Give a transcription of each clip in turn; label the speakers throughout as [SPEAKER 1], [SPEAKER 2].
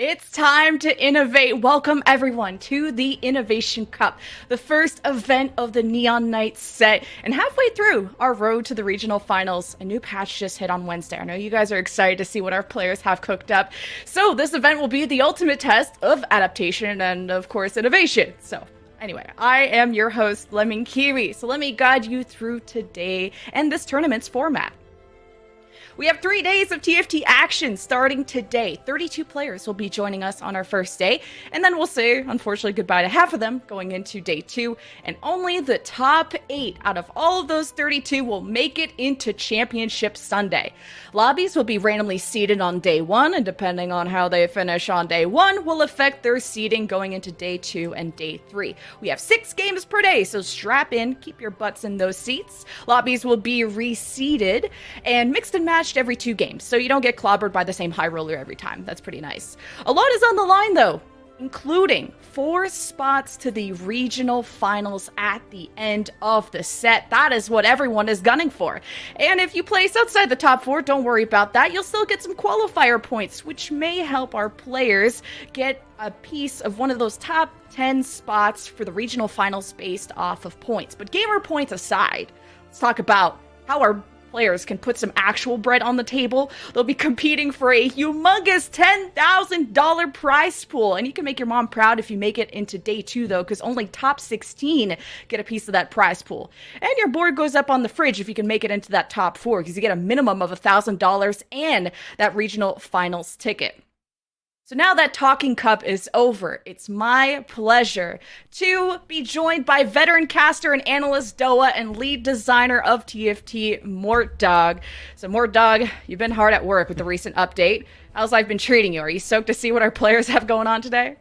[SPEAKER 1] It's time to innovate. Welcome everyone to the Innovation Cup, the first event of the Neon Knights set. And halfway through our road to the regional finals, a new patch just hit on Wednesday. I know you guys are excited to see what our players have cooked up. So this event will be the ultimate test of adaptation and of course innovation. So anyway, I am your host, Lemonkiwi. So let me guide you through today and this tournament's format. We have 3 days of TFT action starting today. 32 players will be joining us on our first day, and then we'll say, unfortunately, goodbye to half of them going into day 2, and only the top 8 out of all of those 32 will make it into Championship Sunday. Lobbies will be randomly seeded on day 1, and depending on how they finish on day 1, will affect their seeding going into day 2 and day 3. We have 6 games per day, so strap in, keep your butts in those seats. Lobbies will be reseeded and mixed and matched every 2 games, so you don't get clobbered by the same high roller every time. That's pretty nice. A lot is on the line though, including 4 spots to the regional finals at the end of the set. That is what everyone is gunning for. And if you place outside the top 4, don't worry about that. You'll still get some qualifier points, which may help our players get a piece of one of those top 10 spots for the regional finals based off of points. But gamer points aside, let's talk about how our players can put some actual bread on the table. They'll be competing for a humongous $10,000 prize pool. And you can make your mom proud if you make it into day 2, though, because only top 16 get a piece of that prize pool. And your board goes up on the fridge if you can make it into that top 4, because you get a minimum of $1,000 and that regional finals ticket. So now that Talking Cup is over, it's my pleasure to be joined by veteran caster and analyst Doa and lead designer of TFT, Mortdog. So Mortdog, you've been hard at work with the recent update. How's life been treating you? Are you stoked to see what our players have going on today?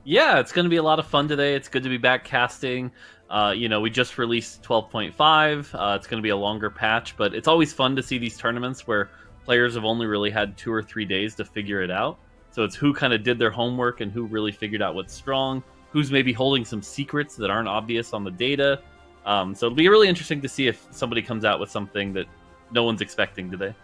[SPEAKER 2] Yeah, it's going to be a lot of fun today. It's good to be back casting. We just released 12.5. It's going to be a longer patch, but it's always fun to see these tournaments where players have only really had 2 or 3 days to figure it out. So it's who kind of did their homework and who really figured out what's strong, who's maybe holding some secrets that aren't obvious on the data. So it'll be really interesting to see if somebody comes out with something that no one's expecting today.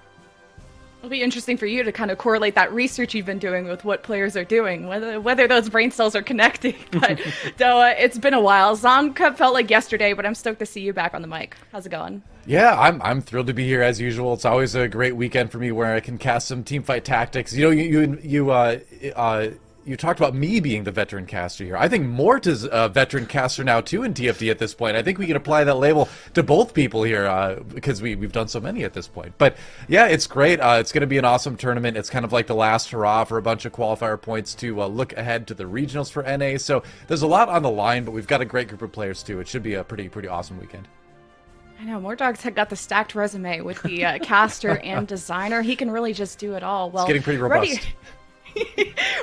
[SPEAKER 1] It'll be interesting for you to kind of correlate that research you've been doing with what players are doing, whether those brain cells are connecting. But Doa, it's been a while. Zon Cup felt like yesterday, but I'm stoked to see you back on the mic. How's it going?
[SPEAKER 3] Yeah, I'm thrilled to be here as usual. It's always a great weekend for me where I can cast some teamfight tactics. You know, you talked about me being the veteran caster here. I think Mort is a veteran caster now too in TFT at this point. I think we can apply that label to both people here because we've done so many at this point. But yeah, it's great. It's going to be an awesome tournament. It's kind of like the last hurrah for a bunch of qualifier points to look ahead to the regionals for NA. So there's a lot on the line, but we've got a great group of players too. It should be a pretty awesome weekend.
[SPEAKER 1] I know, Mortdog's got the stacked resume with the caster and designer. He can really just do it all. Well,
[SPEAKER 3] it's getting pretty robust.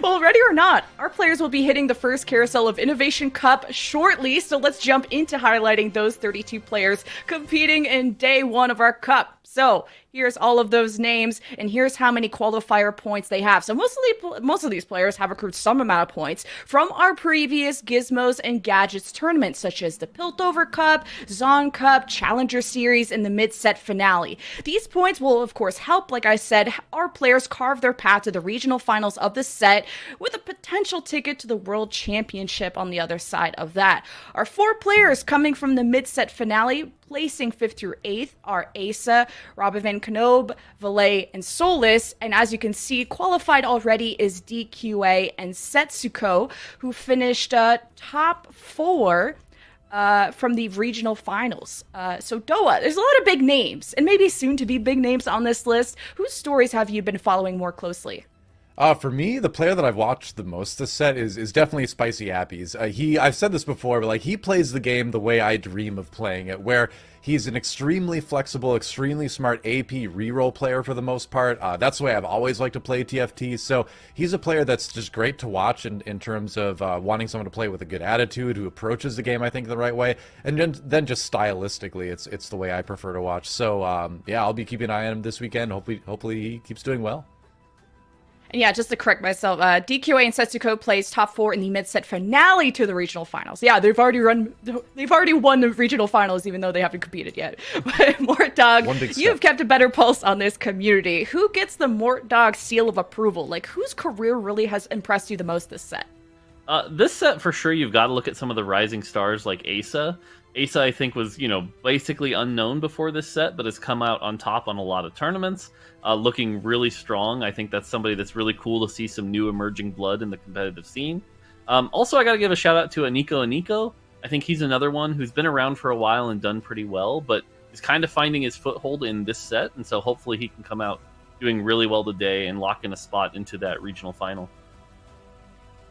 [SPEAKER 1] Well, ready or not, our players will be hitting the first carousel of Innovation Cup shortly, so let's jump into highlighting those 32 players competing in day 1 of our cup. So here's all of those names, and here's how many qualifier points they have. So most of these players have accrued some amount of points from our previous Gizmos and Gadgets tournaments, such as the Piltover Cup, Zon Cup, Challenger Series, and the mid-set finale. These points will, of course, help, like I said, our players carve their path to the regional finals of the set with a potential ticket to the World Championship on the other side of that. Our 4 players coming from the mid-set finale, placing 5th through 8th, are Asa, Robovan Knob, Valet, and Solus. And as you can see, qualified already is DQA and Setsuko, who finished top 4 from the regional finals. So Doa, there's a lot of big names, and maybe soon to be big names on this list. Whose stories have you been following more closely?
[SPEAKER 3] For me, the player that I've watched the most this set is definitely Spicy Appies. I've said this before, but like he plays the game the way I dream of playing it, where he's an extremely flexible, extremely smart AP reroll player for the most part. That's the way I've always liked to play TFT. So he's a player that's just great to watch in terms of wanting someone to play with a good attitude, who approaches the game, I think, the right way, and then just stylistically, it's the way I prefer to watch. So yeah, I'll be keeping an eye on him this weekend. Hopefully he keeps doing well.
[SPEAKER 1] And yeah, just to correct myself, DQA and Setsuko plays top 4 in the mid-set finale to the regional finals. Yeah, they've already won the regional finals, even though they haven't competed yet. But Mortdog, you've kept a better pulse on this community. Who gets the Mortdog seal of approval? Like, whose career really has impressed you the most this set?
[SPEAKER 2] This set, for sure, you've got to look at some of the rising stars like Asa. Asa, I think, was, basically unknown before this set, but has come out on top on a lot of tournaments, looking really strong. I think that's somebody that's really cool to see some new emerging blood in the competitive scene. Also, I got to give a shout out to Aniko. I think he's another one who's been around for a while and done pretty well, but is kind of finding his foothold in this set, and so hopefully he can come out doing really well today and lock in a spot into that regional final.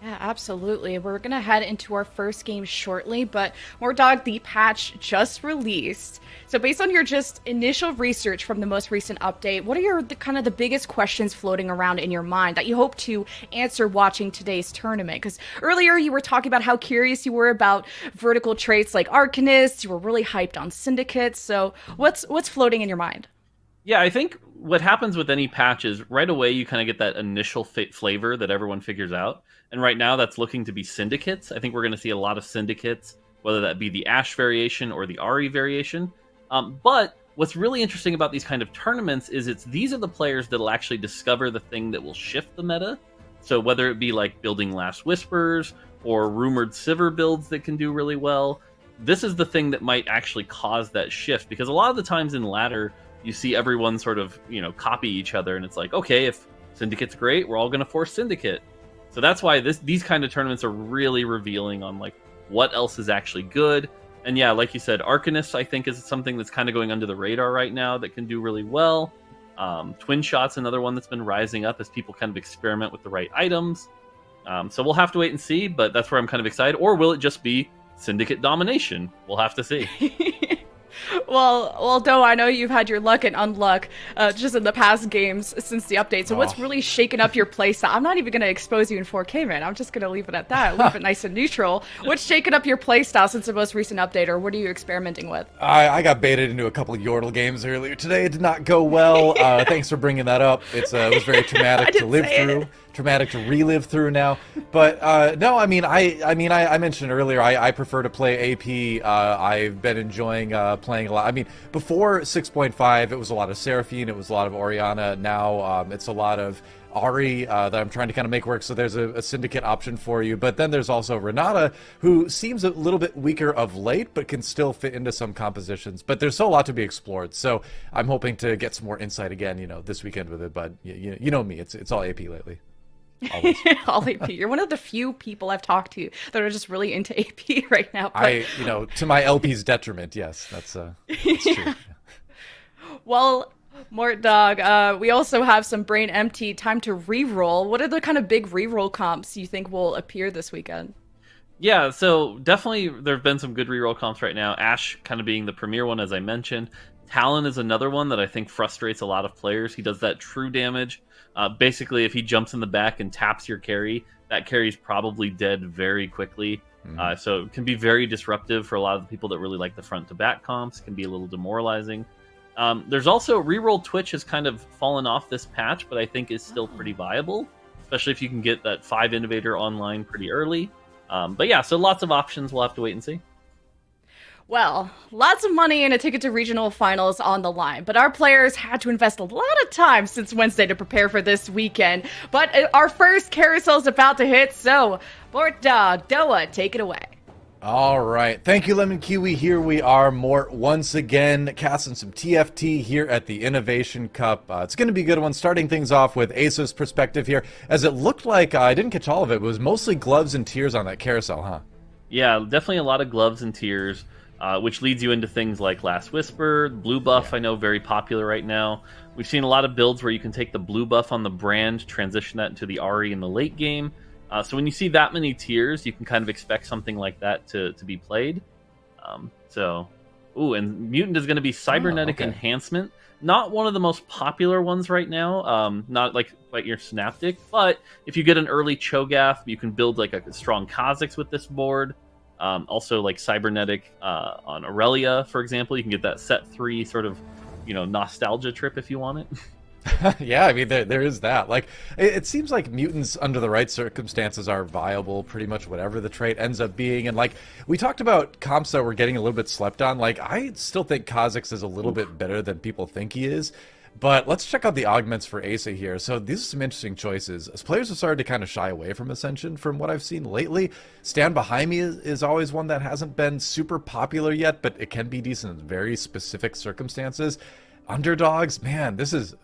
[SPEAKER 1] Yeah, absolutely. We're going to head into our first game shortly, but Mortdog, the patch just released. So based on your just initial research from the most recent update, what are the biggest questions floating around in your mind that you hope to answer watching today's tournament? Because earlier you were talking about how curious you were about vertical traits like Arcanists, you were really hyped on Syndicates, so what's floating in your mind?
[SPEAKER 2] Yeah, I think what happens with any patch is right away you kind of get that initial flavor that everyone figures out. And right now that's looking to be Syndicates. I think we're going to see a lot of Syndicates, whether that be the Ashe variation or the Ahri variation. But what's really interesting about these kind of tournaments is these are the players that'll actually discover the thing that will shift the meta. So whether it be like building Last Whispers or rumored Sivir builds that can do really well, this is the thing that might actually cause that shift. Because a lot of the times in ladder, you see everyone sort of, copy each other, and it's like, okay, if Syndicate's great, we're all going to force Syndicate. So that's why these kind of tournaments are really revealing on like what else is actually good. And yeah, like you said, Arcanist I think is something that's kind of going under the radar right now that can do really well. Twin Shot's another one that's been rising up as people kind of experiment with the right items. So we'll have to wait and see, but that's where I'm kind of excited. Or will it just be Syndicate domination? We'll have to see.
[SPEAKER 1] Well, Doe, I know you've had your luck and unluck just in the past games since the update. So what's really shaken up your playstyle? I'm not even going to expose you in 4K, man. I'm just going to leave it at that. Leave it nice and neutral. What's shaken up your playstyle since the most recent update, or what are you experimenting with?
[SPEAKER 3] I got baited into a couple of Yordle games earlier today. It did not go well. Thanks for bringing that up. It was very traumatic to live through. Traumatic to relive through now, but no, I mentioned earlier I prefer to play AP. I've been enjoying playing a lot. I mean, before 6.5 it was a lot of Seraphine, it was a lot of Orianna. Now it's a lot of Ahri that I'm trying to kind of make work, so there's a Syndicate option for you. But then there's also Renata, who seems a little bit weaker of late, but can still fit into some compositions. But there's still a lot to be explored, so I'm hoping to get some more insight again, this weekend with it. But you know me, it's all AP lately.
[SPEAKER 1] All AP. You're one of the few people I've talked to that are just really into AP right now. But...
[SPEAKER 3] to my LP's detriment, yes, that's true.
[SPEAKER 1] Well, Mortdog, we also have some brain empty time to reroll. What are the kind of big reroll comps you think will appear this weekend?
[SPEAKER 2] Yeah, so definitely there have been some good reroll comps right now. Ashe kind of being the premier one, as I mentioned. Talon is another one that I think frustrates a lot of players. He does that true damage. Basically, if he jumps in the back and taps your carry, that carry's probably dead very quickly. So it can be very disruptive for a lot of the people that really like the front-to-back comps. It can be a little demoralizing. There's also reroll Twitch has kind of fallen off this patch, but I think is still pretty viable, especially if you can get that 5 Innovator online pretty early. But yeah, so lots of options. We'll have to wait and see.
[SPEAKER 1] Well, lots of money and a ticket to regional finals on the line, but our players had to invest a lot of time since Wednesday to prepare for this weekend. But our first carousel is about to hit, so Mortdog, Doa, take it away.
[SPEAKER 3] All right. Thank you, Lemonkiwi. Here we are, Mort, once again, casting some TFT here at the Innovation Cup. It's going to be a good one, starting things off with Asa's perspective here, as it looked like, I didn't catch all of it, it was mostly gloves and tears on that carousel, huh? Yeah,
[SPEAKER 2] definitely a lot of gloves and tears. Which leads you into things like Last Whisper, blue buff, I know, very popular right now. We've seen a lot of builds where you can take the blue buff on the brand, transition that into the Ahri in the late game. So when you see that many tiers, you can kind of expect something like that to be played. And Mutant is going to be Cybernetic Enhancement. Not one of the most popular ones right now, not like your Synaptic, but if you get an early Cho'Gath, you can build like a strong Kha'Zix with this board. Also, like Cybernetic on Aurelia, for example, you can get that set 3 sort of, nostalgia trip if you want it.
[SPEAKER 3] Yeah, I mean, there is that. Like, it seems like mutants under the right circumstances are viable, pretty much whatever the trait ends up being. And like, we talked about comps that were getting a little bit slept on. Like, I still think Kha'Zix is a little bit better than people think he is. But let's check out the augments for Asa here. So these are some interesting choices. As players have started to kind of shy away from Ascension from what I've seen lately. Stand Behind Me is always one that hasn't been super popular yet, but it can be decent in very specific circumstances. Underdogs, man, this is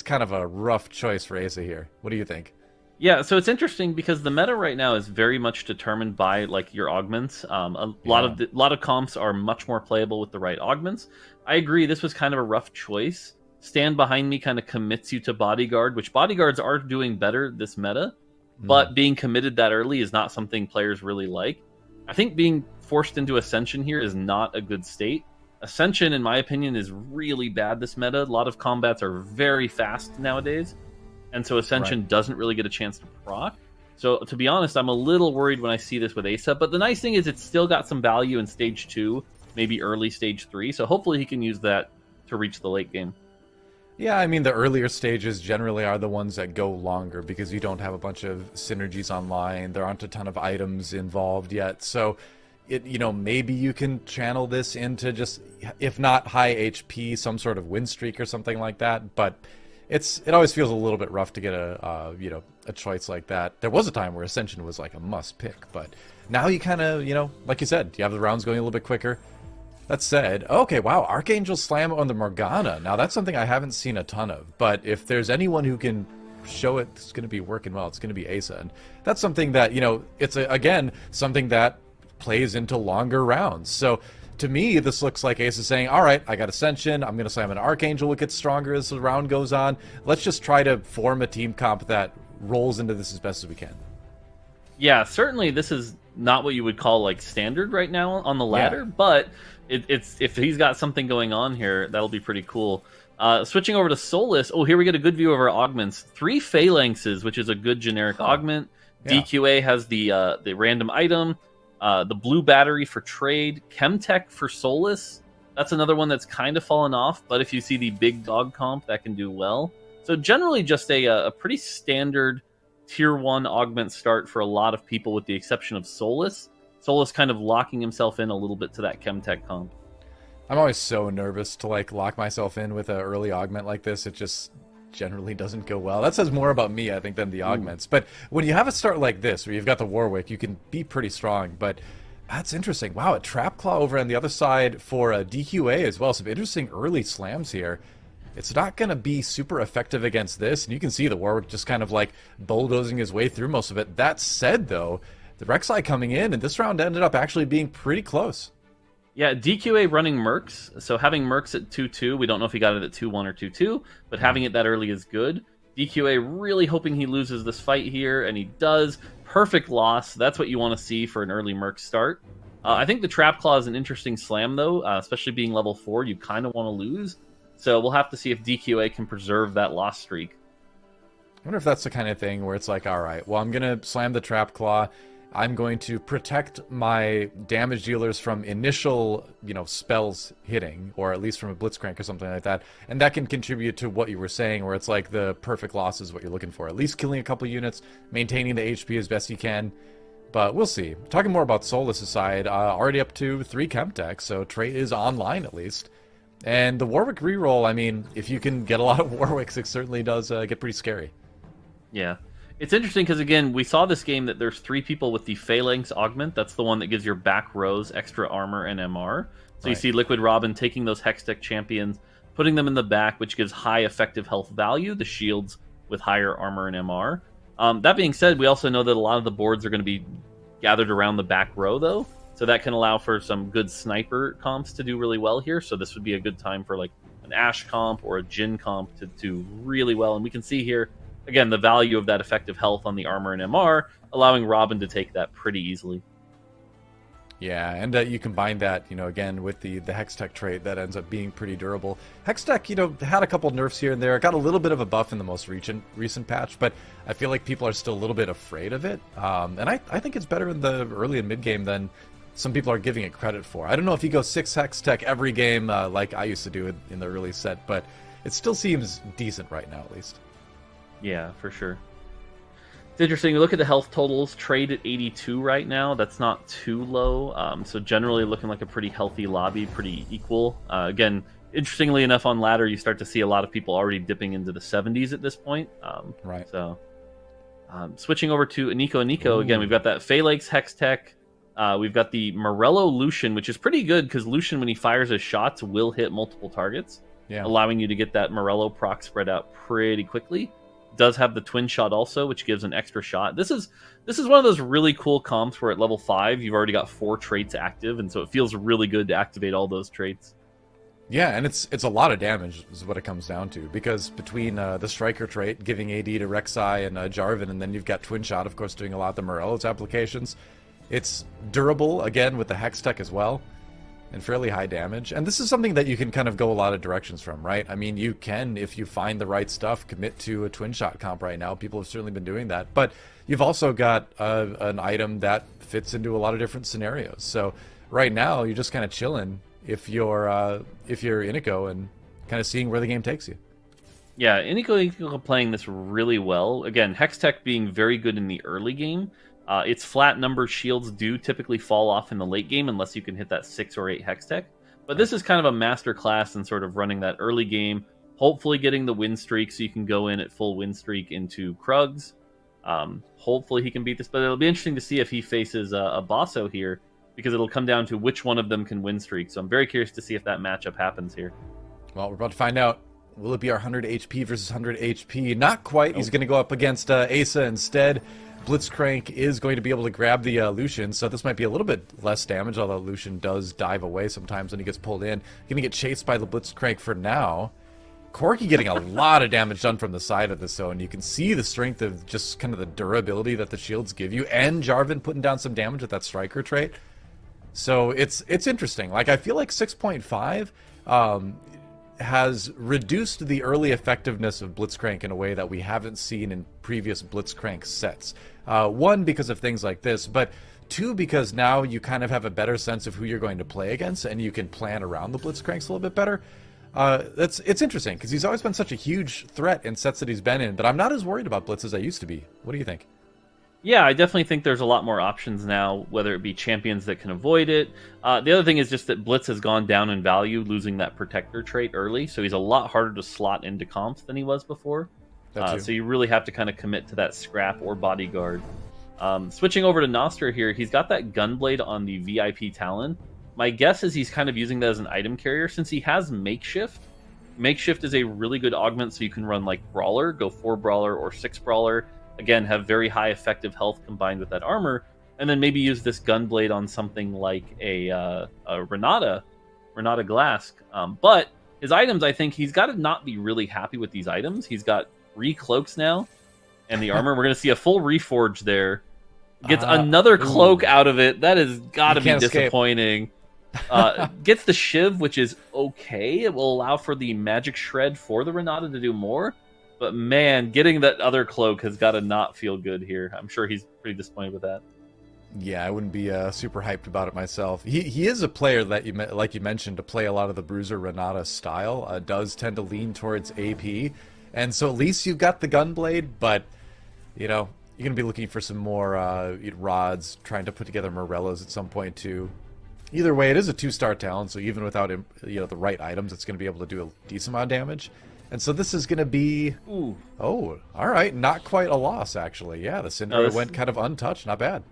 [SPEAKER 3] kind of a rough choice for Asa here. What do you think?
[SPEAKER 2] Yeah, so it's interesting because the meta right now is very much determined by like your augments. Lot of comps are much more playable with the right augments. I agree, this was kind of a rough choice. Stand Behind Me kind of commits you to Bodyguard, which bodyguards are doing better this meta, but being committed that early is not something players really like. I think being forced into Ascension here is not a good state. Ascension, in my opinion, is really bad this meta. A lot of combats are very fast nowadays, and so Ascension doesn't really get a chance to proc. So, to be honest, I'm a little worried when I see this with Asa, but the nice thing is it's still got some value in Stage 2, maybe early Stage 3, so hopefully he can use that to reach the late game.
[SPEAKER 3] Yeah, I mean, the earlier stages generally are the ones that go longer because you don't have a bunch of synergies online. There aren't a ton of items involved yet. So, maybe you can channel this into just, if not high HP, some sort of win streak or something like that. But it always feels a little bit rough to get a choice like that. There was a time where Ascension was like a must pick, but now you kind of, like you said, you have the rounds going a little bit quicker. That said, okay, wow, Archangel Slam on the Morgana. Now, that's something I haven't seen a ton of, but if there's anyone who can show it's going to be working well, it's going to be Asa. And that's something that, it's, again, something that plays into longer rounds. So, to me, this looks like Asa saying, all right, I got Ascension, I'm going to slam an Archangel, it gets stronger as the round goes on. Let's just try to form a team comp that rolls into this as best as we can.
[SPEAKER 2] Yeah, certainly this is not what you would call like standard right now on the ladder, but it's if he's got something going on here, that'll be pretty cool. Switching over to Solus, here we get a good view of our augments. 3 Phalanxes, which is a good generic augment. Yeah. DQA has the random item, the blue battery for trade, Chemtech for Solus. That's another one that's kind of fallen off, but if you see the big dog comp, that can do well. So generally just a pretty standard Tier 1 augment start for a lot of people with the exception of Solus. Solus kind of locking himself in a little bit to that Chemtech comp.
[SPEAKER 3] I'm always so nervous to lock myself in with an early augment like this. It just generally doesn't go well. That says more about me, I think, than the augments. But when you have a start like this, where you've got the Warwick, you can be pretty strong. But that's interesting. Wow, a Trap Claw over on the other side for a DQA as well. Some interesting early slams here. It's not going to be super effective against this. And you can see the Warwick just kind of bulldozing his way through most of it. That said, though, the Rek'Sai coming in, and this round ended up actually being pretty close.
[SPEAKER 2] Yeah, DQA running Mercs, so having Mercs at 2-2, we don't know if he got it at 2-1 or 2-2, but having it that early is good. DQA really hoping he loses this fight here, and he does. Perfect loss, that's what you want to see for an early Merc start. I think the Trap Claw is an interesting slam, though, especially being level 4, you kind of want to lose. So we'll have to see if DQA can preserve that loss streak.
[SPEAKER 3] I wonder if that's the kind of thing where it's like, all right, well, I'm going to slam the Trap Claw. I'm going to protect my damage dealers from initial, spells hitting, or at least from a Blitzcrank or something like that. And that can contribute to what you were saying, where it's like the perfect loss is what you're looking for. At least killing a couple units, maintaining the HP as best you can. But we'll see. Talking more about Solus' side, already up to 3 Chemtech, so trait is online at least. And the Warwick reroll, I mean, if you can get a lot of Warwicks, it certainly does get pretty scary.
[SPEAKER 2] Yeah. It's interesting because, again, we saw this game that there's 3 people with the Phalanx augment. That's the one that gives your back rows extra armor and MR. So you see Liquid Robin taking those Hextech champions, putting them in the back, which gives high effective health value, the shields with higher armor and MR. That being said, we also know that a lot of the boards are going to be gathered around the back row, though. So that can allow for some good sniper comps to do really well here. So this would be a good time for an Ashe comp or a Jhin comp to do really well. And we can see here, again, the value of that effective health on the armor and MR, allowing Robin to take that pretty easily.
[SPEAKER 3] Yeah, and you combine that, again, with the Hextech trait, that ends up being pretty durable. Hextech, had a couple nerfs here and there. Got a little bit of a buff in the most recent patch, but I feel like people are still a little bit afraid of it. And I think it's better in the early and mid-game than some people are giving it credit for. I don't know if you go 6 Hextech every game like I used to do in the early set, but it still seems decent right now, at least.
[SPEAKER 2] Yeah, for sure. It's interesting. You look at the health totals. Trade at 82 right now. That's not too low. So generally looking like a pretty healthy lobby, pretty equal. Again, interestingly enough, on ladder, you start to see a lot of people already dipping into the 70s at this point.
[SPEAKER 3] Right.
[SPEAKER 2] So switching over to Aniko. Again, we've got that Phalanx Hex Tech. We've got the Morello Lucian, which is pretty good because Lucian, when he fires his shots, will hit multiple targets, allowing you to get that Morello proc spread out pretty quickly. Does have the twin shot also, which gives an extra shot. This is one of those really cool comps where at level 5 you've already got 4 traits active, and so it feels really good to activate all those traits.
[SPEAKER 3] Yeah, and it's a lot of damage is what it comes down to, because between the Striker trait giving AD to Rek'Sai and Jarvan, and then you've got twin shot, of course, doing a lot of the Morello's applications. It's durable again with the Hex Tech as well, and fairly high damage. And this is something that you can kind of go a lot of directions from, right? I mean, you can, if you find the right stuff, commit to a twin shot comp right now. People have certainly been doing that. But you've also got an item that fits into a lot of different scenarios. So right now, you're just kind of chilling if you're Inigo and kind of seeing where the game takes you.
[SPEAKER 2] Yeah, Inigo playing this really well. Again, Hex Tech being very good in the early game. Its flat number shields do typically fall off in the late game unless you can hit that 6 or 8 Hex Tech. But this is kind of a master class in sort of running that early game, hopefully getting the win streak so you can go in at full win streak into Krugs. Hopefully he can beat this, but it'll be interesting to see if he faces a Basso here, because it'll come down to which one of them can win streak. So I'm very curious to see if that matchup happens here.
[SPEAKER 3] Well, we're about to find out. Will it be our 100 HP versus 100 HP? Not quite. He's going to go up against Asa instead. Blitzcrank is going to be able to grab the Lucian, so this might be a little bit less damage, although Lucian does dive away sometimes when he gets pulled in. Going to get chased by the Blitzcrank for now. Corki getting a lot of damage done from the side of the zone. You can see the strength of just kind of the durability that the shields give you, and Jarvan putting down some damage with that Striker trait. So it's interesting. Like, I feel like 6.5 has reduced the early effectiveness of Blitzcrank in a way that we haven't seen in previous Blitzcrank sets. One, because of things like this, but two, because now you kind of have a better sense of who you're going to play against, and you can plan around the Blitzcranks a little bit better. It's interesting, because he's always been such a huge threat in sets that he's been in, but I'm not as worried about Blitz as I used to be. What do you think?
[SPEAKER 2] Yeah, I definitely think there's a lot more options now, whether it be champions that can avoid it. The other thing is just that Blitz has gone down in value, losing that Protector trait early, so he's a lot harder to slot into comps than he was before. So you really have to kind of commit to that Scrap or Bodyguard. Switching over to Nostra here, he's got that Gunblade on the VIP Talon. My guess is he's kind of using that as an item carrier, since he has Makeshift. Makeshift is a really good augment, so you can run like Brawler, go 4 Brawler or 6 Brawler. Again, have very high effective health combined with that armor, and then maybe use this Gunblade on something like a Renata Glask. But his items, I think he's got to not be really happy with these items. He's got Recloaks now, and the armor. We're going to see a full Reforge there. Gets another cloak out of it. That has got to be disappointing. Gets the Shiv, which is okay. It will allow for the Magic Shred for the Renata to do more. But man, getting that other cloak has got to not feel good here. I'm sure he's pretty disappointed with that.
[SPEAKER 3] Yeah, I wouldn't be super hyped about it myself. He is a player that, like you mentioned, to play a lot of the Bruiser Renata style, does tend to lean towards AP. And so at least you've got the Gunblade, but, you know, you're going to be looking for some more rods, trying to put together Morellos at some point too. Either way, it is a 2-star talent, so even without the right items, it's going to be able to do a decent amount of damage. And so this is going to be...
[SPEAKER 2] Ooh.
[SPEAKER 3] Oh, all right. Not quite a loss, actually. Yeah, the Syndra went kind of untouched. Not bad.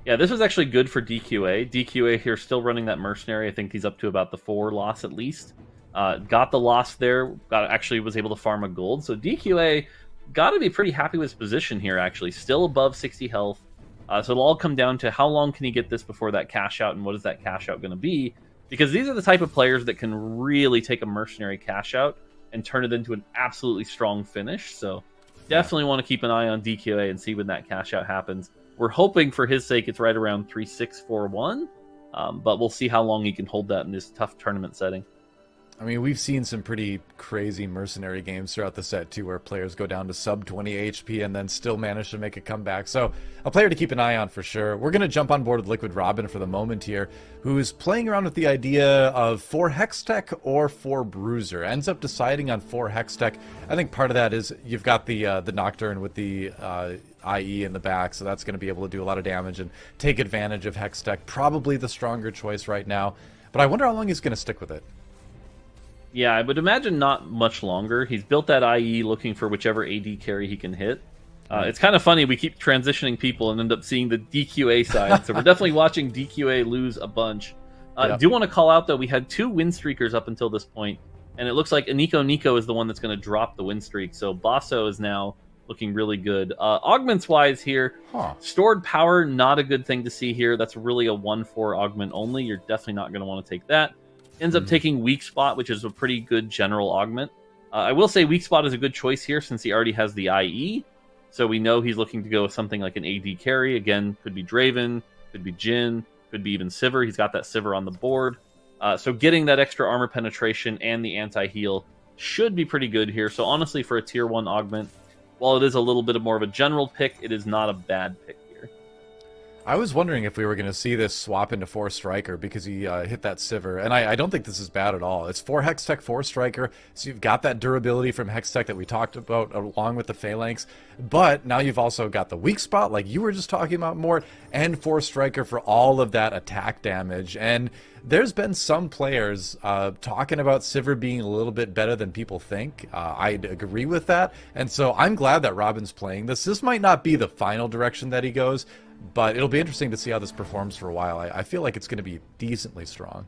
[SPEAKER 2] Yeah, this was actually good for DQA. DQA here still running that Mercenary. I think he's up to about the 4 loss at least. Got the loss there. Actually was able to farm a gold. So DQA got to be pretty happy with his position here, actually. Still above 60 health. So it'll all come down to how long can he get this before that cash out, and what is that cash out going to be? Because these are the type of players that can really take a Mercenary cash out and turn it into an absolutely strong finish. So definitely want to keep an eye on DQA and see when that cash out happens. We're hoping for his sake it's right around 3-6-4-1, but we'll see how long he can hold that in this tough tournament setting.
[SPEAKER 3] I mean, we've seen some pretty crazy mercenary games throughout the set, too, where players go down to sub 20 HP and then still manage to make a comeback. So, a player to keep an eye on for sure. We're going to jump on board with Liquid Robin for the moment here, who's playing around with the idea of 4 Hextech or 4 Bruiser. Ends up deciding on 4 Hextech. I think part of that is you've got the Nocturne with the IE in the back, so that's going to be able to do a lot of damage and take advantage of Hextech. Probably the stronger choice right now, but I wonder how long he's going to stick with it.
[SPEAKER 2] Yeah, I would imagine not much longer. He's built that IE looking for whichever AD carry he can hit. It's kind of funny, we keep transitioning people and end up seeing the DQA side, so we're definitely watching DQA lose a bunch.
[SPEAKER 3] Yep.
[SPEAKER 2] Do want to call out, though, we had 2 win streakers up until this point, and it looks like Nico is the one that's going to drop the win streak, so Basso is now looking really good. Augments-wise here, stored power, not a good thing to see here. That's really a 1-4 augment only. You're definitely not going to want to take that. Ends up taking Weak Spot, which is a pretty good general augment. I will say Weak Spot is a good choice here since he already has the IE. So we know he's looking to go with something like an AD carry. Again, could be Draven, could be Jhin, could be even Sivir. He's got that Sivir on the board. So getting that extra armor penetration and the anti-heal should be pretty good here. So honestly, for a tier 1 augment, while it is a little bit more of a general pick, it is not a bad pick here.
[SPEAKER 3] I was wondering if we were going to see this swap into 4 Striker because he hit that Sivir, and I don't think this is bad at all. It's 4 Hextech, 4 Striker, so you've got that durability from Hextech that we talked about along with the Phalanx, but now you've also got the Weak Spot, like you were just talking about, Mort, and 4 Striker for all of that attack damage, and there's been some players talking about Sivir being a little bit better than people think. I'd agree with that, and so I'm glad that Robin's playing this. This might not be the final direction that he goes, but it'll be interesting to see how this performs for a while. I feel like it's going to be decently strong.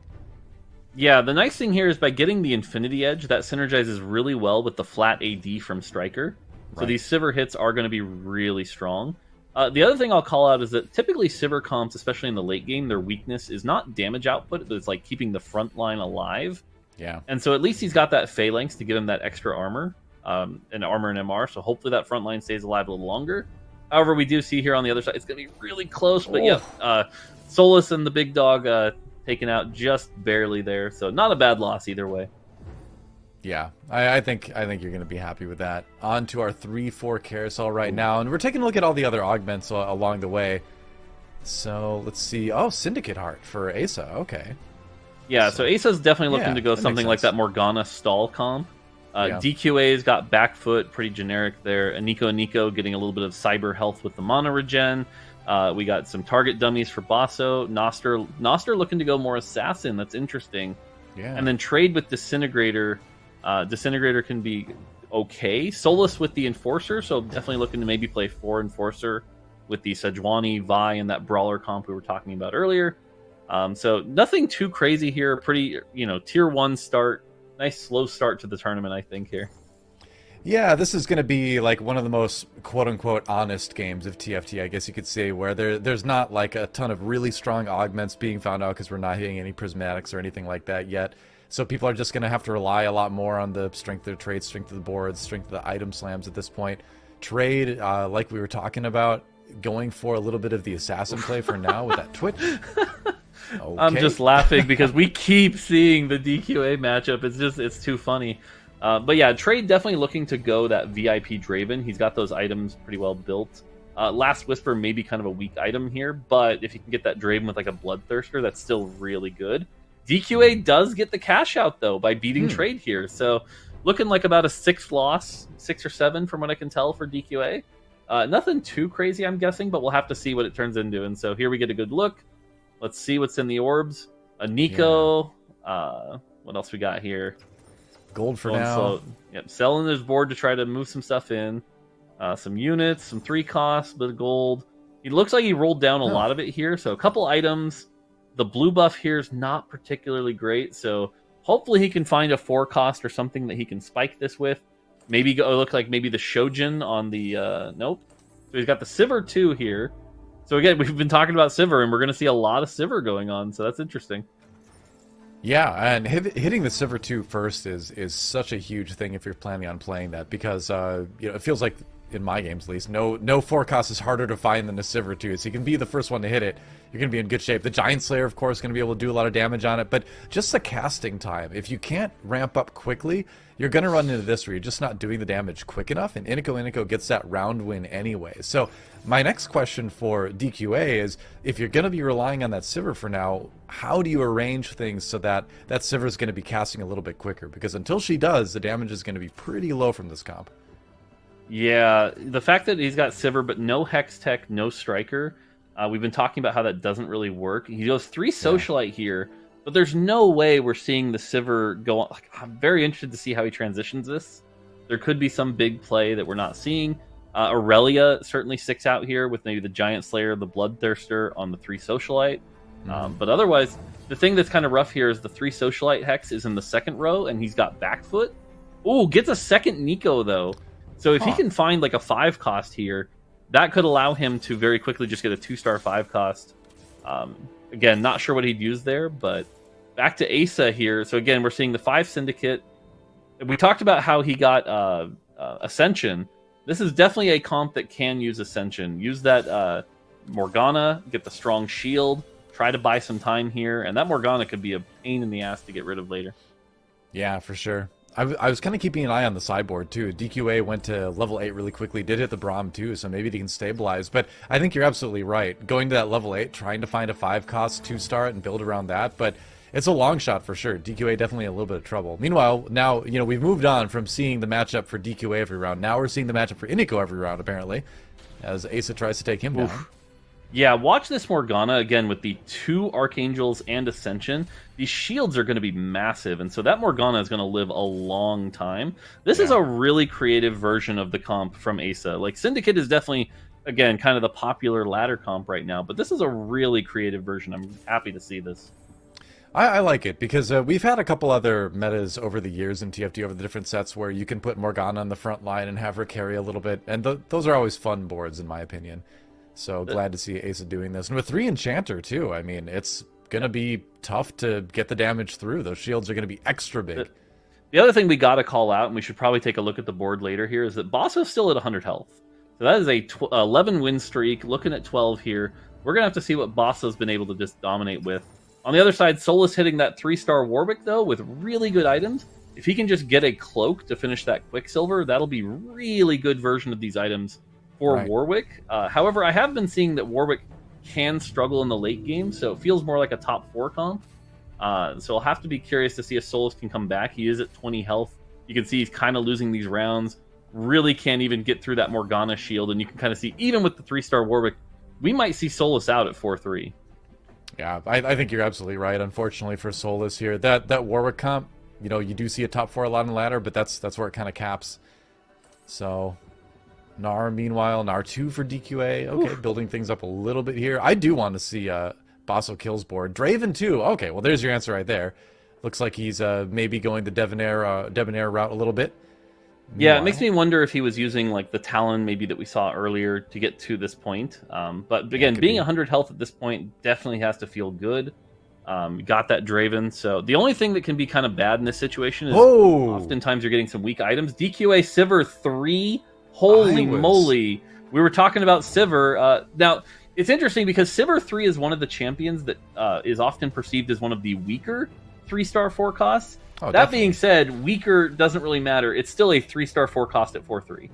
[SPEAKER 2] Yeah, the nice thing here is by getting the Infinity Edge, that synergizes really well with the flat AD from Striker. So these Sivir hits are going to be really strong. The other thing I'll call out is that typically Sivir comps, especially in the late game, their weakness is not damage output, but it's like keeping the front line alive.
[SPEAKER 3] Yeah.
[SPEAKER 2] And so at least he's got that Phalanx to give him that extra armor, and armor and MR, so hopefully that front line stays alive a little longer. However, we do see here on the other side, it's going to be really close, but Solus and the big dog taken out just barely there, so not a bad loss either way.
[SPEAKER 3] Yeah, I think you're going to be happy with that. On to our 3-4 carousel right now, and we're taking a look at all the other augments along the way. So let's see. Oh, Syndicate Heart for Asa. Okay.
[SPEAKER 2] Yeah, so Asa's definitely looking to go something like that Morgana stall comp. DQA's got back foot, pretty generic there. And Nico getting a little bit of cyber health with the mana regen. We got some target dummies for Basso. Noster looking to go more assassin. That's interesting.
[SPEAKER 3] Yeah.
[SPEAKER 2] And then trade with Disintegrator. Disintegrator can be okay. Solus with the Enforcer, so definitely looking to maybe play 4 Enforcer with the Sejuani, Vi, and that Brawler comp we were talking about earlier. So nothing too crazy here. Pretty, tier 1 start. Nice slow start to the tournament, I think, here.
[SPEAKER 3] Yeah, this is going to be like one of the most quote-unquote honest games of TFT, I guess you could say, where there's not like a ton of really strong augments being found out because we're not hitting any prismatics or anything like that yet. So people are just going to have to rely a lot more on the strength of the trade, strength of the boards, strength of the item slams at this point. Trade, like we were talking about, going for a little bit of the assassin play for now with that Twitch. Okay.
[SPEAKER 2] I'm just laughing because we keep seeing the DQA matchup. It's too funny. But yeah, Trade definitely looking to go that VIP Draven. He's got those items pretty well built. Last Whisper may be kind of a weak item here, but if you can get that Draven with like a Bloodthirster, that's still really good. DQA does get the cash out though by beating Trade here. So looking like about a 6 loss, 6 or 7 from what I can tell for DQA. Nothing too crazy, I'm guessing, but we'll have to see what it turns into. And so here we get a good look. Let's see what's in the orbs. A Nico. Yeah. What else we got here?
[SPEAKER 3] Gold for now.
[SPEAKER 2] Slow. Yep, selling his board to try to move some stuff in. Some units, some 3 costs, bit of gold. It looks like he rolled down a lot of it here. So a couple items. The blue buff here is not particularly great. So hopefully he can find a 4 cost or something that he can spike this with. Maybe look like maybe the Shojin on the... nope. So he's got the Sivir 2 here. So again, we've been talking about Sivir, and we're going to see a lot of Sivir going on, so that's interesting.
[SPEAKER 3] Yeah, and hitting the Sivir 2 first is such a huge thing if you're planning on playing that, because it feels like in my games at least. No forecast is harder to find than a Sivir too, so you can be the first one to hit it. You're going to be in good shape. The Giant Slayer, of course, going to be able to do a lot of damage on it, but just the casting time. If you can't ramp up quickly, you're going to run into this where you're just not doing the damage quick enough, and Iniko gets that round win anyway. So my next question for DQA is, if you're going to be relying on that Sivir for now, how do you arrange things so that that Sivir is going to be casting a little bit quicker? Because until she does, the damage is going to be pretty low from this comp.
[SPEAKER 2] Yeah, the fact that he's got Sivir but no Hex Tech, no Striker, we've been talking about how that doesn't really work. He goes 3 Socialite here, but there's no way we're seeing the Sivir go on. Like, I'm very interested to see how he transitions this. There could be some big play that we're not seeing. Aurelia certainly sticks out here with maybe the Giant Slayer, the Bloodthirster on the 3 Socialite. But otherwise, the thing that's kind of rough here is the 3 Socialite Hex is in the second row, and he's got back foot. Ooh, gets a second Nico, though. So if he can find like a 5 cost here, that could allow him to very quickly just get a 2-star 5 cost. Again, not sure what he'd use there, but back to Asa here. So again, we're seeing the 5 Syndicate. We talked about how he got Ascension. This is definitely a comp that can use Ascension. Use that Morgana, get the strong shield, try to buy some time here, and that Morgana could be a pain in the ass to get rid of later.
[SPEAKER 3] Yeah, for sure. I was kind of keeping an eye on the sideboard too. DQA went to level 8 really quickly, did hit the Braum too, so maybe they can stabilize. But I think you're absolutely right. Going to that level 8, trying to find a 5 cost 2-star and build around that, but it's a long shot for sure. DQA definitely in a little bit of trouble. Meanwhile, now, you know, we've moved on from seeing the matchup for DQA every round. Now we're seeing the matchup for Iniko every round, apparently, as Asa tries to take him down.
[SPEAKER 2] Yeah, watch this Morgana again with the 2 Archangels and Ascension. These shields are going to be massive, and so that Morgana is going to live a long time. This is a really creative version of the comp from Asa. Like, Syndicate is definitely, again, kind of the popular ladder comp right now, but this is a really creative version. I'm happy to see this.
[SPEAKER 3] I like it because we've had a couple other metas over the years in TFT over the different sets where you can put Morgana on the front line and have her carry a little bit, and those are always fun boards in my opinion. So glad to see Asa doing this. And with 3 Enchanter too, I mean, it's going to be tough to get the damage through. Those shields are going to be extra big.
[SPEAKER 2] The other thing we got to call out, and we should probably take a look at the board later here, is that Bosso's still at 100 health. So that is a 11 win streak, looking at 12 here. We're going to have to see what Bosso's been able to just dominate with. On the other side, Solus hitting that 3-star Warwick, though, with really good items. If he can just get a cloak to finish that Quicksilver, that'll be really good version of these items for Warwick. However, I have been seeing that Warwick can struggle in the late game, so it feels more like a top 4 comp. So I'll have to be curious to see if Solus can come back. He is at 20 health. You can see he's kind of losing these rounds. Really can't even get through that Morgana shield, and you can kind of see, even with the 3-star Warwick, we might see Solus out at 4-3.
[SPEAKER 3] Yeah, I think you're absolutely right. Unfortunately for Solus here, that Warwick comp, you know, you do see a top 4 a lot in the ladder, but that's where it kind of caps. So Gnar, meanwhile, Gnar 2 for DQA. Okay, building things up a little bit here. I do want to see Bosso kills board. Draven 2. Okay, well, there's your answer right there. Looks like he's maybe going the Debonair route a little bit.
[SPEAKER 2] Yeah, it makes me wonder if he was using like the Talon maybe that we saw earlier to get to this point. But again, being 100 health at this point definitely has to feel good. Got that Draven. So the only thing that can be kind of bad in this situation is oftentimes you're getting some weak items. DQA Sivir 3. Holy moly. We were talking about Sivir. Now, it's interesting because Sivir 3 is one of the champions that is often perceived as one of the weaker 3-star 4 costs. That being said, weaker doesn't really matter. It's still a 3-star 4 cost at 4-3.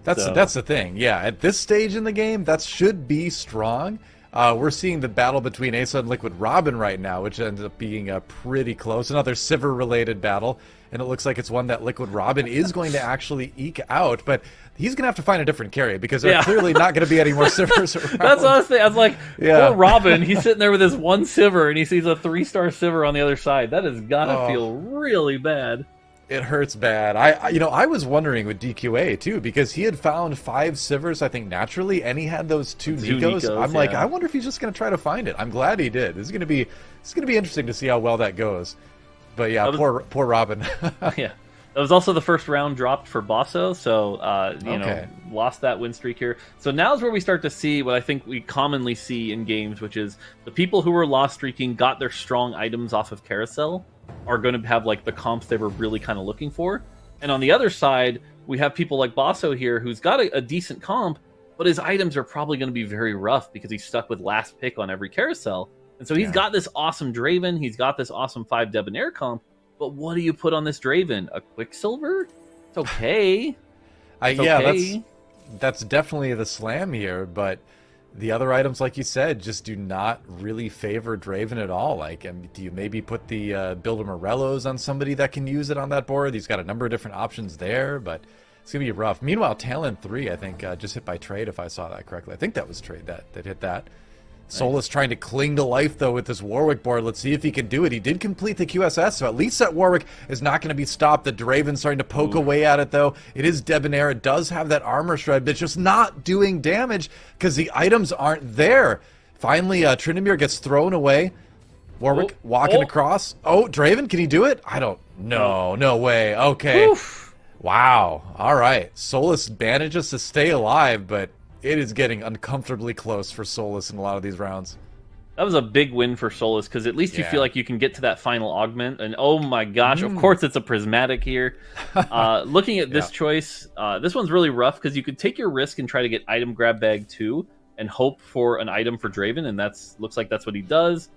[SPEAKER 3] That's the thing. Yeah, at this stage in the game, that should be strong. We're seeing the battle between Asa and Liquid Robin right now, which ends up being pretty close. Another Sivir-related battle, and it looks like it's one that Liquid Robin is going to actually eke out, but he's going to have to find a different carry, because there's clearly not going to be any more Sivirs around.
[SPEAKER 2] That's honestly, I was like, poor Robin, he's sitting there with his 1 Sivir, and he sees a 3-star Sivir on the other side. That has got to feel really bad.
[SPEAKER 3] It hurts bad. I was wondering with DQA too, because he had found 5 Sivirs, I think, naturally, and he had those 2 Nikos. I'm like, I wonder if he's just going to try to find it. I'm glad he did. It's going to be interesting to see how well that goes. But yeah, poor Robin.
[SPEAKER 2] Yeah, that was also the first round dropped for Bosso, so you know, lost that win streak here. So now's where we start to see what I think we commonly see in games, which is the people who were lost streaking got their strong items off of Carousel are going to have like the comps they were really kind of looking for. And on the other side, we have people like Basso here who's got a decent comp, but his items are probably going to be very rough because he's stuck with last pick on every carousel. And so he's got this awesome Draven, he's got this awesome 5 Debonair comp, but what do you put on this Draven? A Quicksilver? It's okay.
[SPEAKER 3] Yeah, that's definitely the slam here, but the other items, like you said, just do not really favor Draven at all. Like, do you maybe put the Builder Morellos on somebody that can use it on that board? He's got a number of different options there, but it's going to be rough. Meanwhile, Talon 3, I think, just hit by trade, if I saw that correctly. I think that was trade that hit that. Nice. Solus trying to cling to life, though, with this Warwick board. Let's see if he can do it. He did complete the QSS, so at least that Warwick is not going to be stopped. The Draven's starting to poke away at it, though. It is Debonair. It does have that armor shred, but it's just not doing damage because the items aren't there. Finally, Trinimir gets thrown away. Warwick walking across. Oh, Draven, can he do it? I don't know. No way. Okay. Oof. Wow. All right. Solus manages to stay alive, but it is getting uncomfortably close for Solus in a lot of these rounds.
[SPEAKER 2] That was a big win for Solus, because at least you feel like you can get to that final augment. And oh my gosh, of course it's a prismatic here. Looking at this choice, this one's really rough, because you could take your risk and try to get item grab bag 2 and hope for an item for Draven, and looks like that's what he does.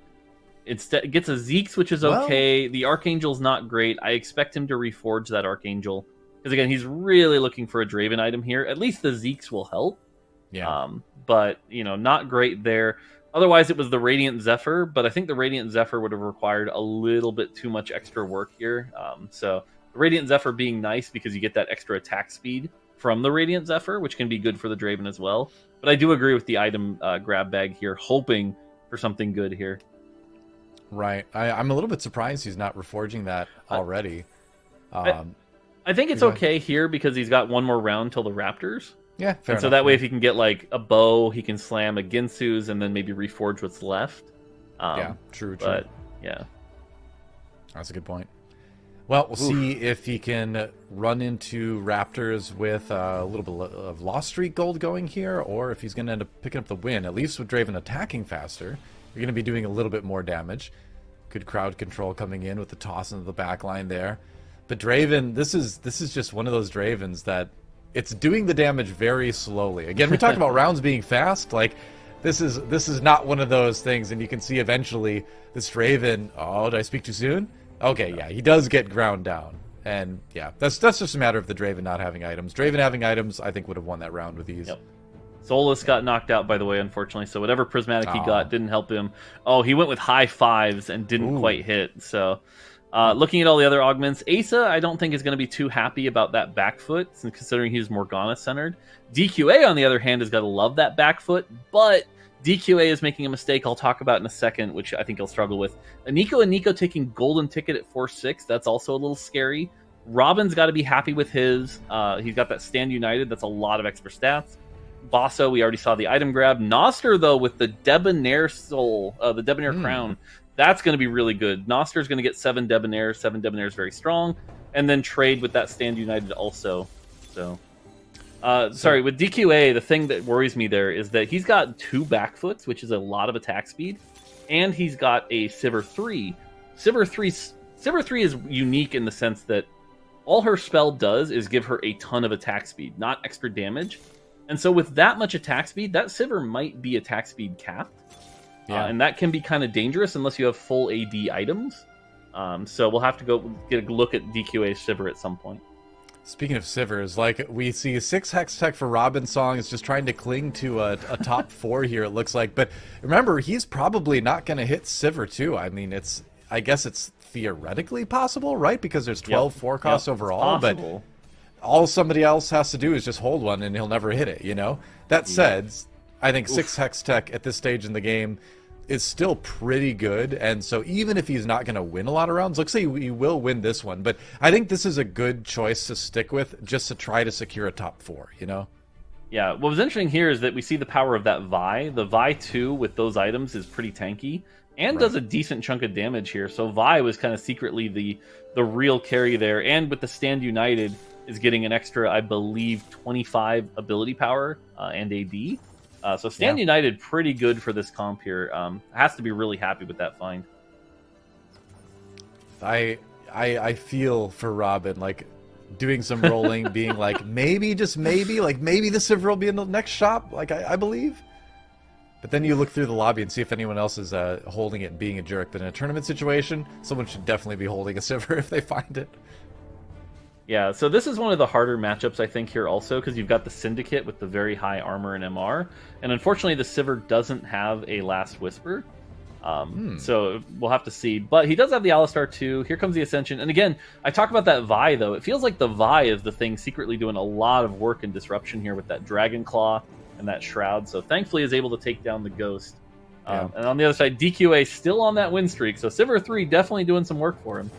[SPEAKER 2] It gets a Zeke's, which is okay. The Archangel's not great. I expect him to reforge that Archangel, because again, he's really looking for a Draven item here. At least the Zeke's will help. Yeah. But, not great there. Otherwise, it was the Radiant Zephyr, but I think the Radiant Zephyr would have required a little bit too much extra work here. So the Radiant Zephyr being nice because you get that extra attack speed from the Radiant Zephyr, which can be good for the Draven as well. But I do agree with the item grab bag here, hoping for something good here.
[SPEAKER 3] Right. I'm a little bit surprised he's not reforging that already.
[SPEAKER 2] I think it's okay here because he's got one more round till the Raptors.
[SPEAKER 3] Yeah, fair enough.
[SPEAKER 2] So that way, if he can get like a bow, he can slam a Ginsu's and then maybe reforge what's left.
[SPEAKER 3] True.
[SPEAKER 2] But yeah,
[SPEAKER 3] that's a good point. Well, we'll see if he can run into Raptors with a little bit of Lost Streak gold going here, or if he's going to end up picking up the win. At least with Draven attacking faster, you're going to be doing a little bit more damage. Good crowd control coming in with the toss into the back line there. But Draven, this is just one of those Dravens that it's doing the damage very slowly. Again, we talked about rounds being fast. Like, this is not one of those things, and you can see eventually this Draven. Oh, did I speak too soon? Okay, yeah, he does get ground down, and yeah, that's just a matter of the Draven not having items. Draven having items, I think, would have won that round with ease.
[SPEAKER 2] Yep. Solus got knocked out, by the way, unfortunately. So whatever prismatic he got didn't help him. Oh, he went with high 5s and didn't quite hit. So. Looking at all the other augments, Asa, I don't think is going to be too happy about that back foot, considering he's Morgana-centered. DQA, on the other hand, has got to love that back foot, but DQA is making a mistake I'll talk about in a second, which I think he'll struggle with. Nico and Nico taking golden ticket at 4-6, that's also a little scary. Robin's got to be happy with his. He's got that Stand United, that's a lot of extra stats. Basso, we already saw the item grab. Noster, though, with the Debonair Soul, the Debonair Crown, that's going to be really good. Noster's going to get 7 Debonair. 7 Debonair is very strong. And then trade with that Stand United also. So, sorry, with DQA, the thing that worries me there is that he's got 2 backfoots, which is a lot of attack speed. And he's got a Sivir 3. Sivir 3 is unique in the sense that all her spell does is give her a ton of attack speed, not extra damage. And so with that much attack speed, that Sivir might be attack speed capped. Yeah. And that can be kind of dangerous unless you have full AD items. So we'll have to go get a look at DQA Sivir at some point.
[SPEAKER 3] Speaking of Sivers, like we see 6 Hex Tech for Robin Song is just trying to cling to a top 4 here, it looks like. But remember, he's probably not going to hit Sivir too. I mean, I guess it's theoretically possible, right? Because there's 12 forecasts overall. But all somebody else has to do is just hold one and he'll never hit it, That said, I think 6 Hex Tech at this stage in the game is still pretty good, and so even if he's not going to win a lot of rounds, let's say he will win this one, but I think this is a good choice to stick with just to try to secure a top 4,
[SPEAKER 2] Yeah, what was interesting here is that we see the power of that Vi. The Vi 2 with those items is pretty tanky, and does a decent chunk of damage here, so Vi was kind of secretly the real carry there, and with the Stand United is getting an extra, I believe, 25 ability power and AD. So Stand United, pretty good for this comp here. Has to be really happy with that find.
[SPEAKER 3] I feel for Robin. Like, doing some rolling, being like, maybe, just maybe, like maybe the Sivir will be in the next shop, like I believe. But then you look through the lobby and see if anyone else is holding it and being a jerk. But in a tournament situation, someone should definitely be holding a Sivir if they find it.
[SPEAKER 2] Yeah, so this is one of the harder matchups, I think, here also, because you've got the Syndicate with the very high armor and MR. And unfortunately, the Sivir doesn't have a Last Whisper. So we'll have to see. But he does have the Alistar too. Here comes the Ascension. And again, I talk about that Vi, though. It feels like the Vi is the thing secretly doing a lot of work and disruption here with that Dragon Claw and that Shroud. So thankfully is able to take down the Ghost. And on the other side, DQA still on that win streak. So Sivir 3 definitely doing some work for him.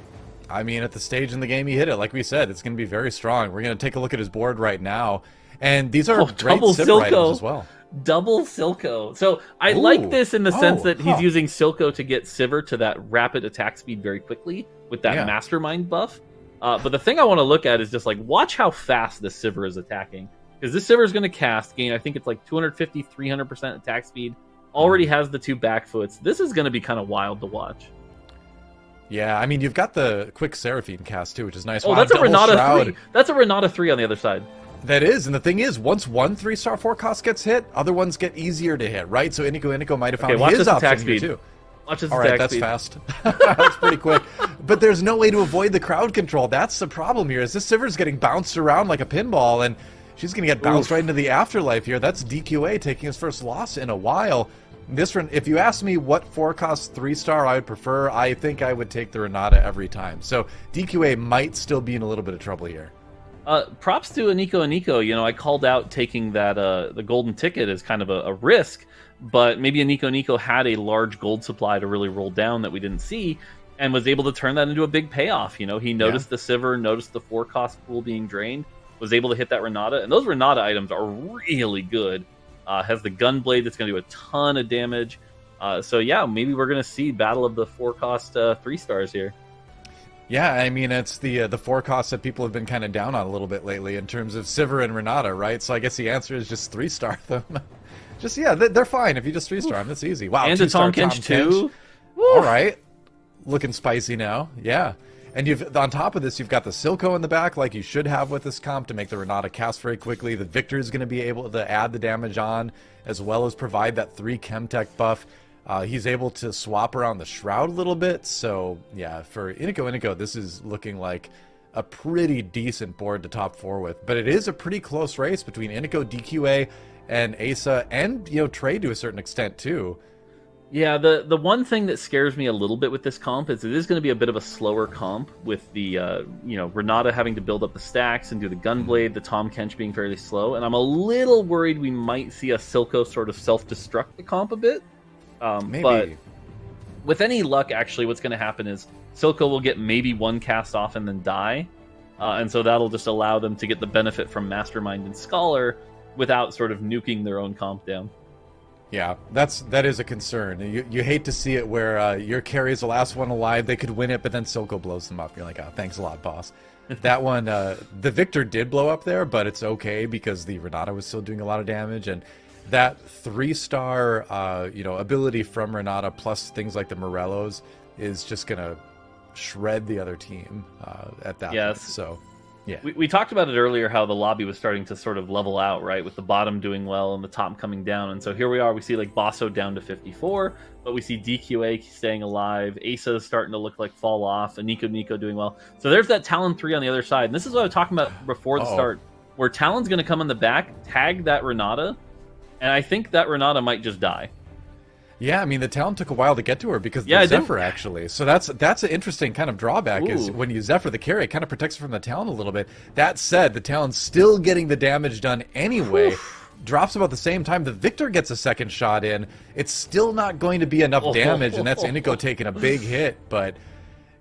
[SPEAKER 3] I mean, at the stage in the game he hit it, like we said, it's going to be very strong. We're going to take a look at his board right now. And these are great Sivir items as well.
[SPEAKER 2] Double Silco. So I like this in the sense that he's using Silco to get Sivir to that rapid attack speed very quickly with that Mastermind buff. But the thing I want to look at is just like, watch how fast this Sivir is attacking. Because this Sivir is going to cast, gain, I think it's like 250, 300% attack speed. Already has the 2 back foots. This is going to be kind of wild to watch.
[SPEAKER 3] Yeah, I mean, you've got the quick Seraphine cast too, which is nice.
[SPEAKER 2] Oh, that's a Renata 3. That's a Renata 3 on the other side.
[SPEAKER 3] That is, and the thing is, once one 3-star forecast gets hit, other ones get easier to hit, right? So Inigo might have found his option here too.
[SPEAKER 2] Watch his
[SPEAKER 3] All right, that's fast. That's pretty quick. But there's no way to avoid the crowd control. That's the problem here, is this Sivir's getting bounced around like a pinball, and she's going to get bounced right into the afterlife here. That's DQA taking his first loss in a while. This one, if you ask me what forecast 3-star I would prefer, I think I would take the Renata every time. So DQA might still be in a little bit of trouble here.
[SPEAKER 2] Props to Aniko. You know, I called out taking that the golden ticket as kind of a risk, but maybe Aniko had a large gold supply to really roll down that we didn't see, and was able to turn that into a big payoff. You know, he noticed the Sivir, noticed the forecast pool being drained, was able to hit that Renata, and those Renata items are really good. Has the Gunblade that's going to do a ton of damage. So yeah, maybe we're going to see Battle of the forecast 3-stars here.
[SPEAKER 3] Yeah, I mean, it's the forecast that people have been kind of down on a little bit lately in terms of Sivir and Renata, right? So I guess the answer is just 3-star them. Just, yeah, they're fine if you just 3-star them. That's easy. Wow,
[SPEAKER 2] and a Tom Kench too.
[SPEAKER 3] All right. Looking spicy now. Yeah. And you've on top of this, you've got the Silco in the back, like you should have with this comp, to make the Renata cast very quickly. The Victor is going to be able to add the damage on, as well as provide that 3 Chemtech buff. He's able to swap around the Shroud a little bit. So, yeah, for Inigo, this is looking like a pretty decent board to top 4 with. But it is a pretty close race between Inigo, DQA, and Asa, and, you know, Trey to a certain extent, too.
[SPEAKER 2] Yeah, the one thing that scares me a little bit with this comp is it is going to be a bit of a slower comp with the, you know, Renata having to build up the stacks and do the Gunblade, the Tom Kench being fairly slow. And I'm a little worried we might see a Silco sort of self-destruct the comp a bit.
[SPEAKER 3] Maybe.
[SPEAKER 2] But with any luck, actually, what's going to happen is Silco will get maybe 1 cast off and then die. And so that'll just allow them to get the benefit from Mastermind and Scholar without sort of nuking their own comp down.
[SPEAKER 3] Yeah, that is a concern. You hate to see it where your carry is the last one alive. They could win it, but then Silco blows them up. You're like, oh, thanks a lot, boss. That one, the Victor did blow up there, but it's okay because the Renata was still doing a lot of damage. And that 3-star, you know, ability from Renata plus things like the Morellos is just going to shred the other team at that point. So, yeah.
[SPEAKER 2] We talked about it earlier, how the lobby was starting to sort of level out, right? With the bottom doing well and the top coming down. And so here we are. We see like Basso down to 54, but we see DQA staying alive. Asa is starting to look like fall off. And Nico doing well. So there's that Talon 3 on the other side. And this is what I was talking about before the start, where Talon's going to come in the back, tag that Renata. And I think that Renata might just die.
[SPEAKER 3] Yeah, I mean, the Talon took a while to get to her because of the Zephyr, actually. So that's an interesting kind of drawback. Is when you Zephyr the carry, it kind of protects her from the Talon a little bit. That said, the Talon's still getting the damage done anyway. Drops about the same time. The Victor gets a second shot in. It's still not going to be enough damage, and that's Inigo taking a big hit. But,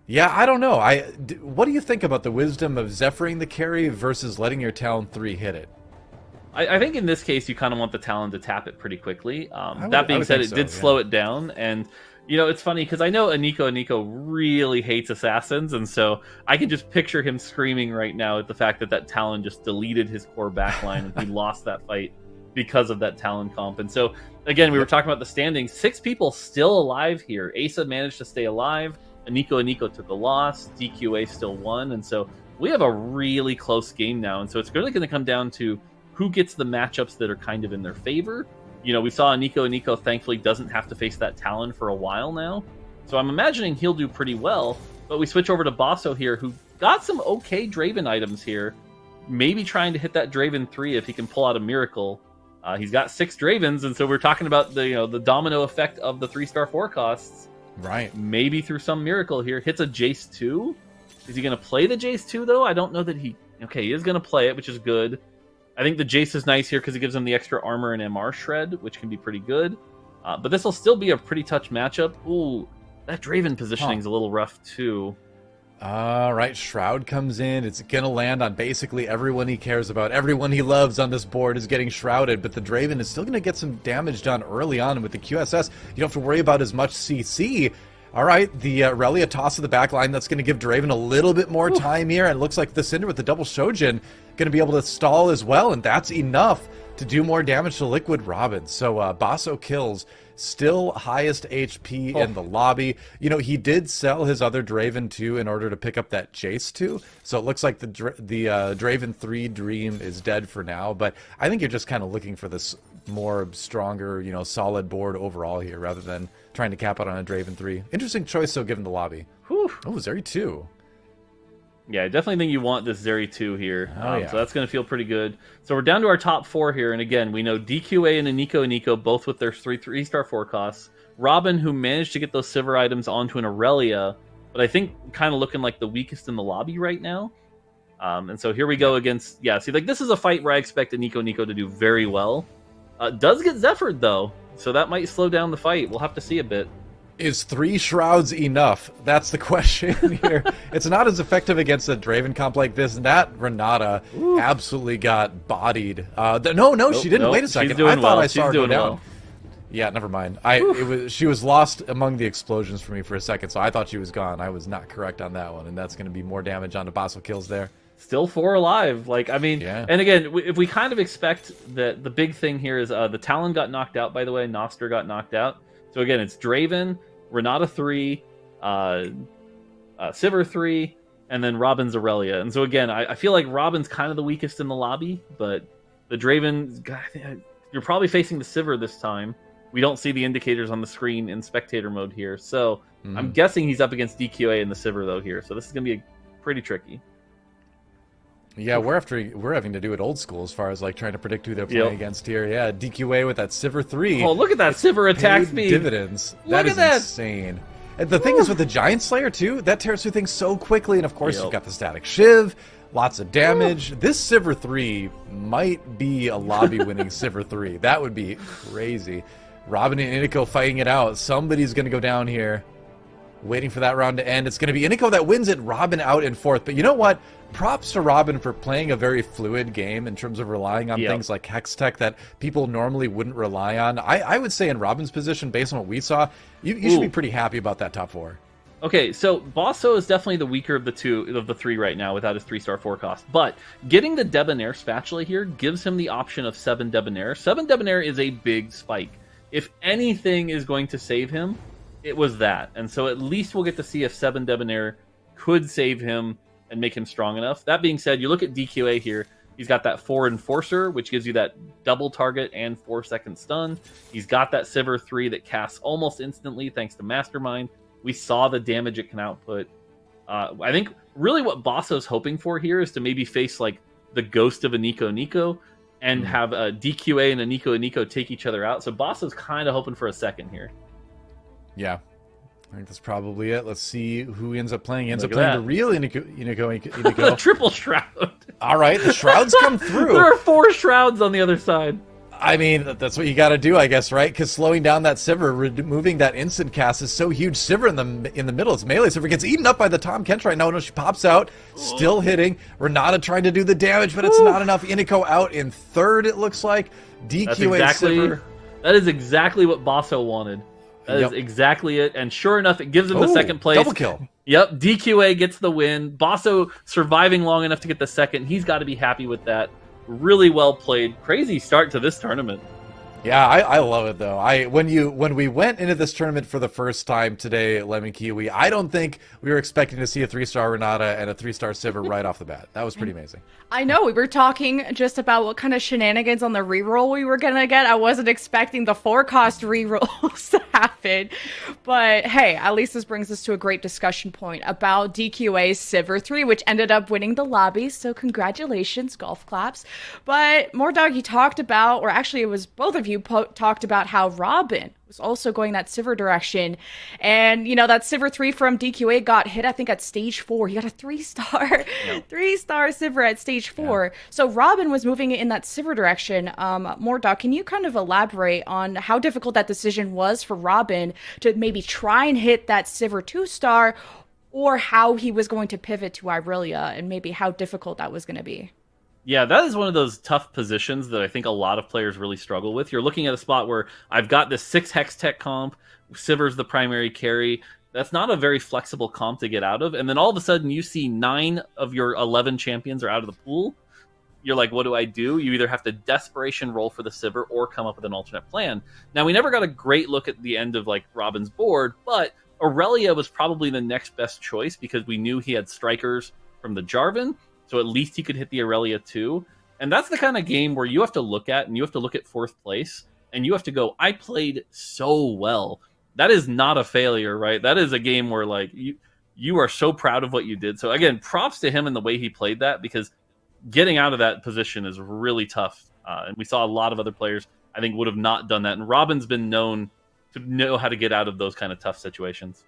[SPEAKER 3] yeah, I don't know. What do you think about the wisdom of Zephyring the carry versus letting your Talon 3 hit it?
[SPEAKER 2] I think in this case, you kind of want the Talon to tap it pretty quickly. That being said, it did slow it down. And, you know, it's funny because I know Aniko really hates Assassins. And so I can just picture him screaming right now at the fact that Talon just deleted his core backline and he lost that fight because of that Talon comp. And so, again, we were talking about the standings. 6 people still alive here. Asa managed to stay alive. Aniko took a loss. DQA still won. And so we have a really close game now, and so it's really going to come down to who gets the matchups that are kind of in their favor. You know, we saw Nico thankfully doesn't have to face that Talon for a while now, so I'm imagining he'll do pretty well. But we switch over to Basso here, who got some okay Draven items here, maybe trying to hit that Draven 3 if he can pull out a miracle. He's got 6 Dravens, and so we're talking about the domino effect of the 3-star forecasts.
[SPEAKER 3] Right.
[SPEAKER 2] Maybe through some miracle here. Hits a Jace 2. Is he going to play the Jace 2, though? I don't know that he... Okay, he is going to play it, which is good. I think the Jace is nice here because it gives him the extra armor and MR shred, which can be pretty good. But this will still be a pretty touch matchup. Ooh, that Draven positioning is a little rough, too.
[SPEAKER 3] All right, Shroud comes in. It's going to land on basically everyone he cares about. Everyone he loves on this board is getting shrouded, but the Draven is still going to get some damage done early on. And with the QSS, you don't have to worry about as much CC. All right, the Relia toss to the back line. That's going to give Draven a little bit more time here. And it looks like the Cinder with the double Shojin going to be able to stall as well. And that's enough to do more damage to Liquid Robin. So Basso kills. Still highest HP in the lobby. You know, he did sell his other Draven 2 in order to pick up that Jace 2. So it looks like the Draven 3 dream is dead for now. But I think you're just kind of looking for this more stronger, you know, solid board overall here rather than trying to cap out on a Draven 3. Interesting choice, though, given the lobby.
[SPEAKER 2] Whew.
[SPEAKER 3] Oh, Zeri 2.
[SPEAKER 2] Yeah, I definitely think you want this Zeri 2 here.
[SPEAKER 3] Yeah.
[SPEAKER 2] So that's going to feel pretty good. So we're down to our top 4 here. And again, we know DQA and Nico both with their 3-star forecasts. Robin, who managed to get those Sivir items onto an Aurelia, but I think kind of looking like the weakest in the lobby right now. And so here we go against... Yeah, see, like this is a fight where I expect a Nico to do very well. Does get Zephyr'd, though. So that might slow down the fight. We'll have to see a bit.
[SPEAKER 3] Is 3 Shrouds enough? That's the question here. It's not as effective against a Draven comp like this. And that Renata absolutely got bodied. No, she didn't. Wait a second. I thought I saw her go down. Yeah, never mind. She was lost among the explosions for me for a second, so I thought she was gone. I was not correct on that one, and that's going to be more damage on the Basso kills there.
[SPEAKER 2] Still 4 alive. Like, I mean, and again, if we kind of expect that the big thing here is the Talon got knocked out, by the way. Noster got knocked out. So again, it's Draven, Renata 3, Sivir 3, and then Robin's Aurelia. And so again, I feel like Robin's kind of the weakest in the lobby, but the Draven, you're probably facing the Sivir this time. We don't see the indicators on the screen in spectator mode here. So I'm guessing he's up against DQA and the Sivir, though, here. So this is going to be pretty tricky.
[SPEAKER 3] Yeah, we're having to do it old school as far as like trying to predict who they're playing against here. Yeah, DQA with that Sivir 3.
[SPEAKER 2] Oh, look at that Sivir attack speed.
[SPEAKER 3] Dividends. That is insane. And the thing is with the Giant Slayer too, that tears through things so quickly. And of course, you've got the Static Shiv, lots of damage. This Sivir 3 might be a lobby-winning Sivir 3. That would be crazy. Robin and Iniko fighting it out. Somebody's going to go down here. Waiting for that round to end. It's going to be Iniko that wins it. Robin out in 4th. But you know what? Props to Robin for playing a very fluid game in terms of relying on things like Hex Tech that people normally wouldn't rely on. I would say in Robin's position, based on what we saw, you should be pretty happy about that top 4.
[SPEAKER 2] Okay, so Basso is definitely the weaker of the 3 right now without his 3-star forecast. But getting the Debonair spatula here gives him the option of 7 Debonair. 7 Debonair is a big spike. If anything is going to save him, it was that. And so at least we'll get to see if 7 Debonair could save him and make him strong enough. That being said, you look at DQA here. He's got that 4 Enforcer, which gives you that double target and 4-second stun. He's got that Sivir 3 that casts almost instantly thanks to Mastermind. We saw the damage it can output. I think really what Basso's hoping for here is to maybe face like the ghost of a Nico and have a DQA and a Nico take each other out. So Basso's kind of hoping for a second here.
[SPEAKER 3] Yeah, I think that's probably it. Let's see who ends up playing. He ends up playing the real Iniko.
[SPEAKER 2] The triple Shroud.
[SPEAKER 3] All right, the Shrouds come through.
[SPEAKER 2] There are 4 Shrouds on the other side.
[SPEAKER 3] I mean, that's what you got to do, I guess, right? Because slowing down that Sivir, removing that instant cast is so huge. Sivir in the middle, it's melee. Sivir gets eaten up by the Tom Kench right now. No, she pops out, still hitting. Renata trying to do the damage, but it's not enough. Iniko out in 3rd, it looks like. DQA Sivir.
[SPEAKER 2] That is exactly what Basso wanted. That is exactly it. And sure enough, it gives him the 2nd place.
[SPEAKER 3] Double kill.
[SPEAKER 2] Yep, DQA gets the win. Basso surviving long enough to get the 2nd. He's got to be happy with that. Really well played. Crazy start to this tournament.
[SPEAKER 3] Yeah, I love it though. When we went into this tournament for the first time today at Lemonkiwi, I don't think we were expecting to see a 3-star Renata and a 3-star Sivir right off the bat. That was pretty amazing.
[SPEAKER 1] I know, we were talking just about what kind of shenanigans on the reroll we were gonna get. I wasn't expecting the 4-cost rerolls to happen. But hey, at least this brings us to a great discussion point about DQA's Sivir 3, which ended up winning the lobby, so congratulations, golf claps. But Mortdog, you talked about, or actually it was both of you talked about how Robin was also going that Sivir direction. And, you know, that Sivir 3 from DQA got hit, I think, at stage 4. He got a 3-star, yep. 3-star Sivir at stage 4. Yeah. So Robin was moving in that Sivir direction. Mortdog, can you kind of elaborate on how difficult that decision was for Robin to maybe try and hit that Sivir 2-star, or how he was going to pivot to Irelia, and maybe how difficult that was going to be?
[SPEAKER 2] Yeah, that is one of those tough positions that I think a lot of players really struggle with. You're looking at a spot where I've got this 6 Hex Tech comp, Sivir's the primary carry. That's not a very flexible comp to get out of. And then all of a sudden you see 9 of your 11 champions are out of the pool. You're like, what do I do? You either have to desperation roll for the Sivir or come up with an alternate plan. Now, we never got a great look at the end of like Robin's board, but Aurelia was probably the next best choice because we knew he had strikers from the Jarvan. So at least he could hit the Aurelia too. And that's the kind of game where you have to look at, and you have to look at 4th place, and you have to go, I played so well. That is not a failure, right? That is a game where like you are so proud of what you did. So again, props to him in the way he played that, because getting out of that position is really tough. And we saw a lot of other players, I think, would have not done that. And Robin's been known to know how to get out of those kind of tough situations.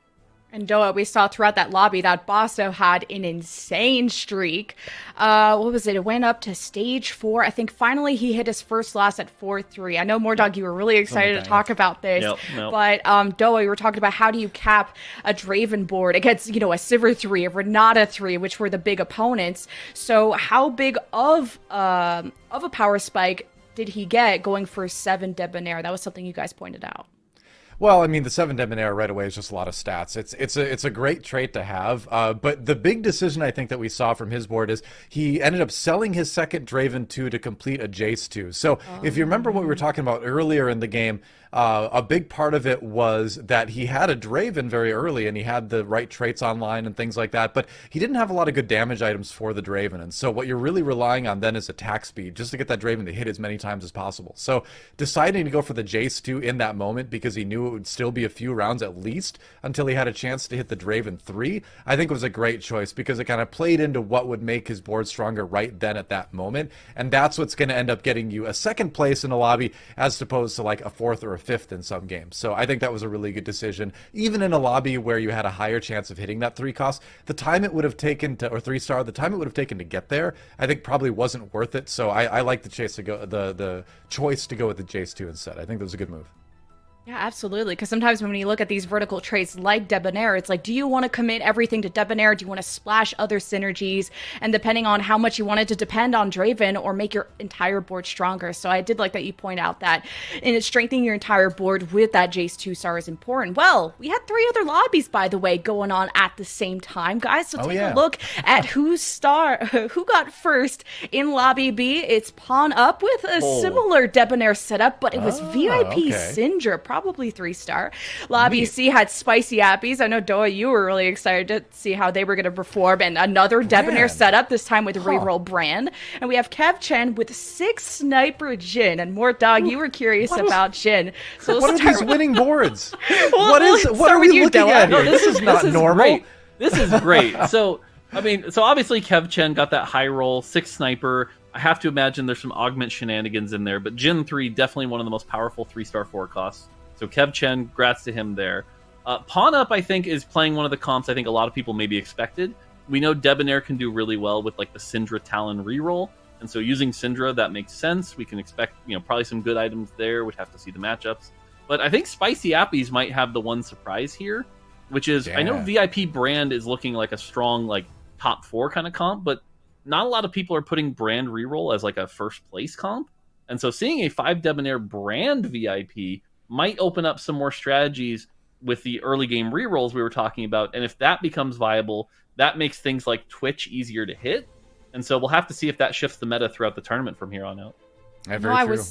[SPEAKER 1] And Doa, we saw throughout that lobby that Basso had an insane streak. What was it? It went up to stage 4. I think finally he hit his first loss at 4-3. I know, Mortdog, you were really excited to talk about this. Yep. But Doa, you were talking about how do you cap a Draven board against, you know, a Sivir 3, a Renata 3, which were the big opponents. So how big of a power spike did he get going for 7 Debonair? That was something you guys pointed out.
[SPEAKER 3] Well, I mean, the 7 Debonair right away is just a lot of stats. It's a great trait to have. But the big decision I think that we saw from his board is he ended up selling his second Draven 2 to complete a Jace 2. So if you remember what we were talking about earlier in the game, a big part of it was that he had a Draven very early and he had the right traits online and things like that, but he didn't have a lot of good damage items for the Draven. And so what you're really relying on then is attack speed, just to get that Draven to hit as many times as possible. So deciding to go for the Jace 2 in that moment because he knew it would still be a few rounds at least until he had a chance to hit the Draven 3, I think was a great choice because it kind of played into what would make his board stronger right then at that moment. And that's what's going to end up getting you a second place in a lobby as opposed to like a 4th or a 5th in some games. So I think that was a really good decision. Even in a lobby where you had a higher chance of hitting that 3 cost, the time it would have taken to, or 3-star, the time it would have taken to get there, I think probably wasn't worth it. So I like the choice to go with the Jace 2 instead. I think that was a good move.
[SPEAKER 1] Yeah, absolutely. Because sometimes when you look at these vertical traits like Debonair, it's like, do you want to commit everything to Debonair? Do you want to splash other synergies? And depending on how much you wanted to depend on Draven or make your entire board stronger. So I did like that you point out that in strengthening your entire board with that Jace 2-star is important. Well, we had 3 other lobbies, by the way, going on at the same time, guys. So take a look at who got first in lobby B. It's Pawn Up with a similar Debonair setup, but it was VIP Syndra, probably 3-star. Lobby C had Spicy Appies. I know, Doa, you were really excited to see how they were going to perform. And another Debonair setup, this time with Reroll Brand. And we have Kev Chen with 6 Sniper Jin. And Mortdog, you were curious about Jin. So
[SPEAKER 3] what are these winning boards? What are we looking at here? This is not normal.
[SPEAKER 2] Great. This is great. So obviously Kev Chen got that high roll, 6 Sniper. I have to imagine there's some augment shenanigans in there, but Jin 3, definitely one of the most powerful 3-star 4 costs. So Kev Chen, congrats to him there. Pawn Up, I think, is playing one of the comps I think a lot of people maybe expected. We know Debonair can do really well with like the Syndra Talon reroll, and so using Syndra, that makes sense. We can expect, probably some good items there. We'd have to see the matchups. But I think Spicy Appies might have the one surprise here, which is, I know VIP Brand is looking like a strong like top 4 kind of comp, but not a lot of people are putting Brand reroll as like a first place comp. And so seeing a 5 Debonair Brand VIP might open up some more strategies with the early game rerolls we were talking about. And if that becomes viable, that makes things like Twitch easier to hit. And so we'll have to see if that shifts the meta throughout the tournament from here on out.
[SPEAKER 3] Yeah, very true.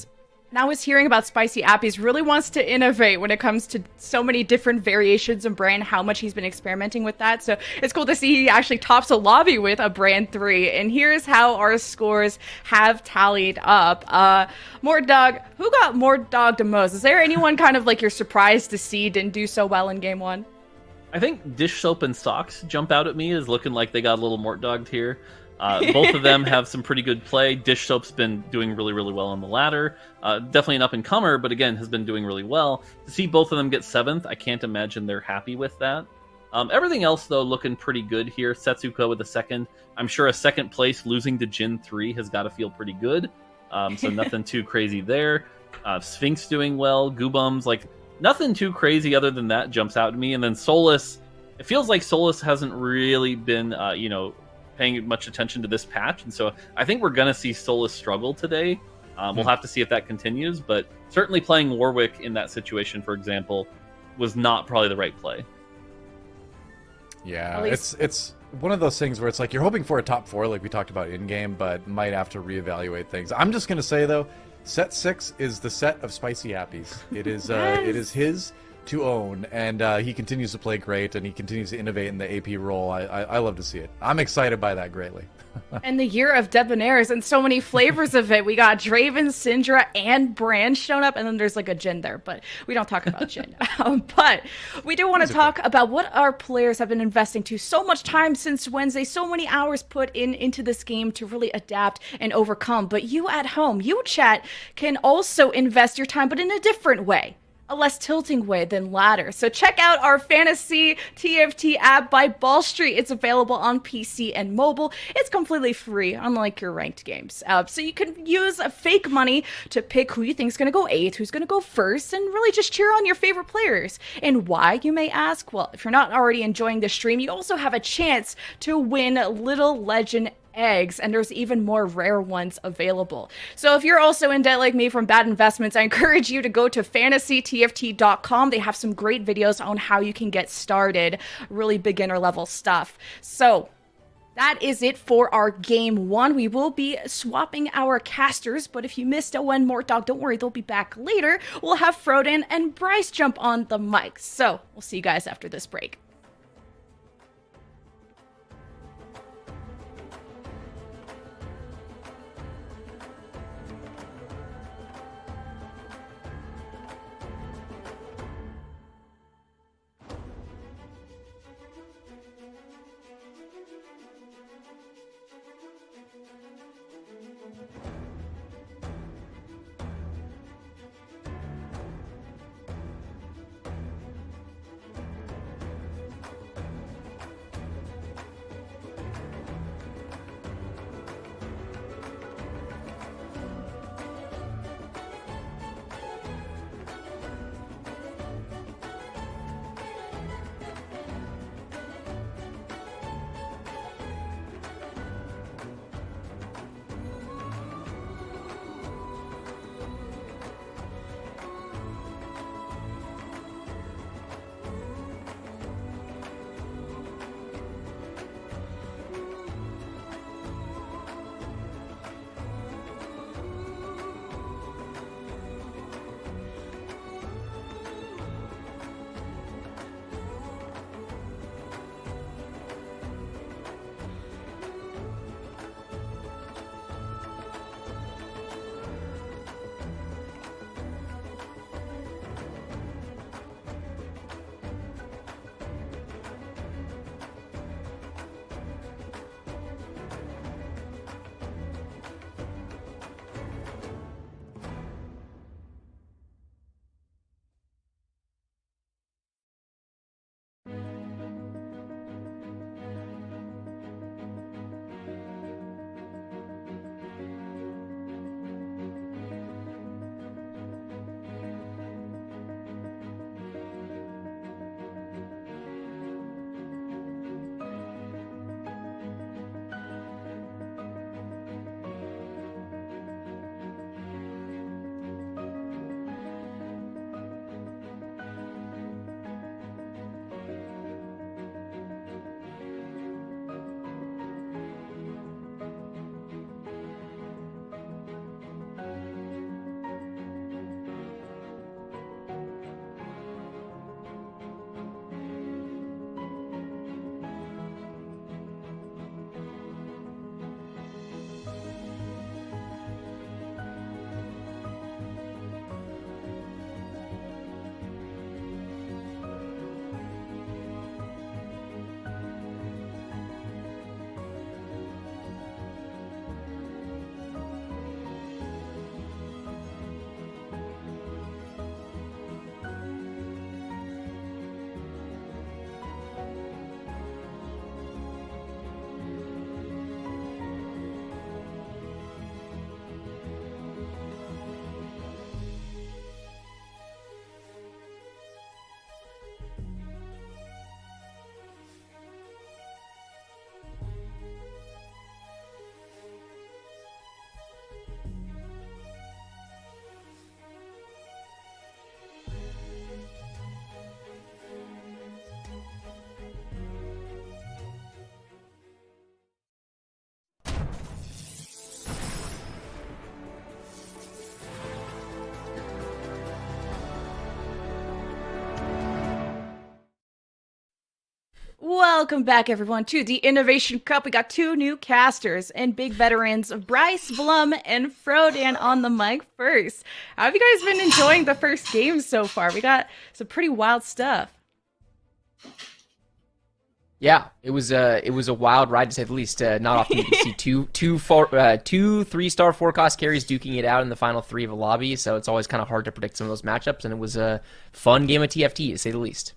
[SPEAKER 1] And I was hearing about Spicy Appies really wants to innovate when it comes to so many different variations of brand, how much he's been experimenting with that. So it's cool to see he actually tops a lobby with a brand 3. And here's how our scores have tallied up. Mortdog, who got Mortdog the most? Is there anyone kind of like you're surprised to see didn't do so well in game 1?
[SPEAKER 2] I think Dish Soap and Socks jump out at me as looking like they got a little Mortdogged here. Both of them have some pretty good play. Dish Soap's been doing really, really well on the ladder. Definitely an up-and-comer, but again, has been doing really well. To see both of them get 7th, I can't imagine they're happy with that. Everything else, though, looking pretty good here. Setsuko with a 2nd. I'm sure a 2nd place losing to Jin 3 has got to feel pretty good. So nothing too crazy there. Sphinx doing well. Goobums, like, nothing too crazy other than that jumps out at me. And then Solus, it feels like Solus hasn't really been, paying much attention to this patch, and so I think we're gonna see Solus struggle today. We'll have to see if that continues, but certainly playing Warwick in that situation, for example, was not probably the right play.
[SPEAKER 3] Yeah, it's one of those things where it's like you're hoping for a top 4 like we talked about in game, but might have to reevaluate things. I'm just gonna say though, set 6 is the set of Spicy Appies. It is
[SPEAKER 1] Yes.
[SPEAKER 3] it is his to own, and he continues to play great, and he continues to innovate in the AP role. I love to see it. I'm excited by that greatly.
[SPEAKER 1] And the year of Debonaires and so many flavors of it. We got Draven, Syndra, and Brand shown up, and then there's like a Jin there, but we don't talk about Jin. But we do want to talk about what our players have been investing to so much time since Wednesday, so many hours put into this game to really adapt and overcome. But you at home, you chat, can also invest your time, but in a different way. A less tilting way than ladder. So check out our fantasy TFT app by Ball Street. It's available on PC and mobile. It's completely free, unlike your ranked games. So you can use fake money to pick who you think is going to go 8th, who's going to go 1st, and really just cheer on your favorite players. And why, you may ask? Well, if you're not already enjoying the stream, you also have a chance to win Little Legend eggs, and there's even more rare ones available. So if you're also in debt like me from bad investments, I encourage you to go to fantasytft.com. They have some great videos on how you can get started, really beginner level stuff. So that is it for our game 1. We will be swapping our casters, but if you missed a one Mortdog, don't worry, they'll be back later. We'll have Froden and Bryce jump on the mic. So we'll see you guys after this break. Welcome back, everyone, to the Innovation Cup. We got two new casters and big veterans, Bryce Blum and Frodan on the mic first. How have you guys been enjoying the first game so far? We got some pretty wild stuff.
[SPEAKER 4] Yeah, it was a wild ride to say the least. Not often you can see two 3-star 4-cost carries duking it out in the final three of a lobby, so it's always kind of hard to predict some of those matchups, and it was a fun game of TFT, to say the least.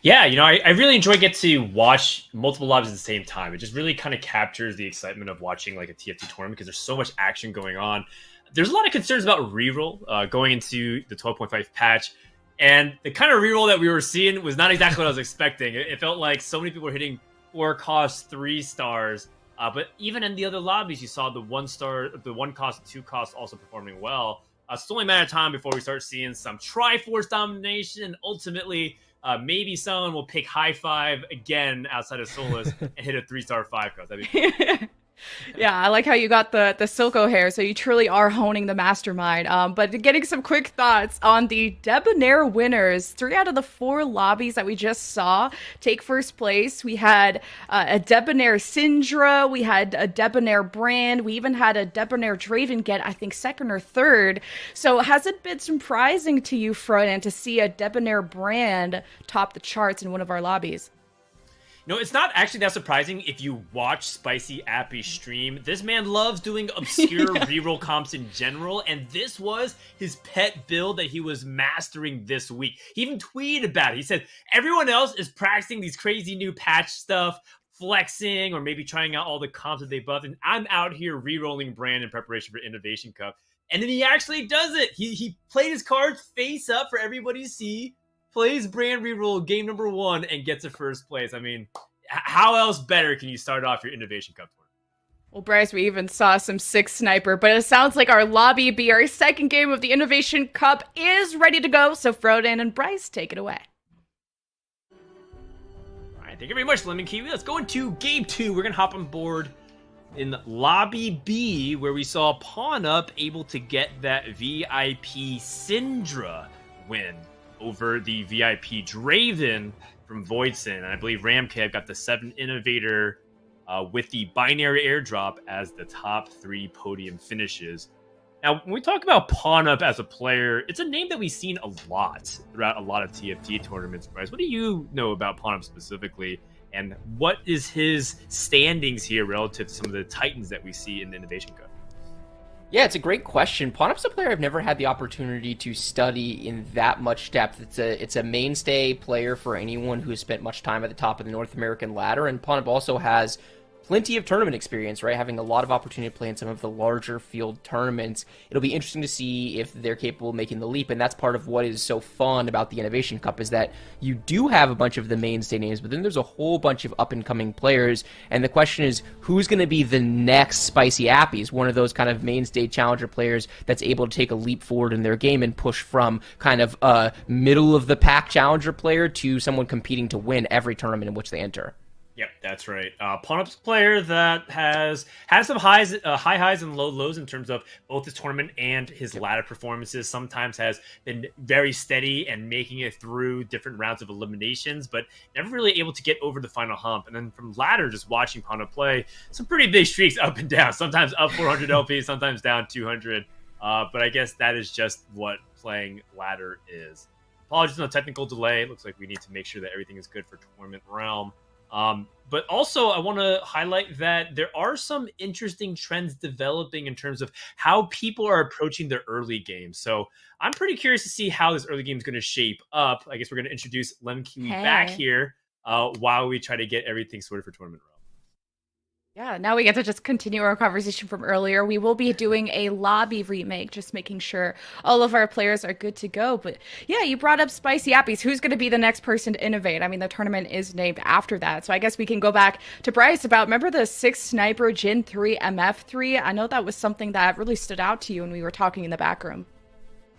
[SPEAKER 5] Yeah, I really enjoy getting to watch multiple lobbies at the same time. It just really kind of captures the excitement of watching like a TFT tournament because there's so much action going on. There's a lot of concerns about reroll going into the 12.5 patch. And the kind of reroll that we were seeing was not exactly what I was expecting. It felt like so many people were hitting 4-cost 3 stars. But even in the other lobbies, you saw the 1-star, the 1-cost, 2-cost also performing well. It's only a matter of time before we start seeing some Triforce domination. And ultimately, maybe someone will pick High Five again outside of Solus and hit a 3-star 5-cost. That'd be
[SPEAKER 1] Yeah, I like how you got the Silco hair, so you truly are honing the mastermind. But getting some quick thoughts on the Debonair winners. 3 out of the 4 lobbies that we just saw take first place. We had a Debonair Syndra, we had a Debonair Brand, we even had a Debonair Draven get, I think, 2nd or 3rd. So has it been surprising to you, Frodan, to see a Debonair Brand top the charts in one of our lobbies?
[SPEAKER 5] No, it's not actually that surprising if you watch Spicy Appy stream. This man loves doing obscure reroll comps in general, and this was his pet build that he was mastering this week. He even tweeted about it. He said, everyone else is practicing these crazy new patch stuff, flexing, or maybe trying out all the comps that they buffed, and I'm out here rerolling Brand in preparation for Innovation Cup. And then he actually does it. He played his cards face up for everybody to see, plays Brand reroll game number 1 and gets a first place. I mean, how else better can you start off your Innovation Cup tournament?
[SPEAKER 1] Well, Bryce, we even saw some 6 sniper, but it sounds like our lobby B, our second game of the Innovation Cup, is ready to go. So Frodan and Bryce, take it away.
[SPEAKER 5] All right, thank you very much, Lemonkiwi. Let's go into game 2. We're going to hop on board in lobby B, where we saw Pawn Up able to get that VIP Syndra win over the VIP Draven from Voidson. And I believe Ramcab got the 7 Innovator with the binary airdrop as the top 3 podium finishes. Now, when we talk about Pawn Up as a player, it's a name that we've seen a lot throughout a lot of TFT tournaments. Bryce, what do you know about Pawn Up specifically? And what is his standings here relative to some of the titans that we see in the Innovation Cup?
[SPEAKER 4] Yeah, it's a great question. Pawn Up's a player I've never had the opportunity to study in that much depth. It's a mainstay player for anyone who has spent much time at the top of the North American ladder, and Pawn Up also has plenty of tournament experience, right? Having a lot of opportunity to play in some of the larger field tournaments. It'll be interesting to see if they're capable of making the leap, and that's part of what is so fun about the Innovation Cup, is that you do have a bunch of the mainstay names, but then there's a whole bunch of up-and-coming players, and the question is, who's going to be the next Spicy Appies, one of those kind of mainstay challenger players that's able to take a leap forward in their game and push from kind of a middle-of-the-pack challenger player to someone competing to win every tournament in which they enter.
[SPEAKER 5] Yep, that's right. Pawn Up's a player that has had some high highs and low lows in terms of both his tournament and his ladder performances. Sometimes has been very steady and making it through different rounds of eliminations, but never really able to get over the final hump. And then from ladder, just watching Pawn Up play, some pretty big streaks up and down. Sometimes up 400 LP, sometimes down 200. But I guess that is just what playing ladder is. Apologies on the technical delay. It looks like we need to make sure that everything is good for Tournament Realm. But also, I want to highlight that there are some interesting trends developing in terms of how people are approaching their early games. So I'm pretty curious to see how this early game is going to shape up. I guess we're going to introduce Lemonkiwi back here while we try to get everything sorted for Tournament Realm.
[SPEAKER 1] Yeah, now we get to just continue our conversation from earlier. We will be doing a lobby remake, just making sure all of our players are good to go. But yeah, you brought up Spicy Appies. Who's going to be the next person to innovate? I mean, the tournament is named after that. So I guess we can go back to Bryce about, remember the 6 Sniper Jin 3 MF3? I know that was something that really stood out to you when we were talking in the back room.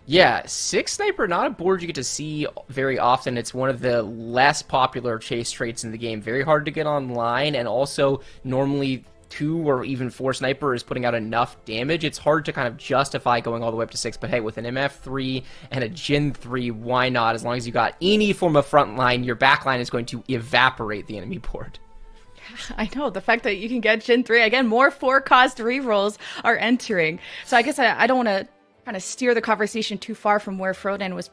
[SPEAKER 4] Yeah, 6 Sniper, not a board you get to see very often. It's one of the less popular chase traits in the game. Very hard to get online, and also normally 2 or even 4 sniper is putting out enough damage, it's hard to kind of justify going all the way up to 6. But hey, with an MF3 and a Jin 3, why not? As long as you got any form of front line, your back line is going to evaporate the enemy board.
[SPEAKER 1] I know, the fact that you can get Jin 3, again, more 4-cost rerolls are entering. So I guess I don't want to kind of steer the conversation too far from where Frodan was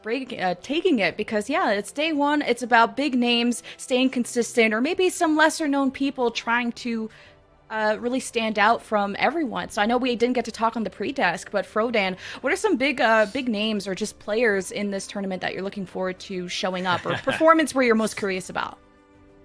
[SPEAKER 1] taking it, because yeah, it's day one. It's about big names staying consistent, or maybe some lesser known people trying to really stand out from everyone. So I know we didn't get to talk on the pre-desk, but Frodan, what are some big names or just players in this tournament that you're looking forward to showing up, or performance where you're most curious about?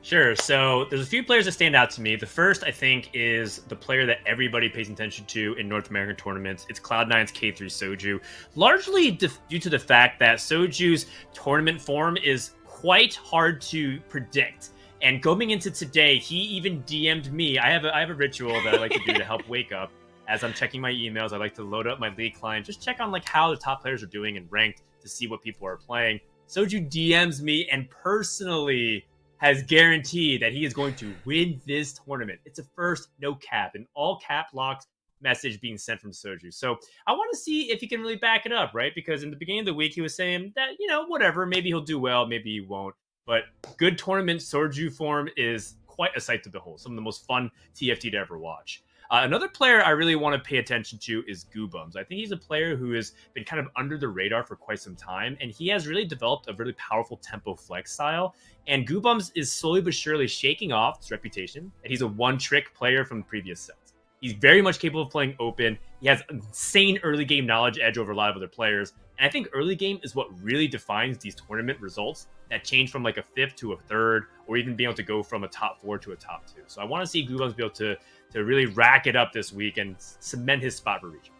[SPEAKER 5] Sure. So there's a few players that stand out to me. The first, I think, is the player that everybody pays attention to in North American tournaments. It's Cloud9's K3 Soju, largely due to the fact that Soju's tournament form is quite hard to predict. And going into today, he even DM'd me. I have a ritual that I like to do to help wake up. As I'm checking my emails, I like to load up my league client, just check on like how the top players are doing and ranked to see what people are playing. Soju DMs me and personally has guaranteed that he is going to win this tournament. It's a first no cap, an all cap locked message being sent from Soju. So I want to see if he can really back it up, right? Because in the beginning of the week, he was saying that, whatever, maybe he'll do well, maybe he won't. But good tournament Soju form is quite a sight to behold. Some of the most fun TFT to ever watch. Another player I really want to pay attention to is Goobums. I think he's a player who has been kind of under the radar for quite some time, and he has really developed a really powerful tempo flex style. And Goobums is slowly but surely shaking off his reputation, and he's a one-trick player from previous sets. He's very much capable of playing open. He has insane early game knowledge edge over a lot of other players. And I think early game is what really defines these tournament results that change from like a 5th to a 3rd, or even being able to go from a top 4 to a top 2. So I want to see Goobums be able to really rack it up this week and cement his spot for region.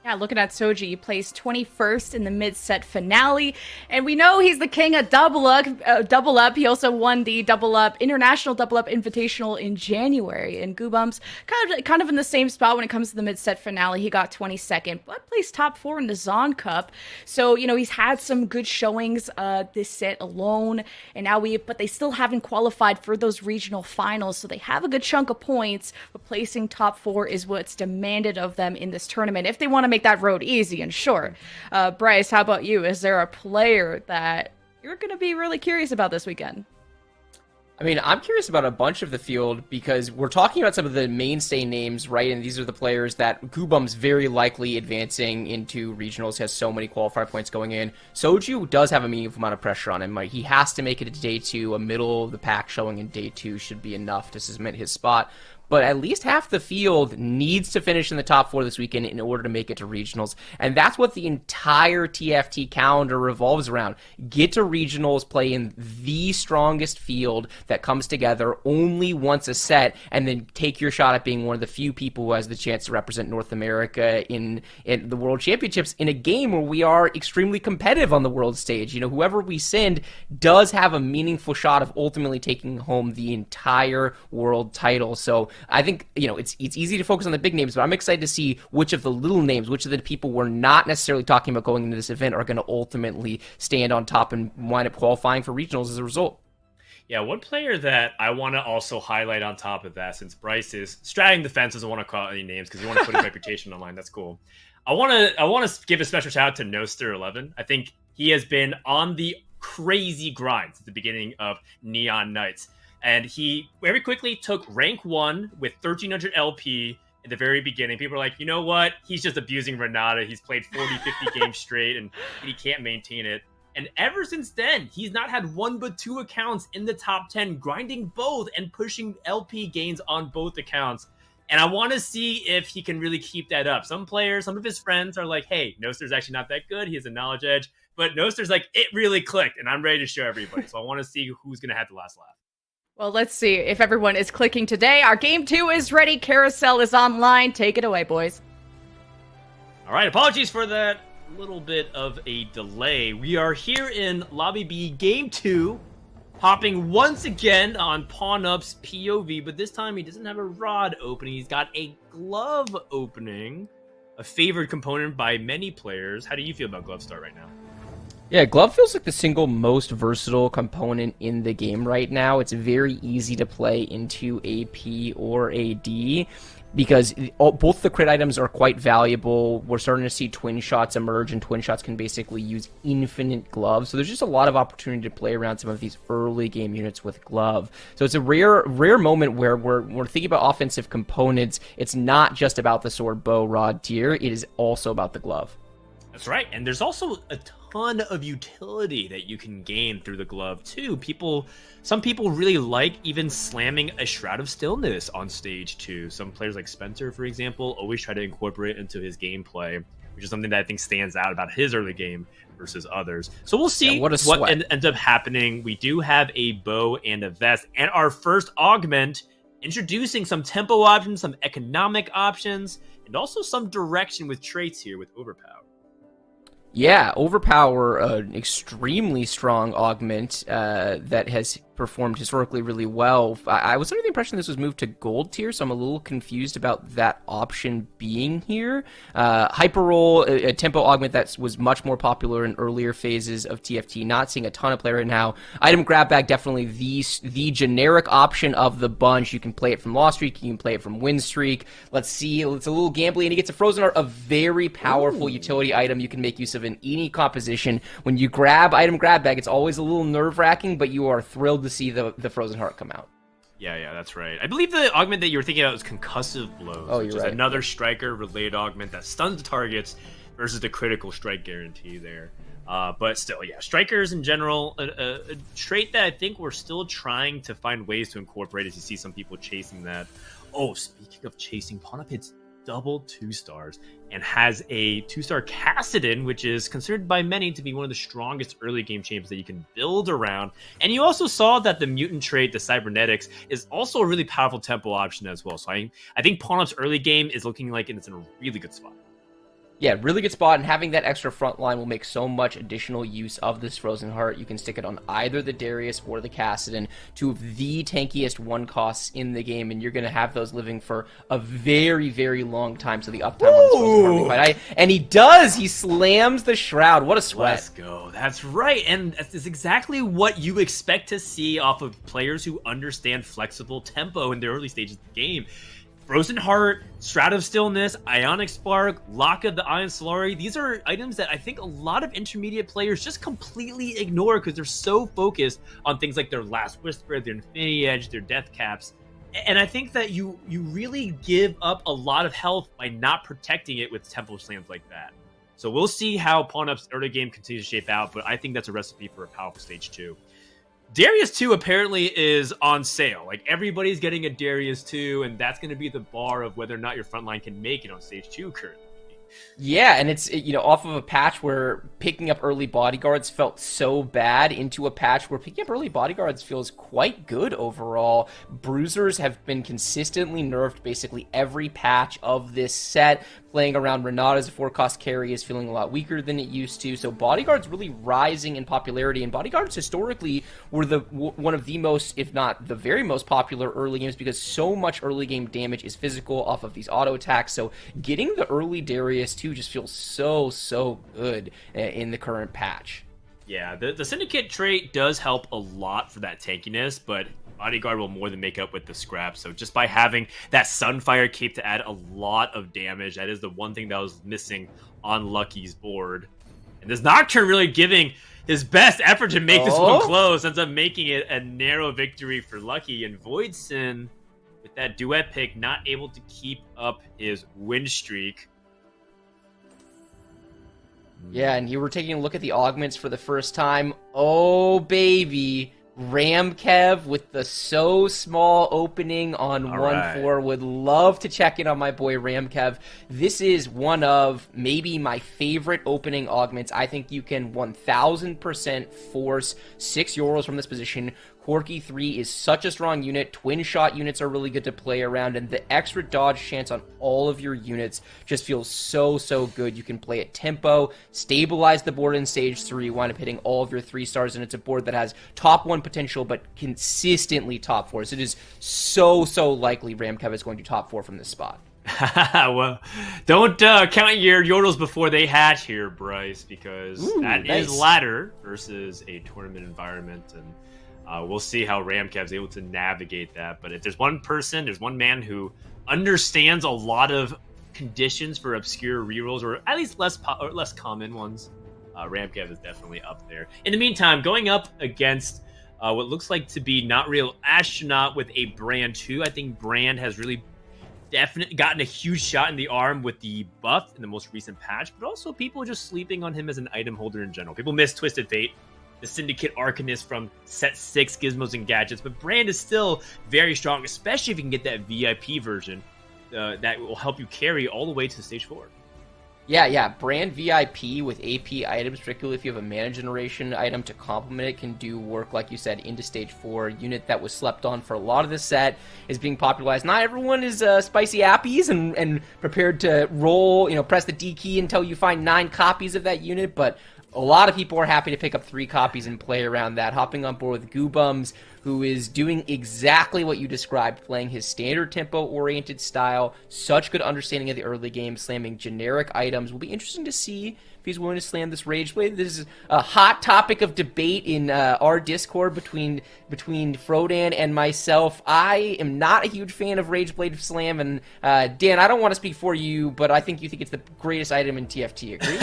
[SPEAKER 1] Yeah, looking at Soji, he placed 21st in the mid-set finale, and we know he's the king of double up. He also won the international double up invitational in January. And Goobums kind of in the same spot when it comes to the mid-set finale. He got 22nd, but placed top 4 in the Zon Cup. So he's had some good showings this set alone, and but they still haven't qualified for those regional finals. So they have a good chunk of points, but placing top 4 is what's demanded of them in this tournament if they want to make that road easy and short. Bryce, how about you? Is there a player that you're going to be really curious about this weekend?
[SPEAKER 4] I mean, I'm curious about a bunch of the field because we're talking about some of the mainstay names, right? And these are the players that Goobum's very likely advancing into regionals, has so many qualifier points going in. Soju does have a meaningful amount of pressure on him. Like, he has to make it to day 2. A middle of the pack showing in day 2 should be enough to cement his spot. But at least half the field needs to finish in the top 4 this weekend in order to make it to regionals. And that's what the entire TFT calendar revolves around. Get to regionals, play in the strongest field that comes together only once a set, and then take your shot at being one of the few people who has the chance to represent North America in the World Championships in a game where we are extremely competitive on the world stage. Whoever we send does have a meaningful shot of ultimately taking home the entire world title. So I think, it's easy to focus on the big names, but I'm excited to see which of the little names, which of the people we're not necessarily talking about going into this event are going to ultimately stand on top and wind up qualifying for regionals as a result.
[SPEAKER 5] Yeah, one player that I want to also highlight on top of that, since Bryce is straddling the fence, doesn't want to call any names because you want to put his reputation online. That's cool. I want to give a special shout out to Noster11. I think he has been on the crazy grind at the beginning of Neon Nights. And he very quickly took rank 1 with 1300 LP at the very beginning. People are like, you know what? He's just abusing Renata. He's played 40, 50 games straight, and he can't maintain it. And ever since then, he's not had 1 but 2 accounts in the top 10, grinding both and pushing LP gains on both accounts. And I want to see if he can really keep that up. Some players, some of his friends are like, hey, Noster's actually not that good. He has a knowledge edge. But Noster's like, it really clicked, and I'm ready to show everybody. So I want to see who's going to have the last laugh.
[SPEAKER 1] Well, let's see if everyone is clicking today. Our game 2 is ready. Carousel is online. Take it away, boys.
[SPEAKER 5] All right, apologies for that little bit of a delay. We are here in Lobby B, Game 2, hopping once again on PawnUp's POV, but this time he doesn't have a rod opening. He's got a glove opening, a favored component by many players. How do you feel about glove start right now?
[SPEAKER 4] Yeah, glove feels like the single most versatile component in the game right now. It's very easy to play into AP or AD because both the crit items are quite valuable. We're starting to see twin shots emerge, and twin shots can basically use infinite gloves. So there's just a lot of opportunity to play around some of these early game units with glove. So it's a rare moment where we're thinking about offensive components. It's not just about the sword, bow, rod, tier. It is also about the glove.
[SPEAKER 5] That's right, and there's also a ton of utility that you can gain through the glove too. Some people really like even slamming a Shroud of Stillness on stage 2. Some players like Spencer, for example, always try to incorporate it into his gameplay, which is something that I think stands out about his early game versus others. So we'll see what ends up happening. We do have a bow and a vest, and our first augment introducing some tempo options, some economic options, and also some direction with traits here with Overpower.
[SPEAKER 4] Yeah, Overpower, an extremely strong augment that has performed historically really well. I was under the impression this was moved to gold tier, so I'm a little confused about that option being here. Hyper Roll, a tempo augment that was much more popular in earlier phases of TFT, not seeing a ton of play right now. Item Grab Bag, definitely the generic option of the bunch. You can play it from Lost Streak, you can play it from Win Streak. Let's see, it's a little gambly, and he gets a Frozen Heart, a very powerful utility item you can make use of in any composition. When you grab Item Grab Bag, it's always a little nerve-wracking, but you are thrilled to see the Frozen Heart come out.
[SPEAKER 5] Yeah, that's right. I believe the augment that you were thinking about was Concussive Blows, which is another striker-related augment that stuns targets versus the critical strike guarantee there. But still, yeah, strikers in general, a trait that I think we're still trying to find ways to incorporate as you see some people chasing that. Oh, speaking of chasing, Pawn hits double 2-stars and has a 2-star Cassidon, which is considered by many to be one of the strongest early game champions that you can build around. And you also saw that the mutant trait, the Cybernetics, is also a really powerful tempo option as well. So I think Pawnup's early game is looking like it's in a really good spot.
[SPEAKER 4] Yeah, really good spot, and having that extra front line will make so much additional use of this Frozen Heart. You can stick it on either the Darius or the Cassidon, two of the tankiest one costs in the game, and you're going to have those living for a very, very long time. So the uptime on this Frozen Heart, and he does! He slams the Shroud. What a sweat.
[SPEAKER 5] Let's go. That's right, and that's exactly what you expect to see off of players who understand flexible tempo in the early stages of the game. Frozen Heart, Shroud of Stillness, Ionic Spark, Lock of the Iron Solari. These are items that I think a lot of intermediate players just completely ignore because they're so focused on things like their Last Whisper, their Infinity Edge, their Death Caps. And I think that you really give up a lot of health by not protecting it with tempo slams like that. So we'll see how Pawnup's early game continues to shape out, but I think that's a recipe for a powerful stage 2. Darius 2 apparently is on sale. Like, everybody's getting a Darius 2, and that's going to be the bar of whether or not your front line can make it on stage 2 currently.
[SPEAKER 4] Yeah, and it's, off of a patch where picking up early bodyguards felt so bad into a patch where picking up early bodyguards feels quite good overall. Bruisers have been consistently nerfed basically every patch of this set. Playing around Renata as a 4-cost carry is feeling a lot weaker than it used to, so bodyguards really rising in popularity, and bodyguards historically were one of the most, if not the very most popular early games because so much early game damage is physical off of these auto attacks, so getting the early Darius 2 just feels so good in the current patch.
[SPEAKER 5] Yeah, the Syndicate trait does help a lot for that tankiness, but Bodyguard will more than make up with the scrap. So just by having that Sunfire cape to add a lot of damage, that is the one thing that was missing on Lucky's board. And this Nocturne really giving his best effort to make this one close, ends up making it a narrow victory for Lucky. And Voidson, with that duet pick, not able to keep up his win streak.
[SPEAKER 4] Yeah, and you were taking a look at the augments for the first time. Oh, baby. Ramkev with the so small opening on 1-4. Would love to check in on my boy Ramkev. This is one of maybe my favorite opening augments. I think you can 1000% force 6 Euros from this position. Corki 3 is such a strong unit. Twin shot units are really good to play around, and the extra dodge chance on all of your units just feels so good. You can play at tempo, stabilize the board in stage 3, wind up hitting all of your 3-stars, and it's a board that has top 1 potential, but consistently top 4. So it is so likely Ramkev is going to top 4 from this spot.
[SPEAKER 5] Well, don't count your yodels before they hatch here, Bryce, because that
[SPEAKER 4] nice.
[SPEAKER 5] is ladder versus a tournament environment, and we'll see how Ramcav's able to navigate that. But if there's one person, there's one man who understands a lot of conditions for obscure rerolls, or at least less common ones, Ramcav is definitely up there. In the meantime, going up against what looks like to be Not Real Astronaut with a Brand 2, I think Brand has really definitely gotten a huge shot in the arm with the buff in the most recent patch, but also people just sleeping on him as an item holder in general. People miss Twisted Fate, the Syndicate Arcanist from set 6 Gizmos and Gadgets, but Brand is still very strong, especially if you can get that VIP version that will help you carry all the way to stage 4.
[SPEAKER 4] Yeah. Brand VIP with AP items, particularly if you have a mana generation item to complement it, can do work, like you said, into stage 4. Unit that was slept on for a lot of the set is being popularized. Not everyone is spicy appies and prepared to roll, press the D key until you find 9 copies of that unit, but a lot of people are happy to pick up 3 copies and play around that. Hopping on board with Goobums, who is doing exactly what you described, playing his standard tempo-oriented style, such good understanding of the early game, slamming generic items. Will be interesting to see if he's willing to slam this Rageblade. This is a hot topic of debate in our Discord between Frodan and myself. I am not a huge fan of Rageblade Slam, and Dan, I don't want to speak for you, but I think you think it's the greatest item in TFT. Agree?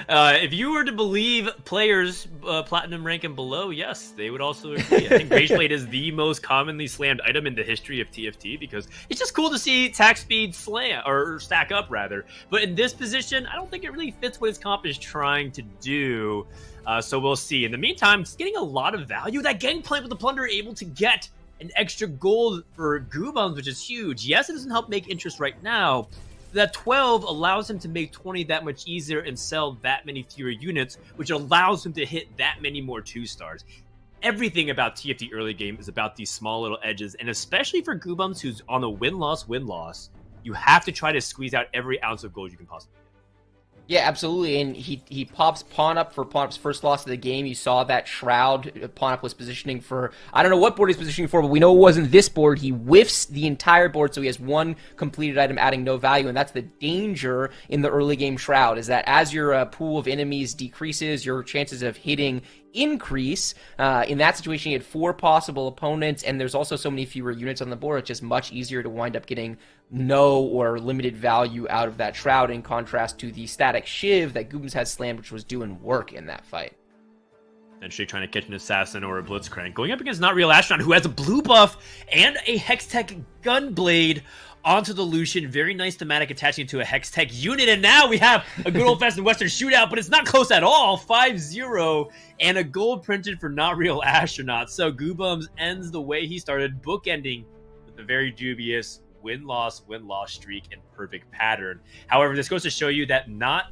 [SPEAKER 5] If you were to believe players platinum rank and below, yes, they would also agree. I think Rageblade is the most commonly slammed item in the history of TFT because it's just cool to see attack speed slam or stack up rather. But in this position, I don't think it really fits what his comp is trying to do. So we'll see. In the meantime, it's getting a lot of value. That Gangplank with the Plunder able to get an extra gold for Goobums, which is huge. Yes, it doesn't help make interest right now. That 12 allows him to make 20 that much easier and sell that many fewer units, which allows him to hit that many more 2-stars. Everything about TFT early game is about these small little edges, and especially for Goobums, who's on a win-loss, you have to try to squeeze out every ounce of gold you can possibly get.
[SPEAKER 4] Yeah, absolutely, and he pops Pawn Up for Pawn Up's first loss of the game. You saw that Shroud Pawn Up was positioning for, I don't know what board he's positioning for, but we know it wasn't this board. He whiffs the entire board, so he has one completed item adding no value, and that's the danger in the early game Shroud, is that as your pool of enemies decreases, your chances of hitting increase. In that situation, you had 4 possible opponents, and there's also so many fewer units on the board. It's just much easier to wind up getting no or limited value out of that Shroud, in contrast to the static Shiv that Goobums has slammed, which was doing work in that fight.
[SPEAKER 5] Essentially trying to catch an Assassin or a Blitzcrank. Going up against Not Real Astronaut, who has a blue buff and a Hextech Gunblade onto the Lucian. Very nice thematic attaching to a Hextech unit. And now we have a good old-fashioned Western shootout, but it's not close at all. 5-0 and a gold printed for Not Real Astronaut. So Goobums ends the way he started, bookending with a very dubious win-loss streak in perfect pattern. However, this goes to show you that a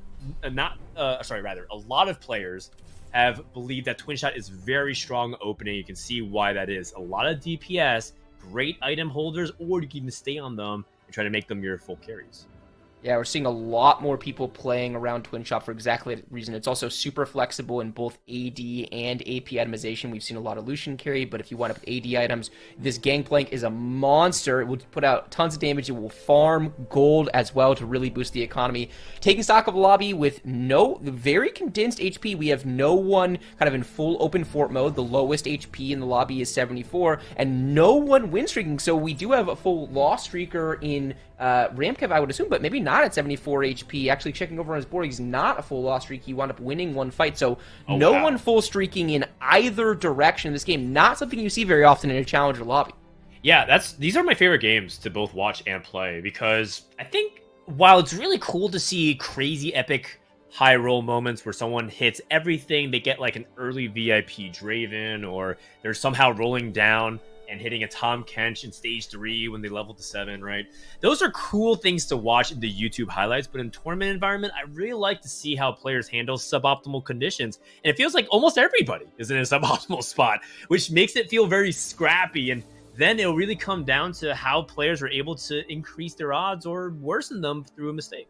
[SPEAKER 5] lot of players have believed that Twin Shot is very strong opening. You can see why that is. A lot of DPS, great item holders, or you can even stay on them and try to make them your full carries.
[SPEAKER 4] Yeah, we're seeing a lot more people playing around Twin Shot for exactly that reason. It's also super flexible in both AD and AP itemization. We've seen a lot of Lucian carry, but if you wind up with AD items, this Gangplank is a monster. It will put out tons of damage. It will farm gold as well to really boost the economy. Taking stock of the lobby with very condensed HP. We have no one kind of in full open fort mode. The lowest HP in the lobby is 74, and no one win streaking. So we do have a full loss streaker in Ramkev, I would assume, but maybe not at 74 HP. Actually, checking over on his board, he's not a full loss streak. He wound up winning one fight, so one full streaking in either direction in this game. Not something you see very often in a challenger lobby.
[SPEAKER 5] Yeah, these are my favorite games to both watch and play, because I think while it's really cool to see crazy epic high roll moments where someone hits everything, they get like an early VIP Draven, or they're somehow rolling down and hitting a Tom Kench in stage 3 when they level to 7, right? Those are cool things to watch in the YouTube highlights, but in tournament environment, I really like to see how players handle suboptimal conditions. And it feels like almost everybody is in a suboptimal spot, which makes it feel very scrappy. And then it'll really come down to how players are able to increase their odds or worsen them through a mistake.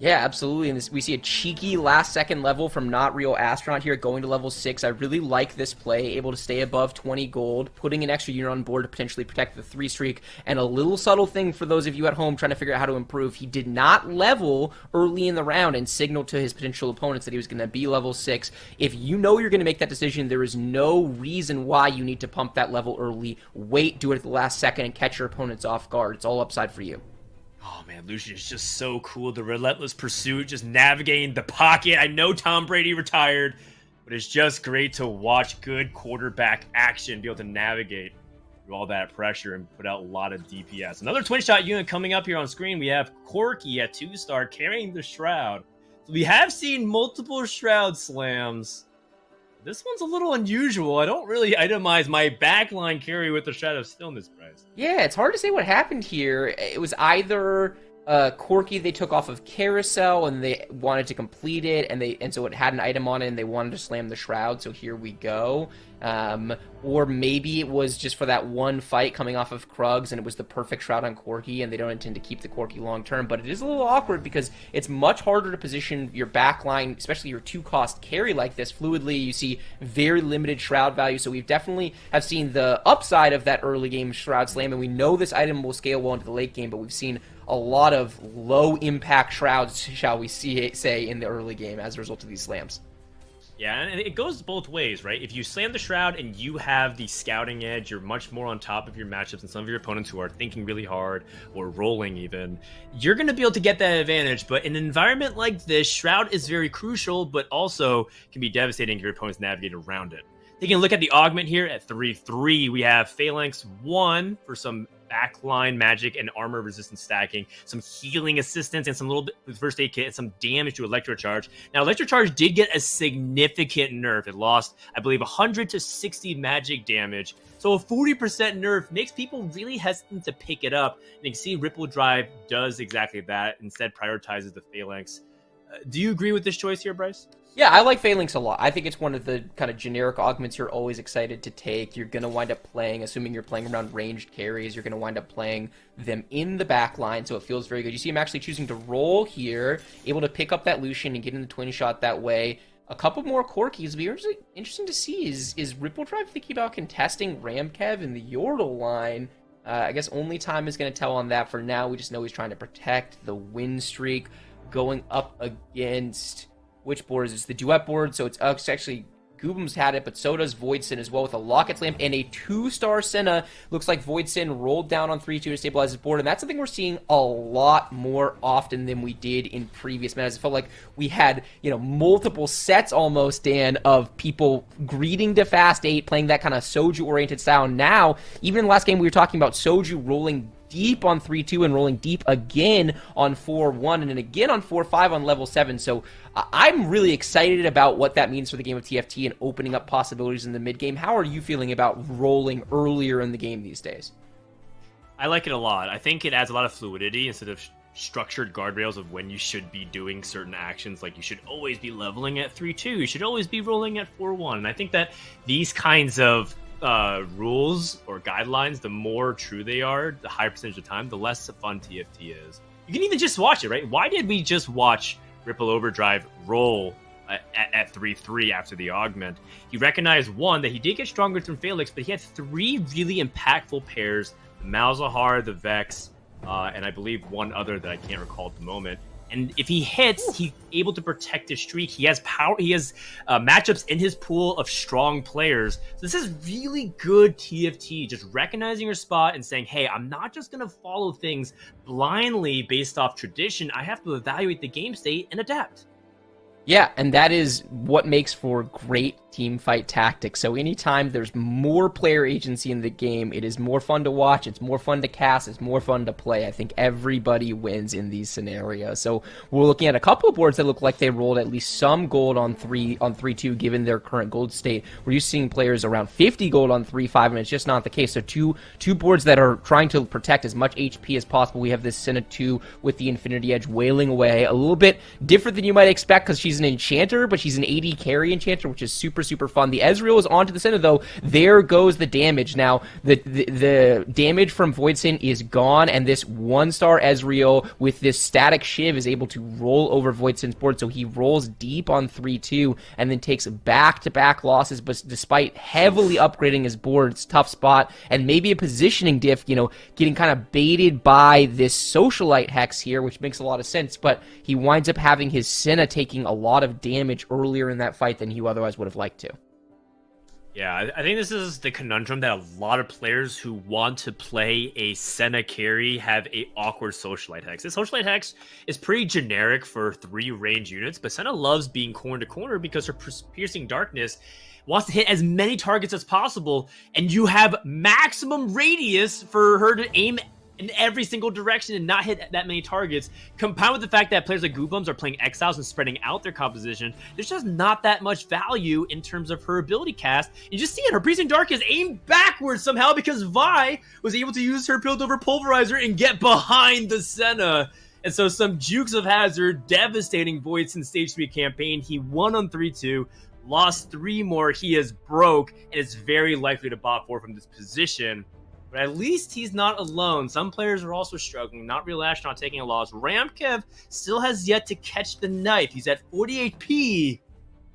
[SPEAKER 4] Yeah, absolutely. And we see a cheeky last-second level from Not Real Astronaut here going to level 6. I really like this play, able to stay above 20 gold, putting an extra unit on board to potentially protect the 3 streak. And a little subtle thing for those of you at home trying to figure out how to improve, he did not level early in the round and signal to his potential opponents that he was going to be level 6. If you know you're going to make that decision, there is no reason why you need to pump that level early. Wait, do it at the last second, and catch your opponents off guard. It's all upside for you.
[SPEAKER 5] Oh man, Lucian is just so cool. The relentless pursuit, just navigating the pocket. I know Tom Brady retired, but it's just great to watch good quarterback action, be able to navigate through all that pressure and put out a lot of DPS. Another twin shot unit coming up here on screen. We have Corky at 2-star carrying the Shroud. So we have seen multiple Shroud slams. This one's a little unusual. I don't really itemize my backline carry with the Shroud of Stillness price.
[SPEAKER 4] Yeah, it's hard to say what happened here. It was either Corky they took off of Carousel and they wanted to complete it, and so it had an item on it and they wanted to slam the Shroud, so here we go. Or maybe it was just for that one fight coming off of Krugs and it was the perfect Shroud on Corky and they don't intend to keep the Corky long term, but it is a little awkward because it's much harder to position your backline, especially your 2-cost carry like this fluidly. You see very limited Shroud value, so we've definitely have seen the upside of that early game Shroud slam, and we know this item will scale well into the late game, but we've seen a lot of low impact Shrouds, shall we say, in the early game as a result of these slams.
[SPEAKER 5] Yeah, and it goes both ways, right? If you slam the Shroud and you have the scouting edge, you're much more on top of your matchups than some of your opponents who are thinking really hard or rolling even. You're going to be able to get that advantage, but in an environment like this, Shroud is very crucial, but also can be devastating if your opponents navigate around it. Taking a look at the augment here at 3-3, we have Phalanx 1 for some backline magic and armor resistance stacking, some healing assistance, and some little bit with first aid kit, and some damage to Electrocharge. Now, Electrocharge did get a significant nerf. It lost, I believe, 100 to 60 magic damage. So a 40% nerf makes people really hesitant to pick it up. And you can see Ripple Drive does exactly that, instead prioritizes the Phalanx. Do you agree with this choice here, Bryce?
[SPEAKER 4] Yeah, I like Phalanx a lot. I think it's one of the kind of generic augments you're always excited to take. You're going to wind up playing, assuming you're playing around ranged carries, you're going to wind up playing them in the back line, so it feels very good. You see him actually choosing to roll here, able to pick up that Lucian and get in the twin shot that way. A couple more Corkies. It'll be interesting to see. Is Ripple Drive thinking about contesting Ramkev in the Yordle line? I guess only time is going to tell on that. For now, we just know he's trying to protect the win streak. Going up against... which board is this? The duet board, so it's actually Goobum's had it, but so does Voidsin as well with a Locket's Lamp and a 2-star Senna. Looks like Voidsin rolled down on 3-2 to stabilize his board, and that's something we're seeing a lot more often than we did in previous metas. It felt like we had, multiple sets almost, Dan, of people greeting to Fast 8, playing that kind of Soju-oriented style. Now, even in the last game, we were talking about Soju rolling deep on 3-2 and rolling deep again on 4-1 and then again on 4-5 on level 7. So I'm really excited about what that means for the game of TFT and opening up possibilities in the mid game. How are you feeling about rolling earlier in the game these days?
[SPEAKER 5] I like it a lot. I think it adds a lot of fluidity instead of structured guardrails of when you should be doing certain actions. Like you should always be leveling at 3-2. You should always be rolling at 4-1. And I think that these kinds of rules or guidelines, the more true they are, the higher percentage of time, the less fun TFT is. You can even just watch it, right? Why did we just watch Ripple Overdrive roll at 3-3 after the augment? He recognized, one, that he did get stronger from Phalanx, but he had 3 really impactful pairs, the Malzahar, the Vex, and I believe one other that I can't recall at the moment. And if he hits, he's able to protect his streak. He has power. He has matchups in his pool of strong players. So this is really good TFT, just recognizing your spot and saying, hey, I'm not just going to follow things blindly based off tradition. I have to evaluate the game state and adapt.
[SPEAKER 4] Yeah, and that is what makes for great team fight tactics. So anytime there's more player agency in the game, it is more fun to watch, it's more fun to cast, it's more fun to play. I think everybody wins in these scenarios. So we're looking at a couple of boards that look like they rolled at least some gold on 3-2 given their current gold state. We're used to seeing players around 50 gold on 3-5, and it's just not the case. So two boards that are trying to protect as much HP as possible. We have this Senna 2 with the Infinity Edge wailing away. A little bit different than you might expect because she's she's an enchanter, but she's an AD carry enchanter, which is super, super fun. The Ezreal is onto the center, though. There goes the damage. Now, the damage from Voidson is gone, and this 1-star Ezreal with this static Shiv is able to roll over Voidson's board, so he rolls deep on 3-2 and then takes back-to-back losses, but despite heavily upgrading his board, it's a tough spot, and maybe a positioning diff, getting kind of baited by this Socialite Hex here, which makes a lot of sense, but he winds up having his Senna taking a lot of damage earlier in that fight than he otherwise would have liked to.
[SPEAKER 5] Yeah, I think this is the conundrum that a lot of players who want to play a Senna carry have a awkward Socialite Hex. The Socialite Hex is pretty generic for 3 range units, but Senna loves being corner to corner because her Piercing Darkness wants to hit as many targets as possible, and you have maximum radius for her to aim in every single direction and not hit that many targets. Compound with the fact that players like Goobums are playing Exiles and spreading out their composition, there's just not that much value in terms of her ability cast. You just see it, her Piercing Dark is aimed backwards somehow because Vi was able to use her Piltover Pulverizer and get behind the Senna. And so some Jukes of Hazard, devastating Voids in Stage 3 campaign. He won on 3-2, lost 3 more, he is broke, and it's very likely to bot 4 from this position. But at least he's not alone. Some players are also struggling. Not Real Ash not taking a loss. Ramkev still has yet to catch the knife. He's at 48 HP.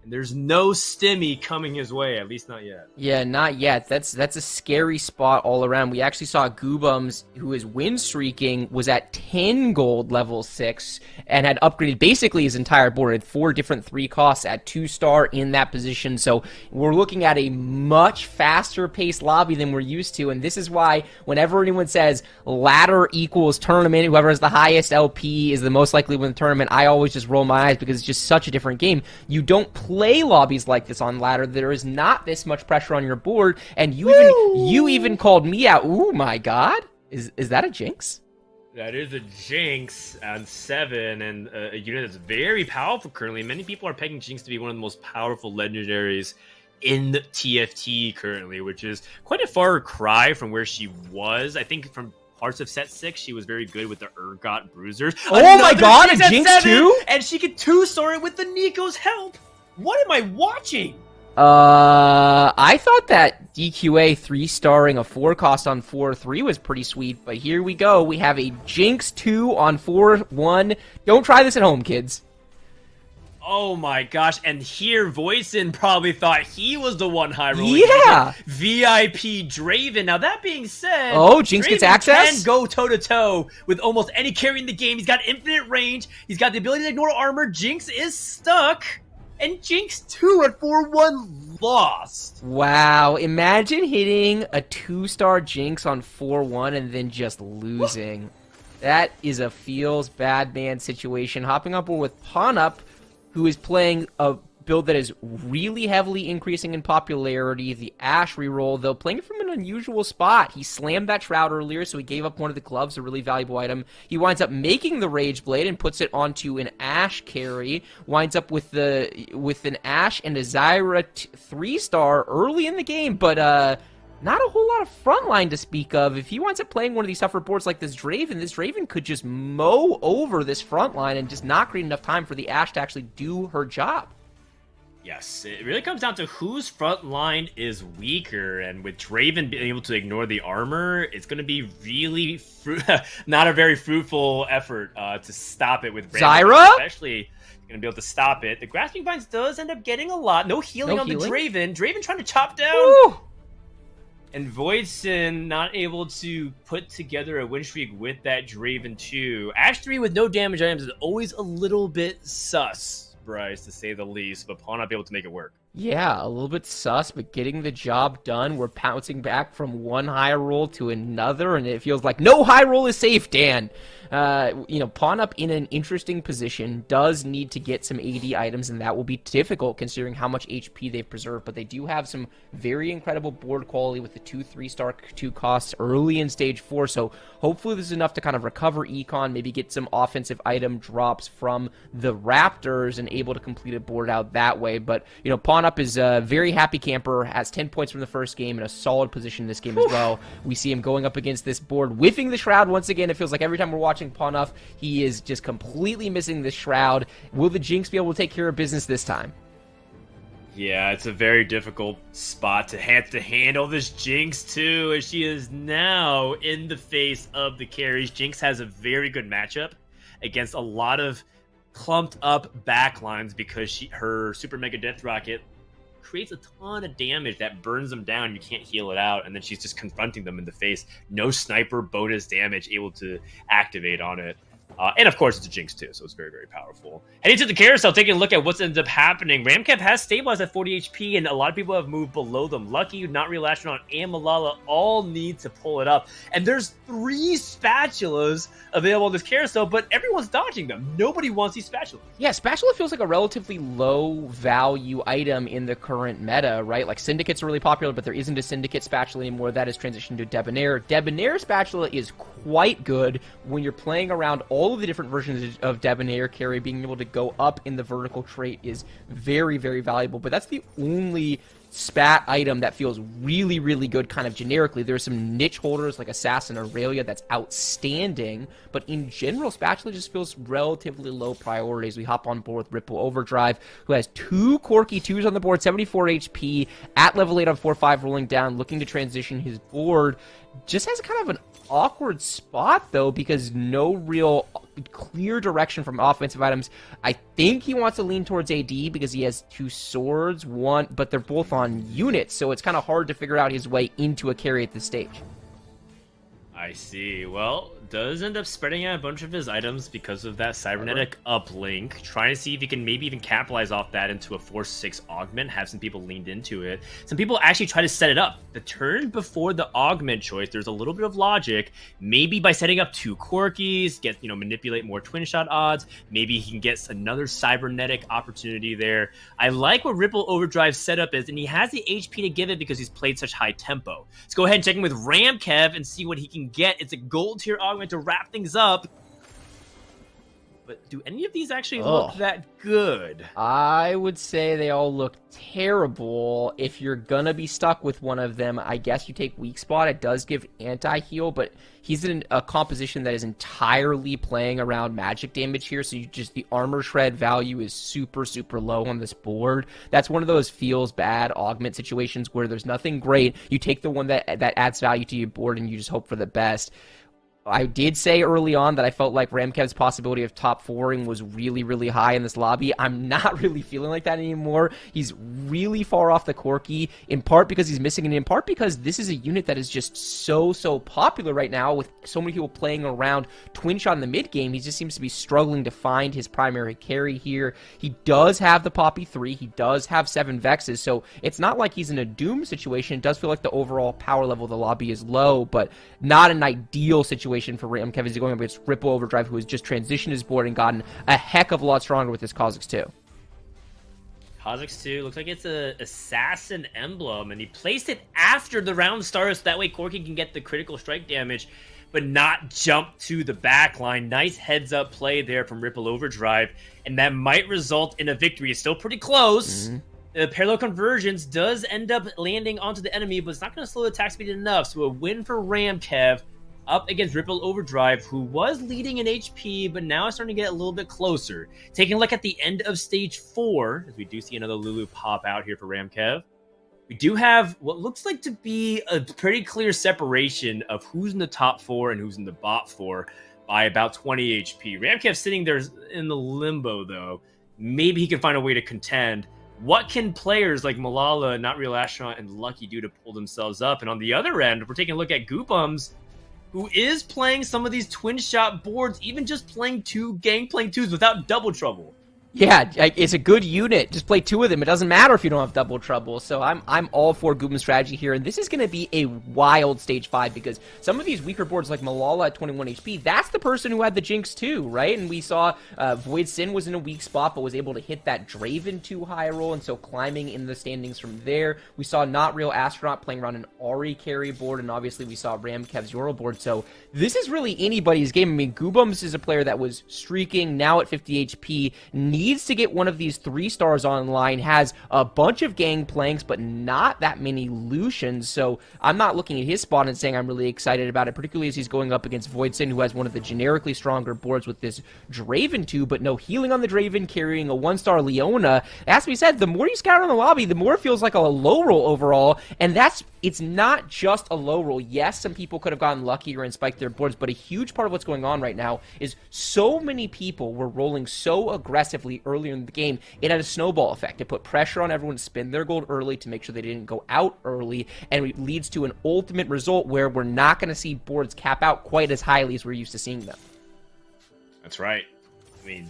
[SPEAKER 5] And there's no stimmy coming his way, at least not yet.
[SPEAKER 4] Yeah, not yet. That's a scary spot all around. We actually saw Goobums, who is win streaking, was at 10 gold level 6 and had upgraded basically his entire board. Had 4 different 3 costs at 2-star in that position. So we're looking at a much faster paced lobby than we're used to. And this is why whenever anyone says ladder equals tournament, whoever has the highest LP is the most likely to win the tournament, I always just roll my eyes because it's just such a different game. You don't play lobbies like this on ladder. There is not this much pressure on your board, and you even called me out. Ooh my god, is that a jinx?
[SPEAKER 5] That is a Jinx on 7, and a unit that's very powerful currently. Many people are pegging Jinx to be one of the most powerful legendaries in TFT currently, which is quite a far cry from where she was. I think from parts of set 6, she was very good with the Urgot Bruisers.
[SPEAKER 4] Oh my god, a Jinx too?
[SPEAKER 5] And she could 2-star it with the Nico's help. What am I watching?
[SPEAKER 4] I thought that DQA 3-starring a 4 cost on 4-3 was pretty sweet, but here we go. We have a Jinx 2 on 4-1. Don't try this at home, kids.
[SPEAKER 5] Oh my gosh, and here Voisin probably thought he was the one high rolling.
[SPEAKER 4] Yeah!
[SPEAKER 5] VIP Draven. Now that being said,
[SPEAKER 4] oh, Jinx gets access?
[SPEAKER 5] Can go toe-to-toe with almost any carry in the game. He's got infinite range. He's got the ability to ignore armor. Jinx is stuck. And Jinx 2 at 4-1 lost.
[SPEAKER 4] Wow, imagine hitting a 2-star Jinx on 4-1 and then just losing. That is a feels bad man situation. Hopping up with Pawnup, who is playing a build that is really heavily increasing in popularity. The Ashe reroll, though, playing it from an unusual spot. He slammed that Shroud earlier, so he gave up one of the gloves, a really valuable item. He winds up making the Rage Blade and puts it onto an Ashe carry. Winds up with an Ashe and a Zyra 3-star early in the game, but not a whole lot of frontline to speak of. If he winds up playing one of these tougher boards like this Draven could just mow over this frontline and just not create enough time for the Ashe to actually do her job.
[SPEAKER 5] Yes, it really comes down to whose front line is weaker, and with Draven being able to ignore the armor, it's going to be really not a very fruitful effort to stop it with
[SPEAKER 4] Zyra?
[SPEAKER 5] Especially going to be able to stop it. The Grasping Vines does end up getting a lot. No healing on the Draven. Draven trying to chop down.
[SPEAKER 4] Woo!
[SPEAKER 5] And Voidson not able to put together a win streak with that Draven too. Ashe 3 with no damage items is always a little bit sus, Bryce, to say the least, but Pawn not be able to make it work.
[SPEAKER 4] Yeah, a little bit sus, but getting the job done. We're pouncing back from one high roll to another, and it feels like no high roll is safe, Dan. Pawn up in an interesting position, does need to get some AD items, and that will be difficult considering how much HP they've preserved, but they do have some very incredible board quality with the 2-3-star 2 costs early in stage 4, so hopefully this is enough to kind of recover econ, maybe get some offensive item drops from the Raptors and able to complete a board out that way, but, Pawn Ponup is a very happy camper, has 10 points from the first game, in a solid position in this game as well. We see him going up against this board, whiffing the Shroud once again. It feels like every time we're watching Ponup, he is just completely missing the Shroud. Will the Jinx be able to take care of business this time?
[SPEAKER 5] Yeah, it's a very difficult spot to have to handle this Jinx too, as she is now in the face of the carries. Jinx has a very good matchup against a lot of clumped up backlines because her Super Mega Death Rocket creates a ton of damage that burns them down. You can't heal it out, and then she's just confronting them in the face. No sniper bonus damage able to activate on it. And of course, it's a Jinx too, so it's very, very powerful. Heading to the carousel, taking a look at what's ended up happening. Ramkev has stabilized at 40 HP, and a lot of people have moved below them. Lucky, Not Real Astronaut, and Malala all need to pull it up. And there's 3 spatulas available on this carousel, but everyone's dodging them. Nobody wants these spatulas.
[SPEAKER 4] Yeah, spatula feels like a relatively low value item in the current meta, right? Like Syndicates are really popular, but there isn't a Syndicate spatula anymore. That has transitioned to Debonair. Debonair spatula is quite good when you're playing around all of the different versions of Debonair carry. Being able to go up in the vertical trait is very, very valuable, but that's the only spat item that feels really, really good kind of generically. There's some niche holders like Assassin Aurelia that's outstanding, but in general, Spatula just feels relatively low priority as we hop on board with Ripple Overdrive, who has 2 Corki 2s on the board, 74 HP, at level 8 on 4-5, rolling down, looking to transition his board. Just has kind of an awkward spot, though, because no real clear direction from offensive items. I think he wants to lean towards AD because he has 2 swords, but they're both on units, so it's kind of hard to figure out his way into a carry at this stage.
[SPEAKER 5] I see. Well, does end up spreading out a bunch of his items because of that cybernetic uplink, trying to see if he can maybe even capitalize off that into a 4-6 augment, have some people leaned into it. Some people actually try to set it up. The turn before the augment choice, there's a little bit of logic. Maybe by setting up 2 Corkis, manipulate more twin shot odds. Maybe he can get another cybernetic opportunity there. I like what Ripple Overdrive's setup is, and he has the HP to give it because he's played such high tempo. Let's go ahead and check in with Ramkev and see what he can get. It's a gold tier augment to wrap things up. But do any of these actually look that good?
[SPEAKER 4] I would say they all look terrible. If you're gonna be stuck with one of them, I guess you take Weak Spot. It does give anti-heal, but he's in a composition that is entirely playing around magic damage here, so the armor shred value is super, super low on this board. That's one of those feels bad augment situations where there's nothing great. You take the one that adds value to your board and you just hope for the best. I did say early on that I felt like Ramkev's possibility of top 4ing was really, really high in this lobby. I'm not really feeling like that anymore. He's really far off the Corki, in part because he's missing, and in part because this is a unit that is just so popular right now with so many people playing around Twin Shot in the mid game. He just seems to be struggling to find his primary carry here. He does have the Poppy 3. He does have 7 Vexes, so it's not like he's in a doom situation. It does feel like the overall power level of the lobby is low, but not an ideal situation for Ramkev as he's going up against Ripple Overdrive, who has just transitioned his board and gotten a heck of a lot stronger with his Kha'Zix 2.
[SPEAKER 5] Kha'Zix 2 looks like it's a assassin emblem, and he placed it after the round starts, so that way Corki can get the critical strike damage, but not jump to the back line. Nice heads-up play there from Ripple Overdrive, and that might result in a victory. It's still pretty close. The parallel convergence does end up landing onto the enemy, but it's not going to slow the attack speed enough, so a win for Ramkev up against Ripple Overdrive, who was leading in HP, but now is starting to get a little bit closer. Taking a look at the end of Stage 4, as we do see another Lulu pop out here for Ramkev. We do have what looks like to be a pretty clear separation of who's in the top 4 and who's in the bot 4 by about 20 HP. Ramkev sitting there in the limbo, though. Maybe he can find a way to contend. What can players like Malala, Not Real Astronaut, and Lucky do to pull themselves up? And on the other end, we're taking a look at Goopums, who is playing some of these twin shot boards, even just playing 2 Gangplank 2s without double trouble.
[SPEAKER 4] Yeah, it's a good unit. Just play 2 of them. It doesn't matter if you don't have double trouble. So I'm all for Goopum's strategy here. And this is going to be a wild Stage 5 because some of these weaker boards like Malala at 21 HP, that's the person who had the Jinx too, right? And we saw Void Sin was in a weak spot but was able to hit that Draven 2 high roll, and so climbing in the standings from there. We saw Not Real Astronaut playing around an Ahri carry board, and obviously we saw Ramkev's Yoral board. So this is really anybody's game. I mean, Goopums is a player that was streaking, now at 50 HP, needs to get one of these 3 stars online, has a bunch of gangplanks, but not that many Lucians, so I'm not looking at his spawn and saying I'm really excited about it, particularly as he's going up against Voidson, who has one of the generically stronger boards with this Draven 2, but no healing on the Draven, carrying a 1-star Leona. It has to be said, the more you scout on the lobby, the more it feels like a low roll overall, and it's not just a low roll. Yes, some people could have gotten luckier and spiked their boards, but a huge part of what's going on right now is so many people were rolling so aggressively earlier in the game, it had a snowball effect. It put pressure on everyone to spend their gold early to make sure they didn't go out early, and it leads to an ultimate result where we're not going to see boards cap out quite as highly as we're used to seeing them.
[SPEAKER 5] That's right. I mean,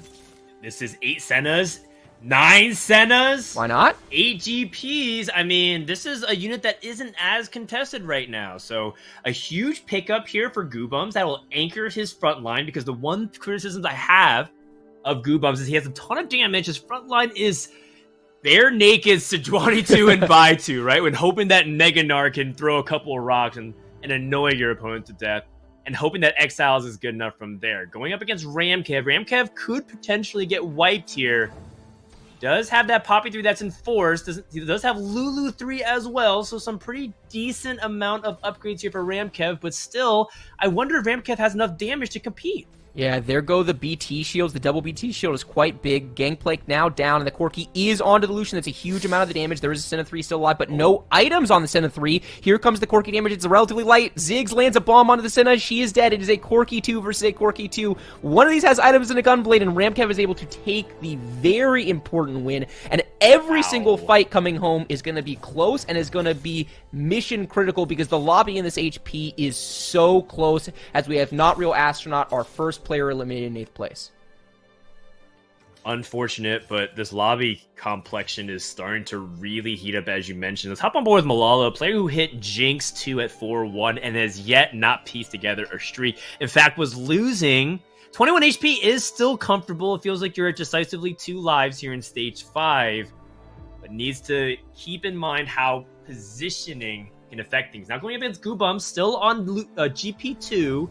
[SPEAKER 5] this is 8 Sennas, 9 Sennas.
[SPEAKER 4] Why not?
[SPEAKER 5] 8 GPs. I mean, this is a unit that isn't as contested right now. So a huge pickup here for Goobums that will anchor his front line, because the one criticism I have of Goobums is he has a ton of damage. His front line is bare naked Sejuani 2 and Baitu, right? When hoping that Mega Gnar can throw a couple of rocks and annoy your opponent to death, and hoping that Exiles is good enough from there. Going up against Ramkev. Ramkev could potentially get wiped here. Does have that Poppy 3 that's enforced. He does have Lulu 3 as well, so some pretty decent amount of upgrades here for Ramkev, but still, I wonder if Ramkev has enough damage to compete.
[SPEAKER 4] Yeah, there go the BT shields. The double BT shield is quite big. Gangplank now down, and the Corki is onto the Lucian. That's a huge amount of the damage. There is a Senna 3 still alive, but no items on the Senna 3. Here comes the Corki damage. It's relatively light. Ziggs lands a bomb onto the Senna. She is dead. It is a Corki 2 versus a Corki 2. One of these has items and a gunblade, and Ramkev is able to take the very important win. And every single fight coming home is going to be close and is going to be mission critical, because the lobby in this HP is so close, as we have Not Real Astronaut, our first player eliminated in 8th place.
[SPEAKER 5] Unfortunate, but this lobby complexion is starting to really heat up, as you mentioned. Let's hop on board with Malala, a player who hit Jinx 2 at 4-1 and has yet not pieced together a streak. In fact, was losing. 21 HP is still comfortable. It feels like you're at decisively 2 lives here in stage 5, but needs to keep in mind how positioning can affect things. Now going up against Goobum, still on GP2,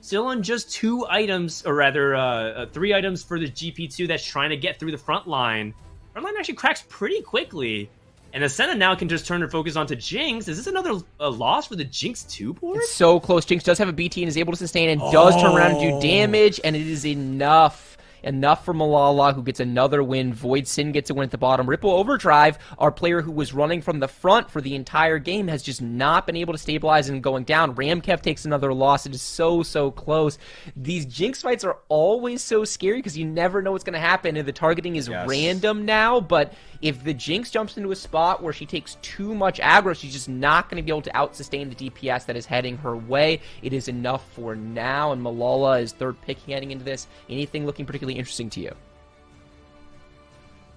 [SPEAKER 5] still on just 2 items, or rather 3 items for the GP2 that's trying to get through the front line. Front line actually cracks pretty quickly, and Ascena now can just turn her focus onto Jinx. Is this another loss for the Jinx 2 board?
[SPEAKER 4] It's so close. Jinx does have a BT and is able to sustain and does turn around and do damage, and it is enough. Enough for Malala, who gets another win. Void Sin gets a win at the bottom. Ripple Overdrive, our player who was running from the front for the entire game, has just not been able to stabilize and going down. Ramkev takes another loss. It is so, so close. These Jinx fights are always so scary because you never know what's going to happen, and the targeting is random now, but if the Jinx jumps into a spot where she takes too much aggro, she's just not going to be able to out-sustain the DPS that is heading her way. It is enough for now, and Malala is 3rd pick heading into this. Anything looking particularly interesting to you?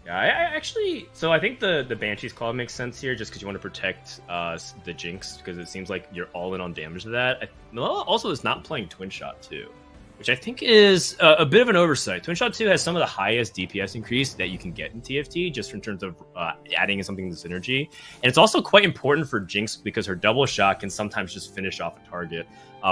[SPEAKER 5] Yeah, I actually... So I think the Banshee's Claw makes sense here, just because you want to protect the Jinx, because it seems like you're all in on damage to that. Malala also is not playing Twin Shot 2, which I think is a bit of an oversight. Twin Shot 2 has some of the highest DPS increase that you can get in TFT, just in terms of adding something to synergy. And it's also quite important for Jinx, because her double shot can sometimes just finish off a target,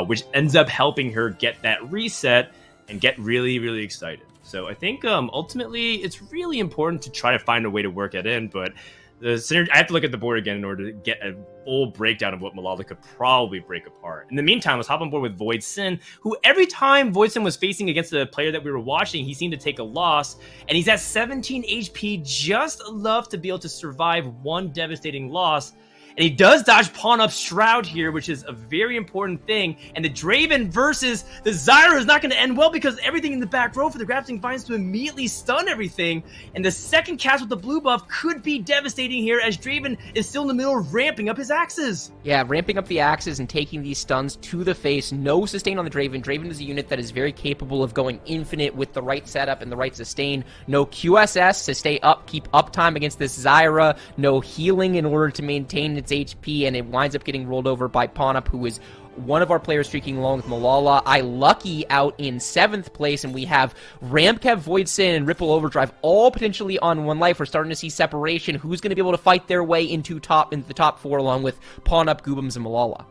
[SPEAKER 5] which ends up helping her get that reset and get really, really excited. So I think ultimately it's really important to try to find a way to work it in, but the synergy, I have to look at the board again in order to get a full breakdown of what Malala could probably break apart. In the meantime, let's hop on board with Void Sin, who every time Void Sin was facing against the player that we were watching, he seemed to take a loss, and he's at 17 HP, just enough to be able to survive one devastating loss. And he does dodge Pawn Up Shroud here, which is a very important thing. And the Draven versus the Zyra is not going to end well, because everything in the back row for the Grappling Vines to immediately stun everything. And the second cast with the blue buff could be devastating here, as Draven is still in the middle of ramping up his axes.
[SPEAKER 4] Yeah, ramping up the axes and taking these stuns to the face. No sustain on the Draven. Draven is a unit that is very capable of going infinite with the right setup and the right sustain. No QSS to stay up, keep uptime against this Zyra. No healing in order to maintain its HP, and it winds up getting rolled over by Pawnup, who is one of our players streaking along with Malala. I Lucky out in 7th place, and we have Ramkev, Void Sin, and Ripple Overdrive all potentially on 1 life. We're starting to see separation. Who's going to be able to fight their way into the top 4 along with Pawnup, Goobums, and Malala?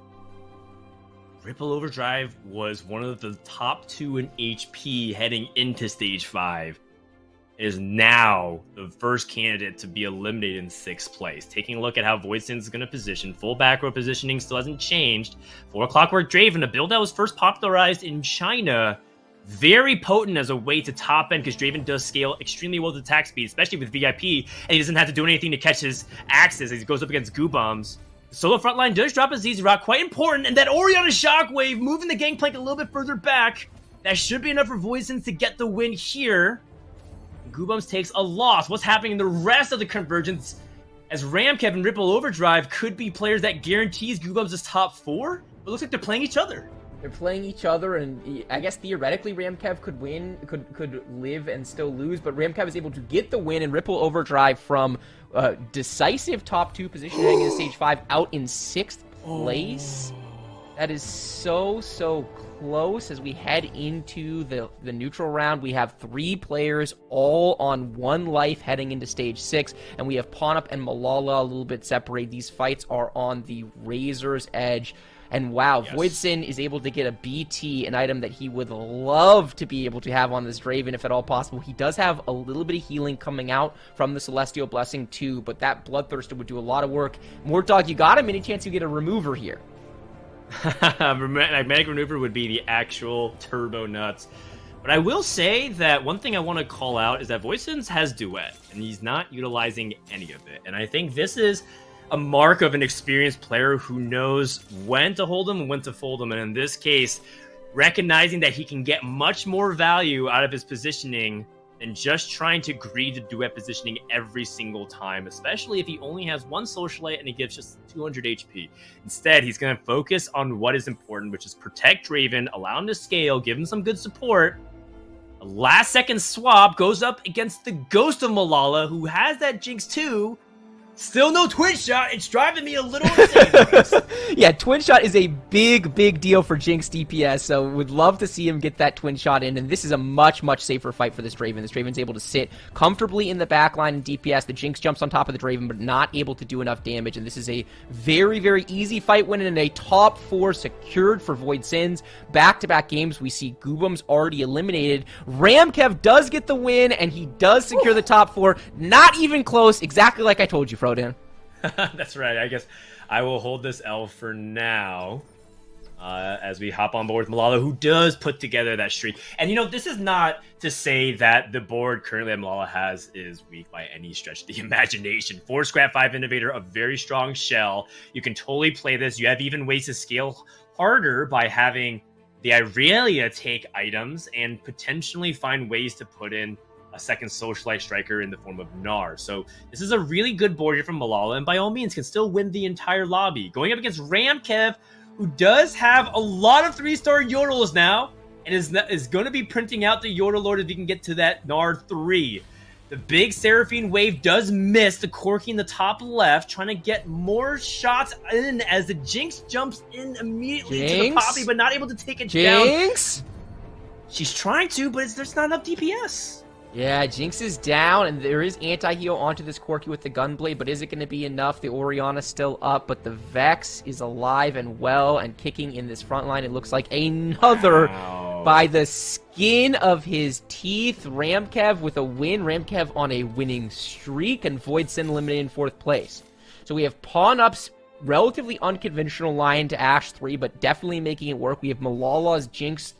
[SPEAKER 5] Ripple Overdrive was one of the top 2 in HP heading into stage 5. is now the first candidate to be eliminated in 6th place. Taking a look at how Voidsins is going to position, full back row positioning still hasn't changed. 4 Clockwork Draven, a build that was first popularized in China. Very potent as a way to top end, because Draven does scale extremely well with attack speed, especially with VIP, and he doesn't have to do anything to catch his axes as he goes up against goo bombs. The solo frontline does drop a ZZ Rock, quite important, and that Orianna Shockwave moving the gangplank a little bit further back. That should be enough for Voidsins to get the win here. Goobums takes a loss. What's happening in the rest of the convergence? As Ramkev and Ripple Overdrive could be players that guarantees Goobums' top 4, but it looks like they're playing each other.
[SPEAKER 4] They're playing each other, and I guess theoretically Ramkev could win, could live and still lose, but Ramkev is able to get the win, and Ripple Overdrive from decisive top 2 position heading into stage 5 out in 6th place. That is so close as we head into the neutral round. We have 3 players all on 1 life heading into stage 6, and we have Pawnup and Malala a little bit separated. These fights are on the razor's edge. And wow, yes. Voidsin is able to get a BT, an item that he would love to be able to have on this Draven if at all possible. He does have a little bit of healing coming out from the Celestial Blessing too, but that Bloodthirster would do a lot of work. Mortdog, you got him. Any chance you get a remover here?
[SPEAKER 5] Magnetic Maneuver would be the actual turbo nuts. But I will say that one thing I want to call out is that Voicens has Duet, and he's not utilizing any of it. And I think this is a mark of an experienced player who knows when to hold them and when to fold them. And in this case, recognizing that he can get much more value out of his positioning than just trying to greed the Duet positioning every single time, especially if he only has 1 Socialite and he gives just 200 HP. Instead, he's going to focus on what is important, which is protect Draven, allow him to scale, give him some good support. A last-second swap goes up against the Ghost of Malala, who has that Jinx too. Still no Twin Shot. It's driving me a little insane.
[SPEAKER 4] Yeah, Twin Shot is a big deal for Jinx DPS, so would love to see him get that Twin Shot in, and this is a much safer fight for this Draven. This Draven's able to sit comfortably in the backline in DPS. The Jinx jumps on top of the Draven, but not able to do enough damage, and this is a very easy fight win and a top 4 secured for Voidsins. Back-to-back games, we see Goobums already eliminated. Ramkev does get the win, and he does secure the top 4. Not even close, exactly like I told you, Frodan.
[SPEAKER 5] That's right. I guess I will hold this L for now as we hop on board with Malala, who does put together that streak. And, you know, this is not to say that the board currently that Malala has is weak by any stretch of the imagination. 4 Scrap 5 Innovator, a very strong shell. You can totally play this. You have even ways to scale harder by having the Irelia take items and potentially find ways to put in a second Socialite striker in the form of Gnar. So this is a really good board here from Malala, and by all means can still win the entire lobby. Going up against Ramkev, who does have a lot of 3-star Yordles now, and is going to be printing out the Yordle Lord if he can get to that Gnar 3. The big Seraphine wave does miss the Corki in the top left, trying to get more shots in as the Jinx jumps in immediately to the Poppy, but not able to take it down. She's trying to, but there's not enough DPS.
[SPEAKER 4] Yeah, Jinx is down, and there is anti-heal onto this Corki with the Gunblade, but is it going to be enough? The Orianna's still up, but the Vex is alive and well and kicking in this front line. It looks like another by the skin of his teeth. Ramkev with a win. Ramkev on a winning streak, and Voidsin eliminated in 4th place. So we have Pawn-Up's relatively unconventional line to Ashe 3, but definitely making it work. We have Malala's Jinx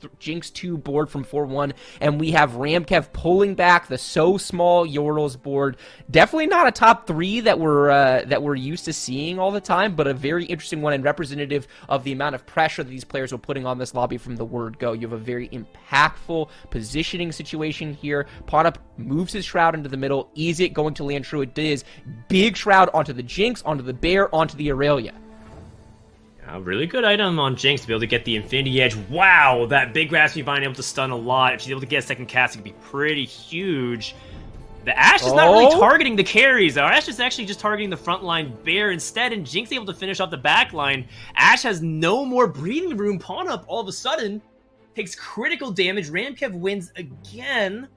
[SPEAKER 4] 2 board from 4-1, and we have Ramkev pulling back the so small Yordles board. Definitely not a top 3 that we're used to seeing all the time, but a very interesting one and representative of the amount of pressure that these players are putting on this lobby from the word go. You have a very impactful positioning situation here. Pawnup moves his Shroud into the middle. Easy going to land true. It is big Shroud onto the Jinx, onto the Bear, onto the Aurelia.
[SPEAKER 5] A really good item on Jinx to be able to get the Infinity Edge. Wow, that big Raspy Vine able to stun a lot. If she's able to get a second cast, it could be pretty huge. The Ashe is not really targeting the carries. Ashe is actually just targeting the frontline Bear instead, and Jinx able to finish off the back line. Ashe has no more breathing room. Pawn Up all of a sudden takes critical damage. Ramkev wins again.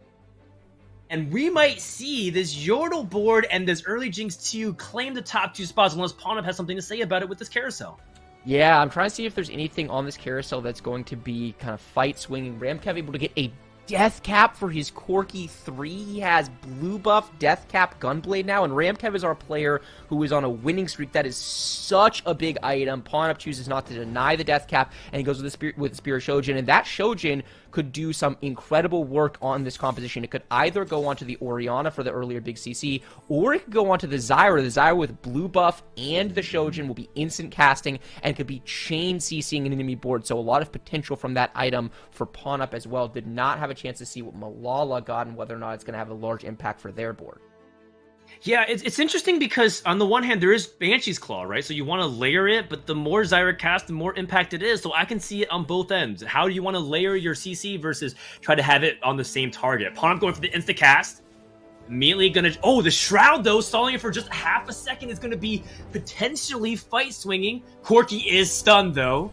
[SPEAKER 5] And we might see this Yordle board and this early Jinx 2 claim the top 2 spots unless Pawnup has something to say about it with this carousel.
[SPEAKER 4] Yeah, I'm trying to see if there's anything on this carousel that's going to be kind of fight swinging. Ramkev able to get a Death Cap for his Corki 3. He has blue buff Death Cap Gunblade now, and Ramkev is our player who is on a winning streak. That is such a big item. Pawn Up chooses not to deny the Death Cap, and he goes with the Spirit Shojin, and that Shojin could do some incredible work on this composition. It could either go onto the Orianna for the earlier big CC, or it could go onto the Zyra. The Zyra with blue buff and the Shojin will be instant casting and could be chain CCing an enemy board, so a lot of potential from that item for Pawn Up as well. Did not have a chance to see what Malala got and whether or not it's going to have a large impact for their board.
[SPEAKER 5] Yeah, it's interesting because on the one hand, there is Banshee's Claw, right? So you want to layer it, but the more Zyra cast, the more impact it is. So I can see it on both ends. How do you want to layer your CC versus try to have it on the same target? Pawn going for the insta-cast. Immediately gonna... Oh, the Shroud, though, stalling it for just half a second is going to be potentially fight swinging. Corki is stunned, though.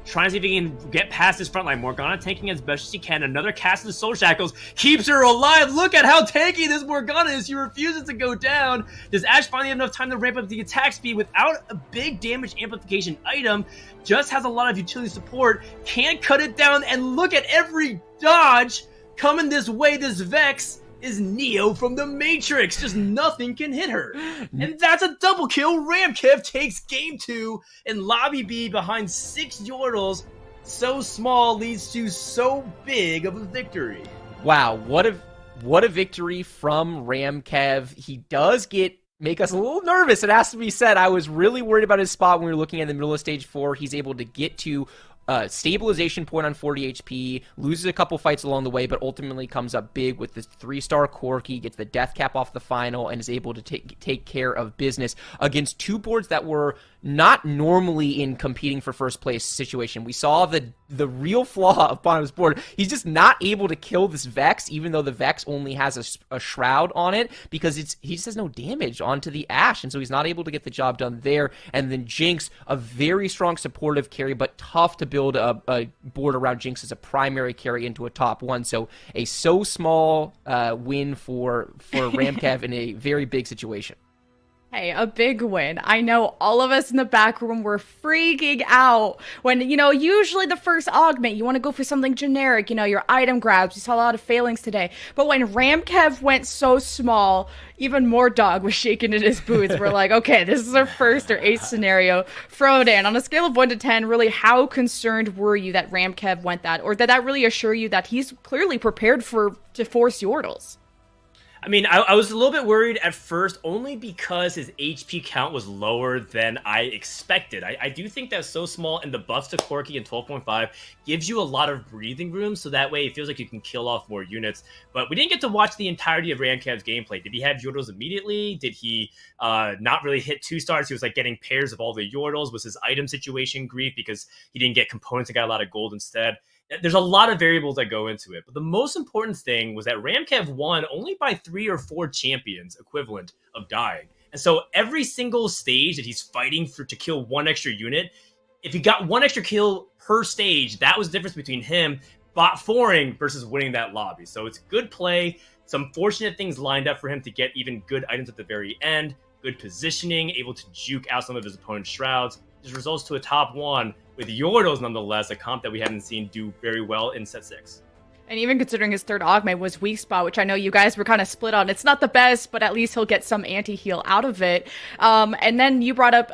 [SPEAKER 5] Trying to see if he can get past his front line. Morgana tanking as best as she can. Another cast of the Soul Shackles keeps her alive. Look at how tanky this Morgana is. She refuses to go down. Does Ashe finally have enough time to ramp up the attack speed without a big damage amplification item? Just has a lot of utility support. Can't cut it down. And look at every dodge coming this way. This Vex is Neo from the Matrix. Just nothing can hit her. And that's a double kill. Ramkev takes game 2 in Lobby B behind 6 Yordles. So small leads to so big of a victory.
[SPEAKER 4] Wow, what a victory from Ramkev. He does make us a little nervous, it has to be said. I was really worried about his spot when we were looking at the middle of stage 4. He's able to get to stabilization point on 40 HP, loses a couple fights along the way, but ultimately comes up big with this 3-star Corki, gets the Death Cap off the final, and is able to take care of business against 2 boards that were not normally in competing for first place situation. We saw the real flaw of Bonham's board. He's just not able to kill this Vex, even though the Vex only has a Shroud on it, because he just has no damage onto the Ashe, and so he's not able to get the job done there. And then Jinx, a very strong supportive carry, but tough to build a board around Jinx as a primary carry into a top 1. So a small win for Ramkev in a very big situation.
[SPEAKER 1] Hey, a big win. I know all of us in the back room were freaking out when, usually the first augment, you want to go for something generic, your item grabs. We saw a lot of failings today. But when Ramkev went so small, even Mortdog was shaking in his boots. We're like, okay, this is our first or 8th scenario. Frodan, on a scale of 1 to 10, really, how concerned were you that Ramkev went that? Or did that really assure you that he's clearly prepared to force Yordles?
[SPEAKER 5] I mean, I was a little bit worried at first, only because his HP count was lower than I expected. I do think that's so small, and the buffs to Corki in 12.5 gives you a lot of breathing room, so that way it feels like you can kill off more units. But we didn't get to watch the entirety of Ramkev's gameplay. Did he have Yordles immediately? Did he not really hit 2 stars? He was like getting pairs of all the Yordles. Was his item situation grief because he didn't get components and got a lot of gold instead? There's a lot of variables that go into it, but the most important thing was that Ramkev won only by 3 or 4 champions equivalent of dying. And so every single stage that he's fighting to kill 1 extra unit, if he got 1 extra kill per stage, that was the difference between him bot 4ing versus winning that lobby. So it's good play, some fortunate things lined up for him to get even good items at the very end, good positioning, able to juke out some of his opponent's shrouds. This results to a top 1 with Yordles, nonetheless, a comp that we haven't seen do very well in set 6.
[SPEAKER 1] And even considering his third augment was weak spot, which I know you guys were kind of split on. It's not the best, but at least he'll get some anti-heal out of it. And then you brought up,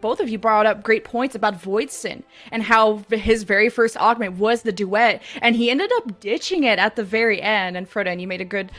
[SPEAKER 1] both of you brought up great points about Voidson and how his very first augment was the duet. And he ended up ditching it at the very end. And Frodan, you made a good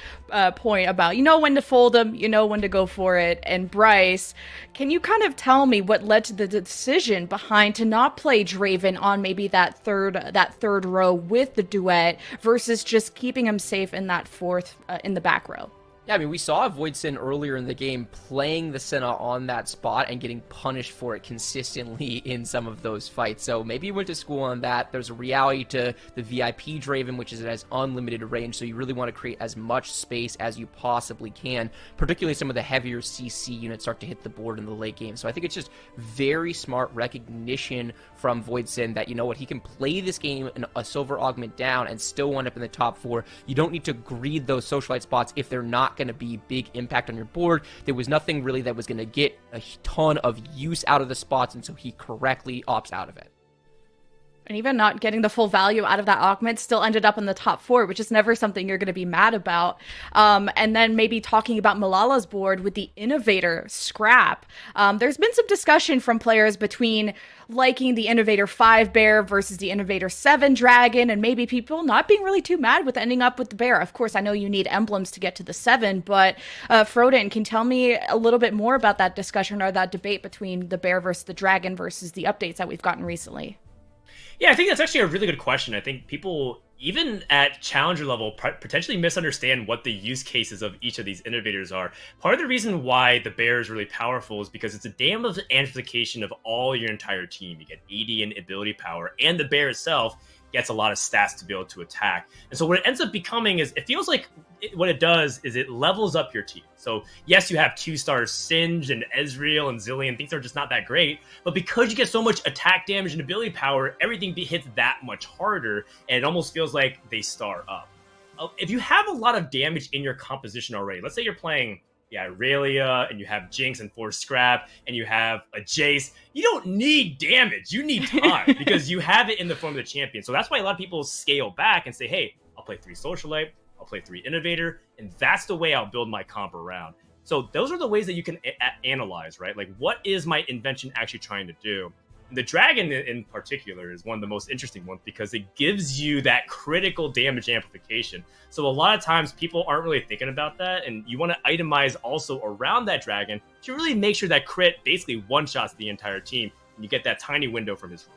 [SPEAKER 1] point about, when to fold him, when to go for it. And Bryce, can you kind of tell me what led to the decision behind to not play Draven on maybe that third row with the duet versus just keeping him safe in that 4th in the back row?
[SPEAKER 4] Yeah, I mean, we saw Voidson earlier in the game playing the Senna on that spot and getting punished for it consistently in some of those fights. So maybe he went to school on that. There's a reality to the VIP Draven, which is it has unlimited range, so you really want to create as much space as you possibly can, particularly some of the heavier CC units start to hit the board in the late game. So I think it's just very smart recognition from Voidson that, he can play this game in a silver augment down and still wind up in the top 4. You don't need to greed those socialite spots if they're not going to be big impact on your board. There was nothing really that was going to get a ton of use out of the spots, and so he correctly opts out of it.
[SPEAKER 1] And even not getting the full value out of that augment still ended up in the top 4, which is never something you're going to be mad about. And then maybe talking about Malala's board with the Innovator scrap. There's been some discussion from players between liking the Innovator 5 bear versus the Innovator 7 dragon, and maybe people not being really too mad with ending up with the bear. Of course, I know you need emblems to get to the 7, but Froden, can you tell me a little bit more about that discussion or that debate between the bear versus the dragon versus the updates that we've gotten recently?
[SPEAKER 5] Yeah, I think that's actually a really good question. I think people, even at challenger level, potentially misunderstand what the use cases of each of these innovators are. Part of the reason why the bear is really powerful is because it's a damage amplification of all your entire team. You get 80 in ability power, and the bear itself gets a lot of stats to be able to attack. And so what it ends up becoming is, it feels like what it does is it levels up your team. So yes, you have 2-stars Singed and Ezreal and Zillion. Things are just not that great. But because you get so much attack damage and ability power, everything hits that much harder. And it almost feels like they star up. If you have a lot of damage in your composition already, let's say you're playing Irelia, and you have Jinx and 4 Scrap, and you have a Jace, you don't need damage. You need time because you have it in the form of the champion. So that's why a lot of people scale back and say, hey, I'll play 3 Socialite, I'll play 3 Innovator, and that's the way I'll build my comp around. So those are the ways that you can analyze, right? Like, what is my invention actually trying to do? The dragon in particular is one of the most interesting ones because it gives you that critical damage amplification. So a lot of times people aren't really thinking about that, and you want to itemize also around that dragon to really make sure that crit basically one-shots the entire team, and you get that tiny window from his rule.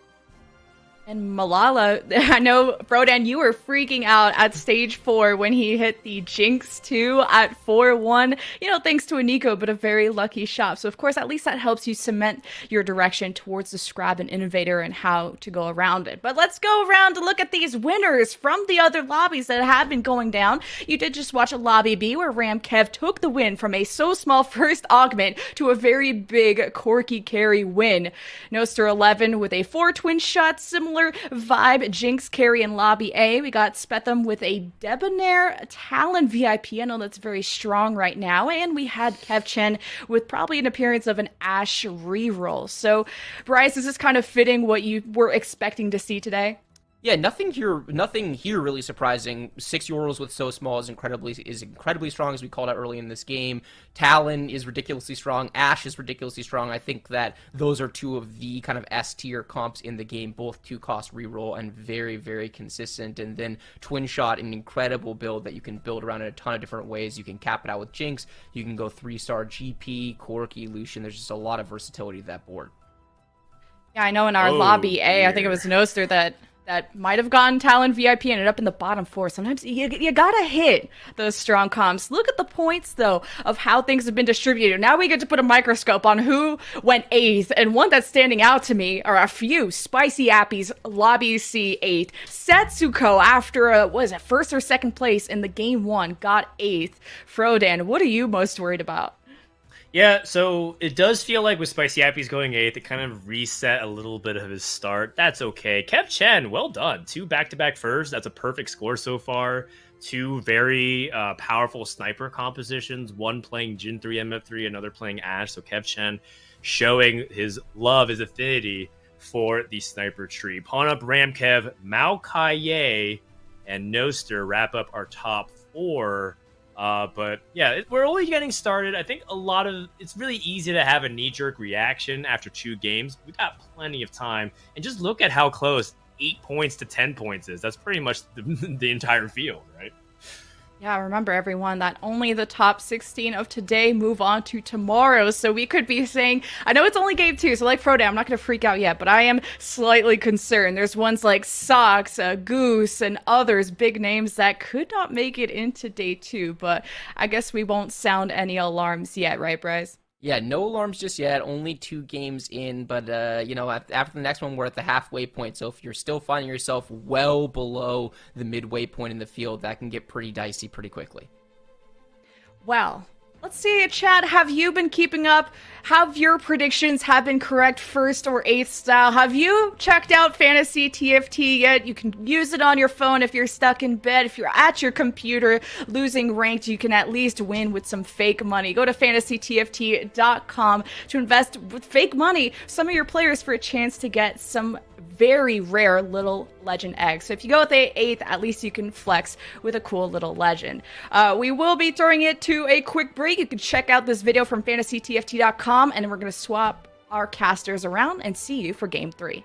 [SPEAKER 1] And Malala, I know, Frodan, you were freaking out at stage 4 when he hit the Jinx 2 at 4-1. Thanks to a Nico, but a very lucky shot. So, of course, at least that helps you cement your direction towards the Scrab and Innovator and how to go around it. But let's go around to look at these winners from the other lobbies that have been going down. You did just watch a Lobby B where Ramkev took the win from a so small first augment to a very big Corki carry win. Noster 11 with a 4 twin shot, similar vibe Jinx carry in Lobby A. We got Spetham with a Debonair Talon VIP. I know that's very strong right now. And we had Kev Chen with probably an appearance of an Ashe reroll. So, Bryce, is this kind of fitting what you were expecting to see today?
[SPEAKER 4] Yeah, nothing here really surprising. 6 Yorls with so small is incredibly strong, as we called out early in this game. Talon is ridiculously strong. Ashe is ridiculously strong. I think that those are 2 of the kind of S tier comps in the game, both 2-cost reroll and very, very consistent. And then Twin Shot, an incredible build that you can build around in a ton of different ways. You can cap it out with Jinx. You can go 3-star GP, Corki, Lucian. There's just a lot of versatility to that board.
[SPEAKER 1] Yeah, I know in our Lobby A, I think it was Noster that might have gotten Talon VIP, ended up in the bottom 4. Sometimes you gotta hit those strong comps. Look at the points, though, of how things have been distributed. Now we get to put a microscope on who went 8th, and one that's standing out to me are a few. Spicy Appies, Lobby C 8th. Setsuko, after first or second place in the game 1, got 8th. Frodan, what are you most worried about?
[SPEAKER 5] Yeah, so it does feel like with Spicy Appy's going 8th, it kind of reset a little bit of his start. That's okay. Kev Chen, well done. 2 back-to-back firsts. That's a perfect score so far. 2 very powerful sniper compositions. One playing Jin 3, MF3, another playing Ashe. So Kev Chen showing his love, his affinity for the sniper tree. Pawn up Ramkev, Mao Kaye, and Noster wrap up our top 4. But yeah, we're only getting started. I think it's really easy to have a knee-jerk reaction after 2 games. We've got plenty of time. And just look at how close 8 points to 10 points is. That's pretty much the entire field, right?
[SPEAKER 1] Yeah, remember everyone that only the top 16 of today move on to tomorrow. So we could be saying, I know it's only game 2, so like Frodan, I'm not going to freak out yet, but I am slightly concerned. There's ones like Sox, Goose, and others, big names that could not make it into day 2, but I guess we won't sound any alarms yet, right, Bryce?
[SPEAKER 4] Yeah, no alarms just yet. Only 2 games in, but after the next one, we're at the halfway point. So if you're still finding yourself well below the midway point in the field, that can get pretty dicey pretty quickly.
[SPEAKER 1] Well, let's see, Chad, have you been keeping up? Have your predictions have been correct, 1st or 8th style? Have you checked out Fantasy TFT yet? You can use it on your phone if you're stuck in bed. If you're at your computer losing ranked, you can at least win with some fake money. Go to fantasytft.com to invest with fake money some of your players for a chance to get some very rare little legend egg. So if you go with the 8th, at least you can flex with a cool little legend. We will be throwing it to a quick break. You can check out this video from fantasytft.com, and we're going to swap our casters around and see you for game 3.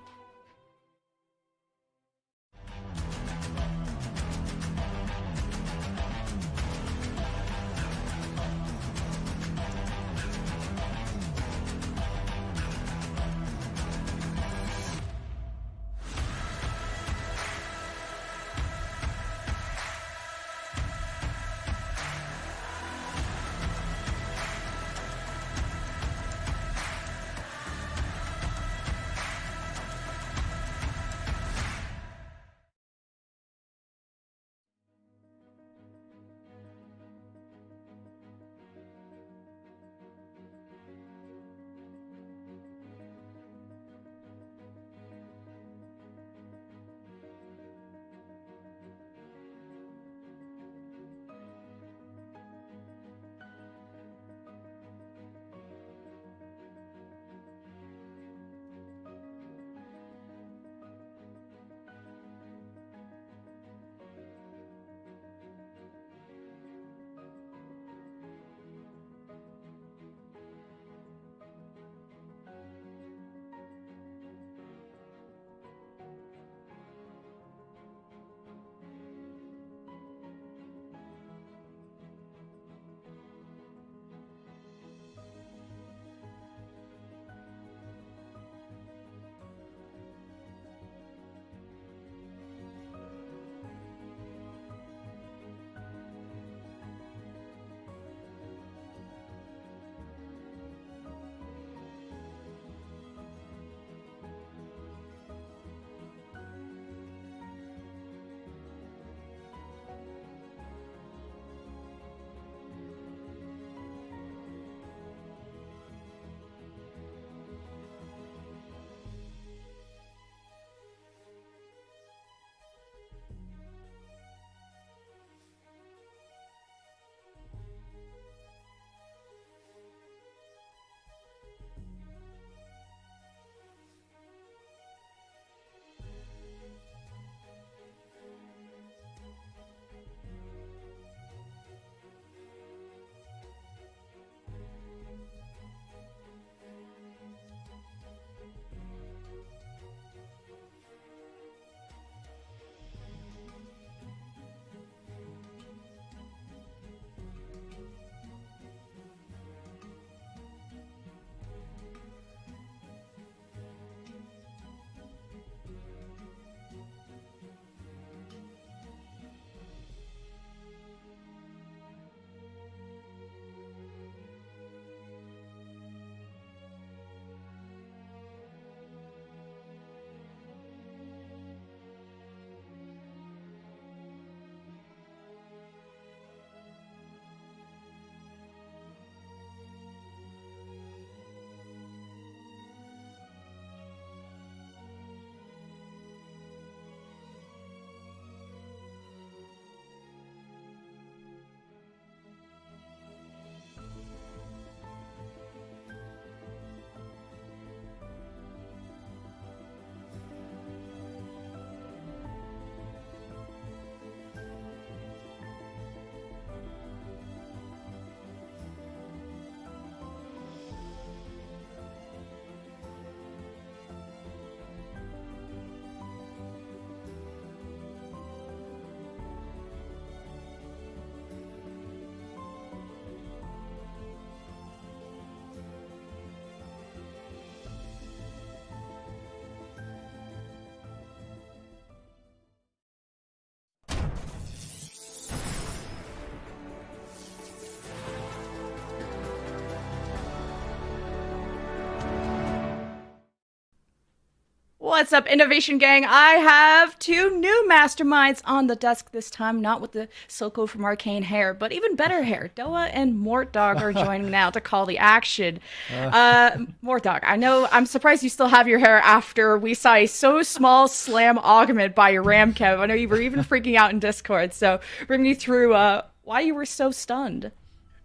[SPEAKER 1] What's up, Innovation Gang? I have 2 new masterminds on the desk this time, not with the Silco from Arcane hair, but even better hair. Doa and Mortdog are joining now to call the action. Mortdog, I'm surprised you still have your hair after we saw a so small slam augment by your Ramkev. I know you were even freaking out in Discord, so bring me through why you were so stunned.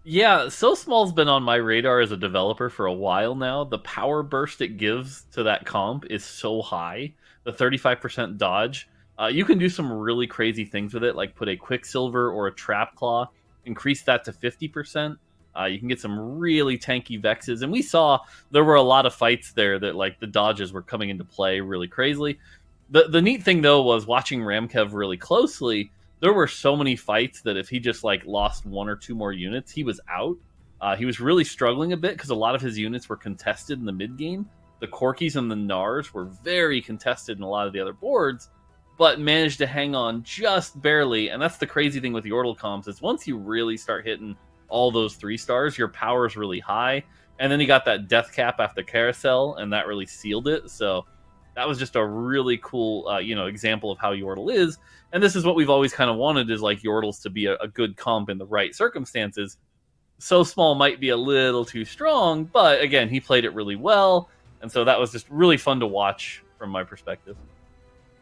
[SPEAKER 2] Yeah, So Small's been on my radar as a developer for a while now. The power burst it gives to that comp is so high. The 35% dodge. You can do some really crazy things with it, like put a Quicksilver or a Trap Claw, increase that to 50%. You can get some really tanky Vexes. And we saw there were a lot of fights there that like the dodges were coming into play really crazily. The neat thing, though, was watching Ramkev really closely. There were so many fights that if he just like lost one or two more units, he was out. He was really struggling a bit because a lot of his units were contested in the mid game. The Corkis and the Nars were very contested in a lot of the other boards, but managed to hang on just barely. And that's the crazy thing with the Yordle comps is once you really start hitting all those 3-stars, your power is really high. And then he got that death cap after Carousel, and that really sealed it. So that was just a really cool, example of how Yordle is. And this is what we've always kind of wanted is like Yordles to be a good comp in the right circumstances. So Small might be a little too strong, but again, he played it really well. And so that was just really fun to watch from my perspective.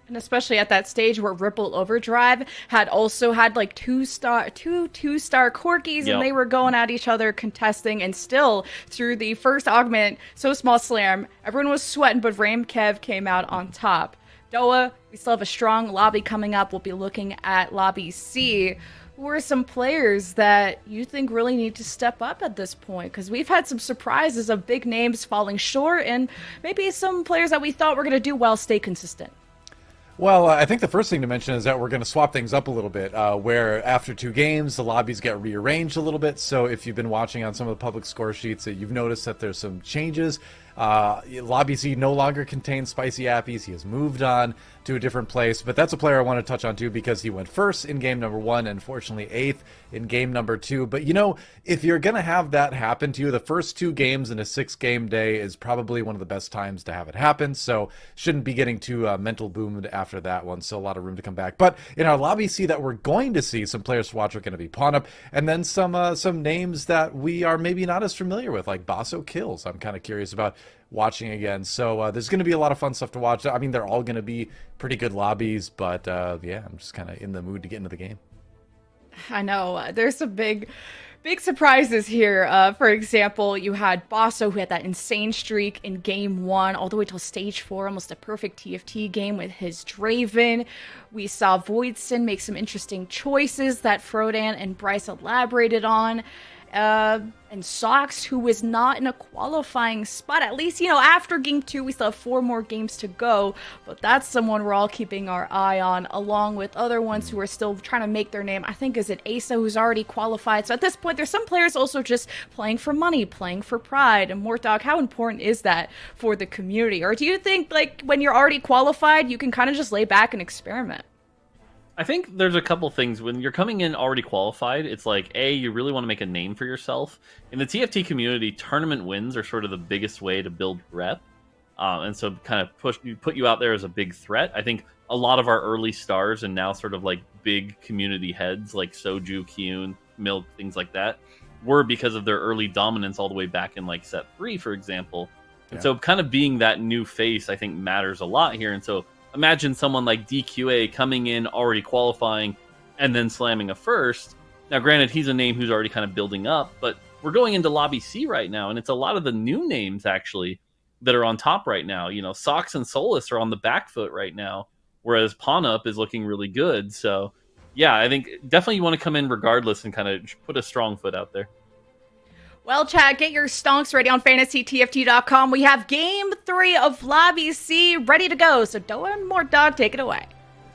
[SPEAKER 1] And especially at that stage where Ripple Overdrive had also had like two-star Corkis,
[SPEAKER 2] Yep.
[SPEAKER 1] and they were going at each other, contesting, and still through the first augment, So Small Slam, everyone was sweating, but Ramkev came out on top. Doa, we still have a strong lobby coming up. We'll be looking at Lobby C. Who are some players that you think really need to step up at this point? Because we've had some surprises of big names falling short, and maybe some players that we thought were going to do well stay consistent.
[SPEAKER 3] Well, I think the first thing to mention is that we're going to swap things up a little bit, where after 2 games, the lobbies get rearranged a little bit. So if you've been watching on some of the public score sheets, you've noticed that there's some changes. Lobby C no longer contains Spicy Appies. He has moved on to a different place, but that's a player I want to touch on too because he went first in game number 1 and fortunately 8th in game number 2. But if you're going to have that happen to you, the first 2 games in a 6-game day is probably one of the best times to have it happen. So shouldn't be getting too mental boomed after that one. So a lot of room to come back. But in our Lobby C that we're going to see, some players to watch are going to be Pawnup, and then some names that we are maybe not as familiar with, like Basso Kills. I'm kind of curious about watching again. So there's going to be a lot of fun stuff to watch. I mean, they're all going to be pretty good lobbies, but yeah, I'm just kind of in the mood to get into the game.
[SPEAKER 1] I know. There's some big surprises here. For example, you had Basso, who had that insane streak in game 1 all the way till stage 4, almost a perfect TFT game with his Draven. We saw Voidson make some interesting choices that Frodan and Bryce elaborated on. And Sox, who was not in a qualifying spot, at least, after game 2, we still have 4 more games to go, but that's someone we're all keeping our eye on, along with other ones who are still trying to make their name. I think, is it Asa, who's already qualified? So at this point, there's some players also just playing for money, playing for pride. And Mortdog, how important is that for the community? Or do you think, like, when you're already qualified, you can kind of just lay back and experiment?
[SPEAKER 2] I think there's a couple things. When you're coming in already qualified, it's like, A, you really want to make a name for yourself. In the TFT community, tournament wins are sort of the biggest way to build rep. And so kind of put you out there as a big threat. I think a lot of our early stars and now sort of like big community heads like Soju, Kyun, Milk, things like that, were because of their early dominance all the way back in like set 3, for example. And so kind of being that new face, I think, matters a lot here. And so imagine someone like DQA coming in already qualifying and then slamming a first. Now, granted, he's a name who's already kind of building up, but we're going into Lobby C right now, and it's a lot of the new names, actually, that are on top right now. Sox and Solus are on the back foot right now, whereas Pawnup is looking really good. So, yeah, I think definitely you want to come in regardless and kind of put a strong foot out there.
[SPEAKER 1] Well, chat, get your stonks ready on fantasytft.com. We have game 3 of Lobby C ready to go. So Doa and Mortdog, take it away.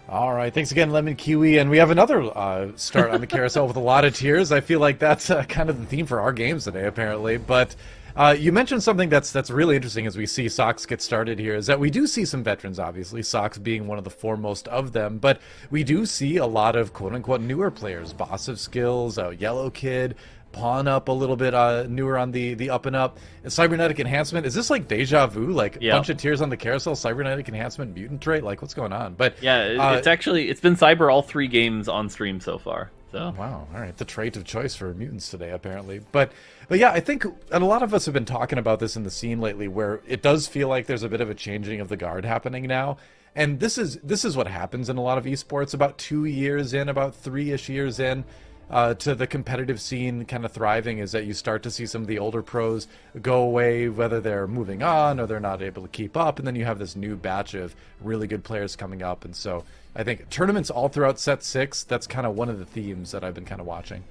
[SPEAKER 3] All right, thanks again, Lemonkiwi, and we have another start on the carousel with a lot of tiers. I feel like that's kind of the theme for our games today, apparently. But you mentioned something that's really interesting as we see Sox get started here, is that we do see some veterans, obviously, Sox being one of the foremost of them, but we do see a lot of quote-unquote newer players, Boss of Skills, Yellow Kid, Pawnup a little bit newer on the up and up. And Cybernetic Enhancement, is this like deja vu? Like a bunch of tiers on the carousel, Cybernetic Enhancement, Mutant Trait? Like, what's going on? But
[SPEAKER 2] yeah, it's been Cyber all 3 games on stream so far. So
[SPEAKER 3] wow, all right, the trait of choice for mutants today, apparently. But yeah, I think, and a lot of us have been talking about this in the scene lately, where it does feel like there's a bit of a changing of the guard happening now. And this is what happens in a lot of esports. About 2 years in, about 3-ish years in, to the competitive scene kind of thriving is that you start to see some of the older pros go away, whether they're moving on or they're not able to keep up, and then you have this new batch of really good players coming up. And so I think tournaments all throughout set 6, that's kind of one of the themes that I've been kind of watching.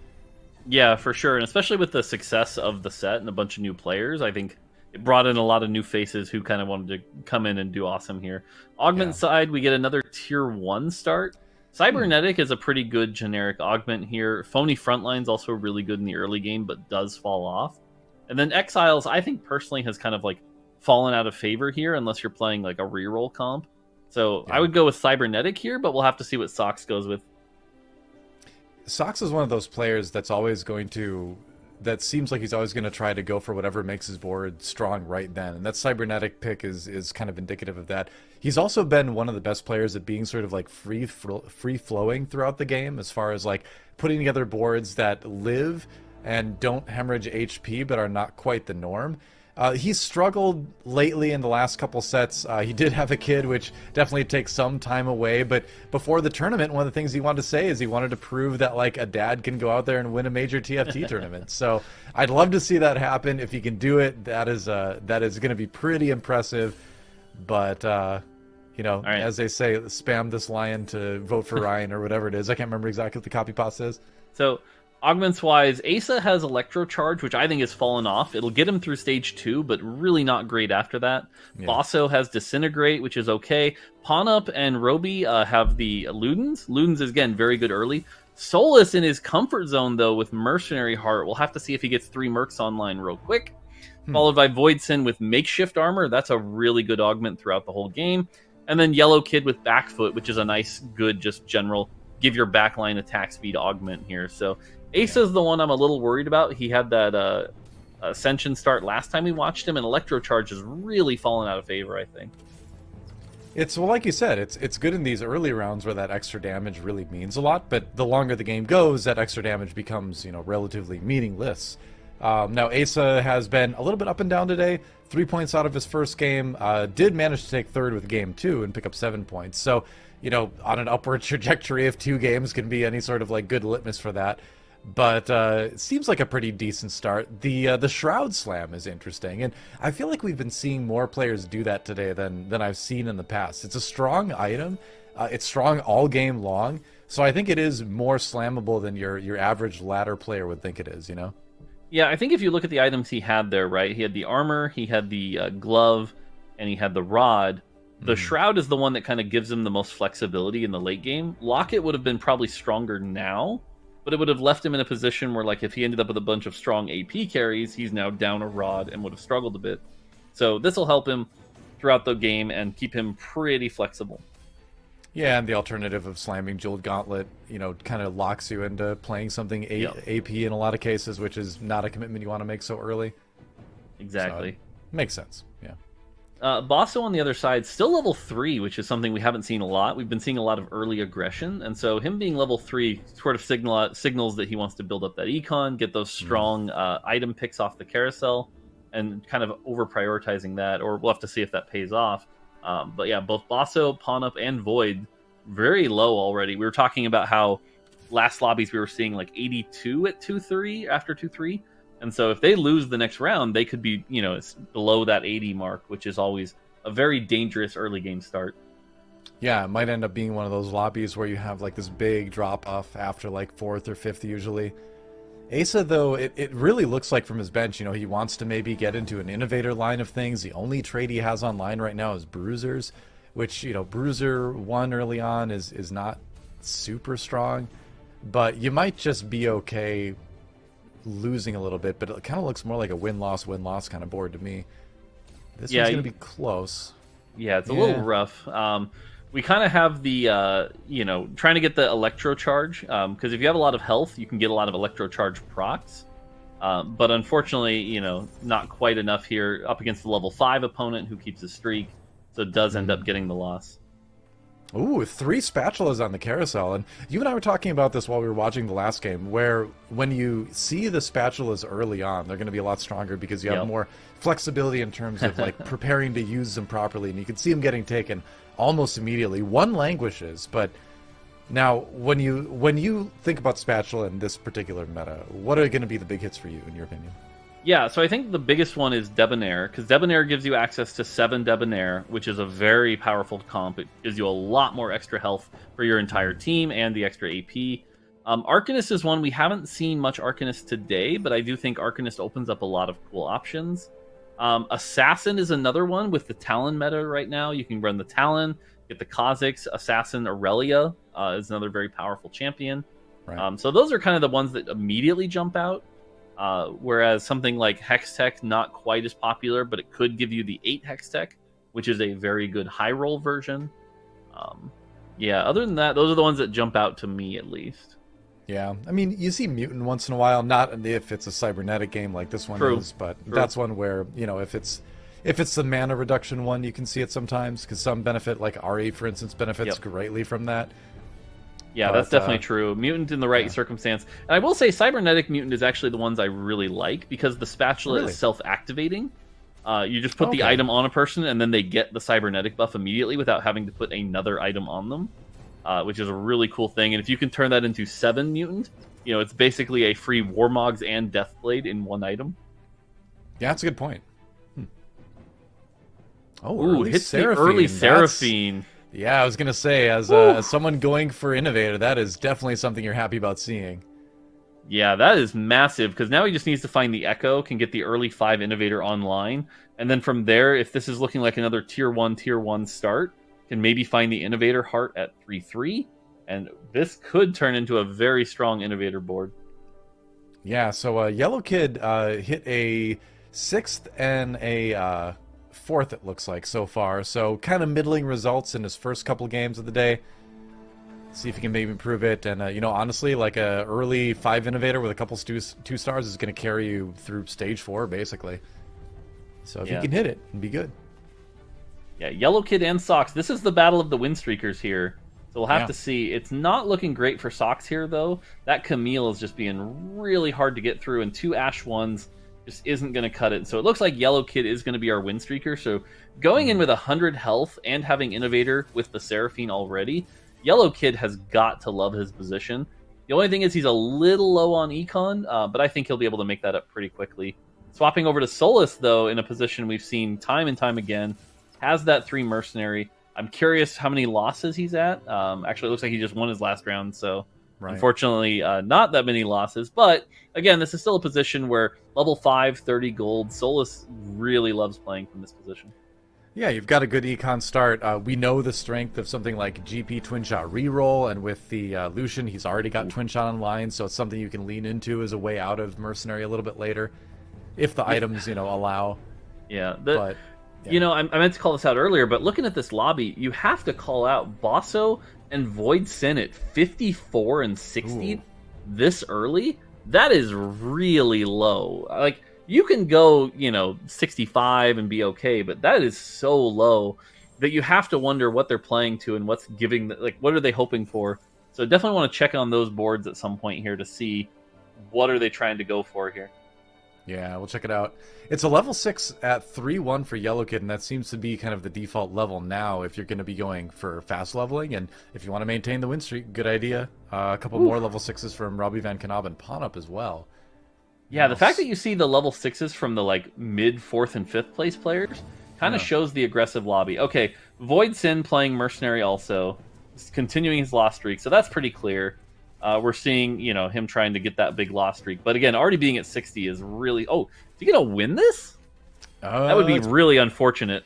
[SPEAKER 2] Yeah, for sure, and especially with the success of the set and a bunch of new players, I think it brought in a lot of new faces who kind of wanted to come in and do awesome here. Augment side, we get another tier 1 start. Cybernetic is a pretty good generic augment here. Phony Frontline's also really good in the early game, but does fall off. And then Exiles, I think personally has kind of like fallen out of favor here, unless you're playing like a reroll comp. So I would go with Cybernetic here, but we'll have to see what Sox goes with.
[SPEAKER 3] Sox is one of those players that's always going to, that seems like he's always going to try to go for whatever makes his board strong right then. And that Cybernetic pick is kind of indicative of that. He's also been one of the best players at being sort of like free flowing throughout the game, as far as like putting together boards that live and don't hemorrhage HP but are not quite the norm. He's struggled lately in the last couple sets. He did have a kid, which definitely takes some time away. But before the tournament, one of the things he wanted to say is he wanted to prove that like a dad can go out there and win a major TFT tournament. So I'd love to see that happen. If he can do it, that is going to be pretty impressive. But you know,
[SPEAKER 2] right,
[SPEAKER 3] as they say, spam this lion to vote for Ryan or whatever it is. I can't remember exactly what the copy pasta is.
[SPEAKER 2] So augments wise, Asa has Electro Charge, which I think has fallen off. It'll get him through stage 2, but really not great after that. Yeah. Basso has Disintegrate, which is okay. Pawn-Up and Roby have the Ludens. Ludens is, again, very good early. Solus in his comfort zone, though, with Mercenary Heart. We'll have to see if he gets 3 Mercs online real quick. Followed by Voidson with Makeshift Armor. That's a really good augment throughout the whole game. And then Yellow Kid with Backfoot, which is a nice, good, just general give your backline attack speed augment here. So Asa's the one I'm a little worried about. He had that Ascension start last time we watched him, and Electro Charge has really fallen out of favor, I think.
[SPEAKER 3] It's, well, like you said, it's good in these early rounds where that extra damage really means a lot, but the longer the game goes, that extra damage becomes, you know, relatively meaningless. Now, Asa has been a little bit up and down today. 3 points out of his first game. Did manage to take third with game 2 and pick up 7 points. So, you know, on an upward trajectory of 2 games can be any sort of like good litmus for that. But it seems like a pretty decent start. The Shroud Slam is interesting, and I feel like we've been seeing more players do that today than I've seen in the past. It's a strong item. It's strong all game long, so I think it is more slammable than your average ladder player would think it is, you know?
[SPEAKER 2] Yeah, I think if you look at the items he had there, right? He had the armor, he had the glove, and he had the rod. The Shroud is the one that kind of gives him the most flexibility in the late game. Locket would have been probably stronger now, but it would have left him in a position where, like, if he ended up with a bunch of strong AP carries, he's now down a rod and would have struggled a bit. So this will help him throughout the game and keep him pretty flexible.
[SPEAKER 3] Yeah, and the alternative of slamming Jeweled Gauntlet, you know, kind of locks you into playing something AP in a lot of cases, which is not a commitment you want to make so early.
[SPEAKER 2] Exactly.
[SPEAKER 3] So makes sense, yeah.
[SPEAKER 2] Basso on the other side, still level 3, which is something we haven't seen a lot. We've been seeing a lot of early aggression, and so him being level 3 sort of signals that he wants to build up that econ, get those strong item picks off the carousel, and kind of over-prioritizing that, or we'll have to see if that pays off. But yeah, both Basso, Pawn-Up, and Void, very low already. We were talking about how last lobbies we were seeing like 82 at 2-3, after 2-3. And so if they lose the next round, they could be, you know, it's below that 80 mark, which is always a very dangerous early game start.
[SPEAKER 3] Yeah, it might end up being one of those lobbies where you have like this big drop-off after like 4th or 5th usually. Asa, though, it really looks like from his bench, you know, he wants to maybe get into an innovator line of things. The only trade he has online right now is Bruisers, which, you know, Bruiser 1 early on is not super strong, but you might just be okay losing a little bit, but it kind of looks more like a win-loss kind of board to me. This one's going to be close.
[SPEAKER 2] Yeah, it's a little rough. We kind of have the, you know, trying to get the Electro Charge, because if you have a lot of health, you can get a lot of Electro Charge procs. But unfortunately, you know, not quite enough here up against the level 5 opponent who keeps his streak, so it does end up getting the loss.
[SPEAKER 3] Ooh, 3 spatulas on the carousel. And you and I were talking about this while we were watching the last game, where when you see the spatulas early on, they're going to be a lot stronger because you have more flexibility in terms of like preparing to use them properly. And you can see them getting taken almost immediately. One languishes, but Now, when you think about Spatula in this particular meta, what are going to be the big hits for you, in your opinion?
[SPEAKER 2] Yeah, so I think the biggest one is Debonair, because Debonair gives you access to 7 Debonair, which is a very powerful comp. It gives you a lot more extra health for your entire team and the extra AP. Arcanist is one we haven't seen much Arcanist today, but I do think Arcanist opens up a lot of cool options. Assassin is another one with the Talon meta right now. You can run the Talon, get the Kha'Zix, Assassin, Aurelia is another very powerful champion.
[SPEAKER 3] Right.
[SPEAKER 2] So those are kind of the ones that immediately jump out. Whereas something like Hextech, not quite as popular, but it could give you the 8 Hextech, which is a very good high roll version. Yeah, other than that, those are the ones that jump out to me at least.
[SPEAKER 3] Yeah, I mean, you see Mutant once in a while, not if it's a cybernetic game like this one
[SPEAKER 2] True.
[SPEAKER 3] is, but that's one where, you know, if it's the mana reduction one, you can see it sometimes, because some benefit, like RE, for instance, benefits greatly from that.
[SPEAKER 2] Yeah,
[SPEAKER 3] But,
[SPEAKER 2] that's definitely true. Mutant in the right circumstance. And I will say Cybernetic Mutant is actually the ones I really like, because the spatula
[SPEAKER 3] Really?
[SPEAKER 2] is self-activating. You just put the item on a person, and then they get the cybernetic buff immediately without having to put another item on them, which is a really cool thing. And if you can turn that into 7 Mutant, you know, it's basically a free Warmogs and Deathblade in one item.
[SPEAKER 3] Yeah, that's a good point. Oh,
[SPEAKER 2] Ooh,
[SPEAKER 3] early
[SPEAKER 2] hits
[SPEAKER 3] Seraphine.
[SPEAKER 2] the early
[SPEAKER 3] That's-
[SPEAKER 2] Seraphine.
[SPEAKER 3] Yeah, I was gonna say, as someone going for Innovator, that is definitely something you're happy about seeing.
[SPEAKER 2] Yeah, that is massive, because now he just needs to find the Echo, can get the early 5 Innovator online, and then from there, if this is looking like another Tier 1 start, can maybe find the Innovator Heart at 3-3, and this could turn into a very strong Innovator board.
[SPEAKER 3] Yeah, so Yellow Kid hit a 6th and a 4th, it looks like, so far. So kind of middling results in his first couple games of the day. See if he can maybe improve it. And, you know, honestly, like a early 5 Innovator with a couple 2 stars is going to carry you through stage 4, basically. So if you can hit it, it'd be good.
[SPEAKER 2] Yeah, Yellow Kid and Sox. This is the battle of the win streakers here. So we'll have to see. It's not looking great for Sox here, though. That Camille is just being really hard to get through, and 2 Ash 1s just isn't going to cut it. So it looks like Yellow Kid is going to be our win streaker. So going in with 100 health and having Innovator with the Seraphine already, Yellow Kid has got to love his position. The only thing is he's a little low on Econ, but I think he'll be able to make that up pretty quickly. Swapping over to Solus, though, in a position we've seen time and time again, has that 3 Mercenary. I'm curious how many losses he's at. Actually, it looks like he just won his last round, so unfortunately, not that many losses. But again, this is still a position where level 5, 30 gold, Solus really loves playing from this position.
[SPEAKER 3] Yeah, you've got a good econ start. We know the strength of something like GP Twin Shot Reroll, and with the Lucian, he's already got Twin Shot online, so it's something you can lean into as a way out of Mercenary a little bit later, if the items, you know, allow.
[SPEAKER 2] Yeah,
[SPEAKER 3] Yeah.
[SPEAKER 2] You know, I meant to call this out earlier, but looking at this lobby, you have to call out Bosso and Void Sin at 54 and 60 this early. That is really low. Like, you can go, you know, 65 and be okay, but that is so low that you have to wonder what they're playing to and what's giving, like, what are they hoping for? So definitely want to check on those boards at some point here to see what are they trying to go for here.
[SPEAKER 3] Yeah, we'll check it out. It's a level 6 at 3-1 for Yellow Kid, and that seems to be kind of the default level now if you're going to be going for fast leveling. And if you want to maintain the win streak, good idea. A couple more level 6s from Robbie Van Knab and Ponup as well.
[SPEAKER 2] Yeah, the fact that you see the level 6s from the like mid 4th and 5th place players kind of shows the aggressive lobby. Okay, Void Sin playing Mercenary also, continuing his loss streak, so that's pretty clear. We're seeing, you know, him trying to get that big loss streak. But again, already being at 60 is really... Oh, is he going to win this? That would be really unfortunate.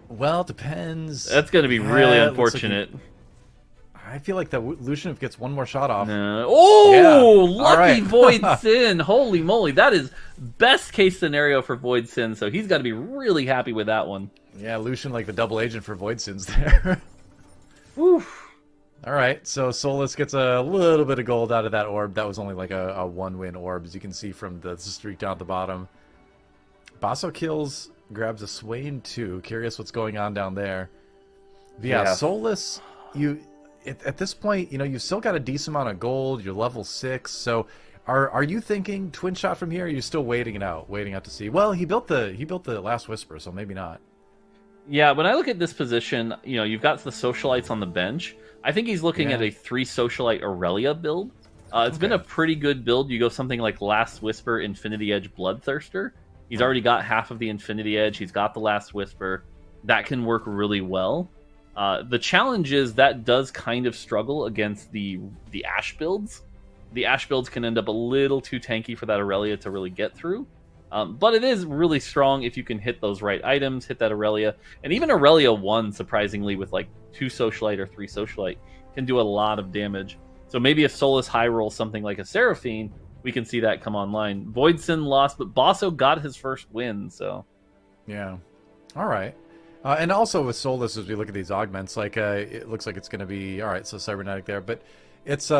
[SPEAKER 3] Well, it depends.
[SPEAKER 2] That's going to be really unfortunate.
[SPEAKER 3] I feel like that Lucian gets one more shot off.
[SPEAKER 2] Lucky Void Sin. Holy moly. That is best case scenario for Void Sin. So he's got to be really happy with that one.
[SPEAKER 3] Yeah, Lucian like the double agent for Void Sins there.
[SPEAKER 2] Oof.
[SPEAKER 3] All right, so Solus gets a little bit of gold out of that orb. That was only like a 1-win orb, as you can see from the streak down at the bottom. Basso kills, grabs a Swain too. Curious what's going on down there. But yeah, Solus, you at this point, you know, you've still got a decent amount of gold. You're level 6, so are you thinking Twin Shot from here? Or are you still waiting to see? Well, he built the Last Whisper, so maybe not.
[SPEAKER 2] Yeah, when I look at this position, you've got the socialites on the bench. I think he's looking at a 3 socialite Aurelia build. It's been a pretty good build. You go something like Last Whisper, Infinity Edge, Bloodthirster. He's already got half of the Infinity Edge. He's got the Last Whisper. That can work really well. The challenge is that does kind of struggle against the Ashe builds. The Ashe builds can end up a little too tanky for that Aurelia to really get through. But it is really strong if you can hit those right items, hit that Aurelia. And even Aurelia 1, surprisingly, with like 2 Socialite or 3 Socialite, can do a lot of damage. So maybe if Solus high rolls something like a Seraphine, we can see that come online. Voidson lost, but Basso got his first win, so...
[SPEAKER 3] Yeah. All right. And also with Solus, as we look at these augments, like it looks like it's going to be... All right, so Cybernetic there. But it's...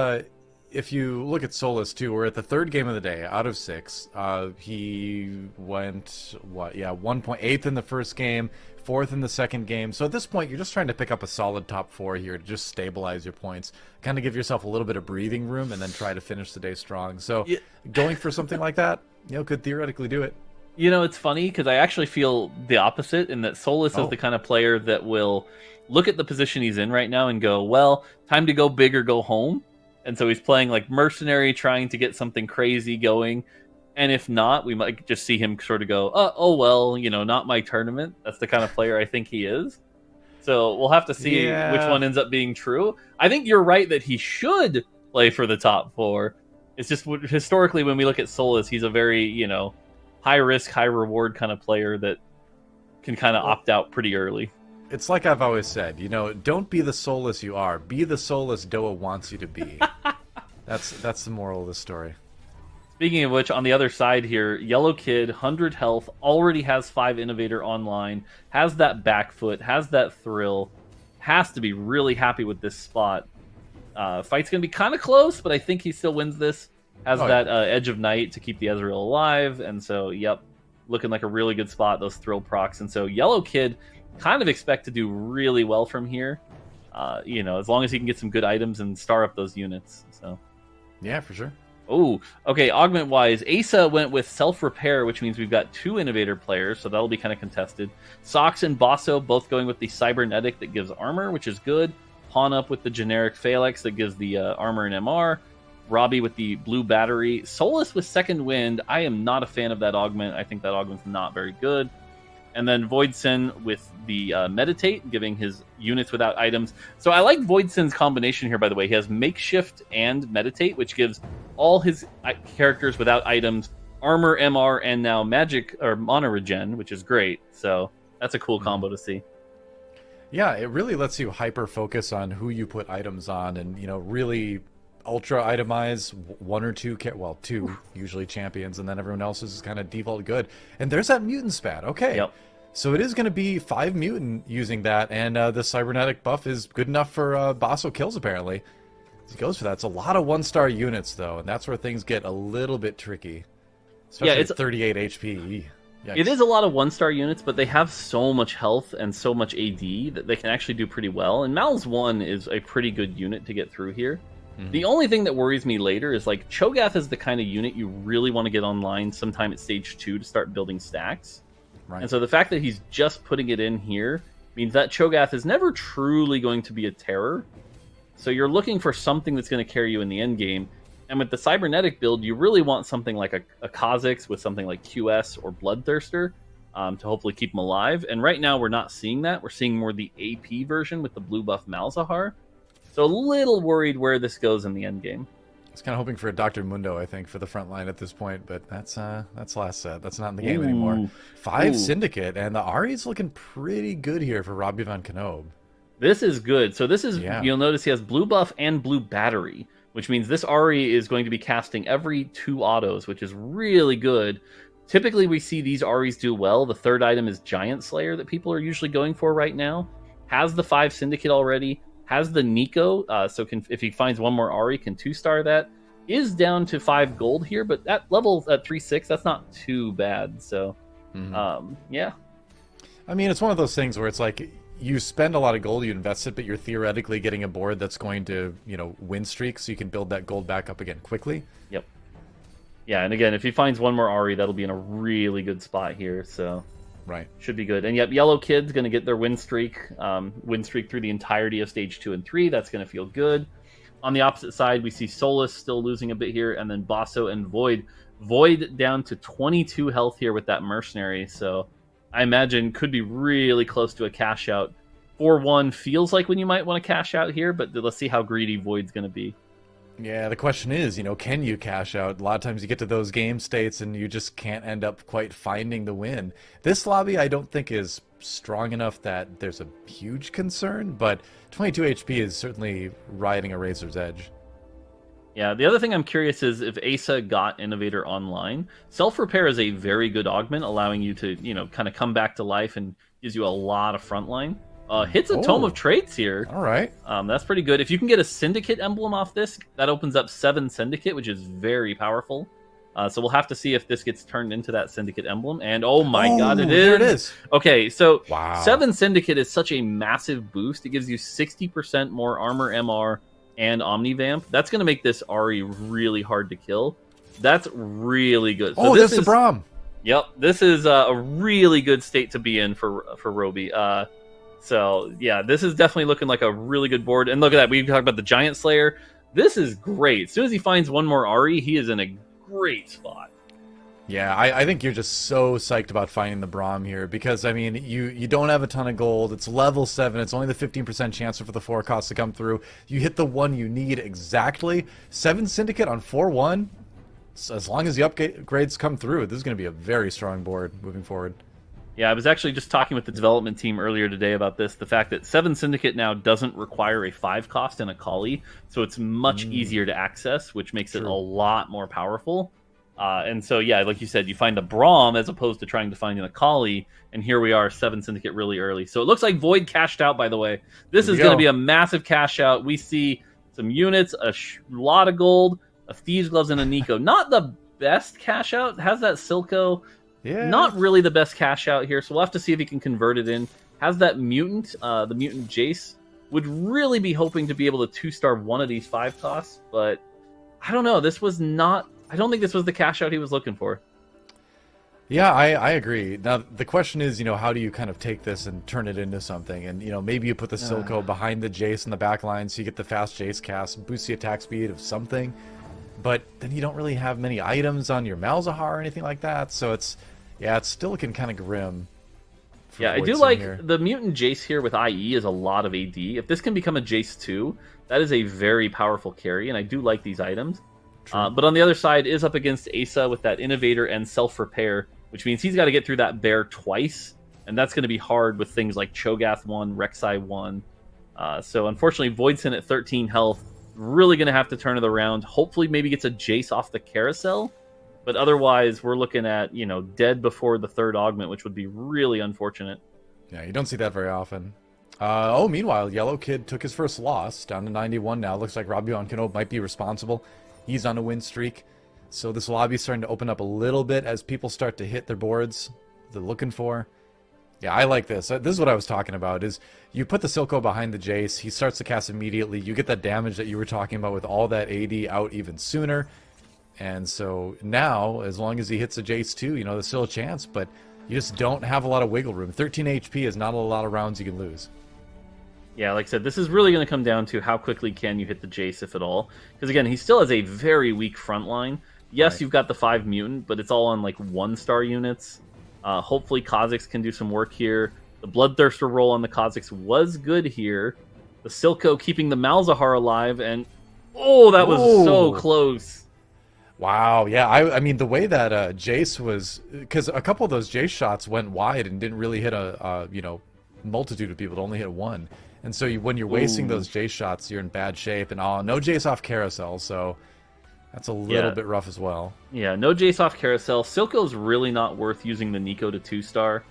[SPEAKER 3] if you look at Solus, too, we're at the 3rd game of the day out of 6. He went, 1.8 in the first game, 4th in the second game. So at this point, you're just trying to pick up a solid top 4 here to just stabilize your points, kind of give yourself a little bit of breathing room, and then try to finish the day strong. So going for something like that, could theoretically do it.
[SPEAKER 2] It's funny, because I actually feel the opposite, in that Solus is the kind of player that will look at the position he's in right now and go, well, time to go big or go home. And so he's playing like mercenary, trying to get something crazy going. And if not, we might just see him sort of go, oh well, not my tournament. That's the kind of player I think he is. So we'll have to see which one ends up being true. I think you're right that he should play for the top 4. It's just historically, when we look at Solus, he's a very, high risk, high reward kind of player that can kind of opt out pretty early.
[SPEAKER 3] It's like I've always said, don't be the Solus you are. Be the Solus Doa wants you to be. That's the moral of the story.
[SPEAKER 2] Speaking of which, on the other side here, Yellow Kid, 100 health, already has 5 Innovator online, has that back foot, has that thrill, has to be really happy with this spot. Fight's going to be kind of close, but I think he still wins this. Has Edge of Night to keep the Ezreal alive, and so, looking like a really good spot, those thrill procs. And so Yellow Kid kind of expect to do really well from here, as long as he can get some good items and star up those units. So,
[SPEAKER 3] yeah, for sure.
[SPEAKER 2] Oh, okay. Augment wise, Asa went with Self Repair, which means we've got 2 Innovator players, so that'll be kind of contested. Sox and Basso both going with the Cybernetic that gives armor, which is good. Pawn Up with the generic Phalanx that gives the armor and MR. Robbie with the blue battery. Solus with Second Wind. I am not a fan of that augment. I think that augment's not very good. And then Voidson with the Meditate, giving his units without items. So I like Voidson's combination here, by the way. He has Makeshift and Meditate, which gives all his characters without items armor, MR, and now magic or mana regen, which is great. So that's a cool combo to see.
[SPEAKER 3] Yeah, it really lets you hyper focus on who you put items on, and really ultra itemize 1 or 2, 2 usually champions, and then everyone else is kind of default good. And there's that mutant spat. Okay.
[SPEAKER 2] Yep.
[SPEAKER 3] So it is going to be 5 mutant using that, and the cybernetic buff is good enough for Basso kills, apparently. He goes for that. It's a lot of 1-star units, though, and that's where things get a little bit tricky. Especially
[SPEAKER 2] it's
[SPEAKER 3] 38 HP. Yikes.
[SPEAKER 2] It is a lot of 1-star units, but they have so much health and so much AD that they can actually do pretty well. And Mal's 1 is a pretty good unit to get through here. The only thing that worries me later is, like, Cho'Gath is the kind of unit you really want to get online sometime at stage 2 to start building stacks.
[SPEAKER 3] Right.
[SPEAKER 2] And so the fact that he's just putting it in here means that Cho'Gath is never truly going to be a terror. So you're looking for something that's going to carry you in the end game. And with the Cybernetic build, you really want something like a Kha'Zix with something like QS or Bloodthirster to hopefully keep him alive. And right now we're not seeing that. We're seeing more the AP version with the blue buff Malzahar. So a little worried where this goes in the end game.
[SPEAKER 3] I was kind of hoping for a Dr. Mundo, I think, for the front line at this point, but that's last set. That's not in the game anymore. 5 Syndicate, and the Ahri's looking pretty good here for Robbie Van Knob.
[SPEAKER 2] This is good. So this is, you'll notice he has blue buff and blue battery, which means this Ahri is going to be casting every 2 autos, which is really good. Typically, we see these Ahris do well. The third item is Giant Slayer that people are usually going for right now. Has the 5 Syndicate already. Has the Nico, so if he finds one more Ahri, can 2-star that. Is down to 5 gold here, but that level at 3-6, that's not too bad. So, yeah.
[SPEAKER 3] I mean, it's one of those things where it's like, you spend a lot of gold, you invest it, but you're theoretically getting a board that's going to, win streaks, so you can build that gold back up again quickly.
[SPEAKER 2] Yep. Yeah, and again, if he finds one more Ahri, that'll be in a really good spot here, so...
[SPEAKER 3] Right.
[SPEAKER 2] Should be good. And yep, Yellow Kid's going to get their win streak through the entirety of stage 2 and 3. That's going to feel good. On the opposite side, we see Solus still losing a bit here, and then Basso and Void. Void down to 22 health here with that Mercenary, so I imagine could be really close to a cash out. 4-1 feels like when you might want to cash out here, but let's see how greedy Void's going to be.
[SPEAKER 3] Yeah, the question is, can you cash out? A lot of times you get to those game states and you just can't end up quite finding the win. This lobby I don't think is strong enough that there's a huge concern, but 22 HP is certainly riding a razor's edge.
[SPEAKER 2] Yeah, the other thing I'm curious is if Asa got Innovator online. Self-Repair is a very good augment, allowing you to, kind of come back to life and gives you a lot of frontline. Hits a Tome of Traits here.
[SPEAKER 3] All right.
[SPEAKER 2] That's pretty good. If you can get a Syndicate emblem off this, that opens up 7 Syndicate, which is very powerful. So we'll have to see if this gets turned into that Syndicate emblem. And oh my god, it is!
[SPEAKER 3] There it is.
[SPEAKER 2] Okay, so
[SPEAKER 3] wow.
[SPEAKER 2] 7 Syndicate is such a massive boost. It gives you 60% more armor, MR, and Omnivamp. That's going to make this Ahri really hard to kill. That's really good. So
[SPEAKER 3] this is the Braum.
[SPEAKER 2] Yep, this is a really good state to be in for Roby. So, yeah, this is definitely looking like a really good board. And look at that. We talked about the Giant Slayer. This is great. As soon as he finds one more Ahri, he is in a great spot.
[SPEAKER 3] Yeah, I think you're just so psyched about finding the Braum here because, I mean, you don't have a ton of gold. It's level 7. It's only the 15% chance for the 4 costs to come through. You hit the one you need exactly. 7 Syndicate on 4-1. So as long as the upgrades come through, this is going to be a very strong board moving forward.
[SPEAKER 2] Yeah, I was actually just talking with the development team earlier today about this. The fact that 7 Syndicate now doesn't require a 5 cost and a Kali, so it's much easier to access, which makes it a lot more powerful. And so, yeah, like you said, you find a Braum as opposed to trying to find an Akali, and here we are, 7 Syndicate really early. So it looks like Void cashed out, by the way. This is going to be a massive cash out. We see some units, a lot of gold, a Thieves' Gloves, and a Nico. Not the best cash out. Has that Silco.
[SPEAKER 3] Yeah.
[SPEAKER 2] Not really the best cash out here, so we'll have to see if he can convert it in. Has that Mutant, the Mutant Jace. Would really be hoping to be able to 2-star one of these 5 costs, but I don't know. This was not... I don't think this was the cash out he was looking for.
[SPEAKER 3] Yeah, I agree. Now, the question is, how do you kind of take this and turn it into something? And, maybe you put the Silco behind the Jace in the back line so you get the fast Jace cast, boost the attack speed of something. But then you don't really have many items on your Malzahar or anything like that, so it's still looking kind of grim.
[SPEAKER 2] Yeah, I do like the Mutant Jace here with IE is a lot of AD. If this can become a Jace 2, that is a very powerful carry, and I do like these items. But on the other side is up against Asa with that Innovator and Self-Repair, which means he's got to get through that bear twice, and that's going to be hard with things like Cho'Gath 1, Rek'Sai 1. So unfortunately, Voidson at 13 health, really going to have to turn it around. Hopefully maybe gets a Jace off the carousel, but otherwise we're looking at, dead before the 3rd augment, which would be really unfortunate.
[SPEAKER 3] Yeah, you don't see that very often. Meanwhile, Yellow Kid took his first loss, down to 91 now. Looks like Rabion Kano might be responsible. He's on a win streak. So this lobby is starting to open up a little bit as people start to hit their boards they're looking for. Yeah, I like this. This is what I was talking about, is you put the Silco behind the Jace, he starts to cast immediately, you get that damage that you were talking about with all that AD out even sooner. And so now, as long as he hits a Jace too, there's still a chance, but you just don't have a lot of wiggle room. 13 HP is not a lot of rounds you can lose.
[SPEAKER 2] Yeah, like I said, this is really going to come down to how quickly can you hit the Jace, if at all. Because again, he still has a very weak front line. Yes, You've got the 5 Mutant, but it's all on like 1-star units. Hopefully Kha'Zix can do some work here. The Bloodthirster roll on the Kha'Zix was good here. The Silco keeping the Malzahar alive, and that was so close.
[SPEAKER 3] Wow, yeah, I mean, the way that Jace was... Because a couple of those Jace shots went wide and didn't really hit a multitude of people. It only hit one. And so when you're wasting those Jace shots, you're in bad shape. And no Jace off carousel, so that's a little bit rough as well.
[SPEAKER 2] Yeah, no Jace off carousel. Silco's really not worth using the Nico to 2-star.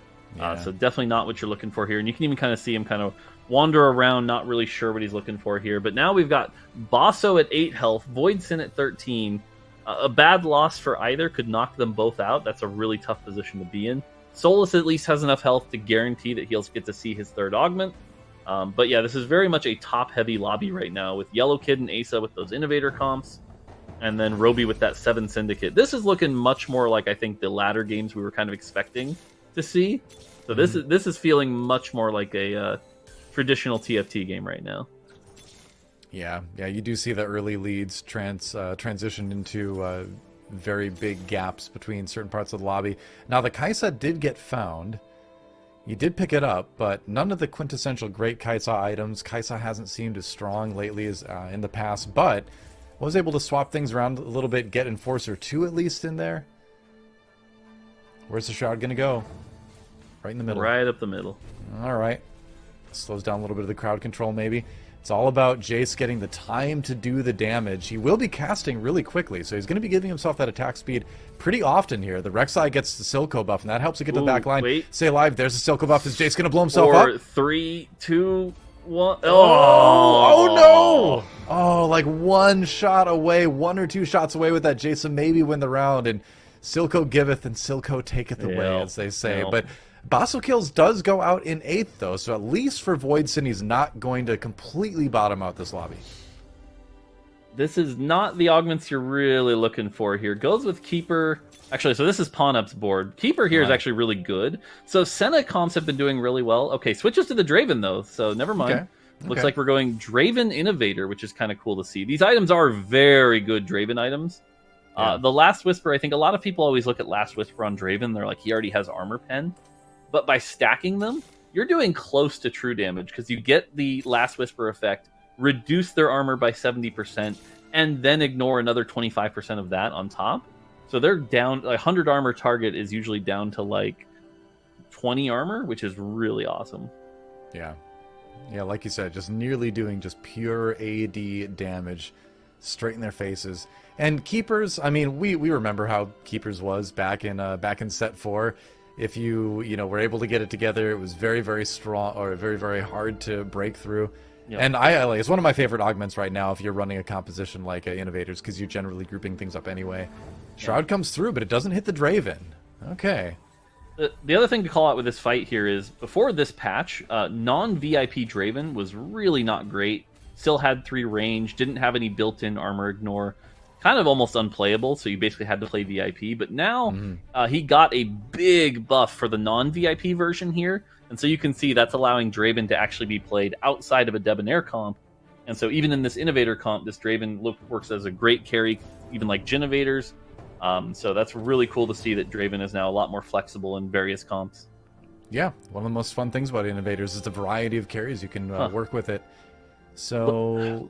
[SPEAKER 2] So definitely not what you're looking for here. And you can even kind of see him kind of wander around, not really sure what he's looking for here. But now we've got Basso at 8 health, Voidson at 13. A bad loss for either could knock them both out. That's a really tough position to be in. Solus at least has enough health to guarantee that he'll get to see his 3rd augment. But yeah, this is very much a top-heavy lobby right now with Yellow Kid and Asa with those Innovator comps, and then Roby with that 7 Syndicate. This is looking much more like, I think, the latter games we were kind of expecting to see. So this is feeling much more like a traditional TFT game right now.
[SPEAKER 3] Yeah, you do see the early leads transition into very big gaps between certain parts of the lobby. Now, the Kaisa did get found. You did pick it up, but none of the quintessential great Kaisa items. Kaisa hasn't seemed as strong lately as in the past, but was able to swap things around a little bit, get Enforcer 2 at least in there. Where's the Shroud going to go? Right in the middle.
[SPEAKER 2] Right up the middle.
[SPEAKER 3] All right. Slows down a little bit of the crowd control, maybe. It's all about Jace getting the time to do the damage. He will be casting really quickly, so he's going to be giving himself that attack speed pretty often here. The Rek'Sai gets the Silco buff, and that helps to get to the back line.
[SPEAKER 2] Wait.
[SPEAKER 3] Stay alive. There's the Silco buff. Is Jace going to blow himself up?
[SPEAKER 2] 4, 3, 2, 1.
[SPEAKER 3] Oh, no! Oh, like one shot away, 1 or 2 shots away with that Jason maybe win the round, and Silco giveth and Silco taketh away, as they say. But Basso Kills does go out in 8th, though, so at least for Voidson, he's not going to completely bottom out this lobby.
[SPEAKER 2] This is not the augments you're really looking for here. Goes with Keeper. Actually, so this is Pawnup's board. Keeper here is actually really good. So Senna comps have been doing really well. Okay, switches to the Draven, though, so never mind.
[SPEAKER 3] Okay.
[SPEAKER 2] Looks like we're going Draven Innovator, which is kind of cool to see. These items are very good Draven items. The Last Whisper, I think a lot of people always look at Last Whisper on Draven. They're like, he already has Armor Pen. But by stacking them, you're doing close to true damage because you get the Last Whisper effect, reduce their armor by 70%, and then ignore another 25% of that on top. So they're down, 100 armor target is usually down to like 20 armor, which is really awesome.
[SPEAKER 3] Yeah. Yeah, like you said, just nearly doing just pure AD damage straight in their faces. And Keepers, I mean, we remember how Keepers was back in set 4. If you were able to get it together, it was very, very strong, or very, very hard to break through. Yep. And I like, it's one of my favorite augments right now if you're running a composition like Innovators, because you're generally grouping things up anyway. Shroud comes through, but it doesn't hit the Draven. Okay.
[SPEAKER 2] The other thing to call out with this fight here is, before this patch, non-VIP Draven was really not great. Still had 3 range, didn't have any built-in armor ignore. Kind of almost unplayable, so you basically had to play VIP. But now he got a big buff for the non-VIP version here. And so you can see that's allowing Draven to actually be played outside of a Debonair comp. And so even in this Innovator comp, this Draven works as a great carry, even like Ginnovators. So that's really cool to see that Draven is now a lot more flexible in various comps.
[SPEAKER 3] Yeah, one of the most fun things about Innovators is the variety of carries you can work with it. So...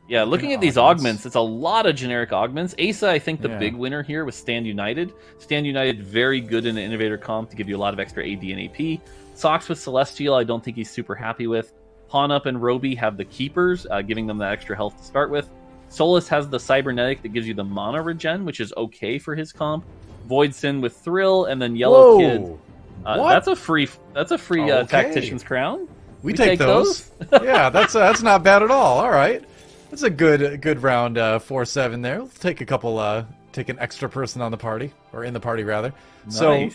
[SPEAKER 2] Yeah, looking at these augments, it's a lot of generic augments. Asa, I think the big winner here was Stand United. Stand United, very good in an Innovator comp to give you a lot of extra AD and AP. Sox with Celestial, I don't think he's super happy with. Pawnup and Roby have the Keepers, giving them that extra health to start with. Solus has the Cybernetic that gives you the mana regen, which is okay for his comp. Voidson with Thrill, and then Yellow Kid. That's a free Tactician's Crown.
[SPEAKER 3] We take those. Yeah, that's not bad at all. All right. That's a good round 4-7 there. Let's take a couple, take an extra person on the party, or in the party rather.
[SPEAKER 2] Nice.
[SPEAKER 3] So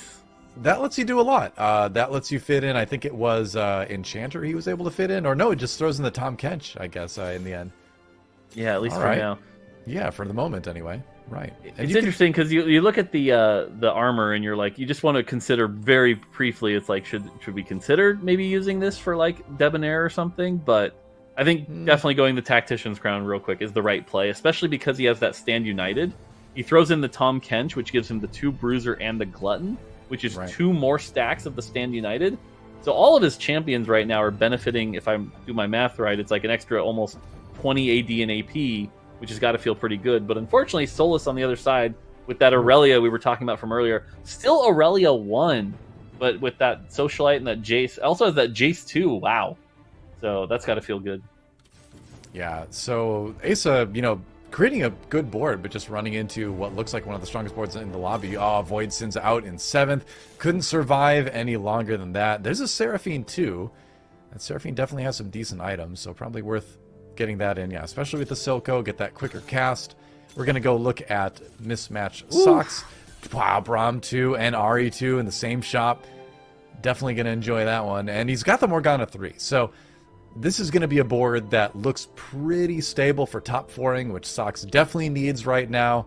[SPEAKER 3] that lets you do a lot. That lets you fit in, I think it was Enchanter he was able to fit in, or no, it just throws in the Tom Kench, I guess, in the end.
[SPEAKER 2] Yeah, at least for now.
[SPEAKER 3] Yeah, for the moment anyway. Right. And
[SPEAKER 2] it's interesting because you look at the armor and you're like, you just want to consider very briefly, it's like, should we consider maybe using this for like Debonair or something? But I think definitely going the Tactician's Crown real quick is the right play, especially because he has that Stand United. He throws in the Tom Kench, which gives him the 2 Bruiser and the Glutton, which is 2 more stacks of the Stand United. So all of his champions right now are benefiting, if I do my math right, it's like an extra almost 20 AD and AP, which has got to feel pretty good. But unfortunately, Solus on the other side, with that Aurelia we were talking about from earlier, still Aurelia 1, but with that Socialite and that Jace, also has that Jace 2, wow. So that's got to feel good.
[SPEAKER 3] Yeah, so Asa, creating a good board, but just running into what looks like one of the strongest boards in the lobby. Oh, Voidson's out in 7th. Couldn't survive any longer than that. There's a Seraphine too. And Seraphine definitely has some decent items, so probably worth getting that in. Yeah, especially with the Silco, get that quicker cast. We're going to go look at Mismatch Socks. Wow, Braum 2 and Ari 2 in the same shop. Definitely going to enjoy that one. And he's got the Morgana 3, so this is going to be a board that looks pretty stable for top 4ing, which Sox definitely needs right now.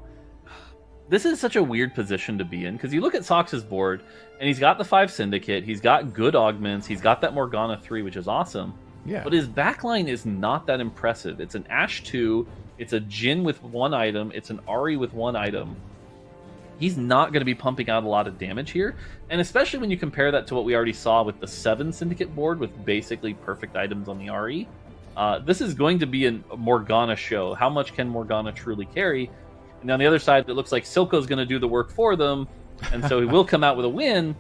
[SPEAKER 2] this is such a weird position to be in, because you look at Sox's board, and he's got the 5 Syndicate, he's got good augments, he's got that Morgana 3, which is awesome.
[SPEAKER 3] Yeah.
[SPEAKER 2] But his backline is not that impressive. It's an Ashe 2, it's a Jhin with 1 item, it's an Ahri with 1 item. He's not going to be pumping out a lot of damage here, and especially when you compare that to what we already saw with the 7 Syndicate board with basically perfect items on the Ahri. This is going to be a Morgana show. How much can Morgana truly carry? And on the other side, it looks like Silco's going to do the work for them, and so he will come out with a win.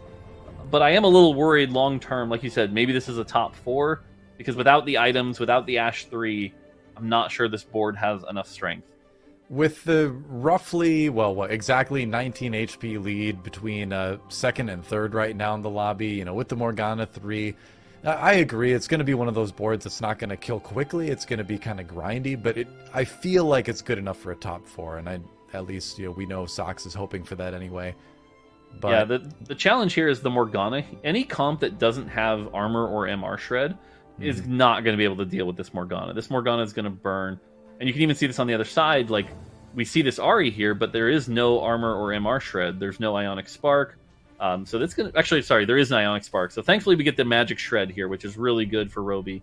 [SPEAKER 2] But I am a little worried long term. Like you said, maybe this is a top 4, because without the items, without the Ashe 3, I'm not sure this board has enough strength.
[SPEAKER 3] With the roughly, exactly 19 HP lead between second and third right now in the lobby, with the Morgana 3, I agree. It's going to be one of those boards that's not going to kill quickly. It's going to be kind of grindy, but I feel like it's good enough for a top 4, and at least we know Sox is hoping for that anyway. But
[SPEAKER 2] yeah, the challenge here is the Morgana. Any comp that doesn't have armor or MR shred is not going to be able to deal with this Morgana. This Morgana is going to burn. And you can even see this on the other side. Like, we see this Ahri here, but there is no armor or MR shred. There's no Ionic Spark. So that's going to... Actually, sorry, there is an Ionic Spark. So thankfully we get the Magic Shred here, which is really good for Roby.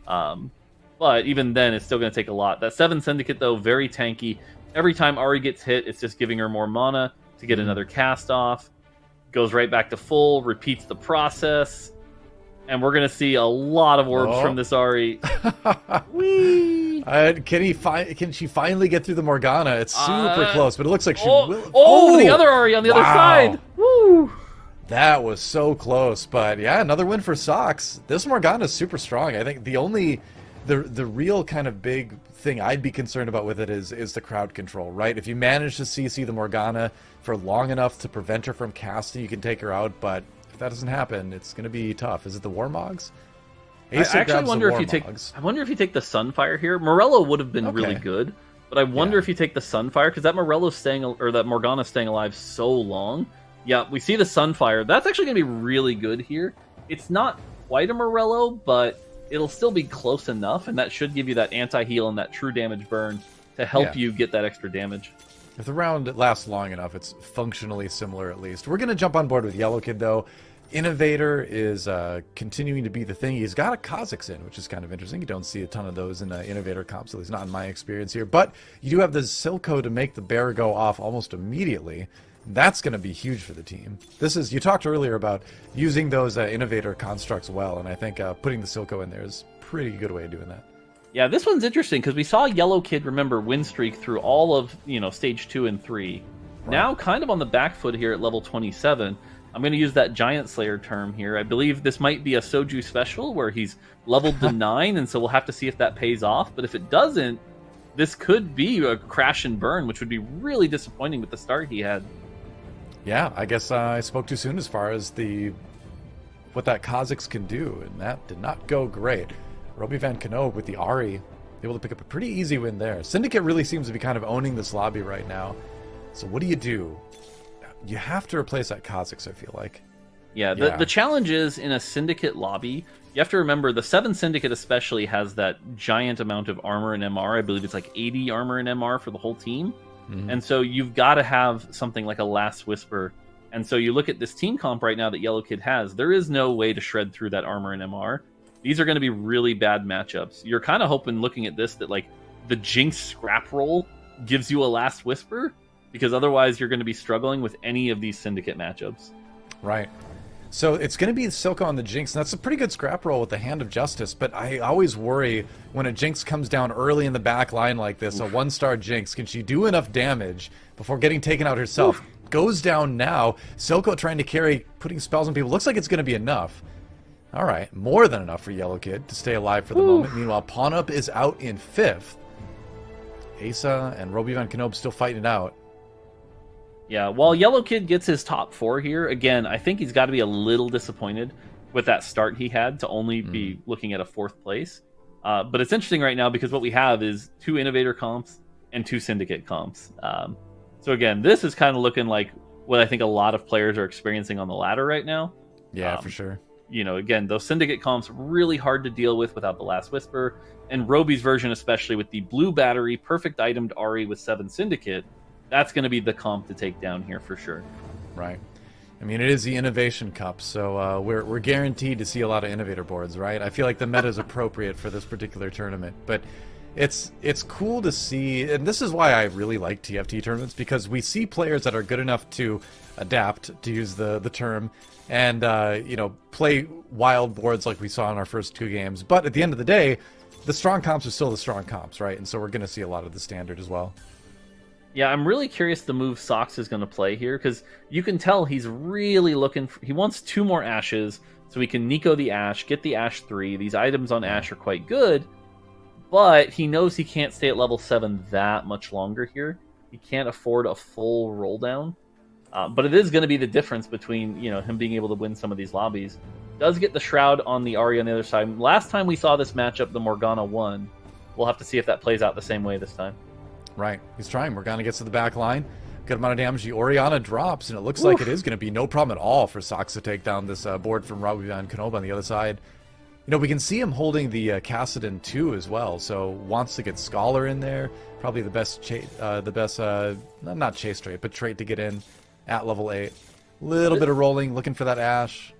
[SPEAKER 2] But even then, it's still going to take a lot. That 7 Syndicate, though, very tanky. Every time Ahri gets hit, it's just giving her more mana to get another cast off. Goes right back to full, repeats the process. And we're going to see a lot of orbs from this Ahri. Whee!
[SPEAKER 3] Can she finally get through the Morgana? It's super close, but it looks like she will.
[SPEAKER 2] The other Ahri on the other side. Woo!
[SPEAKER 3] That was so close, but yeah, another win for Sox. This Morgana is super strong. I think the real kind of big thing I'd be concerned about with it is the crowd control, right? If you manage to CC the Morgana for long enough to prevent her from casting, you can take her out, but if that doesn't happen, it's going to be tough. Is it the Warmogs?
[SPEAKER 2] I actually wonder if you take. I wonder if you take the Sunfire here. Morello would have been really good, but I wonder if you take the Sunfire, because that that Morgana's staying alive so long. Yeah, we see the Sunfire. That's actually going to be really good here. It's not quite a Morello, but it'll still be close enough, and that should give you that anti-heal and that true damage burn to help you get that extra damage.
[SPEAKER 3] If the round lasts long enough, it's functionally similar at least. We're going to jump on board with Yellow Kid, though. Innovator is continuing to be the thing. He's got a Kazakhstan, which is kind of interesting. You don't see a ton of those in Innovator comps, at least not in my experience here. But you do have the Silco to make the bear go off almost immediately. That's going to be huge for the team. You talked earlier about using those Innovator constructs well, and I think putting the Silco in there is a pretty good way of doing that.
[SPEAKER 2] Yeah, this one's interesting because we saw Yellow Kid, remember, win streak through all of, stage 2 and 3. Right. Now, kind of on the back foot here at level 27. I'm going to use that Giant Slayer term here. I believe this might be a Soju special where he's leveled to 9, and so we'll have to see if that pays off. But if it doesn't, this could be a crash and burn, which would be really disappointing with the start he had.
[SPEAKER 3] Yeah, I guess I spoke too soon as far as what that Kazakhs can do, and that did not go great. Roby Van Knoop with the Ahri, able to pick up a pretty easy win there. Syndicate really seems to be kind of owning this lobby right now. So what do? You have to replace that Kazakhs, I feel like.
[SPEAKER 2] Yeah, the challenge is in a Syndicate lobby, you have to remember the 7 Syndicate especially has that giant amount of armor and MR. I believe it's like 80 armor and MR for the whole team. Mm-hmm. And so you've got to have something like a Last Whisper. And so you look at this team comp right now that Yellow Kid has, there is no way to shred through that armor and MR. These are going to be really bad matchups. You're kind of hoping, looking at this, that like the Jinx scrap roll gives you a Last Whisper, because otherwise you're going to be struggling with any of these Syndicate matchups. Right.
[SPEAKER 3] So it's going to be Silco on the Jinx, and that's a pretty good scrap roll with the Hand of Justice, but I always worry when a Jinx comes down early in the back line like this, a 1-star Jinx, can she do enough damage before getting taken out herself? Goes down now. Silco trying to carry, putting spells on people. Looks like it's going to be enough. All right, more than enough for Yellow Kid to stay alive for the moment. Meanwhile, Pawnup is out in 5th. Asa and Roby Van Knoop still fighting it out.
[SPEAKER 2] Yeah, while Yellow Kid gets his top 4 here, again, I think he's got to be a little disappointed with that start he had to only be looking at a 4th place. But it's interesting right now because what we have is 2 Innovator comps and 2 Syndicate comps. So again, this is kind of looking like what I think a lot of players are experiencing on the ladder right now.
[SPEAKER 3] Yeah, for sure.
[SPEAKER 2] Again, those Syndicate comps really hard to deal with without the Last Whisper. And Roby's version, especially with the blue battery, perfect itemed Ahri with 7 Syndicate, that's going to be the comp to take down here for sure.
[SPEAKER 3] Right. I mean, it is the Innovation Cup, so we're guaranteed to see a lot of innovator boards, right? I feel like the meta is appropriate for this particular tournament, but it's cool to see, and this is why I really like TFT tournaments, because we see players that are good enough to adapt, to use the term, and play wild boards like we saw in our first 2 games. But at the end of the day, the strong comps are still the strong comps, right? And so we're going to see a lot of the standard as well.
[SPEAKER 2] Yeah, I'm really curious the move Sox is going to play here, because you can tell he's really looking for, he wants 2 more Ashes, so he can Nico the Ash, get the Ash 3. These items on Ash are quite good, but he knows he can't stay at level 7 that much longer here. He can't afford a full roll down. But it is going to be the difference between him being able to win some of these lobbies. Does get the Shroud on the Ahri on the other side. Last time we saw this matchup, the Morgana won. We'll have to see if that plays out the same way this time.
[SPEAKER 3] Right. He's trying. Morgana gets to the back line. Good amount of damage. The Orianna drops, and it looks like it is going to be no problem at all for Sox to take down this board from Robbie Van Knob on the other side. We can see him holding the Kassadin too as well, so wants to get Scholar in there. Probably the best, not chase trait, but trait to get in at level 8. Little bit of rolling, looking for that Ash.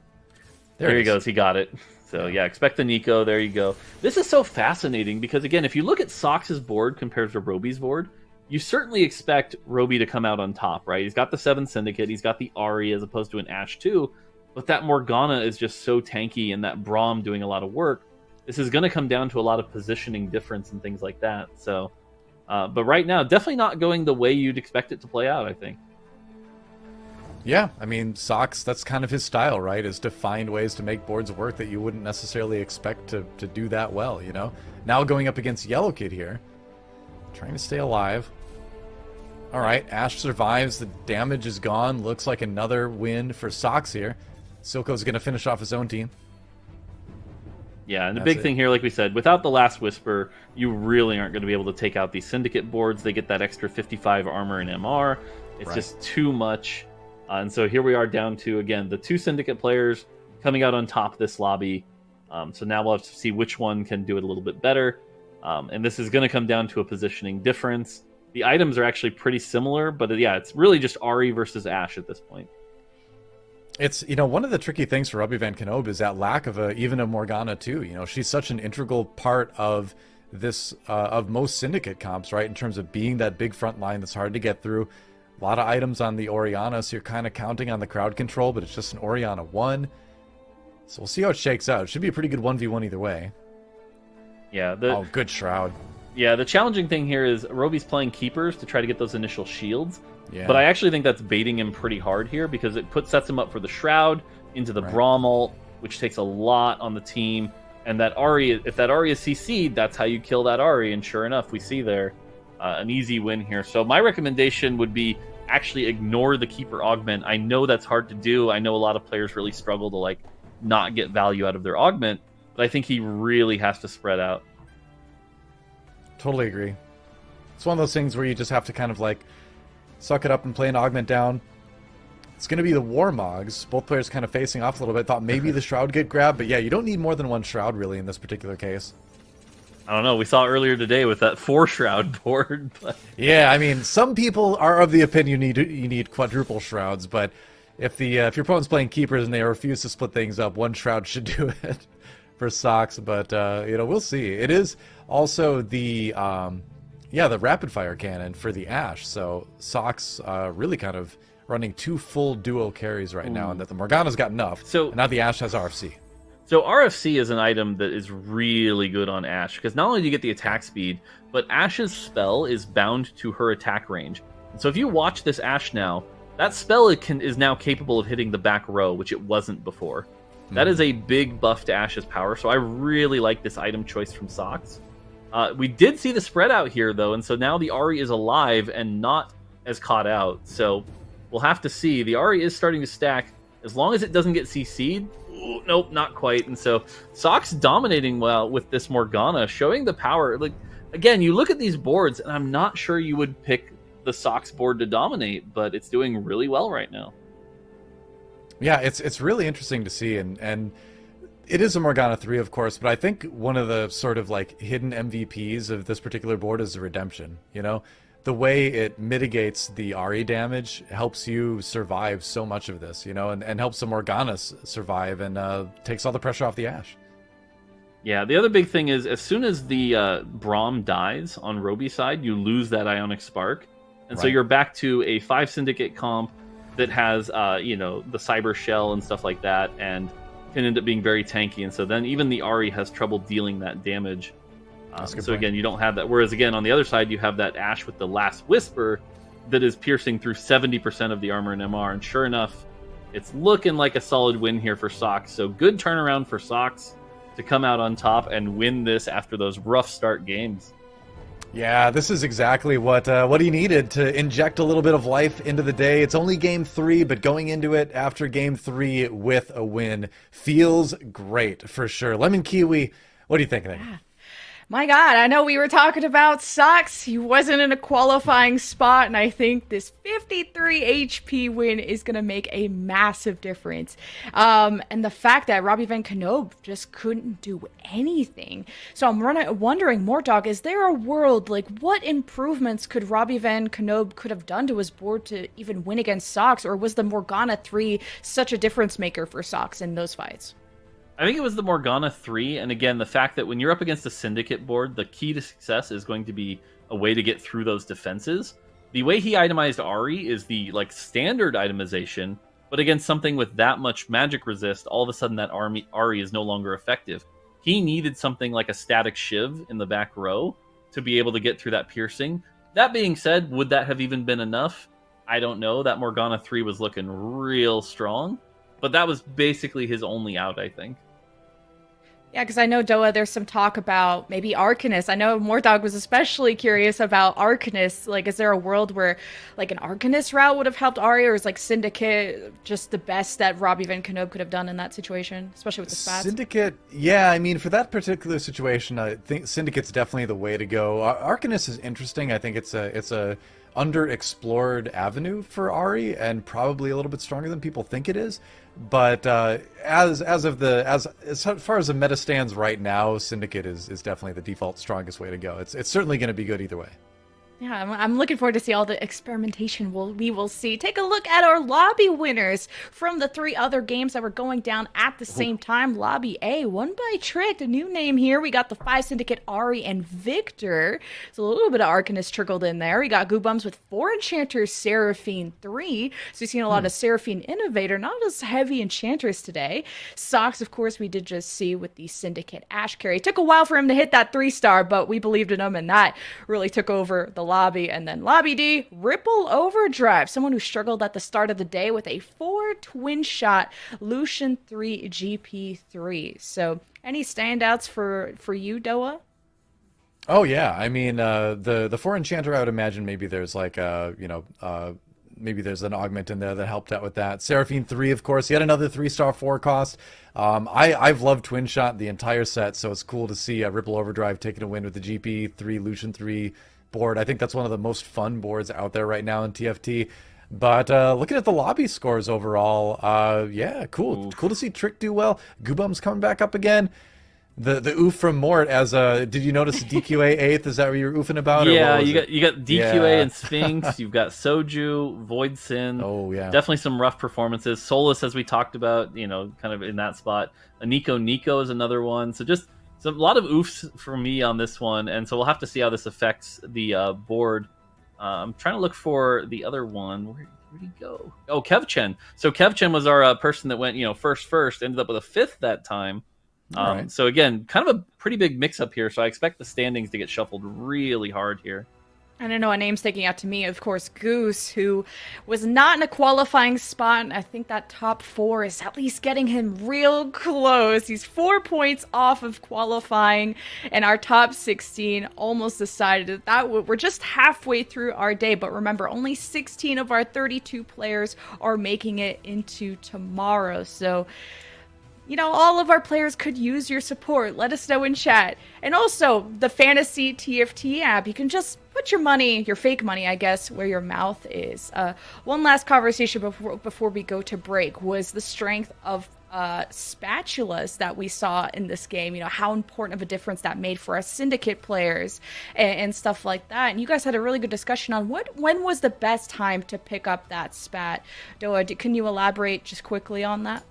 [SPEAKER 2] There he goes. He got it. So yeah, expect the Nico. There you go. This is so fascinating because, again, if you look at Sox's board compared to Roby's board, you certainly expect Roby to come out on top, right? He's got the 7 Syndicate. He's got the Ahri as opposed to an Ash 2. But that Morgana is just so tanky, and that Braum doing a lot of work. This is going to come down to a lot of positioning difference and things like that. So, but right now, definitely not going the way you'd expect it to play out, I think.
[SPEAKER 3] Yeah, I mean, Sox, that's kind of his style, right? Is to find ways to make boards work that you wouldn't necessarily expect to do that well, Now going up against Yellow Kid here. Trying to stay alive. All right, Ash survives. The damage is gone. Looks like another win for Sox here. Silco's going to finish off his own team.
[SPEAKER 2] Yeah, and the big thing here, like we said, without the Last Whisper, you really aren't going to be able to take out these Syndicate boards. They get that extra 55 armor and MR. It's just too much. And so here we are down to, again, the 2 Syndicate players coming out on top of this lobby. So now we'll have to see which one can do it a little bit better. And this is going to come down to a positioning difference. The items are actually pretty similar, but yeah, it's really just Ahri versus Ash at this point.
[SPEAKER 3] It's, one of the tricky things for Robbie Van Knob is that lack of even a Morgana too. She's such an integral part of this, of most Syndicate comps, right? In terms of being that big front line that's hard to get through. A lot of items on the Orianna, so you're kind of counting on the crowd control, but it's just an Orianna 1. So we'll see how it shakes out. It should be a pretty good 1v1 either way.
[SPEAKER 2] Yeah.
[SPEAKER 3] Oh, good Shroud.
[SPEAKER 2] Yeah, the challenging thing here is Roby's playing Keepers to try to get those initial shields.
[SPEAKER 3] Yeah.
[SPEAKER 2] But I actually think that's baiting him pretty hard here because it sets him up for the Shroud into the Braum ult, which takes a lot on the team. And that Ahri, if that Ahri is CC'd, that's how you kill that Ahri. And sure enough, we see there an easy win here. So my recommendation would be actually ignore the Keeper Augment. I know that's hard to do. I know a lot of players really struggle to not get value out of their Augment, but I think he really has to spread out.
[SPEAKER 3] Totally agree. It's one of those things where you just have to kind of suck it up and play an Augment down. It's going to be the Warmogs. Both players kind of facing off a little bit. Thought maybe the Shroud get grabbed, but yeah, you don't need more than 1 Shroud really in this particular case.
[SPEAKER 2] I don't know. We saw earlier today with that 4 Shroud board. But...
[SPEAKER 3] Yeah, I mean, some people are of the opinion you need quadruple Shrouds, but if your opponent's playing Keepers and they refuse to split things up, 1 Shroud should do it for Sox. But we'll see. It is also the rapid fire cannon for the Ash. So Sox really kind of running 2 full duo carries right now, and that the Morgana's got enough.
[SPEAKER 2] So
[SPEAKER 3] and now the Ash has RFC.
[SPEAKER 2] So RFC is an item that is really good on Ash, because not only do you get the attack speed, but Ash's spell is bound to her attack range. And so if you watch this Ash now, that spell is now capable of hitting the back row, which it wasn't before. That is a big buff to Ash's power, so I really like this item choice from Sox. We did see the spread out here, though, and so now the Ahri is alive and not as caught out. So we'll have to see. The Ahri is starting to stack. As long as it doesn't get CC'd, nope, not quite. And so Sox dominating well with this Morgana, showing the power. Again, you look at these boards, and I'm not sure you would pick the Sox board to dominate, but it's doing really well right now.
[SPEAKER 3] Yeah, it's really interesting to see, and it is a Morgana 3, of course, but I think one of the sort of hidden MVPs of this particular board is the Redemption. the way it mitigates the Ari damage helps you survive so much of this, and helps the Morgana survive and takes all the pressure off the Ashe.
[SPEAKER 2] Yeah, the other big thing is as soon as the Braum dies on Roby's side, you lose that Ionic Spark. And so
[SPEAKER 3] Right.
[SPEAKER 2] you're back to a 5 Syndicate comp that has, the Cyber Shell and stuff like that, and can end up being very tanky. And so then even the Ari has trouble dealing that damage.
[SPEAKER 3] That's a good
[SPEAKER 2] So
[SPEAKER 3] point.
[SPEAKER 2] again, you don't have that. Whereas again, on the other side, you have that Ashe with the Last Whisper that is piercing through 70% of the armor and MR. And sure enough, it's looking like a solid win here for Sox. So good turnaround for Sox to come out on top and win this after those rough start games.
[SPEAKER 3] Yeah, this is exactly what he needed to inject a little bit of life into the day. It's only game 3, but going into it after game 3 with a win feels great for sure. Lemonkiwi, what do you think of that?
[SPEAKER 1] My God, I know we were talking about Sox. He wasn't in a qualifying spot, and I think this 53 HP win is going to make a massive difference. And the fact that Robbie Van Knoop just couldn't do anything. So I'm wondering, Mortdog, is there a world, like, what improvements could Robbie Van Knoop could have done to his board to even win against Sox, or was the Morgana 3 such a difference maker for Sox in those fights?
[SPEAKER 2] I think it was the Morgana 3, and again, the fact that when you're up against a Syndicate board, the key to success is going to be a way to get through those defenses. The way he itemized Ari is the standard itemization, but against something with that much magic resist, all of a sudden that Ari is no longer effective. He needed something like a static Shiv in the back row to be able to get through that piercing. That being said, would that have even been enough? I don't know. That Morgana 3 was looking real strong, but that was basically his only out, I think.
[SPEAKER 1] Yeah, because I know, Doa, there's some talk about maybe Arcanist. I know Mortdog was especially curious about Arcanist. Like, is there a world where, like, an Arcanist route would have helped Ari, or is, like, Syndicate just the best that Robbie Van Knoop could have done in that situation, especially with the spats?
[SPEAKER 3] Syndicate, yeah, I mean, for that particular situation, I think Syndicate's definitely the way to go. Arcanist is interesting. I think it's a underexplored avenue for Ari, and probably a little bit stronger than people think it is. But as far as the meta stands right now, Syndicate is definitely the default strongest way to go. It's certainly going to be good either way.
[SPEAKER 1] Yeah, I'm looking forward to see all the experimentation we will see. Take a look at our lobby winners from the 3 other games that were going down at the same time. Lobby A, won by Tricked, a new name here. We got the 5 Syndicate, Ari, and Victor. So a little bit of Arcanist trickled in there. We got Goobums with 4 Enchanters, Seraphine 3. So we've seen a lot of Seraphine Innovator, not as heavy Enchanters today. Sox, of course, we did just see with the Syndicate Ashe carry. It took a while for him to hit that 3-star, but we believed in him, and that really took over the lobby. And then Lobby D, Ripple Overdrive, someone who struggled at the start of the day with a 4 twin shot Lucian 3 GP3. So any standouts for you, Doa?
[SPEAKER 3] Oh yeah, I mean the 4 Enchanter, I would imagine maybe there's maybe there's an augment in there that helped out with that. Seraphine 3, of course, yet another 3-star 4 cost. I've loved Twin Shot the entire set, so it's cool to see Ripple Overdrive taking a win with the GP3 Lucian 3 board. I think that's one of the most fun boards out there right now in TFT. But looking at the lobby scores overall, yeah, cool. Cool to see Trick do well. Goobum's coming back up again. The oof from Mort as did you notice DQA 8th? Is that what you were oofing about?
[SPEAKER 2] Yeah,
[SPEAKER 3] or what
[SPEAKER 2] you got DQA and Sphinx. You've got Soju, Void Sin.
[SPEAKER 3] Oh yeah,
[SPEAKER 2] definitely some rough performances. Solus, as we talked about, kind of in that spot. Nico is another one. So just a lot of oofs for me on this one, and so we'll have to see how this affects the board. I'm trying to look for the other one. Where'd he go? Oh, Kevchen. So Kevchen was our person that went, first, ended up with a 5th that time.
[SPEAKER 3] Right.
[SPEAKER 2] So again, kind of a pretty big mix-up here, so I expect the standings to get shuffled really hard here.
[SPEAKER 1] I don't know, a name sticking out to me, of course, Goose, who was not in a qualifying spot, and I think that top 4 is at least getting him real close. He's 4 points off of qualifying, and our top 16 almost decided that we're just halfway through our day, but remember, only 16 of our 32 players are making it into tomorrow, so all of our players could use your support. Let us know in chat. And also, the Fantasy TFT app, you can just put your money, your fake money, I guess, where your mouth is. One last conversation before we go to break was the strength of spatulas that we saw in this game, how important of a difference that made for us syndicate players and stuff like that. And you guys had a really good discussion on when was the best time to pick up that spat. Doa, can you elaborate just quickly on that?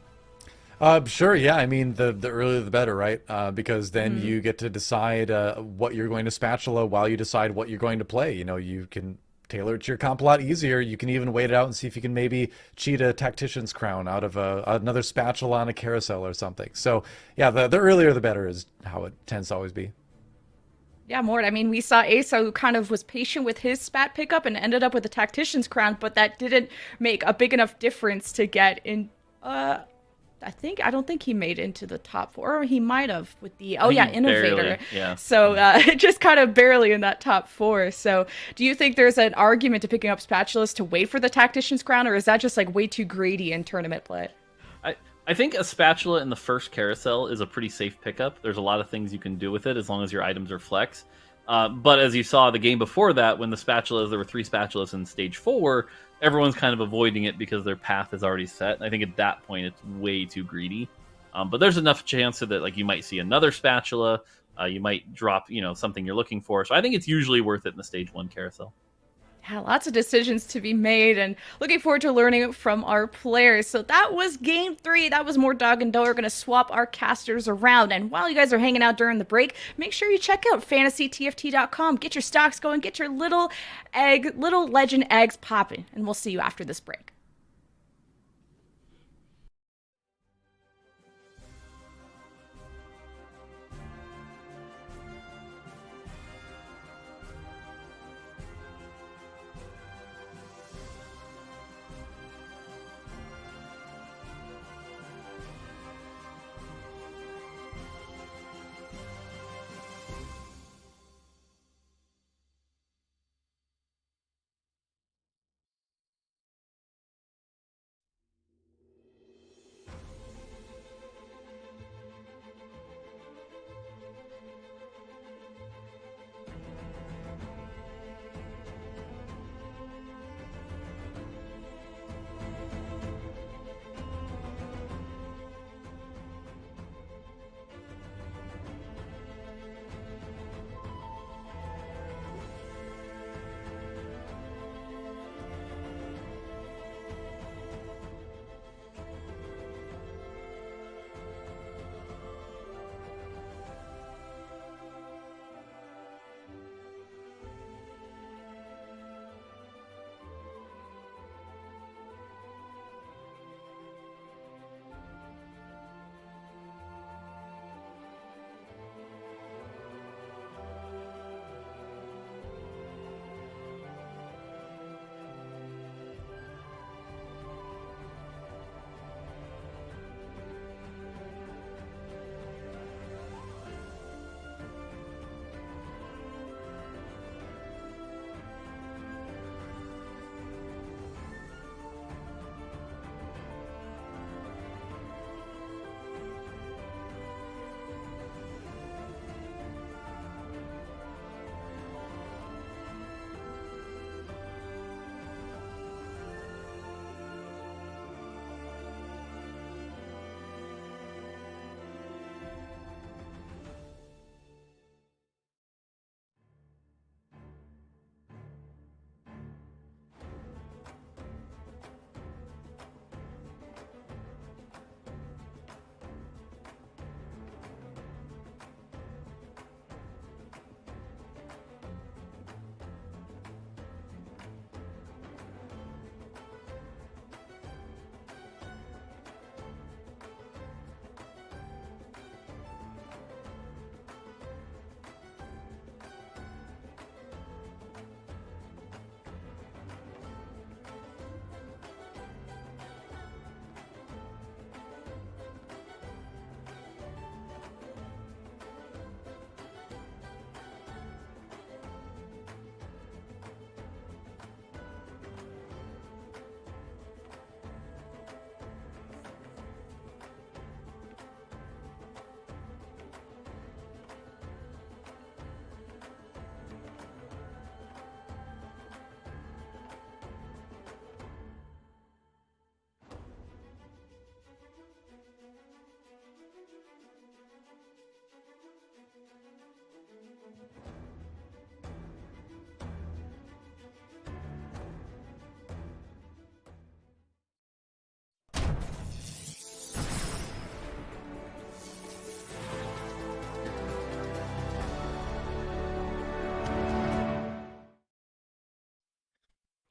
[SPEAKER 3] Sure, yeah. I mean, the earlier the better, right? Because then you get to decide what you're going to spatula while you decide what you're going to play. You can tailor it to your comp a lot easier. You can even wait it out and see if you can maybe cheat a tactician's crown out of another spatula on a carousel or something. So, yeah, the earlier the better is how it tends to always be.
[SPEAKER 1] Yeah, Mort. I mean, we saw Asa who kind of was patient with his spat pickup and ended up with a tactician's crown, but that didn't make a big enough difference to get in. I don't think he made into the top 4. Or he might have with the innovator.
[SPEAKER 2] Barely, yeah.
[SPEAKER 1] So just kind of barely in that top 4. So do you think there's an argument to picking up spatulas to wait for the tactician's crown, or is that just like way too greedy in tournament play?
[SPEAKER 2] I think a spatula in the first carousel is a pretty safe pickup. There's a lot of things you can do with it as long as your items are flex. But as you saw the game before that, when there were 3 spatulas in stage 4, everyone's kind of avoiding it because their path is already set. I think at that point it's way too greedy. But there's enough chance that like you might see another spatula, you might drop something you're looking for. So I think it's usually worth it in the stage 1 carousel.
[SPEAKER 1] Yeah, lots of decisions to be made, and looking forward to learning from our players. So that was game 3. That was Mortdog and Doa. We're going to swap our casters around. And while you guys are hanging out during the break, make sure you check out fantasytft.com. Get your stocks going. Get your little legend eggs popping. And we'll see you after this break.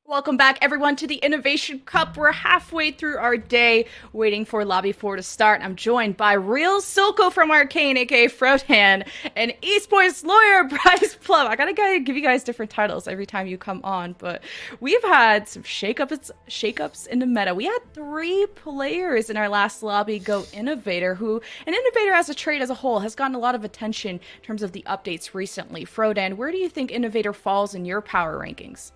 [SPEAKER 1] Welcome back, everyone, to the Innovation Cup. We're halfway through our day, waiting for Lobby 4 to start. I'm joined by Real Silco from Arcane, aka Frodan, and Esports lawyer Bryce Plum. I gotta give you guys different titles every time you come on, but we've had some shakeups in the meta. We had 3 players in our last lobby go Innovator, who, an Innovator as a trade as a whole, has gotten a lot of attention in terms of the updates recently. Frodan, where do you think Innovator falls in your power rankings?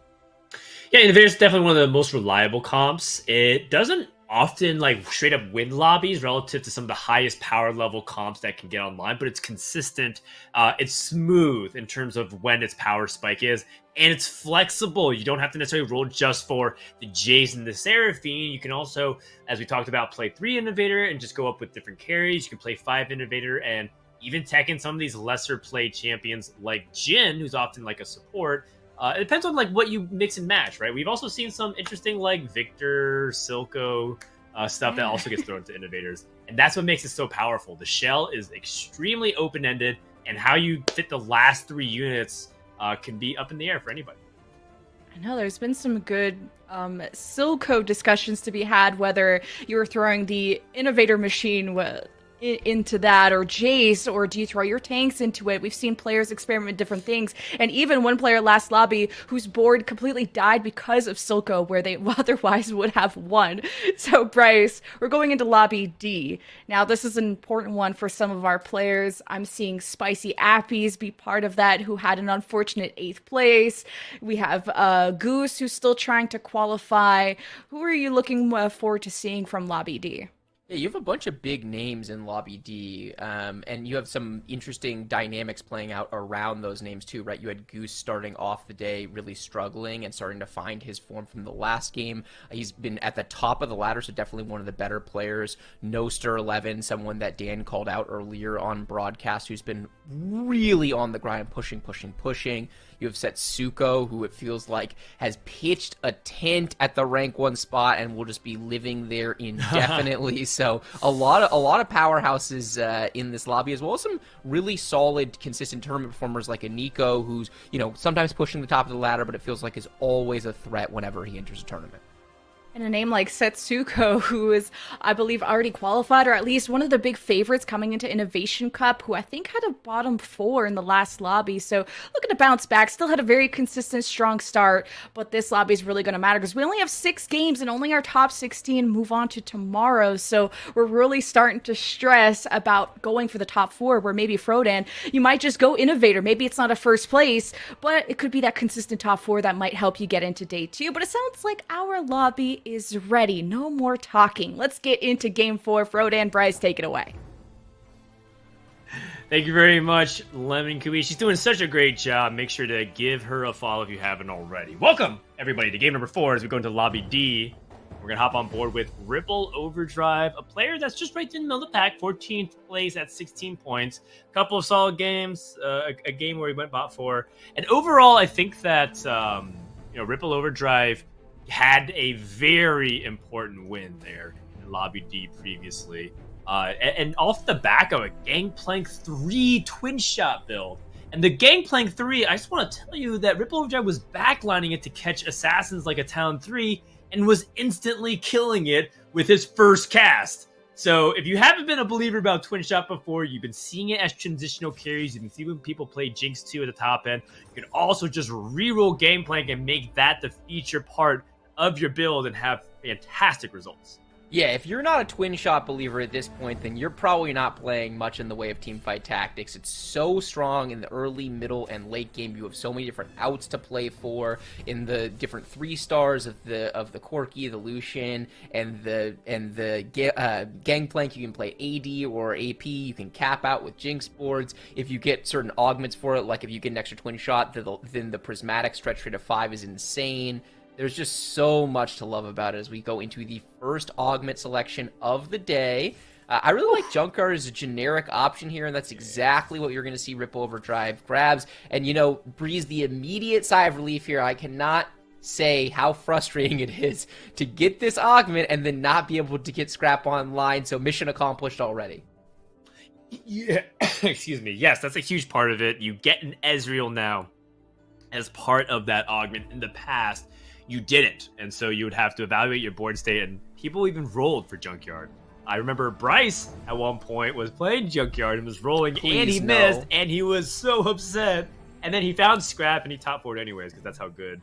[SPEAKER 5] Yeah, Innovator's definitely one of the most reliable comps. It doesn't often straight up win lobbies relative to some of the highest power level comps that can get online, but it's consistent. It's smooth in terms of when its power spike is, and it's flexible. You don't have to necessarily roll just for the Jace and the Seraphine. You can also, as we talked about, play 3 Innovator and just go up with different carries. You can play 5 Innovator and even tech in some of these lesser played champions like Jhin, who's often like a support. It depends on what you mix and match, right? We've also seen some interesting Victor, Silco stuff that also gets thrown to Innovators. And that's what makes it so powerful. The shell is extremely open-ended, and how you fit the last 3 units can be up in the air for anybody.
[SPEAKER 1] I know there's been some good Silco discussions to be had, whether you were throwing the Innovator machine into that, or Jace, or do you throw your tanks into it? We've seen players experiment with different things, and even one player last lobby whose board completely died because of Silco, where they otherwise would have won. So Bryce, we're going into lobby D. Now this is an important one for some of our players. I'm seeing Spicy Appies be part of that, who had an unfortunate 8th place. We have Goose, who's still trying to qualify. Who are you looking forward to seeing from lobby D?
[SPEAKER 4] Yeah, you have a bunch of big names in Lobby D, and you have some interesting dynamics playing out around those names too, right? You had Goose starting off the day really struggling and starting to find his form from the last game. He's been at the top of the ladder, so definitely one of the better players. Noster11, someone that Dan called out earlier on broadcast, who's been really on the grind, pushing. You have Setsuko, who it feels like has pitched a tent at the rank 1 spot and will just be living there indefinitely. So a lot of powerhouses in this lobby, as well as some really solid, consistent tournament performers like a Nico, who's sometimes pushing the top of the ladder, but it feels like is always a threat whenever he enters a tournament.
[SPEAKER 1] And a name like Setsuko, who is, I believe, already qualified, or at least one of the big favorites coming into Innovation Cup, who I think had a bottom 4 in the last lobby. So looking to bounce back, still had a very consistent, strong start, but this lobby is really going to matter because we only have 6 games and only our top 16 move on to tomorrow. So we're really starting to stress about going for the top 4, where maybe Frodan, you might just go Innovator. Maybe it's not a first place, but it could be that consistent top 4 that might help you get into day 2. But it sounds like our lobby is ready. No more talking. Let's get into game 4. Frodan, Bryce, take it away.
[SPEAKER 5] Thank you very much, Lemonkiwi. She's doing such a great job. Make sure to give her a follow if you haven't already. Welcome, everybody, to game number 4 as we go into lobby D. We're going to hop on board with Ripple Overdrive, a player that's just right in the middle of the pack, 14th place at 16 points. A couple of solid games, a game where he went bot 4. And overall, I think that Ripple Overdrive had a very important win there in Lobby D previously. And off the back of a Gangplank 3 twin shot build. And the Gangplank 3, I just want to tell you that Ripple Overdrive was backlining it to catch assassins like a Town 3 and was instantly killing it with his first cast. So if you haven't been a believer about twin shot before, you've been seeing it as transitional carries, you've been seeing people play Jinx 2 at the top end, you can also just reroll Gangplank and make that the feature part of your build and have fantastic results.
[SPEAKER 4] Yeah, if you're not a twin shot believer at this point, then you're probably not playing much in the way of teamfight tactics. It's so strong in the early, middle, and late game. You have so many different outs to play for in the different 3 stars of the Corki, the Lucian, and the Gangplank. You can play AD or AP. You can cap out with Jinx boards. If you get certain augments for it, like if you get an extra twin shot, then the prismatic stretch rate of 5 is insane. There's just so much to love about it as we go into the first augment selection of the day. I really like Junkyard as a generic option here, and that's exactly what you're going to see Ripple Overdrive grabs. And, you know, Breeze, the immediate sigh of relief here, I cannot say how frustrating it is to get this augment and then not be able to get Scrap online, so mission accomplished already.
[SPEAKER 5] Yeah, excuse me. Yes, that's a huge part of it. You get an Ezreal now as part of that augment. In the past, you didn't, and so you would have to evaluate your board state, and people even rolled for Junkyard. I remember Bryce at one point was playing Junkyard and was rolling, and he missed, and he was so upset. And then he found Scrap, and he top 4'd anyways, because that's how good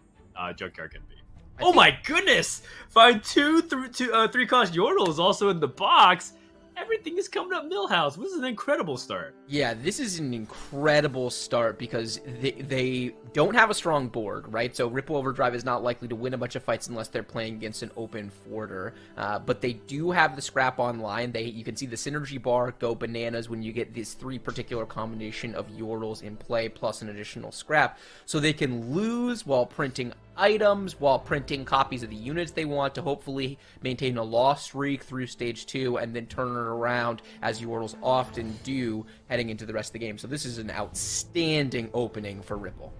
[SPEAKER 5] Junkyard can be. Oh my goodness! Find 3-cost Yordles also in the box. Everything is coming up Millhouse. This is an incredible start.
[SPEAKER 4] Yeah, this is an incredible start because they don't have a strong board, right? So Ripple Overdrive is not likely to win a bunch of fights unless they're playing against an open forwarder. But they do have the Scrap online. You can see the synergy bar go bananas when you get this 3 particular combination of Yordles in play plus an additional Scrap. So they can lose while printing items, while printing copies of the units they want to hopefully maintain a loss streak through stage 2 and then turn it around as Yordles often do heading into the rest of the game. So this is an outstanding opening for Ripple.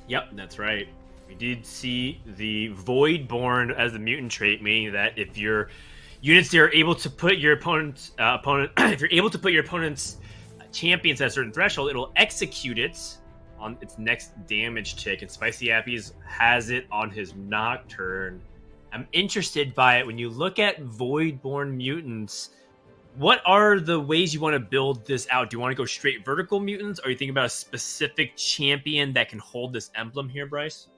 [SPEAKER 5] Yep, that's right. We did see the Voidborn as the mutant trait, meaning that if your units are able to put your opponent's if you're able to put your opponent's champions at a certain threshold, it'll execute it on its next damage tick, and Spicy Appies has it on his Nocturne. I'm interested by it. When you look at Voidborn mutants, what are the ways you want to build this out? Do you want to go straight vertical mutants, or are you thinking about a specific champion that can hold this emblem here, Bryce?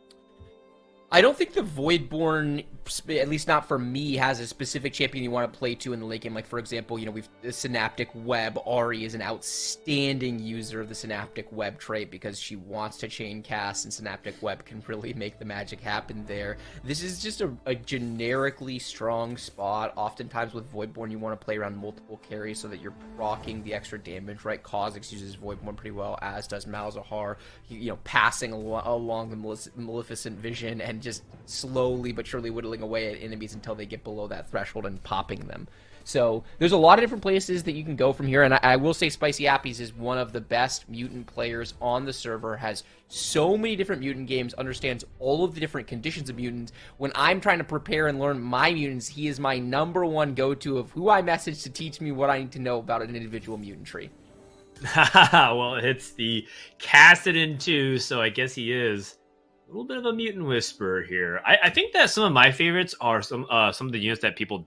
[SPEAKER 4] I don't think the Voidborn, at least not for me, has a specific champion you want to play to in the late game. Like, for example, you know, the Synaptic Web. Ahri is an outstanding user of the Synaptic Web trait because she wants to chain cast, and Synaptic Web can really make the magic happen there. This is just a generically strong spot. Oftentimes with Voidborn, you want to play around multiple carries so that you're proccing the extra damage, right? Kha'Zix uses Voidborn pretty well, as does Malzahar, you know, passing along the Maleficent Vision and just slowly but surely whittling away at enemies until they get below that threshold and popping them. So there's a lot of different places that you can go from here, and I will say Spicy Appies is one of the best mutant players on the server, has so many different mutant games, understands all of the different conditions of mutants. When I'm trying to prepare and learn my mutants, he is my #1 go-to of who I message to teach me what I need to know about an individual mutant tree.
[SPEAKER 5] Well, it's the Cassidon 2, so I guess he is a little bit of a mutant whisperer here. I think that some of my favorites are some of the units that people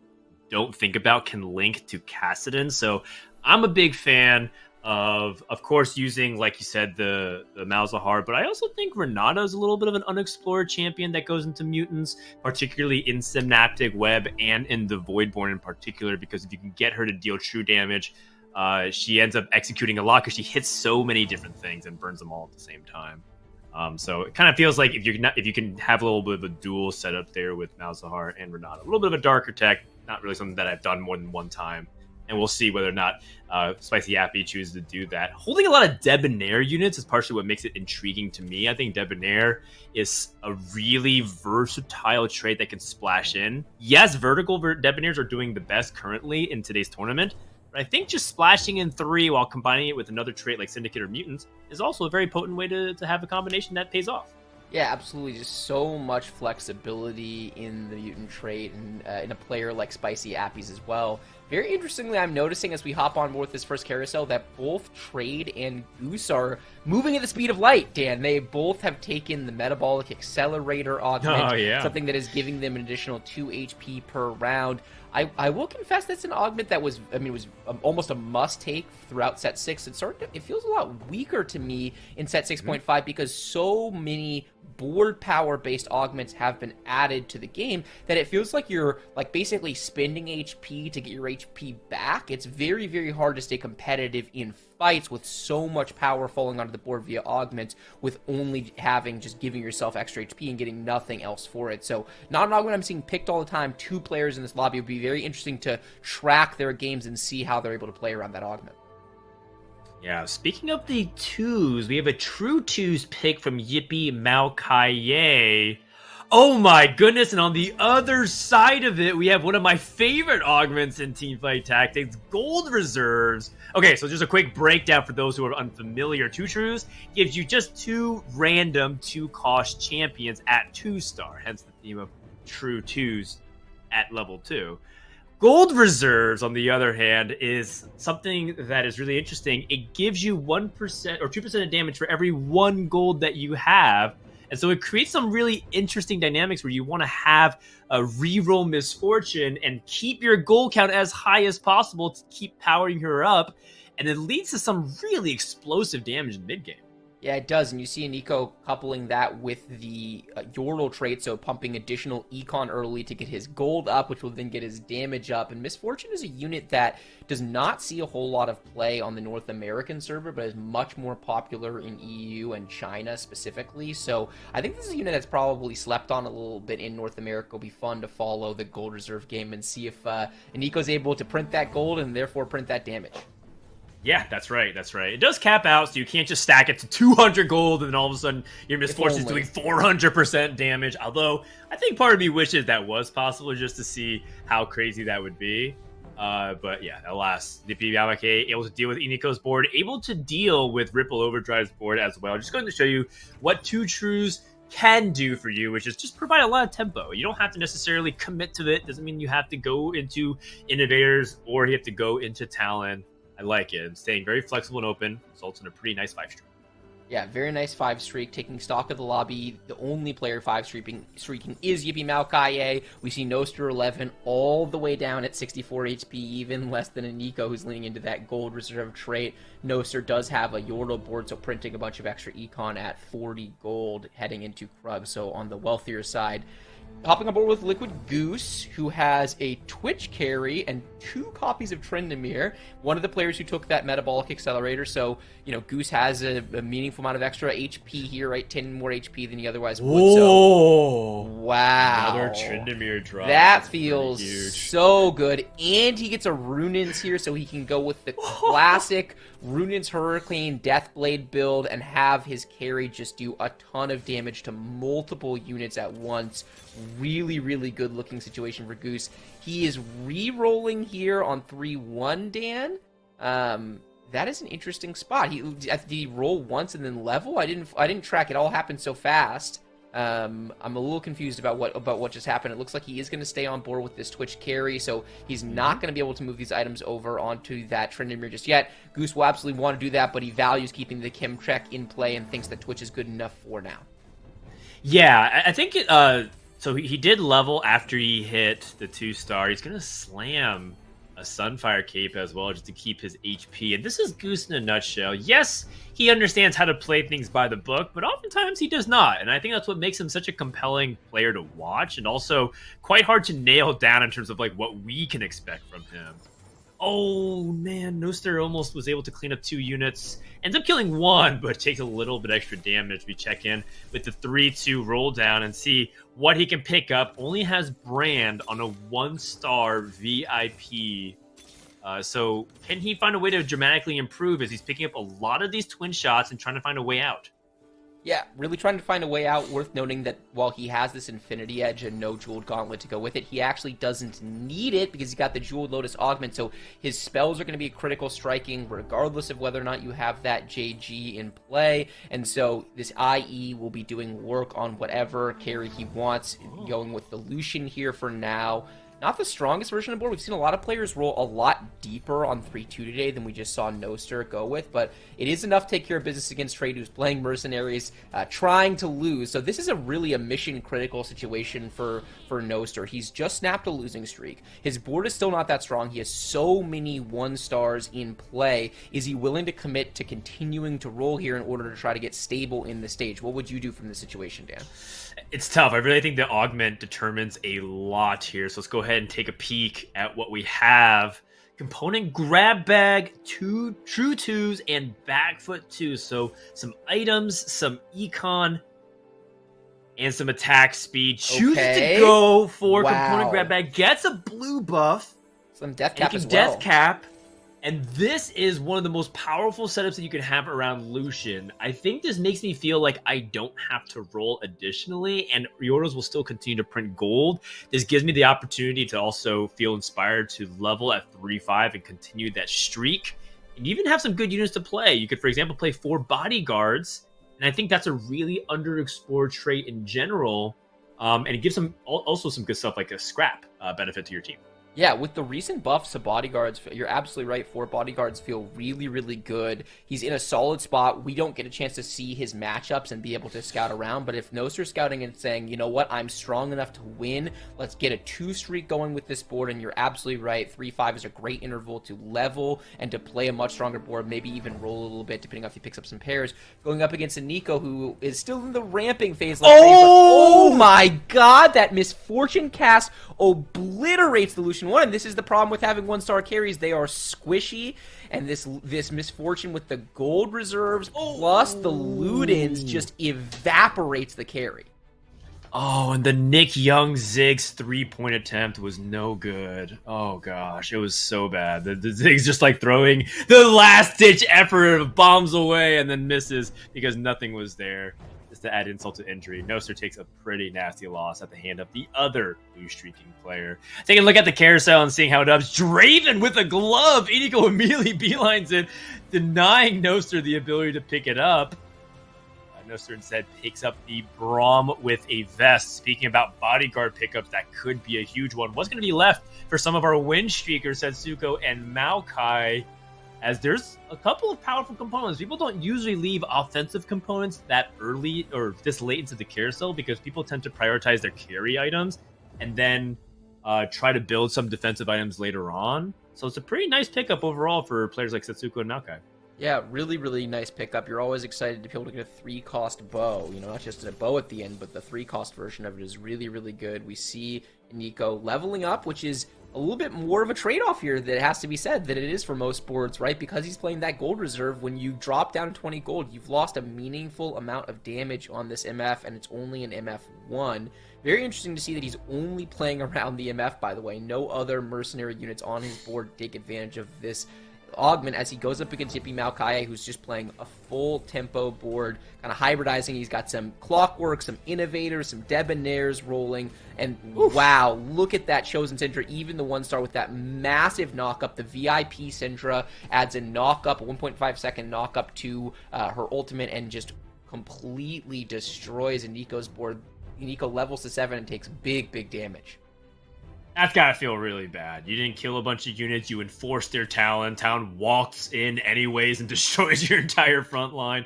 [SPEAKER 5] don't think about can link to Cassidon. So I'm a big fan of course, using, like you said, the Malzahar, but I also think Renata is a little bit of an unexplored champion that goes into mutants, particularly in Synaptic Web and in the Voidborn in particular, because if you can get her to deal true damage, she ends up executing a lot because she hits so many different things and burns them all at the same time. So it kind of feels like if you can have a little bit of a dual setup there with Malzahar and Renata, a little bit of a darker tech, not really something that I've done more than one time, and we'll see whether or not Spicy Appy chooses to do that. Holding a lot of Debonair units is partially what makes it intriguing to me. I think Debonair is a really versatile trait that can splash in. Yes, vertical Debonairs are doing the best currently in today's tournament, but I think just splashing in 3 while combining it with another trait like Syndicate or Mutants is also a very potent way to have a combination that pays off.
[SPEAKER 4] Yeah, absolutely. Just so much flexibility in the mutant trait and in a player like Spicy Appies as well. Very interestingly, I'm noticing as we hop on board with this first carousel that both Trade and Goose are moving at the speed of light, Dan. They both have taken the Metabolic Accelerator augment, something that is giving them an additional 2 HP per round. I will confess that's an augment that was almost a must-take throughout Set 6. It feels a lot weaker to me in Set 6.5 because so many board power-based augments have been added to the game that it feels like you're basically spending HP to get your HP back. It's very, very hard to stay competitive in fights with so much power falling onto the board via augments with only giving yourself extra HP and getting nothing else for it. So not an augment I'm seeing picked all the time. 2 players in this lobby. It would be very interesting to track their games and see how they're able to play around that augment.
[SPEAKER 5] Yeah, speaking of the 2s, we have a true 2s pick from Yippee Maokai. Oh my goodness, and on the other side of it, we have one of my favorite augments in Teamfight Tactics, Gold Reserves. Okay, so just a quick breakdown for those who are unfamiliar. 2 Trues gives you just 2 random 2-cost champions at 2-star, hence the theme of True 2s at level 2. Gold Reserves, on the other hand, is something that is really interesting. It gives you 1% or 2% of damage for every 1 gold that you have. And so it creates some really interesting dynamics where you want to have a reroll Misfortune and keep your gold count as high as possible to keep powering her up. And it leads to some really explosive damage in mid game.
[SPEAKER 4] Yeah, it does, and you see Nico coupling that with the Yordle trait, so pumping additional econ early to get his gold up, which will then get his damage up. And Misfortune is a unit that does not see a whole lot of play on the North American server, but is much more popular in EU and China specifically. So I think this is a unit that's probably slept on a little bit in North America. It'll be fun to follow the Gold Reserve game and see if Nico's able to print that gold and therefore print that damage.
[SPEAKER 5] Yeah, that's right. That's right. It does cap out, so you can't just stack it to 200 gold and then all of a sudden your Misfortune's doing 400% damage. Although, I think part of me wishes that was possible just to see how crazy that would be. But yeah, alas, Nippy Yamake able to deal with Iniko's board, able to deal with Ripple Overdrive's board as well. Just going to show you what 2 Trues can do for you, which is just provide a lot of tempo. You don't have to necessarily commit to it. Doesn't mean you have to go into Innovators or you have to go into Talon. I like it. I'm staying very flexible and open. Results in a pretty nice 5 streak.
[SPEAKER 4] Yeah, very nice 5 streak. Taking stock of the lobby. The only player 5 streaking is Yippee Maokai. We see Noster 11 all the way down at 64 HP, even less than a Nico who's leaning into that Gold Reserve trait. Noster does have a Yordle board, so printing a bunch of extra econ at 40 gold heading into Krug. So on the wealthier side, hopping aboard with Liquid Goose, who has a Twitch carry and 2 copies of Trendemir, one of the players who took that metabolic accelerator. So, you know, Goose has a meaningful amount of extra HP here, right? 10 more HP than he otherwise would.
[SPEAKER 5] Whoa!
[SPEAKER 4] So, wow.
[SPEAKER 5] Another Trendemir drop.
[SPEAKER 4] That feels so good. And he gets a Runins here, so he can go with the classic Runins Hurricane Deathblade build and have his carry just do a ton of damage to multiple units at once. Really, really good looking situation for Goose. He is re-rolling here on 3-1, Dan. That is an interesting spot. Did he roll once and then level? I didn't track. It all happened so fast. I'm a little confused about what just happened. It looks like he is going to stay on board with this Twitch carry, so he's not going to be able to move these items over onto that Trendemir just yet. Goose will absolutely want to do that, but he values keeping the Chem check in play and thinks that Twitch is good enough for now.
[SPEAKER 5] Yeah, I think it. So he did level after he hit the 2-star. He's going to slam a Sunfire Cape as well just to keep his HP. And this is Goose in a nutshell. Yes, he understands how to play things by the book, but oftentimes he does not. And I think that's what makes him such a compelling player to watch and also quite hard to nail down in terms of like what we can expect from him. Oh, man, Noster almost was able to clean up 2 units. Ends up killing 1, but takes a little bit extra damage. We check in with the 3-2 roll down and see what he can pick up. Only has Brand on a 1-star VIP. So can he find a way to dramatically improve as he's picking up a lot of these twin shots and trying to find a way out?
[SPEAKER 4] Yeah, really trying to find a way out. Worth noting that while he has this Infinity Edge and no Jeweled Gauntlet to go with it, he actually doesn't need it because he's got the Jeweled Lotus Augment, so his spells are going to be critical striking regardless of whether or not you have that JG in play, and so this IE will be doing work on whatever carry he wants, going with the Lucian here for now. Not the strongest version of the board. We've seen a lot of players roll a lot deeper on 3-2 today than we just saw Noster go with, but it is enough to take care of business against Trade, who's playing Mercenaries, trying to lose. So this is really a mission-critical situation for Noster. He's just snapped a losing streak. His board is still not that strong. He has so many 1-stars in play. Is he willing to commit to continuing to roll here in order to try to get stable in the stage? What would you do from this situation, Dan?
[SPEAKER 5] It's tough. I really think the augment determines a lot here. So let's go ahead and take a peek at what we have. Component grab bag, 2 true 2s, and back foot 2. So some items, some econ, and some attack speed. Chooses to go for component grab bag. Gets a blue buff.
[SPEAKER 4] Some death cap as well.
[SPEAKER 5] Death cap. And this is one of the most powerful setups that you can have around Lucian. I think this makes me feel like I don't have to roll additionally, and Riordos will still continue to print gold. This gives me the opportunity to also feel inspired to level at 3-5 and continue that streak. And you even have some good units to play. You could, for example, play 4 bodyguards, and I think that's a really underexplored trait in general. And it gives some also some good stuff like a scrap benefit to your team.
[SPEAKER 4] Yeah, with the recent buffs to bodyguards, you're absolutely right. 4 bodyguards feel really, really good. He's in a solid spot. We don't get a chance to see his matchups and be able to scout around. But if Noster's scouting and saying, you know what, I'm strong enough to win, let's get a 2 streak going with this board. And you're absolutely right. 3-5 is a great interval to level and to play a much stronger board, maybe even roll a little bit, depending on if he picks up some pairs. Going up against a Nico who is still in the ramping phase. Oh my god, that misfortune cast obliterates the Lucian 1, and this is the problem with having 1-star carries. They are squishy, and this misfortune with the gold reserves plus the Ludens just evaporates the carry.
[SPEAKER 5] Oh, and the Nick Young Ziggs 3-point attempt was no good. Oh gosh, it was so bad. The Ziggs just like throwing the last-ditch effort of bombs away and then misses because nothing was there. Just to add insult to injury, Noster takes a pretty nasty loss at the hand of the other blue streaking player. Taking a look at the carousel and seeing how it ups. Draven with a glove. Iniko immediately beelines it, denying Noster the ability to pick it up. Noster instead picks up the Braum with a vest. Speaking about bodyguard pickups, that could be a huge one. What's going to be left for some of our win streakers, Setsuko and Maokai? As there's a couple of powerful components. People don't usually leave offensive components that early or this late into the carousel because people tend to prioritize their carry items and then try to build some defensive items later on. So it's a pretty nice pickup overall for players like Setsuko and Maokai.
[SPEAKER 4] Yeah, really, really nice pickup. You're always excited to be able to get a 3-cost bow. You know, not just a bow at the end, but the 3-cost version of it is really, really good. We see Nico leveling up, which is a little bit more of a trade-off here that has to be said that it is for most boards, right? Because he's playing that gold reserve. When you drop down 20 gold, you've lost a meaningful amount of damage on this MF, and it's only an MF1. Very interesting to see that he's only playing around the MF, by the way. No other mercenary units on his board take advantage of this augment as he goes up against Yippee Maokai, who's just playing a full tempo board, kind of hybridizing. He's got some Clockwork, some Innovators, some Debonaires rolling, and wow, look at that Chosen Syndra, even the 1-star with that massive knock-up. The VIP Syndra adds a knock-up, a 1.5 second knock-up to her ultimate and just completely destroys Nico's board. Nico levels to 7 and takes big, big damage.
[SPEAKER 5] That's gotta feel really bad. You didn't kill a bunch of units, you enforced their Talon. Talon walks in anyways and destroys your entire front line.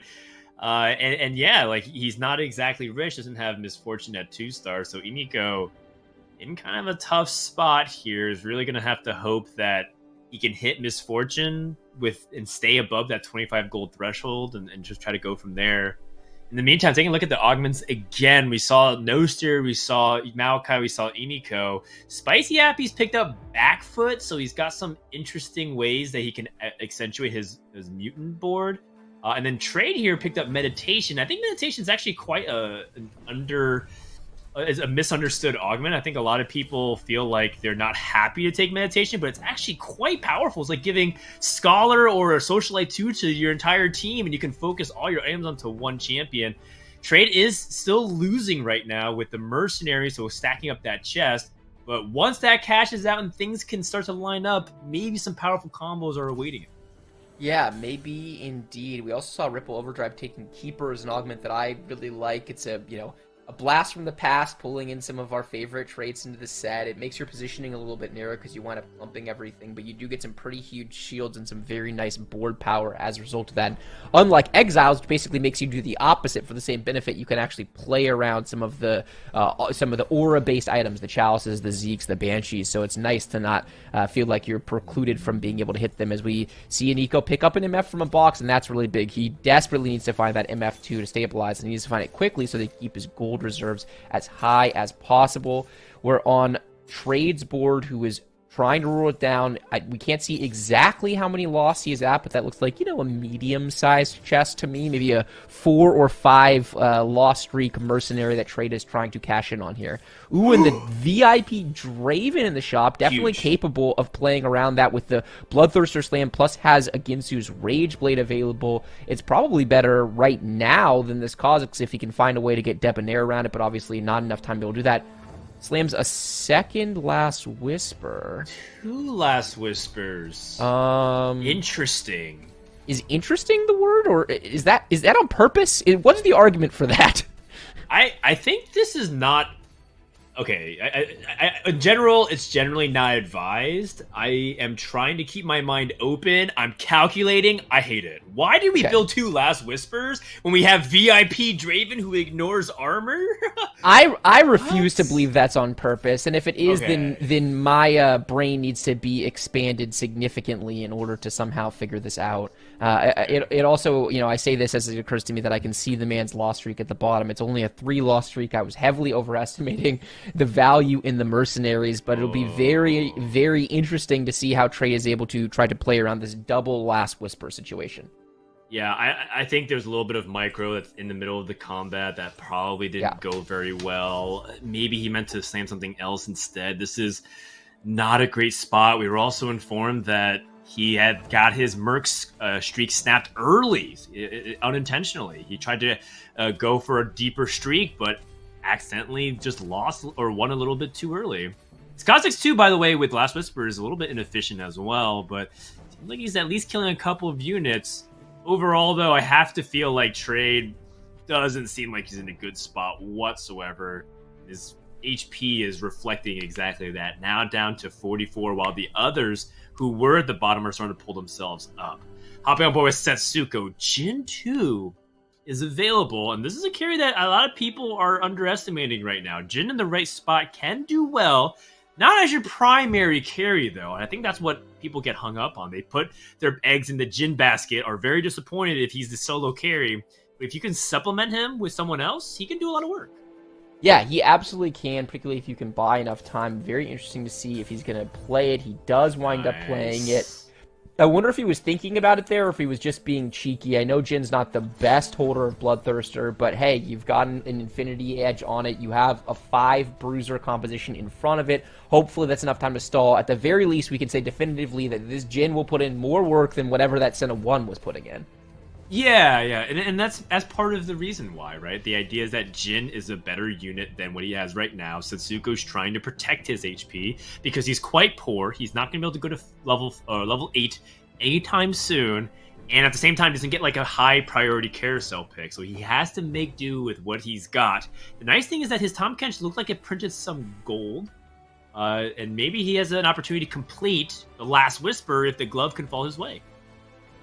[SPEAKER 5] And yeah, like, he's not exactly rich, doesn't have Misfortune at 2-star, so Iniko, in kind of a tough spot here, is really gonna have to hope that he can hit Misfortune and stay above that 25 gold threshold and just try to go from there. In the meantime, taking a look at the augments again, we saw Noster, we saw Maokai, we saw Iniko. Spicy Appy's picked up Backfoot, so he's got some interesting ways that he can accentuate his mutant board. And then Trade here picked up Meditation. I think Meditation is actually quite a misunderstood augment. I think a lot of people feel like they're not happy to take Meditation, but it's actually quite powerful. It's like giving Scholar or a Socialite 2 to your entire team, and you can focus all your items onto one champion. Trade is still losing right now with the Mercenaries, so stacking up that chest. But once that cashes out and things can start to line up, maybe some powerful combos are awaiting it.
[SPEAKER 4] Yeah, maybe indeed. We also saw Ripple Overdrive taking Keeper as an augment that I really like. It's a blast from the past, pulling in some of our favorite traits into the set. It makes your positioning a little bit narrow because you wind up pumping everything, but you do get some pretty huge shields and some very nice board power as a result of that. Unlike Exiles, which basically makes you do the opposite for the same benefit, you can actually play around some of the aura-based items, the Chalices, the Zeeks, the Banshees, so it's nice to not feel like you're precluded from being able to hit them, as we see Nico pick up an MF from a box, and that's really big. He desperately needs to find that MF2 to stabilize, and he needs to find it quickly so they keep his gold reserves as high as possible. We're on Trade's board, who is trying to rule it down. We can't see exactly how many loss he is at, but that looks like, a medium-sized chest to me. Maybe a 4 or 5 loss streak mercenary that Trade is trying to cash in on here. Ooh, and the VIP Draven in the shop, definitely
[SPEAKER 5] Huge.
[SPEAKER 4] capable of playing around that with the Bloodthirster Slam, plus has a Ginsu's Rage Blade available. It's probably better right now than this Kha'Zix if he can find a way to get Debonair around it, but obviously not enough time to be able to do that. Slams a second Last Whisper.
[SPEAKER 5] 2 Last Whispers. Interesting.
[SPEAKER 4] Is interesting the word, or is that on purpose? What's the argument for that?
[SPEAKER 5] I think this is not okay. In general, it's generally not advised. I am trying to keep my mind open. I'm calculating. I hate it. Why did we build 2 Last Whispers when we have VIP Draven who ignores armor?
[SPEAKER 4] I refuse to believe that's on purpose, and if it is, then my brain needs to be expanded significantly in order to somehow figure this out. It also, I say this as it occurs to me that I can see the man's loss streak at the bottom. It's only a 3 loss streak. I was heavily overestimating the value in the mercenaries, but it'll be very, very interesting to see how Trey is able to try to play around this double Last Whisper situation.
[SPEAKER 5] Yeah, I think there's a little bit of micro that's in the middle of the combat that probably didn't go very well. Maybe he meant to slam something else instead. This is not a great spot. We were also informed that he had got his Merc streak snapped early, unintentionally. He tried to go for a deeper streak, but accidentally just lost or won a little bit too early. Kha'Zix 2, by the way, with Last Whisper is a little bit inefficient as well, but seems like he's at least killing a couple of units. Overall, though, I have to feel like Trade doesn't seem like he's in a good spot whatsoever. His HP is reflecting exactly that. Now down to 44, while the others who were at the bottom are starting to pull themselves up. Hopping on board with Setsuko, Jin 2 is available, and this is a carry that a lot of people are underestimating right now. Jin in the right spot can do well. Not as your primary carry, though, and I think that's what people get hung up on. They put their eggs in the Jin basket, are very disappointed if he's the solo carry. But if you can supplement him with someone else, he can do a lot of work.
[SPEAKER 4] Yeah, he absolutely can, particularly if you can buy enough time. Very interesting to see if he's going to play it. He does wind up playing it. I wonder if he was thinking about it there or if he was just being cheeky. I know Jin's not the best holder of Bloodthirster, but hey, you've got an Infinity Edge on it. You have a 5 Bruiser composition in front of it. Hopefully that's enough time to stall. At the very least, we can say definitively that this Jin will put in more work than whatever that Senna 1 was putting in.
[SPEAKER 5] Yeah, and that's part of the reason why, right? The idea is that Jin is a better unit than what he has right now. Setsuko's trying to protect his HP because he's quite poor. He's not going to be able to go to level 8 anytime soon, and at the same time doesn't get like a high priority carousel pick, so he has to make do with what he's got. The nice thing is that his Tahm Kench looked like it printed some gold, and maybe he has an opportunity to complete the Last Whisper if the glove can fall his way.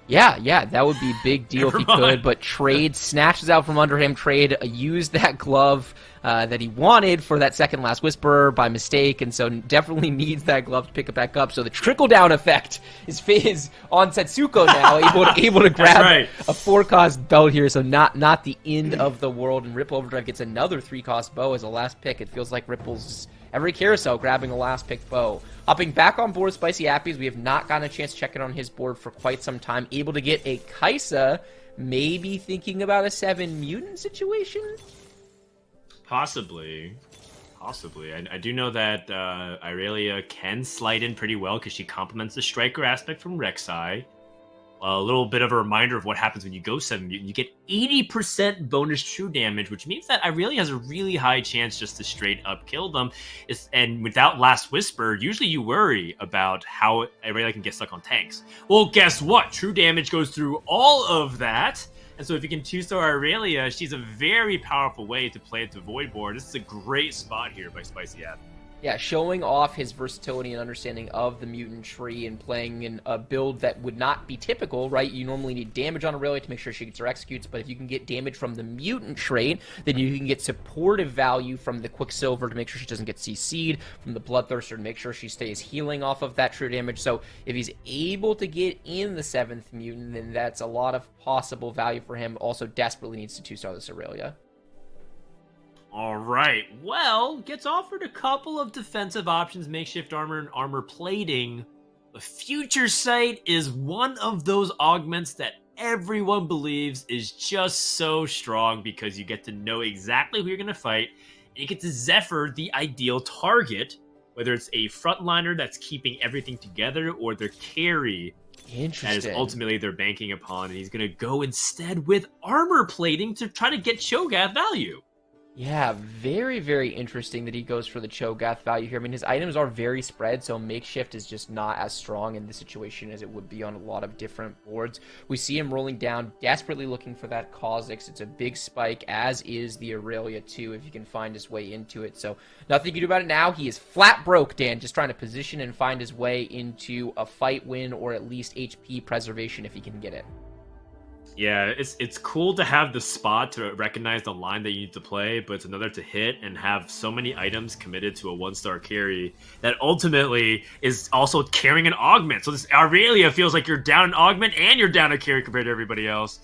[SPEAKER 4] Yeah, that would be a big deal if he could, but Trade snatches out from under him. Trade used that glove that he wanted for that second Last Whisperer by mistake, and so definitely needs that glove to pick it back up. So the trickle-down effect is on Setsuko now, able to grab a 4-cost bow here, so not the end of the world, and Ripple Overdrive gets another 3-cost bow as a last pick. It feels like Ripple's every carousel grabbing a last pick bow. Hopping back on board Spicy Appies, we have not gotten a chance to check in on his board for quite some time. Able to get a Kaisa, maybe thinking about a 7 mutant situation?
[SPEAKER 5] Possibly. I do know that Irelia can slide in pretty well because she complements the striker aspect from Rek'Sai. A little bit of a reminder of what happens when you go 7 mutant. You get 80% bonus true damage, which means that Irelia has a really high chance just to straight up kill them. And without Last Whisper, usually you worry about how Irelia can get stuck on tanks. Well, guess what? True damage goes through all of that. And so if you can 2-star Irelia, she's a very powerful way to play it to Void board. This is a great spot here by Spicy App.
[SPEAKER 4] Yeah, showing off his versatility and understanding of the mutant tree and playing in a build that would not be typical, right? You normally need damage on Aurelia to make sure she gets her executes, but if you can get damage from the mutant trait, then you can get supportive value from the Quicksilver to make sure she doesn't get CC'd, from the Bloodthirster to make sure she stays healing off of that true damage. So if he's able to get in the 7th mutant, then that's a lot of possible value for him. Also desperately needs to 2-star this Aurelia.
[SPEAKER 5] All right. Well, gets offered a couple of defensive options, makeshift armor and armor plating. The Future Sight is one of those augments that everyone believes is just so strong because you get to know exactly who you're going to fight. And you get to Zephyr the ideal target, whether it's a frontliner that's keeping everything together or their carry that is ultimately they're banking upon. And he's going to go instead with armor plating to try to get Cho'Gath value.
[SPEAKER 4] Yeah, very, very interesting that he goes for the Cho'Gath value here. I mean, his items are very spread, so makeshift is just not as strong in this situation as it would be on a lot of different boards. We see him rolling down, desperately looking for that Kha'Zix. It's a big spike, as is the Aurelia too, if he can find his way into it. So nothing you can do about it now. He is flat broke, Dan, just trying to position and find his way into a fight win or at least HP preservation if he can get it.
[SPEAKER 5] Yeah, it's cool to have the spot to recognize the line that you need to play, but it's another to hit and have so many items committed to a 1-star carry that ultimately is also carrying an augment. So this Aurelia feels like you're down an augment and you're down a carry compared to everybody else.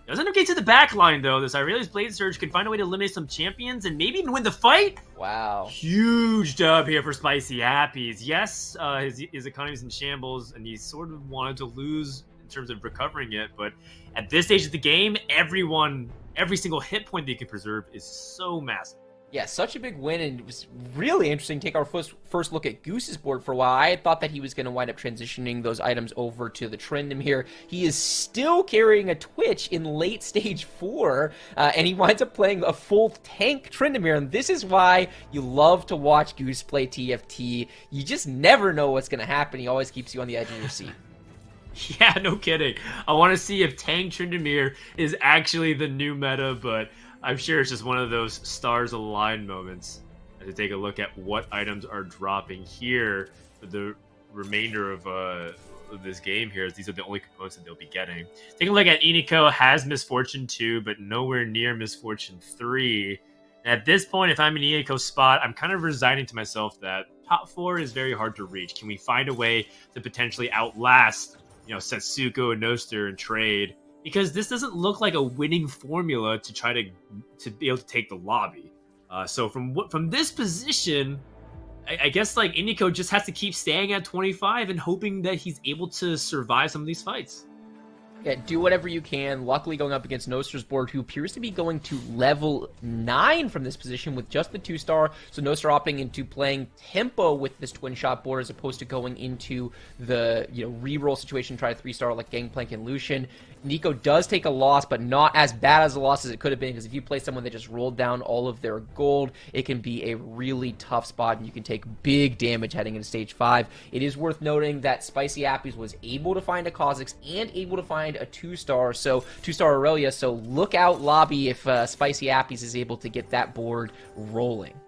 [SPEAKER 5] Doesn't end up getting to the back line, though. This Aurelia's Blade Surge can find a way to eliminate some champions and maybe even win the fight.
[SPEAKER 4] Wow.
[SPEAKER 5] Huge dub here for Spicy Appies. Yes, his economy's in shambles, and he sort of wanted to lose in terms of recovering it, but at this stage of the game, every single hit point that you can preserve is so massive.
[SPEAKER 4] Yeah, such a big win, and it was really interesting to take our first look at Goose's board for a while. I had thought that he was going to wind up transitioning those items over to the Trindam here. He is still carrying a Twitch in late stage 4, and he winds up playing a full tank Trindam here, and this is why you love to watch Goose play TFT. You just never know what's going to happen. He always keeps you on the edge of your seat.
[SPEAKER 5] Yeah, no kidding. I want to see if Tang Tryndamere is actually the new meta, but I'm sure it's just one of those stars align moments. To take a look at what items are dropping here for the remainder of this game here, as these are the only components that they'll be getting. Taking a look at Iniko, has Misfortune 2, but nowhere near Misfortune 3. And at this point, if I'm in Iniko's spot, I'm kind of resigning to myself that top 4 is very hard to reach. Can we find a way to potentially outlast Setsuko and Noster and trade, because this doesn't look like a winning formula to try to be able to take the lobby. So from this position, I guess like Iniko just has to keep staying at 25 and hoping that he's able to survive some of these fights.
[SPEAKER 4] Yeah, do whatever you can. Luckily going up against Noster's board, who appears to be going to level 9 from this position with just the 2-star. So Noster opting into playing tempo with this twin shot board as opposed to going into the reroll situation, try to 3-star like Gangplank and Lucian. Nico does take a loss, but not as bad as a loss as it could have been, because if you play someone that just rolled down all of their gold, it can be a really tough spot, and you can take big damage heading into stage 5. It is worth noting that Spicy Appies was able to find a Kha'Zix and able to find a 2-star, so 2-star Aurelia, so look out lobby if Spicy Appies is able to get that board rolling.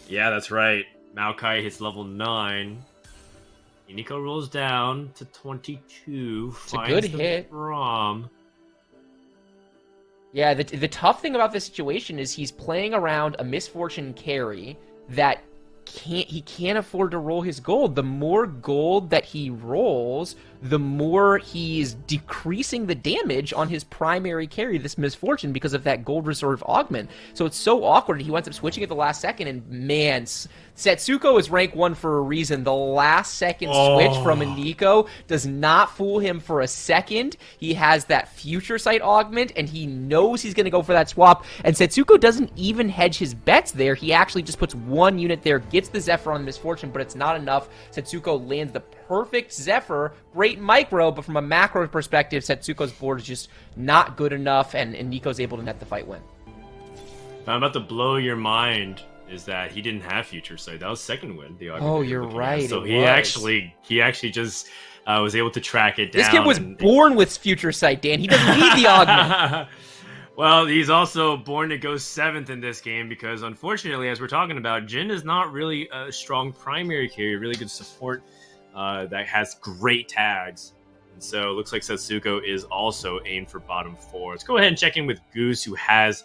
[SPEAKER 5] Yeah, that's right. Maokai hits level 9. Nico rolls down to 22.
[SPEAKER 4] It's a good hit.
[SPEAKER 5] Rom.
[SPEAKER 4] Yeah, the tough thing about this situation is he's playing around a Misfortune carry that he can't afford to roll his gold. The more gold that he rolls, the more he's decreasing the damage on his primary carry, this Misfortune, because of that gold reserve augment. So it's so awkward. He winds up switching at the last second, and man, Setsuko is rank 1 for a reason. The last second switch from Iniko does not fool him for a second. He has that Future Sight augment, and he knows he's going to go for that swap. And Setsuko doesn't even hedge his bets there. He actually just puts 1 unit there, gets the Zephyr on Misfortune, but it's not enough. Setsuko lands the perfect Zephyr. Great micro, but from a macro perspective, Setsuko's board is just not good enough, and Nico's able to net the fight win.
[SPEAKER 5] I'm about to blow your mind. Is that he didn't have Future Sight? That was second win.
[SPEAKER 4] You're right.
[SPEAKER 5] So he actually just was able to track it down.
[SPEAKER 4] This kid was born with Future Sight, Dan. He doesn't need the augment.
[SPEAKER 5] Well, he's also born to go 7th in this game because, unfortunately, as we're talking about, Jin is not really a strong primary carry, really good support that has great tags. And so it looks like Setsuko is also aimed for bottom 4. Let's go ahead and check in with Goose, who has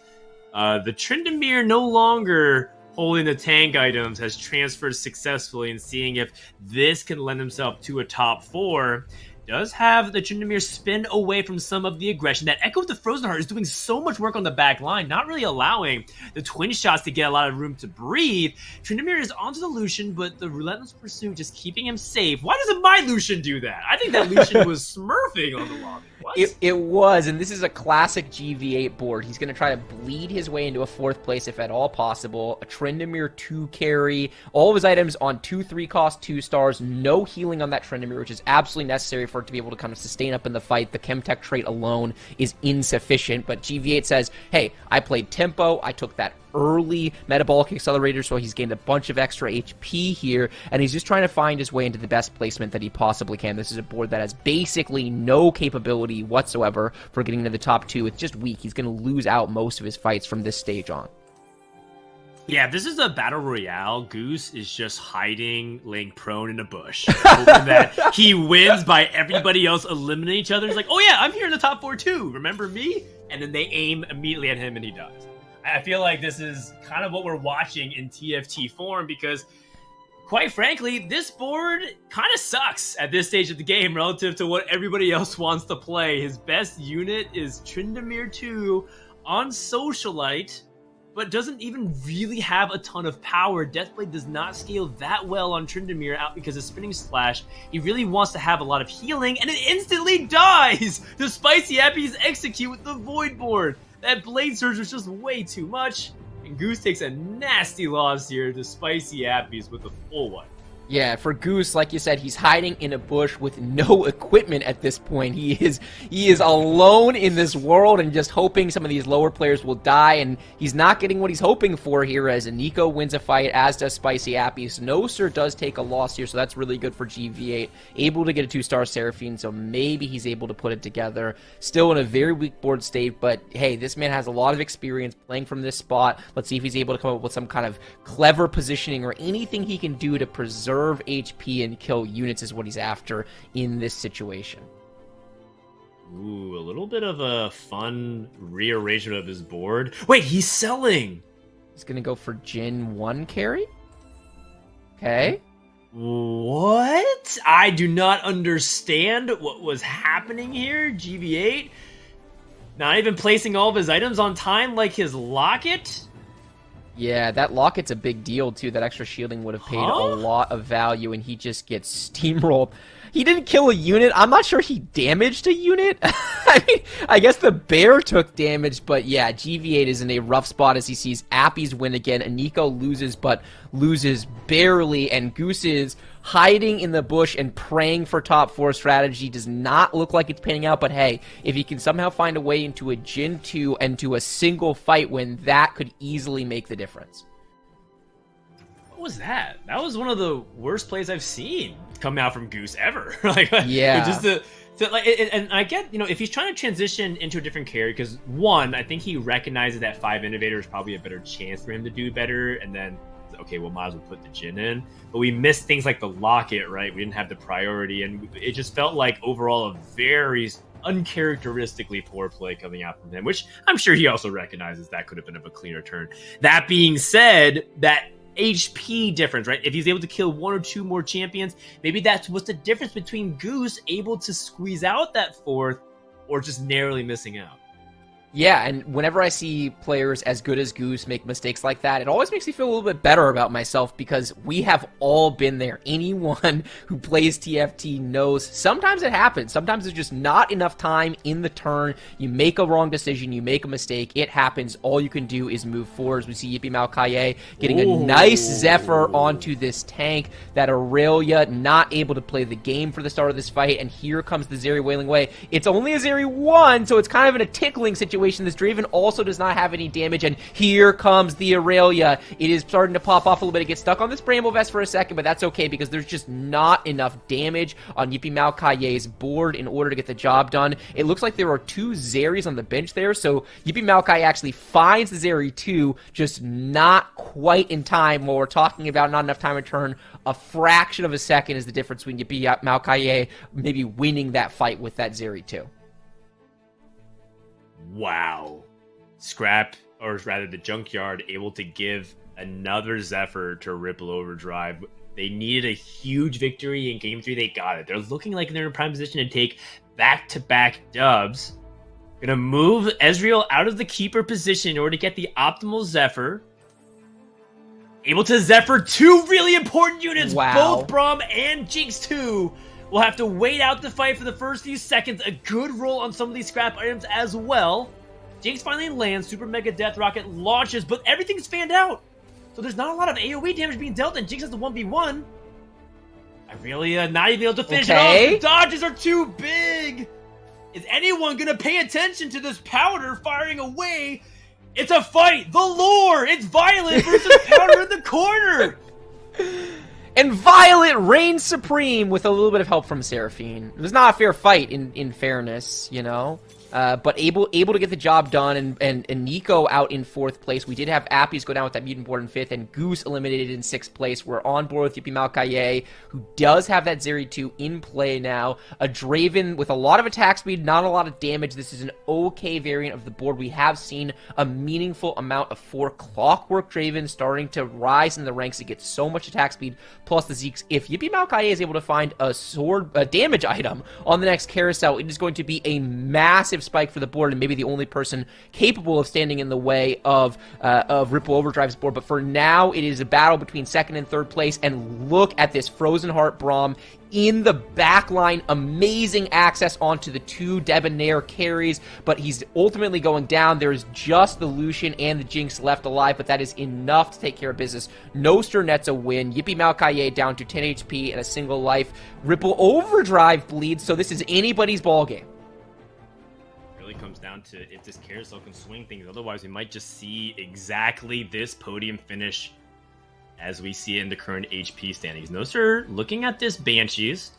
[SPEAKER 5] the Tryndamere no longer holding the tank items, has transferred successfully, and seeing if this can lend himself to a top 4. does have the Tryndamere spin away from some of the aggression. That Echo with the Frozen Heart is doing so much work on the back line, not really allowing the twin shots to get a lot of room to breathe. Tryndamere is onto the Lucian, but the Relentless Pursuit just keeping him safe. Why doesn't my Lucian do that? I think that Lucian was smurfing on the lobby. What?
[SPEAKER 4] It was, and this is a classic GV8 board. He's going to try to bleed his way into a 4th place if at all possible. A Tryndamere 2 carry. All of his items on 2/3 cost 2 stars. No healing on that Tryndamere, which is absolutely necessary for it to be able to kind of sustain up in the fight. The Chemtech trait alone is insufficient, but GV8 says, hey, I played tempo. I took that early metabolic accelerator, so he's gained a bunch of extra HP here, and he's just trying to find his way into the best placement that he possibly can. This is a board that has basically no capability whatsoever for getting into the top 2. It's just weak. He's going to lose out most of his fights from this stage on.
[SPEAKER 5] Yeah, if this is a battle royale, Goose is just hiding, laying prone in a bush, hoping that he wins by everybody else eliminating each other. He's like, oh yeah, I'm here in the top 4 too. Remember me? And then they aim immediately at him and he dies. I feel like this is kind of what we're watching in TFT form because, quite frankly, this board kind of sucks at this stage of the game relative to what everybody else wants to play. His best unit is Tryndamere 2 on Socialite, but doesn't even really have a ton of power. Deathblade does not scale that well on Tryndamere out because of Spinning Splash. He really wants to have a lot of healing, and it instantly dies! The Spicy Appies execute with the Void board. That Blade Surge was just way too much, and Goose takes a nasty loss here to Spicy Appies with a full one.
[SPEAKER 4] Yeah, for Goose, like you said, he's hiding in a bush with no equipment at this point. He is alone in this world and just hoping some of these lower players will die, and he's not getting what he's hoping for here as Nico wins a fight, as does Spicy Appies. Noser does take a loss here, so that's really good for GV8. Able to get a 2-star Seraphine, so maybe he's able to put it together. Still in a very weak board state, but hey, this man has a lot of experience playing from this spot. Let's see if he's able to come up with some kind of clever positioning or anything he can do to preserve HP and kill units is what he's after in this situation.
[SPEAKER 5] Ooh, a little bit of a fun rearrangement of his board. Wait, he's selling!
[SPEAKER 4] He's gonna go for Jin 1 carry? Okay.
[SPEAKER 5] What? I do not understand what was happening here, GV8. Not even placing all of his items on time like his locket?
[SPEAKER 4] Yeah, that locket's a big deal, too. That extra shielding would have paid a lot of value, and he just gets steamrolled. He didn't kill a unit. I'm not sure he damaged a unit. I mean, I guess the bear took damage, but yeah, GV8 is in a rough spot as he sees Appies win again, and Nico loses, but loses barely, and Goose is hiding in the bush and praying for top 4 strategy. Does not look like it's panning out, but hey, if he can somehow find a way into a Jin 2 and to a single fight win, that could easily make the difference.
[SPEAKER 5] What was that? That was one of the worst plays I've seen come out from Goose ever. Like,
[SPEAKER 4] yeah.
[SPEAKER 5] Just and I get, if he's trying to transition into a different carry, because one, I think he recognizes that 5 Innovator is probably a better chance for him to do better, and then, okay, well, might as well put the Jin in. But we missed things like the Locket, right? We didn't have the priority, and it just felt like overall a very uncharacteristically poor play coming out from him, which I'm sure he also recognizes that could have been of a cleaner turn. That being said, that HP difference, right? If he's able to kill 1 or 2 more champions, maybe that's what's the difference between Goose able to squeeze out that 4th or just narrowly missing out.
[SPEAKER 4] Yeah, and whenever I see players as good as Goose make mistakes like that, it always makes me feel a little bit better about myself because we have all been there. Anyone who plays TFT knows sometimes it happens. Sometimes there's just not enough time in the turn. You make a wrong decision, you make a mistake, it happens. All you can do is move forward. As we see Yippee Maokaye getting a nice Zephyr onto this tank. That Aurelia not able to play the game for the start of this fight, and here comes the Zeri wailing away. It's only a Zeri 1, so it's kind of in a tickling situation. This Draven also does not have any damage, and here comes the Aurelia. It is starting to pop off a little bit. It gets stuck on this Bramble Vest for a second, but that's okay because there's just not enough damage on Yippee Maokaye's board in order to get the job done. It looks like there are 2 Zeris on the bench there, so Yippee Maokaye actually finds the Zeri 2, just not quite in time. While we're talking about not enough time to turn, a fraction of a second is the difference between Yippee Maokaye maybe winning that fight with that Zeri 2.
[SPEAKER 5] Wow. Scrap, or rather the Junkyard, able to give another Zephyr to Ripple Overdrive. They needed a huge victory in Game 3. They got it. They're looking like they're in prime position to take back-to-back dubs. Gonna move Ezreal out of the keeper position in order to get the optimal Zephyr. Able to Zephyr 2 really important units.
[SPEAKER 4] Wow.
[SPEAKER 5] Both Braum and Jinx 2 will have to wait out the fight for the first few seconds. A good roll on some of these scrap items as well. Jinx finally lands. Super Mega Death Rocket launches, but everything's fanned out. So there's not a lot of AoE damage being dealt, and Jinx has the 1v1. I really not even able to finish it off. The dodges are too big. Is anyone going to pay attention to this Powder firing away? It's a fight. The lore. It's Violet versus Powder in the corner.
[SPEAKER 4] And Violet reigns supreme with a little bit of help from Seraphine. It was not a fair fight, in fairness, you know. But able to get the job done, and Nico out in 4th place. We did have Appies go down with that mutant board in 5th, and Goose eliminated in 6th place. We're on board with Yippee Malkaye, who does have that Zeri 2 in play now. A Draven with a lot of attack speed, not a lot of damage. This is an okay variant of the board. We have seen a meaningful amount of 4 Clockwork Draven starting to rise in the ranks to get so much attack speed, plus the Zeeks. If Yippee Malkaye is able to find a damage item on the next carousel, it is going to be a massive spike for the board, and maybe the only person capable of standing in the way of Ripple Overdrive's board. But for now, it is a battle between 2nd and 3rd place, and look at this Frozen Heart Braum in the back line. Amazing access onto the 2 Debonair carries, but he's ultimately going down. There's just the Lucian and the Jinx left alive, but that is enough to take care of business. Noster nets a win. Yippee Malkaye down to 10 HP and a single life. Ripple Overdrive bleeds, so this is anybody's ballgame.
[SPEAKER 5] Comes down to if this carousel can swing things. Otherwise, we might just see exactly this podium finish as we see it in the current HP standings. No, sir. Looking at this Banshees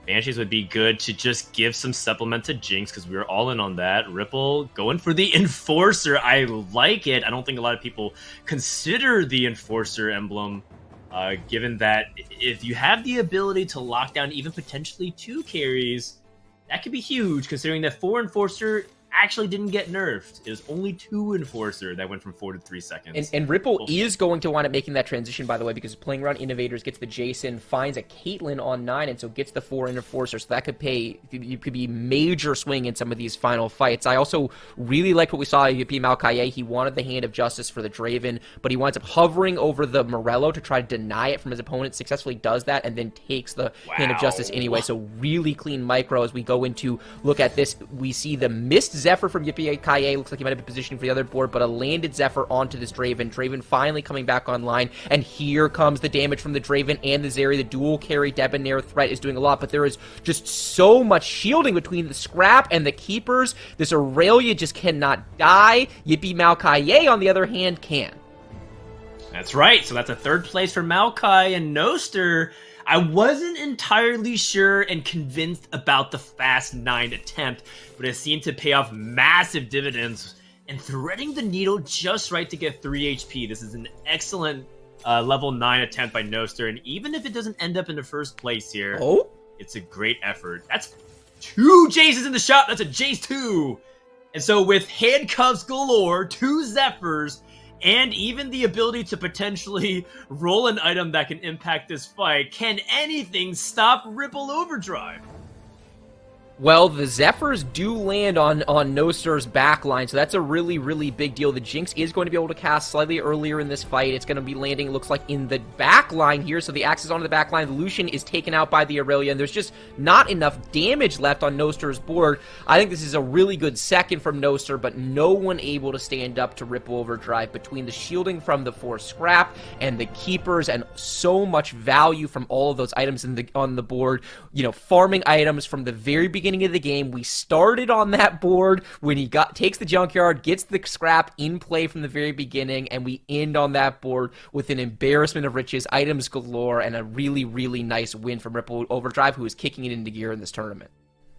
[SPEAKER 5] would be good to just give some supplement to Jinx because we were all in on that. Ripple going for the Enforcer. I like it. I don't think a lot of people consider the Enforcer emblem, given that if you have the ability to lock down even potentially 2 carries, that could be huge, considering that 4 Enforcer actually didn't get nerfed. It was only 2 Enforcer that went from 4 to 3 seconds.
[SPEAKER 4] And Ripple is going to wind up making that transition, by the way, because playing around Innovators gets the Jason, finds a Caitlyn on 9, and so gets the 4 Enforcer. So that could be major swing in some of these final fights. I also really like what we saw at Yippee Malkaye. He wanted the Hand of Justice for the Draven, but he winds up hovering over the Morello to try to deny it from his opponent, successfully does that, and then takes the Hand of Justice anyway. So really clean micro as we go into look at this. We see the missed Zephyr from Yippee Kaye. Looks like he might have been positioning for the other board, but a landed Zephyr onto this Draven. Draven finally coming back online, and here comes the damage from the Draven and the Zeri. The dual carry Debonair threat is doing a lot, but there is just so much shielding between the Scrap and the Keepers. This Aurelia just cannot die. Yippee Malkaye, on the other hand, can.
[SPEAKER 5] That's right. So that's a 3rd place for Maokai and Noster. I wasn't entirely sure and convinced about the Fast 9 attempt, but it seemed to pay off massive dividends and threading the needle just right to get 3 HP. This is an excellent level 9 attempt by Noster, and even if it doesn't end up in the 1st place here, it's a great effort. That's 2 Jaces in the shop. That's a Jace 2. And so with handcuffs galore, 2 Zephyrs, and even the ability to potentially roll an item that can impact this fight, can anything stop Ripple Overdrive?
[SPEAKER 4] Well, the Zephyrs do land on Noster's backline, so that's a really, really big deal. The Jinx is going to be able to cast slightly earlier in this fight. It's going to be landing, it looks like, in the backline here, so the axe is onto the backline. The Lucian is taken out by the Aurelia, and there's just not enough damage left on Noster's board. I think this is a really good second from Noster, but no one able to stand up to Ripple Overdrive between the shielding from the 4 Scrap and the Keepers, and so much value from all of those items on the board. You know, farming items from the very beginning of the game. We started on that board when he takes the Junkyard, gets the Scrap in play from the very beginning, and we end on that board with an embarrassment of riches, items galore, and a really, really nice win from Ripple Overdrive, who is kicking it into gear in this tournament.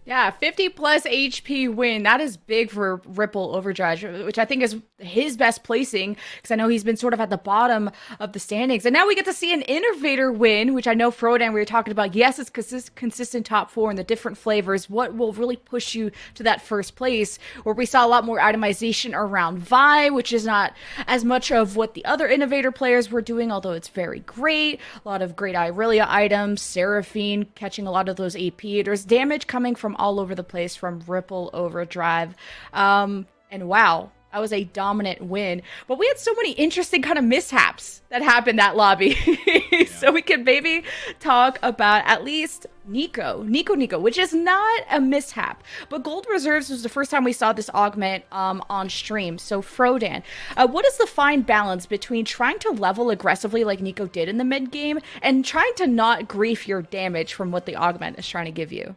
[SPEAKER 1] Yeah, 50 plus HP win. That is big for Ripple Overdrive, which I think is his best placing because I know he's been sort of at the bottom of the standings. And now we get to see an Innovator win, which I know Frodan, we were talking about. Yes, it's consistent top 4 in the different flavors. What will really push you to that first place? Where we saw a lot more itemization around Vi, which is not as much of what the other Innovator players were doing, although it's very great. A lot of great Irelia items, Seraphine catching a lot of those AP. There's damage coming from all over the place from Ripple Overdrive. And wow, that was a dominant win. But we had so many interesting kind of mishaps that happened that lobby. So we can maybe talk about at least Nico, which is not a mishap. But Gold Reserves was the first time we saw this augment on stream. So Frodan, what is the fine balance between trying to level aggressively like Nico did in the mid game and trying to not grief your damage from what the augment is trying to give you?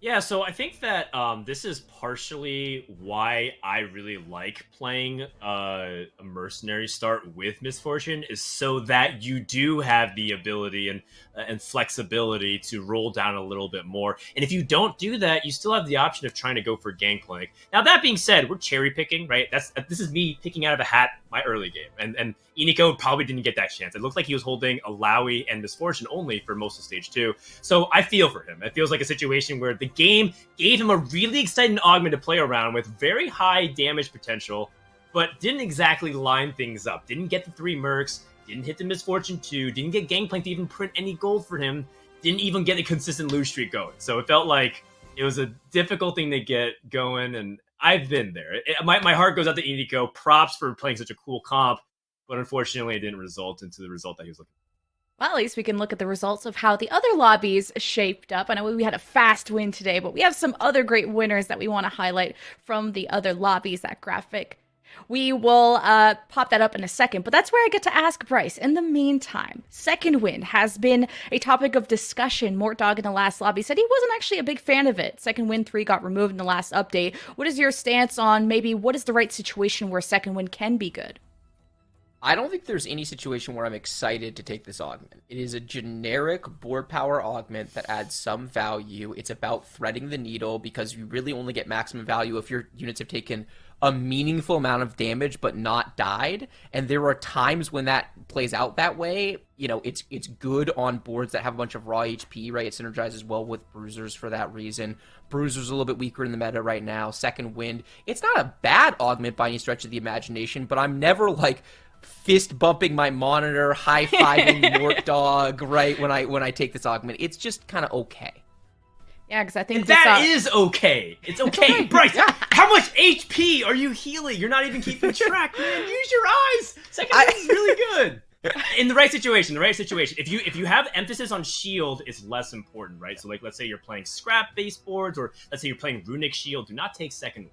[SPEAKER 5] Yeah, so I think that this is partially why I really like playing a mercenary start with Misfortune, is so that you do have the ability and flexibility to roll down a little bit more. And if you don't do that, you still have the option of trying to go for Gangplank. Now, that being said, we're cherry picking, right? This is me picking out of a hat my early game. And Iniko probably didn't get that chance. It looked like he was holding Alawi and Misfortune only for most of stage 2. So I feel for him. It feels like a situation where the game gave him a really exciting augment to play around with, very high damage potential, but didn't exactly line things up. Didn't get the 3 mercs, didn't hit the Misfortune 2, didn't get Gangplank to even print any gold for him, didn't even get a consistent lose streak going. So it felt like it was a difficult thing to get going, and I've been there. My heart goes out to Iniko. Props for playing such a cool comp, but unfortunately it didn't result into the result that he was looking for.
[SPEAKER 1] Well, at least we can look at the results of how the other lobbies shaped up. I know we had a fast win today, but we have some other great winners that we want to highlight from the other lobbies. That graphic, we will pop that up in a second, but that's where I get to ask Bryce. In the meantime, second win has been a topic of discussion. Mortdog in the last lobby said he wasn't actually a big fan of it. Second win 3 got removed in the last update. What is your stance on maybe what is the right situation where second win can be good?
[SPEAKER 4] I don't think there's any situation where I'm excited to take this augment. It is a generic board power augment that adds some value. It's about threading the needle because you really only get maximum value if your units have taken a meaningful amount of damage but not died. And there are times when that plays out that way. You know, it's good on boards that have a bunch of raw HP, right? It synergizes well with Bruisers for that reason. Bruiser's a little bit weaker in the meta right now. Second Wind, it's not a bad augment by any stretch of the imagination, but I'm never like fist bumping my monitor, high-fiving Mortdog, right, when I take this augment. It's just kind of okay.
[SPEAKER 1] Yeah, because I think
[SPEAKER 5] that is okay. It's okay. Bryce, how much HP are you healing? You're not even keeping track, man. Use your eyes. Second Wind is really good. In the right situation, If you have emphasis on shield, it's less important, right? So like, let's say you're playing scrap-based boards, or let's say you're playing runic shield, do not take second Wind.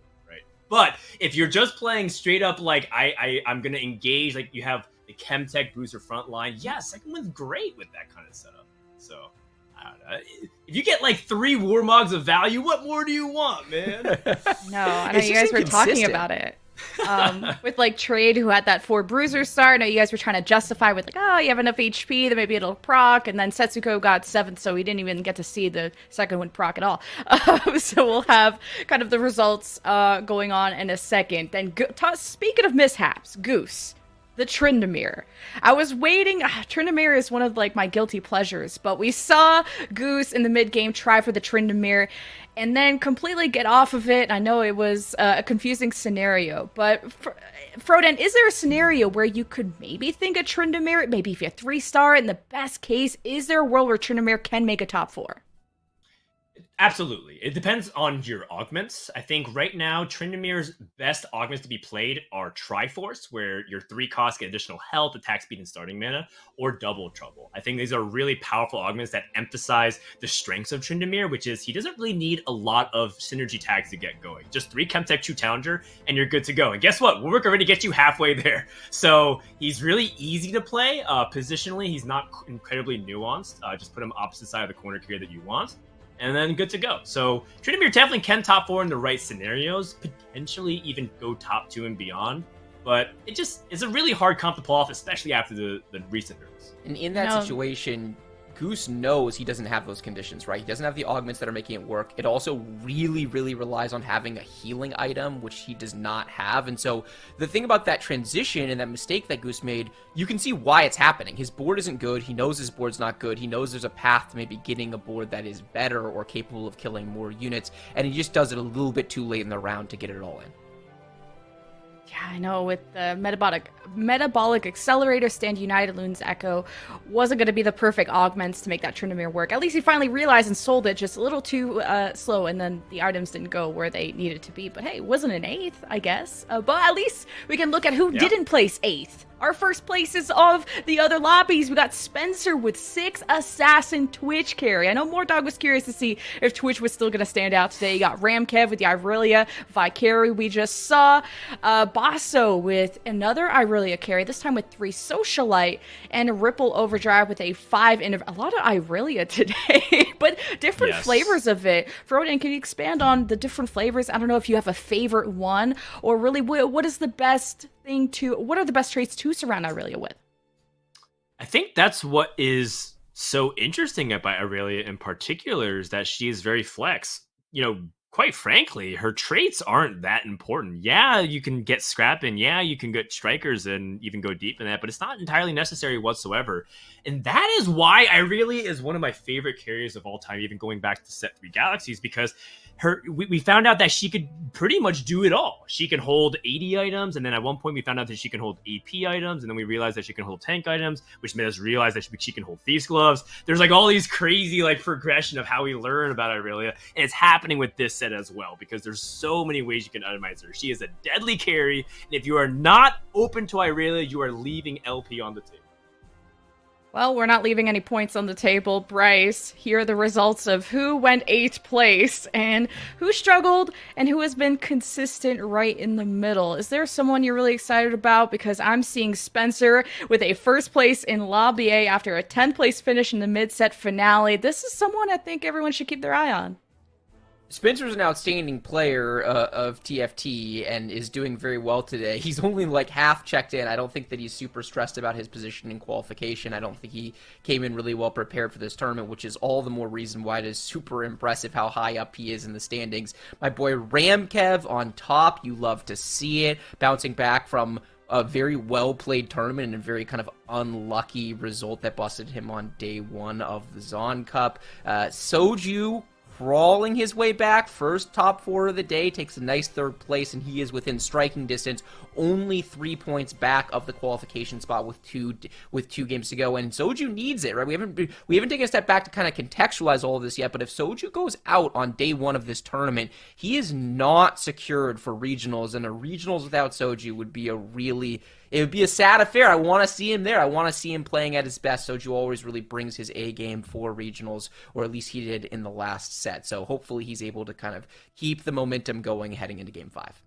[SPEAKER 5] But if you're just playing straight up, like I'm gonna engage, like you have the Chemtech Bruiser front line, yeah, second Wind's great with that kind of setup. So I don't know. If you get like 3 Warmogs of value, what more do you want, man?
[SPEAKER 1] No, I know you guys were talking about it. With like Trade, who had that 4 Bruiser start. I know you guys were trying to justify with like, oh, you have enough HP, then maybe it'll proc, and then Setsuko got 7th, so we didn't even get to see the second one proc at all. So we'll have kind of the results going on in a second. Then speaking of mishaps, Goose, the Tryndamere. I was waiting. Tryndamere is one of like my guilty pleasures, but we saw Goose in the mid game try for the Tryndamere and then completely get off of it. I know it was a confusing scenario, but Frodan, is there a scenario where you could maybe think a Tryndamere, maybe if you're 3-star, in the best case, is there a world where Tryndamere can make a top 4?
[SPEAKER 5] Absolutely. It depends on your augments. I think right now, Tryndamere's best augments to be played are Triforce, where your 3 costs get additional health, attack speed, and starting mana, or Double Trouble. I think these are really powerful augments that emphasize the strengths of Tryndamere, which is he doesn't really need a lot of synergy tags to get going. Just 3 Chemtech, 2 Challenger, and you're good to go. And guess what? Warwick already gets you halfway there. So he's really easy to play. Positionally, he's not incredibly nuanced. Just put him opposite side of the corner here that you want, and then good to go. So Tryndamere definitely can top 4 in the right scenarios, potentially even go top 2 and beyond. But it's a really hard comp to pull off, especially after the recent nerfs.
[SPEAKER 4] And in that situation, Goose knows he doesn't have those conditions, right? He doesn't have the augments that are making it work. It also really, really relies on having a healing item, which he does not have. And so the thing about that transition and that mistake that Goose made, you can see why it's happening. His board isn't good. He knows his board's not good. He knows there's a path to maybe getting a board that is better or capable of killing more units. And he just does it a little bit too late in the round to get it all in.
[SPEAKER 1] Yeah, I know, with the metabolic accelerator, Stand United, Loon's Echo wasn't going to be the perfect augments to make that Tryndamere work. At least he finally realized and sold it just a little too slow, and then the items didn't go where they needed to be. But hey, it wasn't an 8th, I guess. But at least we can look at who didn't place 8th. Our first places of the other lobbies, we got Spencer with 6 Assassin Twitch carry. I know Mortdog was curious to see if Twitch was still going to stand out today. You got Ramkev with the Irelia Vicary we just saw. Basso with another Irelia carry, this time with 3 Socialite, and Ripple Overdrive with a 5. And a lot of Irelia today, but different flavors of it. Froden, can you expand on the different flavors? I don't know if you have a favorite one, or really what is the best thing what are the best traits to surround Irelia with?
[SPEAKER 5] I think that's what is so interesting about Irelia in particular, is that she is very flex. Quite frankly, her traits aren't that important. Yeah, you can get scrap in. Yeah, you can get strikers and even go deep in that, but it's not entirely necessary whatsoever. And that is why Irelia is one of my favorite carriers of all time, even going back to Set 3 Galaxies, because we found out that she could pretty much do it all. She can hold 80 items, and then at one point we found out that she can hold AP items, and then we realized that she can hold tank items, which made us realize that she can hold Thieves Gloves. There's all these crazy progression of how we learn about Irelia, and it's happening with this set as well, because there's so many ways you can itemize her. She is a deadly carry, and if you are not open to Irelia, you are leaving LP on the table.
[SPEAKER 1] Well, we're not leaving any points on the table. Bryce, here are the results of who went 8th place and who struggled and who has been consistent right in the middle. Is there someone you're really excited about? Because I'm seeing Spencer with a 1st place in Lobby A after a 10th place finish in the mid-set finale. This is someone I think everyone should keep their eye on.
[SPEAKER 4] Spencer's an outstanding player of TFT and is doing very well today. He's only half checked in. I don't think that he's super stressed about his position in qualification. I don't think he came in really well prepared for this tournament, which is all the more reason why it is super impressive how high up he is in the standings. My boy Ramkev on top. You love to see it. Bouncing back from a very well-played tournament and a very kind of unlucky result that busted him on day 1 of the Zon Cup. Soju crawling his way back, first top 4 of the day, takes a nice 3rd place, and he is within striking distance, only 3 points back of the qualification spot with two games to go. And Soju needs it, right? We haven't taken a step back to kind of contextualize all of this yet, but if Soju goes out on day 1 of this tournament, he is not secured for regionals, and a regionals without Soju would be it would be a sad affair. I want to see him there. I want to see him playing at his best. Soju always really brings his A game for regionals, or at least he did in the last set. So hopefully he's able to kind of keep the momentum going heading into Game 5.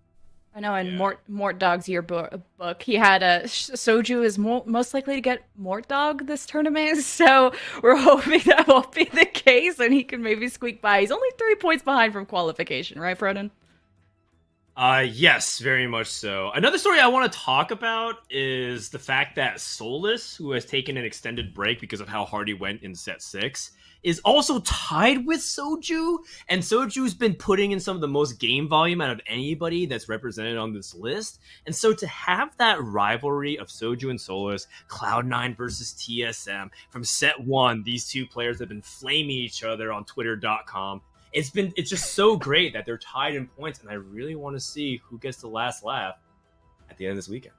[SPEAKER 1] I know in Mortdog's yearbook, he had Soju is most likely to get Mortdog this tournament, so we're hoping that won't be the case and he can maybe squeak by. He's only 3 points behind from qualification, right, Froden?
[SPEAKER 5] Yes, very much so. Another story I want to talk about is the fact that Solus, who has taken an extended break because of how hard he went in set 6, is also tied with Soju, and Soju's been putting in some of the most game volume out of anybody that's represented on this list. And so to have that rivalry of Soju and Solus, Cloud9 versus TSM, from set 1, these two players have been flaming each other on twitter.com. It's just so great that they're tied in points, and I really want to see who gets the last laugh at the end of this weekend.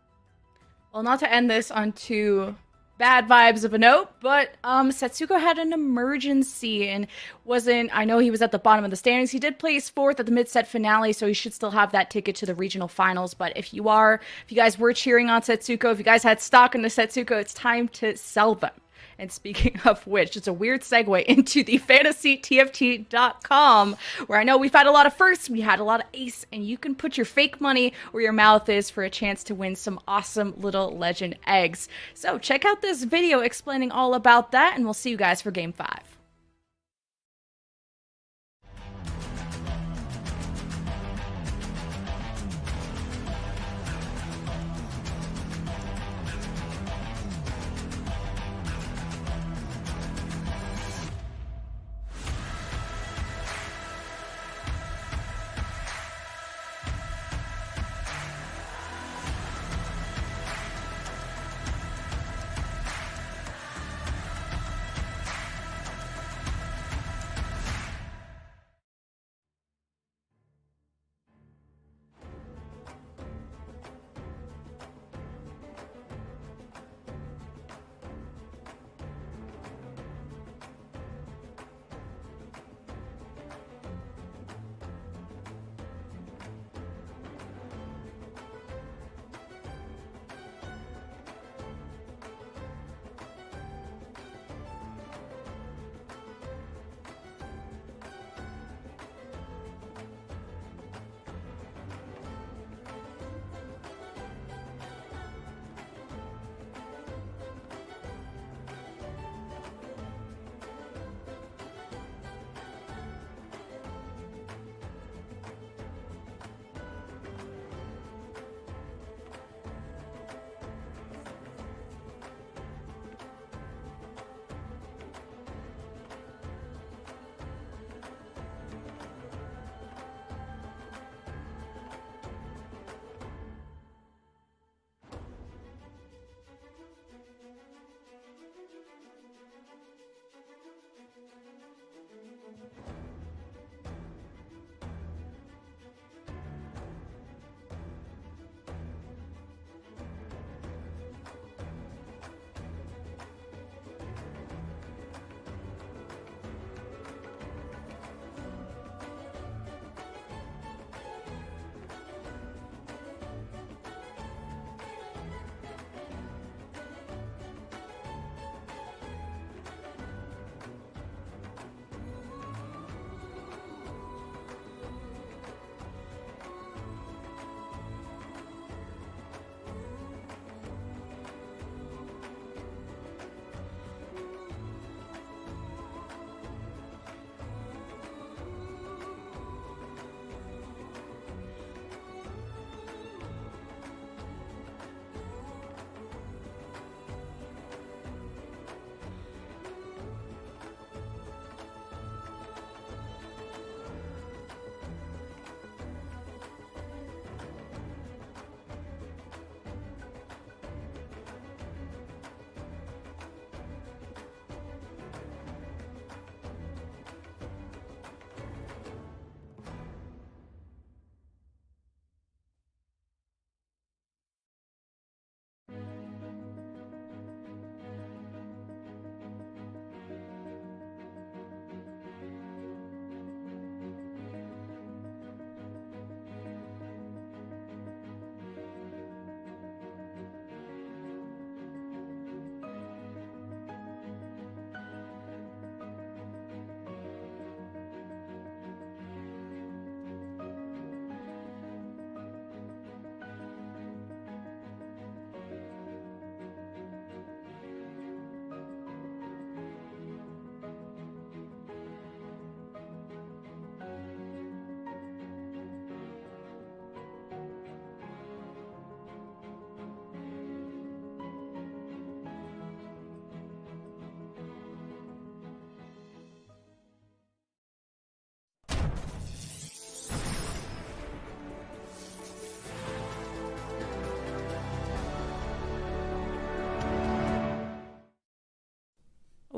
[SPEAKER 1] Well, not to end this on too bad vibes of a note, but Setsuko had an emergency and I know he was at the bottom of the standings. He did place 4th at the mid-set finale, so he should still have that ticket to the regional finals. But if you guys were cheering on Setsuko, if you guys had stock in the Setsuko, it's time to sell them. And speaking of which, it's a weird segue into the fantasytft.com, where I know we've had a lot of firsts, we had a lot of ace, and you can put your fake money where your mouth is for a chance to win some awesome little legend eggs. So check out this video explaining all about that, and we'll see you guys for Game 5.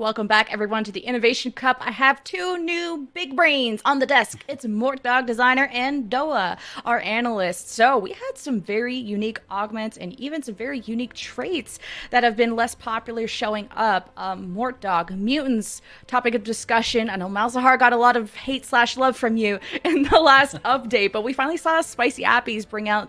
[SPEAKER 1] Welcome back, everyone, to the Innovation Cup. I have two new big brains on the desk. It's Mortdog designer and Doa, our analyst. So we had some very unique augments and even some very unique traits that have been less popular showing up. Mortdog, mutants, topic of discussion. I know Malzahar got a lot of hate/love from you in the last update, but we finally saw Spicy Appies bring out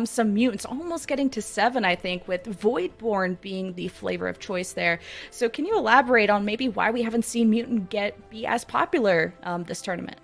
[SPEAKER 1] some mutants, almost getting to 7, I think, with Voidborn being the flavor of choice there. So can you elaborate on maybe why we haven't seen Mutant be as popular this tournament?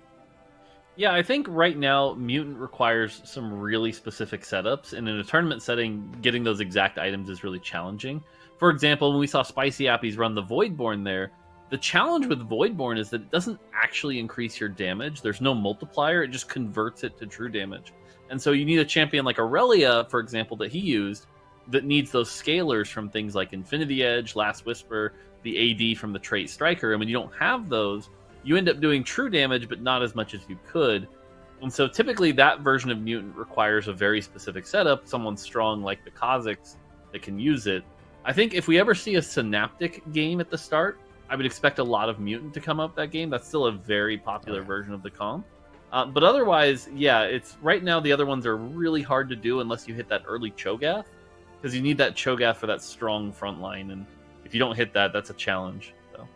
[SPEAKER 2] Yeah, I think right now Mutant requires some really specific setups, and in a tournament setting, getting those exact items is really challenging. For example, when we saw Spicy Appies run the Voidborn there, the challenge with Voidborn is that it doesn't actually increase your damage. There's no multiplier, it just converts it to true damage. And so you need a champion like Aurelia, for example, that he used, that needs those scalers from things like Infinity Edge, Last Whisper, the AD from the trait Striker, and when you don't have those, you end up doing true damage, but not as much as you could. And so typically that version of Mutant requires a very specific setup, someone strong like the Kazakhs that can use it. I think if we ever see a Synaptic game at the start, I would expect a lot of Mutant to come up that game. That's still a very popular version of the comp. But otherwise, yeah, it's right now the other ones are really hard to do unless you hit that early Cho'Gath, because you need that Cho'Gath for that strong front line, and if you don't hit that, that's a challenge. So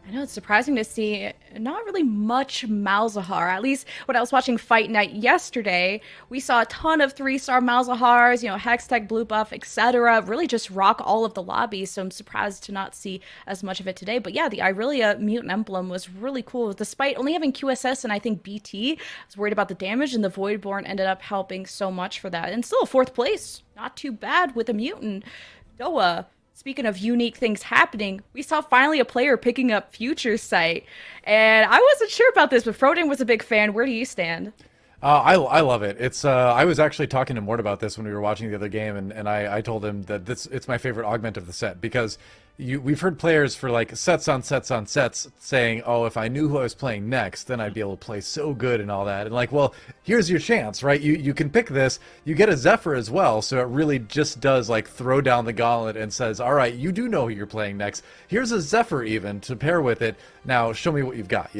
[SPEAKER 1] I know it's surprising to see not really much Malzahar. At least when I was watching Fight Night yesterday, we saw a ton of 3-star Malzahars, Hextech, Blue Buff, etc. Really just rock all of the lobbies, so I'm surprised to not see as much of it today. But yeah, the Irelia mutant emblem was really cool. Despite only having QSS and I think BT, I was worried about the damage, and the Voidborn ended up helping so much for that. And still a 4th place, not too bad with a mutant. Doa, speaking of unique things happening, we saw finally a player picking up Future Sight. And I wasn't sure about this, but Frodan was a big fan. Where do you stand?
[SPEAKER 3] I love it. It's I was actually talking to Mort about this when we were watching the other game, and I told him that it's my favorite augment of the set, because we've heard players for like sets on sets on sets saying, oh, if I knew who I was playing next, then I'd be able to play so good and all that. And like, well, here's your chance, right? You can pick this. You get a Zephyr as well, so it really just does like throw down the gauntlet and says, all right, you do know who you're playing next. Here's a Zephyr even to pair with it. Now show me what you've got,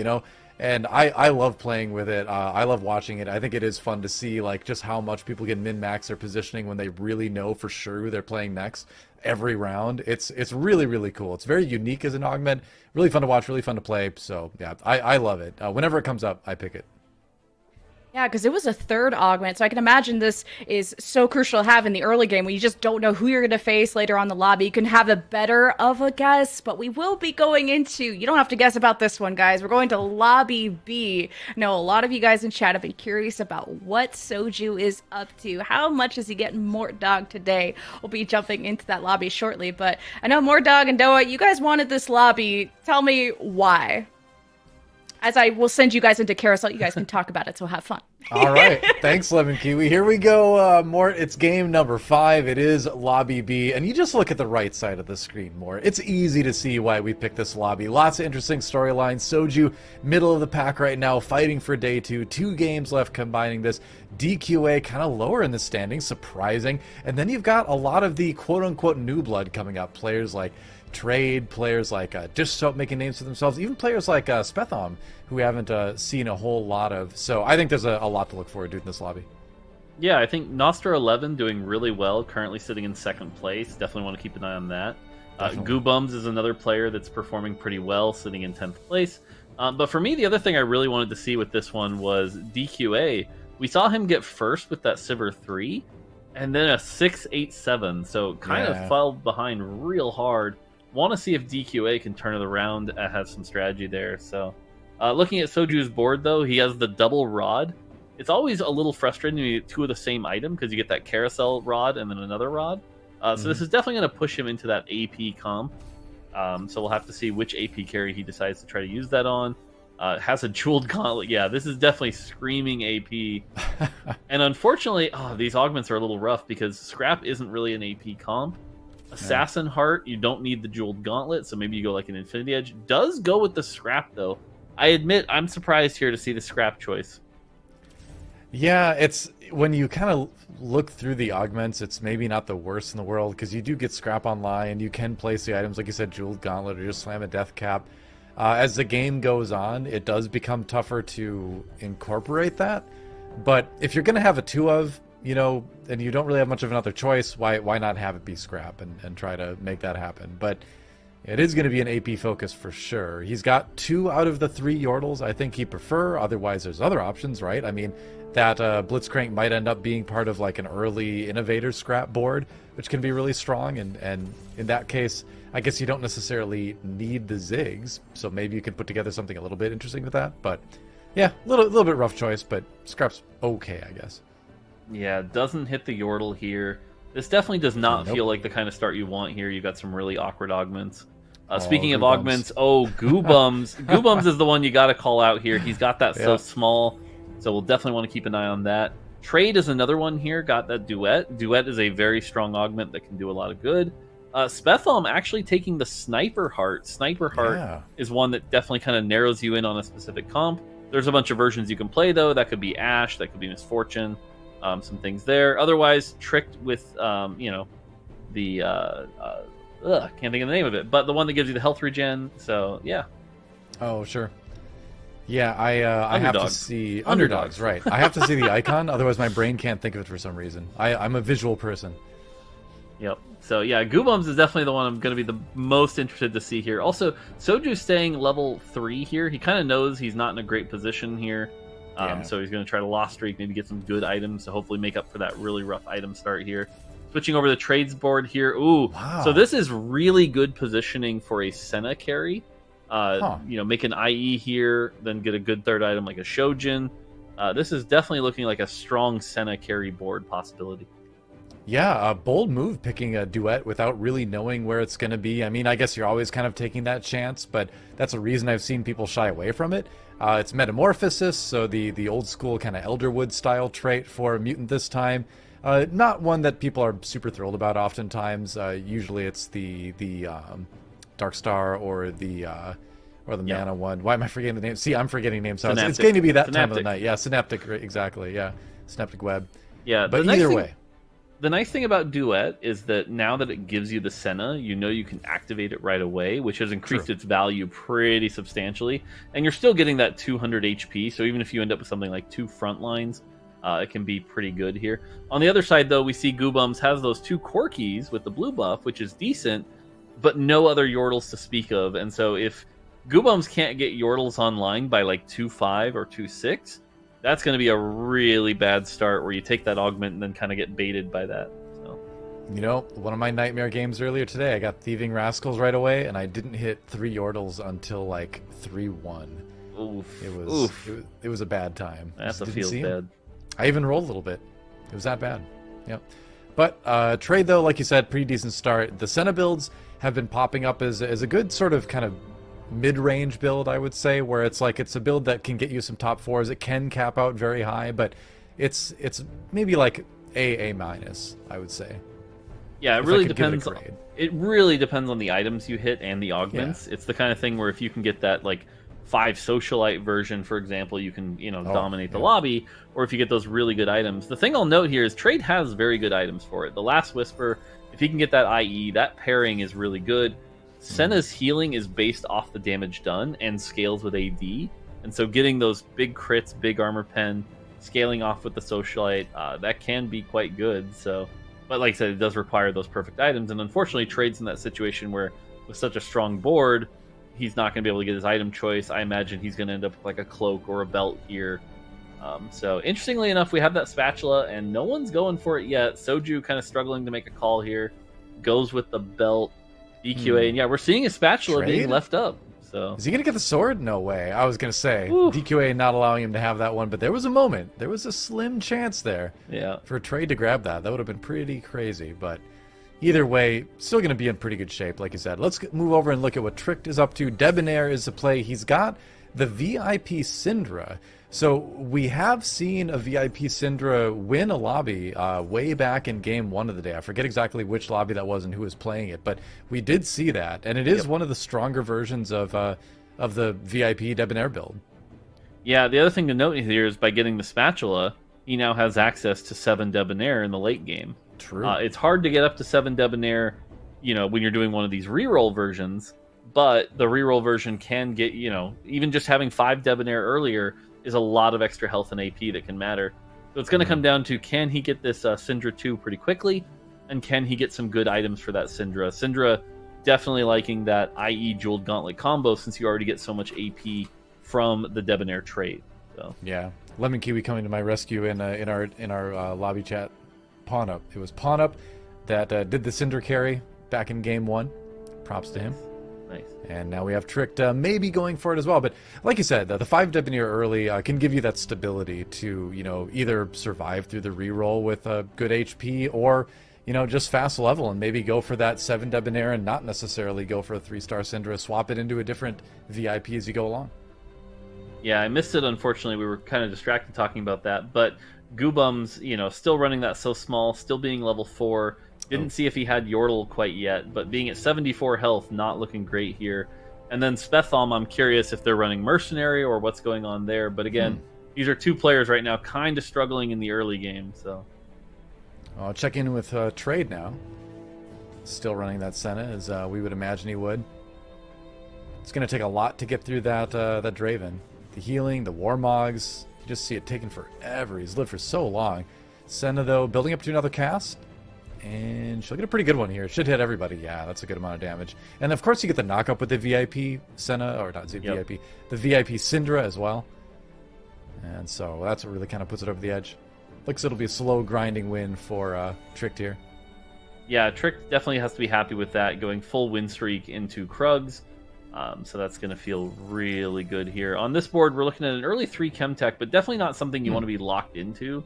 [SPEAKER 3] And I love playing with it. I love watching it. I think it is fun to see like just how much people can min-max their positioning when they really know for sure who they're playing next every round. It's really, really cool. It's very unique as an augment. Really fun to watch, really fun to play. So yeah, I love it. Whenever it comes up, I pick it.
[SPEAKER 1] Yeah, because it was a 3rd augment, so I can imagine this is so crucial to have in the early game when you just don't know who you're going to face later on the lobby. You can have a better of a guess, but we will be going into, you don't have to guess about this one, guys. We're going to Lobby B. I know a lot of you guys in chat have been curious about what Soju is up to. How much is he getting Mortdog today? We'll be jumping into that lobby shortly, but I know Mortdog and Doa, you guys wanted this lobby. Tell me why. As I will send you guys into Carousel, you guys can talk about it, so have fun.
[SPEAKER 3] All right. Thanks, Lemonkiwi. Here we go, Mort. It's game number 5. It is Lobby B. And you just look at the right side of the screen, Mort. It's easy to see why we picked this lobby. Lots of interesting storylines. Soju, middle of the pack right now, fighting for day 2. 2 games left combining this. DQA kind of lower in the standings, surprising. And then you've got a lot of the quote-unquote new blood coming up. Players like Trade, players like Dish Soap making names for themselves, even players like Spethom, who we haven't seen a whole lot of. So I think there's a lot to look forward to in this lobby.
[SPEAKER 2] yeah, I think Nostra 11 doing really well, currently sitting in 2nd place. Definitely want to keep an eye on that. Goobums is another player that's performing pretty well, sitting in 10th place. But for me, the other thing I really wanted to see with this one was DQA. We saw him get first with that Sivir 3, and then a 6-8-7, so kind of fell behind real hard. Want to see if DQA can turn it around and have some strategy there. So looking at Soju's board, though, he has the double rod. It's always a little frustrating when you get 2 of the same item, because you get that carousel rod and then another rod. So this is definitely going to push him into that AP comp. So we'll have to see which AP carry he decides to try to use that on. Has a jeweled gauntlet. Yeah, this is definitely screaming AP. And unfortunately, these augments are a little rough, because Scrap isn't really an AP comp. Assassin Heart, you don't need the jeweled gauntlet, so maybe you go like an Infinity Edge. Does go with the Scrap, though. I admit, I'm surprised here to see the Scrap choice.
[SPEAKER 3] Yeah, it's when you kind of look through the augments, it's maybe not the worst in the world because you do get scrap online. You can place the items, like you said, jeweled gauntlet or just slam a death cap. As the game goes on, it does become tougher to incorporate that. But if you're going to have a two of, and you don't really have much of another choice, why not have it be scrap and try to make that happen? But it is going to be an AP focus for sure. He's got 2 out of the 3 Yordles I think he'd prefer. Otherwise, there's other options, right? I mean, that Blitzcrank might end up being part of like an early Innovator scrap board, which can be really strong. And in that case, I guess you don't necessarily need the Ziggs. So maybe you could put together something a little bit interesting with that. But yeah, a little bit rough choice, but scrap's okay, I guess.
[SPEAKER 2] Yeah, doesn't hit the Yordle here. This definitely does not
[SPEAKER 3] Nope.
[SPEAKER 2] feel like the kind of start you want here. You've got some really awkward augments. Speaking of
[SPEAKER 3] Goobums.
[SPEAKER 2] augments, Goobums. Goobums is the one you got to call out here. He's got that so
[SPEAKER 3] Yeah.
[SPEAKER 2] small, so we'll definitely want to keep an eye on that. Trade is another one here. Got that Duet. Duet is a very strong augment that can do a lot of good. Spethom actually taking the Sniper Heart. Sniper Heart
[SPEAKER 3] Yeah.
[SPEAKER 2] is one that definitely kind of narrows you in on a specific comp. There's a bunch of versions you can play, though. That could be Ash, that could be Misfortune, some things there. Otherwise, tricked with, the... can't think of the name of it, but the one that gives you the health regen. So yeah.
[SPEAKER 3] Oh, sure. Yeah, I have to
[SPEAKER 2] Underdogs.
[SPEAKER 3] see
[SPEAKER 2] Underdogs.
[SPEAKER 3] right? I have to see the icon, otherwise my brain can't think of it for some reason. I'm a visual person.
[SPEAKER 2] Yep. So yeah, Goobums is definitely the one I'm going to be the most interested to see here. Also, Soju staying level 3 here. He kind of knows he's not in a great position here.
[SPEAKER 3] Yeah.
[SPEAKER 2] So he's going to try to lost streak, maybe get some good items to hopefully make up for that really rough item start here. Switching over to the trades board here. Ooh,
[SPEAKER 3] Wow.
[SPEAKER 2] So this is really good positioning for a Senna carry. Make an IE here, then get a good third item like a Shojin. This is definitely looking like a strong Senna carry board possibility.
[SPEAKER 3] Yeah, a bold move picking a Duet without really knowing where it's going to be. I mean, I guess you're always kind of taking that chance, but that's a reason I've seen people shy away from it. It's Metamorphosis, so the old school kind of Elderwood style trait for a mutant this time. Not one that people are super thrilled about oftentimes. Usually it's the Dark Star or the Mana one. Why am I forgetting the name? See, I'm forgetting names. So it's
[SPEAKER 2] Synaptic.
[SPEAKER 3] going to be that time of the
[SPEAKER 2] Synaptic.
[SPEAKER 3] night. Yeah, Synaptic, exactly. Yeah, Synaptic Web.
[SPEAKER 2] Yeah,
[SPEAKER 3] But
[SPEAKER 2] the nice
[SPEAKER 3] either
[SPEAKER 2] thing-
[SPEAKER 3] way.
[SPEAKER 2] The nice thing about Duet is that now that it gives you the Senna, you know you can activate it right away, which has increased
[SPEAKER 3] True.
[SPEAKER 2] its value pretty substantially. And you're still getting that 200 HP, so even if you end up with something like 2 front lines, it can be pretty good here. On the other side, though, we see Goobums has those 2 Corkies with the blue buff, which is decent, but no other Yordles to speak of. And so if Goobums can't get Yordles online by like 2.5 or 2.6, that's going to be a really bad start where you take that augment and then kind of get baited by that. So
[SPEAKER 3] One of my nightmare games earlier today, I got Thieving Rascals right away, and I didn't hit 3 Yordles until like 3-1.
[SPEAKER 2] oof,
[SPEAKER 3] It was a bad time.
[SPEAKER 2] that
[SPEAKER 3] Just didn't
[SPEAKER 2] feels
[SPEAKER 3] see 'em.
[SPEAKER 2] bad.
[SPEAKER 3] I even rolled a little bit. It was that bad. Yep. But trade, though, like you said, pretty decent start. The Senna builds have been popping up as a good sort of kind of mid-range build, I would say, where it's a build that can get you some top 4s. It can cap out very high, but it's maybe like A minus, I would say.
[SPEAKER 2] Yeah, it
[SPEAKER 3] If I
[SPEAKER 2] really
[SPEAKER 3] could give it a
[SPEAKER 2] depends.
[SPEAKER 3] grade.
[SPEAKER 2] It really depends on the items you hit and the augments. It's the kind of thing where if you can get that like 5 socialite version, for example, you can dominate the
[SPEAKER 3] yeah.
[SPEAKER 2] lobby. Or if you get those really good items. The thing I'll note here is Trade has very good items for it. The Last Whisper, if he can get that IE, that pairing is really good. Senna's healing is based off the damage done and scales with AD. And so getting those big crits, big armor pen, scaling off with the socialite, that can be quite good. So, but like I said, it does require those perfect items. And unfortunately, Trade's in that situation where with such a strong board, he's not going to be able to get his item choice. I imagine he's going to end up with like a cloak or a belt here. So interestingly enough, we have that spatula and no one's going for it yet. Soju kind of struggling to make a call here. Goes with the belt. DQA, and yeah, we're seeing a spatula being
[SPEAKER 3] Trade?
[SPEAKER 2] left up. So
[SPEAKER 3] Is he going to get the sword? No way. I was going to say.
[SPEAKER 2] Oof.
[SPEAKER 3] DQA not allowing him to have that one, but there was a moment. There was a slim chance there
[SPEAKER 2] yeah,
[SPEAKER 3] for Trade to grab that. That would have been pretty crazy, but either way, still going to be in pretty good shape, like you said. Let's move over and look at what Tricked is up to. Debonair is the play. He's got the VIP Syndra. So we have seen a VIP Syndra win a lobby way back in game 1 of the day. I forget exactly which lobby that was and who was playing it, but we did see that, and it is one of the stronger versions of the VIP Debonair build.
[SPEAKER 2] yeah. The other thing to note here is by getting the spatula, he now has access to 7 Debonair in the late game.
[SPEAKER 3] True.
[SPEAKER 2] It's hard to get up to 7 Debonair, when you're doing one of these reroll versions, but the reroll version can get, even just having 5 Debonair earlier is a lot of extra health and AP that can matter. So it's going to come down to, can he get this Syndra 2 pretty quickly, and can he get some good items for that Syndra? Syndra definitely liking that IE Jeweled Gauntlet combo, since you already get so much AP from the Debonair trait. So
[SPEAKER 3] yeah, Lemonkiwi coming to my rescue in our lobby chat. Pawn Up. It was Pawn Up that did the Syndra carry back in game 1. Props to him.
[SPEAKER 2] Nice.
[SPEAKER 3] And now we have Tricked maybe going for it as well. But like you said, the 5 Debonair early can give you that stability to, either survive through the reroll with a good HP, or, just fast level and maybe go for that 7 Debonair and not necessarily go for a 3-star Syndra. Swap it into a different VIP as you go along.
[SPEAKER 2] Yeah, I missed it, unfortunately. We were kind of distracted talking about that. But Goobum's, still running that so small, still being level 4. Didn't see if he had Yordle quite yet, but being at 74 health, not looking great here. And then Spethom, I'm curious if they're running Mercenary or what's going on there. But again, these are 2 players right now kind of struggling in the early game. So
[SPEAKER 3] I'll check in with Trade now. Still running that Senna, as we would imagine he would. It's going to take a lot to get through that Draven. The healing, the Warmogs, you just see it taking forever. He's lived for so long. Senna, though, building up to another cast. And she'll get a pretty good one here. Should hit everybody. Yeah, that's a good amount of damage. And of course you get the knock up with the VIP Senna, or not VIP, the VIP Syndra as well. And so that's what really kind of puts it over the edge. Looks it'll be a slow grinding win for Tricked here.
[SPEAKER 2] Yeah, Trick definitely has to be happy with that, going full win streak into Krugs. So that's going to feel really good here. On this board, we're looking at an early 3 Chemtech, but definitely not something you want to be locked into.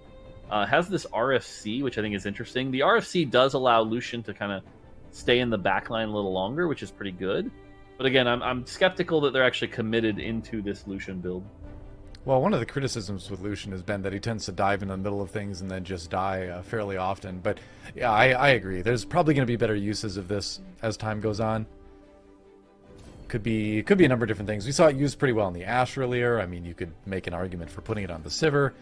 [SPEAKER 2] Has this RFC, which I think is interesting. The RFC does allow Lucian to kind of stay in the backline a little longer, which is pretty good. But again, I'm skeptical that they're actually committed into this Lucian build.
[SPEAKER 3] Well, one of the criticisms with Lucian has been that he tends to dive in the middle of things and then just die fairly often. But yeah, I agree. There's probably going to be better uses of this as time goes on. Could be a number of different things. We saw it used pretty well in the Ashe earlier. I mean, you could make an argument for putting it on the Sivir.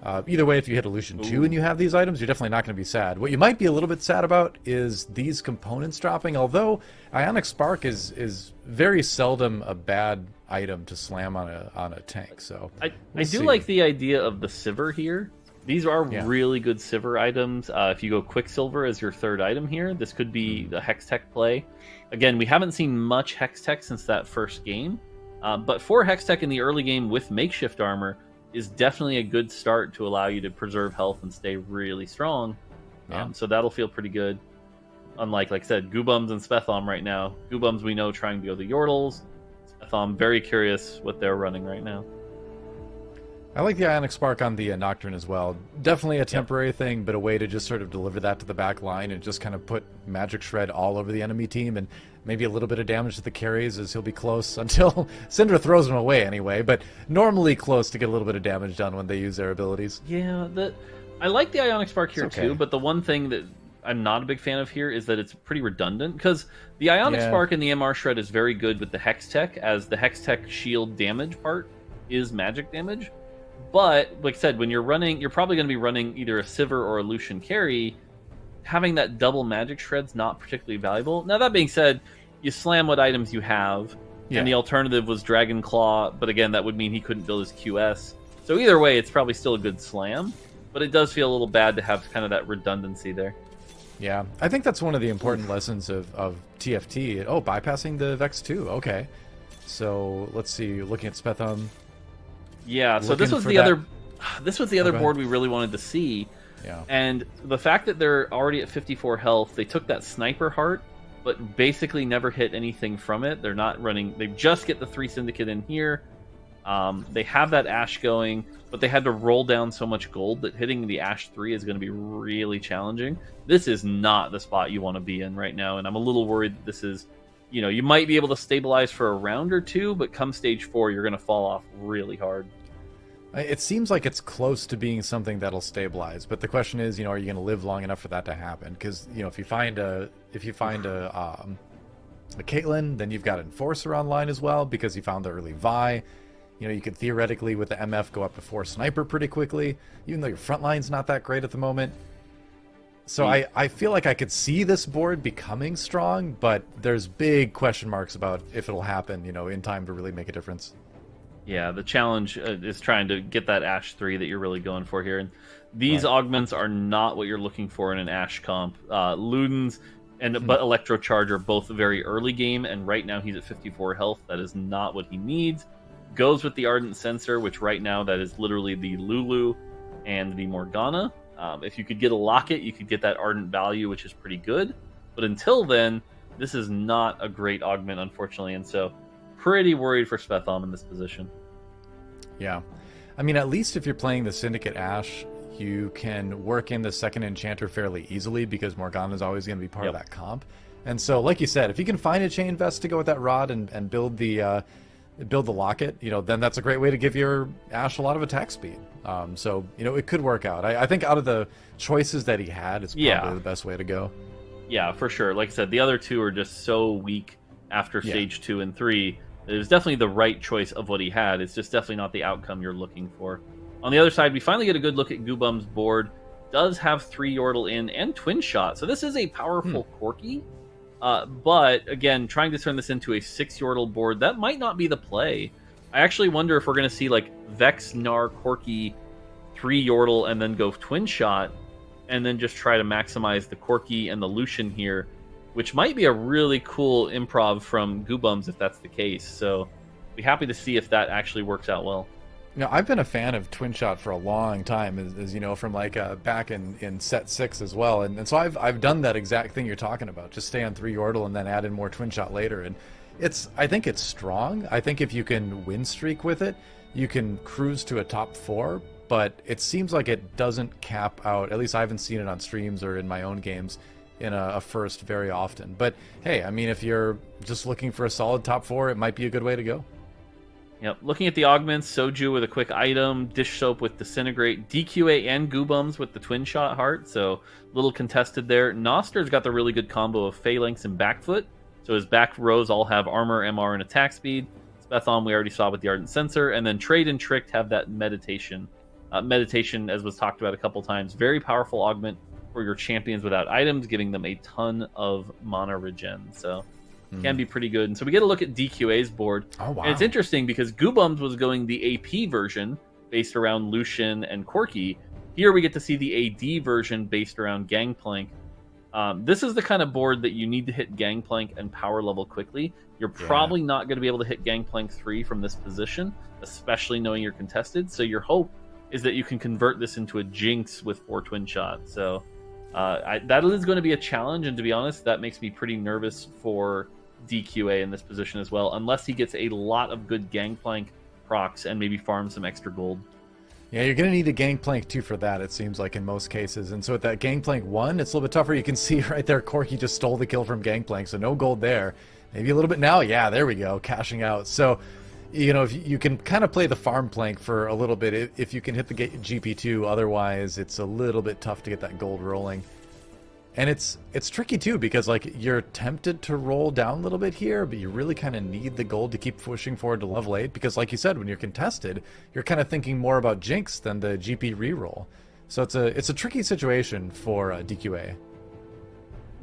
[SPEAKER 3] Either way, if you hit a Lucian 2 and you have these items, you're definitely not going to be sad. What you might be a little bit sad about is these components dropping, although Ionic Spark is very seldom a bad item to slam on a tank. So
[SPEAKER 2] I do like the idea of the Sivir here. These are really good Sivir items. If you go Quicksilver as your 3rd item here, this could be the Hextech play. Again, we haven't seen much Hextech since that first game, but for Hextech in the early game with makeshift armor is definitely a good start to allow you to preserve health and stay really strong. So that'll feel pretty good. Unlike, like I said, Goobums and Spethom right now. Goobums, we know, trying to go the Yordles. Spethom, very curious what they're running right now.
[SPEAKER 3] I like the Ionic Spark on the Nocturne as well. Definitely a temporary thing, but a way to just sort of deliver that to the back line and just kind of put Magic Shred all over the enemy team, and maybe a little bit of damage to the carries as he'll be close until Syndra throws him away anyway, but normally close to get a little bit of damage done when they use their abilities.
[SPEAKER 2] Yeah, I like the Ionic Spark here too, but the one thing that I'm not a big fan of here is that it's pretty redundant, because the Ionic Spark and the MR Shred is very good with the Hextech, as the Hextech shield damage part is magic damage. But, like I said, when you're running, you're probably going to be running either a Sivir or a Lucian carry. Having that double magic shred's not particularly valuable. Now, that being said, you slam what items you have, and the alternative was Dragon Claw, but again, that would mean he couldn't build his QS. So either way, it's probably still a good slam, but it does feel a little bad to have kind of that redundancy there.
[SPEAKER 3] Yeah, I think that's one of the important lessons of TFT. Oh, bypassing the Vex 2, okay. So, let's see, looking at Spethom.
[SPEAKER 2] Yeah, so this was the other board we really wanted to see.
[SPEAKER 3] Yeah. And
[SPEAKER 2] the fact that they're already at 54 health, they took that Sniper Heart, but basically never hit anything from it. They're not running, they just get the 3 Syndicate in here. They have that Ashe going, but they had to roll down so much gold that hitting the Ashe 3 is going to be really challenging. This is not the spot you want to be in right now, and I'm a little worried that this is, you might be able to stabilize for a round or two, but come stage 4, you're going to fall off really hard.
[SPEAKER 3] It seems like it's close to being something that'll stabilize, but the question is, are you going to live long enough for that to happen? Because if you find a Caitlyn, then you've got Enforcer online as well, because you found the early Vi. You know, you could theoretically with the MF go up to 4 sniper pretty quickly, even though your front line's not that great at the moment. So I feel like I could see this board becoming strong, but there's big question marks about if it'll happen, you know, in time to really make a difference.
[SPEAKER 2] Yeah, the challenge is trying to get that Ash 3 that you're really going for here. And these augments are not what you're looking for in an Ash comp. Ludens but Electrocharge are both very early game, and right now he's at 54 health. That is not what he needs. Goes with the Ardent Sensor, which right now that is literally the Lulu and the Morgana. If you could get a Locket, you could get that Ardent value, which is pretty good. But until then, this is not a great augment, unfortunately, and so pretty worried for Spethom in this position.
[SPEAKER 3] Yeah. I mean, at least if you're playing the Syndicate Ash, you can work in the second Enchanter fairly easily because Morgana is always going to be part of that comp. And so, like you said, if you can find a Chain Vest to go with that Rod and build the Locket, you know, then that's a great way to give your Ash a lot of attack speed. So, you know, it could work out. I think out of the choices that he had, it's probably the best way to go.
[SPEAKER 2] Yeah, for sure. Like I said, the other two are just so weak after stage 2 and 3. It was definitely the right choice of what he had. It's just definitely not the outcome you're looking for. On the other side, we finally get a good look at Goobum's board. Does have 3 Yordle in and Twin Shot. So this is a powerful Corki. But again, trying to turn this into a 6 Yordle board, that might not be the play. I actually wonder if we're going to see like Vex, Gnar, Corki, 3 Yordle, and then go Twin Shot, and then just try to maximize the Corki and the Lucian here, which might be a really cool improv from Goobums if that's the case. So be happy to see if that actually works out well.
[SPEAKER 3] You know, I've been a fan of Twin Shot for a long time, as you know, from like back in set 6 as well. And so I've done that exact thing you're talking about. Just stay on 3 Yordle and then add in more Twin Shot later. And I think it's strong. I think if you can win streak with it, you can cruise to a top 4. But it seems like it doesn't cap out. At least I haven't seen it on streams or in my own games in a first very often. But hey, I mean, if you're just looking for a solid top 4, it might be a good way to go.
[SPEAKER 2] Yep, looking at the augments, Soju with a quick item, Dish Soap with Disintegrate, DQA and Goobums with the Twin Shot Heart, so a little contested there. Noster's got the really good combo of Phalanx and Backfoot, so his back rows all have Armor, MR, and Attack Speed. Spethom we already saw with the Ardent Sensor, and then Trade and Tricked have that Meditation. Meditation, as was talked about a couple times, very powerful augment for your champions without items, giving them a ton of mana regen, so can be pretty good. And so we get a look at DQA's board.
[SPEAKER 3] Oh, wow.
[SPEAKER 2] And it's interesting because Goobums was going the AP version based around Lucian and Corki. Here we get to see the AD version based around Gangplank. This is the kind of board that you need to hit Gangplank and power level quickly. You're probably not going to be able to hit Gangplank 3 from this position, especially knowing you're contested. So your hope is that you can convert this into a Jinx with 4 Twin Shots. So that is going to be a challenge, and to be honest, that makes me pretty nervous for DQA in this position as well, unless he gets a lot of good Gangplank procs and maybe farm some extra gold.
[SPEAKER 3] Yeah, you're going to need a Gangplank 2 for that, it seems like, in most cases. And so with that Gangplank 1, it's a little bit tougher. You can see right there, Corki just stole the kill from Gangplank, so no gold there. Maybe a little bit now. Yeah, there we go, cashing out. So, you know, if you can kind of play the farm plank for a little bit if you can hit the GP2. Otherwise, it's a little bit tough to get that gold rolling. And it's tricky too, because like you're tempted to roll down a little bit here, but you really kind of need the gold to keep pushing forward to level 8, because like you said, when you're contested, you're kind of thinking more about Jinx than the GP reroll. So it's a tricky situation for DQA.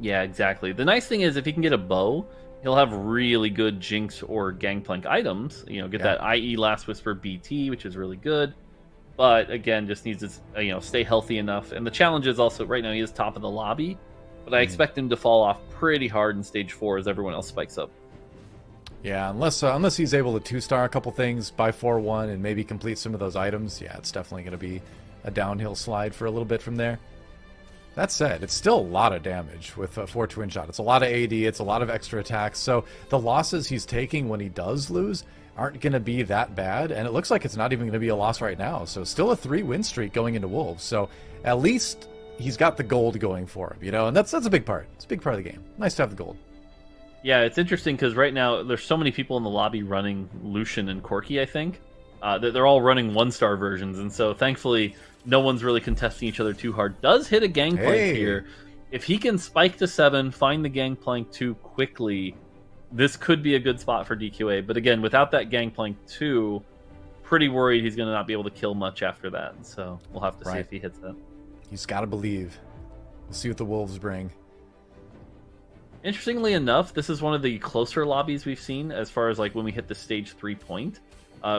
[SPEAKER 2] Yeah, exactly. The nice thing is if he can get a bow, he'll have really good Jinx or Gangplank items. You know, get that IE Last Whisper BT, which is really good. But again, just needs to stay healthy enough. And the challenge is also right now he is top of the lobby, but I expect him to fall off pretty hard in stage 4 as everyone else spikes up.
[SPEAKER 3] Yeah, unless he's able to 2-star a couple things by 4-1 and maybe complete some of those items, yeah, it's definitely going to be a downhill slide for a little bit from there. That said, it's still a lot of damage with 4 Twin Shot. It's a lot of AD, it's a lot of extra attacks. So the losses he's taking when he does lose aren't going to be that bad, and it looks like it's not even going to be a loss right now. So still a 3-win streak going into Wolves. So at least he's got the gold going for him, you know, and that's a big part. It's a big part of the game. Nice to have the gold.
[SPEAKER 2] Yeah, it's interesting because right now there's so many people in the lobby running Lucian and Corki, I think, that they're all running 1-star versions, and so thankfully no one's really contesting each other too hard. Does hit a Gangplank here. If he can spike to 7, find the Gangplank 2 quickly, this could be a good spot for DQA. But again, without that Gangplank 2, pretty worried he's going to not be able to kill much after that. So we'll have to see if he hits that.
[SPEAKER 3] He's got to believe. We'll see what the Wolves bring.
[SPEAKER 2] Interestingly enough, this is one of the closer lobbies we've seen as far as like when we hit the stage 3 point.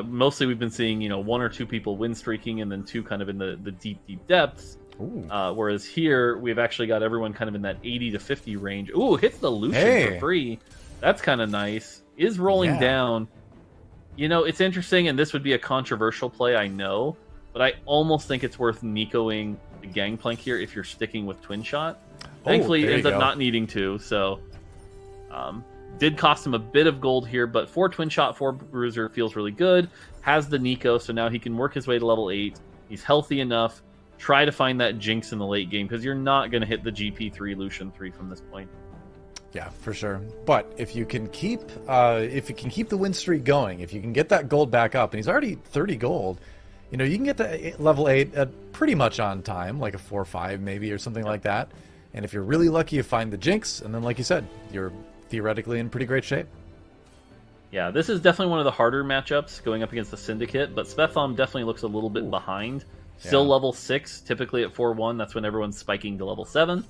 [SPEAKER 2] Mostly we've been seeing, you know, 1 or 2 people win streaking and then 2 kind of in the deep depths. Whereas here we've actually got everyone kind of in that 80 to 50 range. Ooh, hits the Lucian for free. That's kind of nice. Is rolling down. You know, it's interesting, and this would be a controversial play, I know, but I almost think it's worth Nicoing the Gangplank here if you're sticking with Twin Shot. Thankfully, he ends up not needing to, so did cost him a bit of gold here, but 4 Twin Shot, 4 Bruiser feels really good. Has the Nico, so now he can work his way to level 8. He's healthy enough. Try to find that Jinx in the late game, because you're not going to hit the GP3 Lucian 3 from this point.
[SPEAKER 3] Yeah, for sure. But if you can keep the win streak going, if you can get that gold back up, and he's already 30 gold, you know, you can get to level 8 at pretty much on time, like a 4-5 maybe or something like that. And if you're really lucky, you find the Jinx, and then like you said, you're theoretically in pretty great shape.
[SPEAKER 2] Yeah, this is definitely one of the harder matchups going up against the Syndicate, but Spethom definitely looks a little bit behind. Still level 6, typically at 4-1, that's when everyone's spiking to level 7.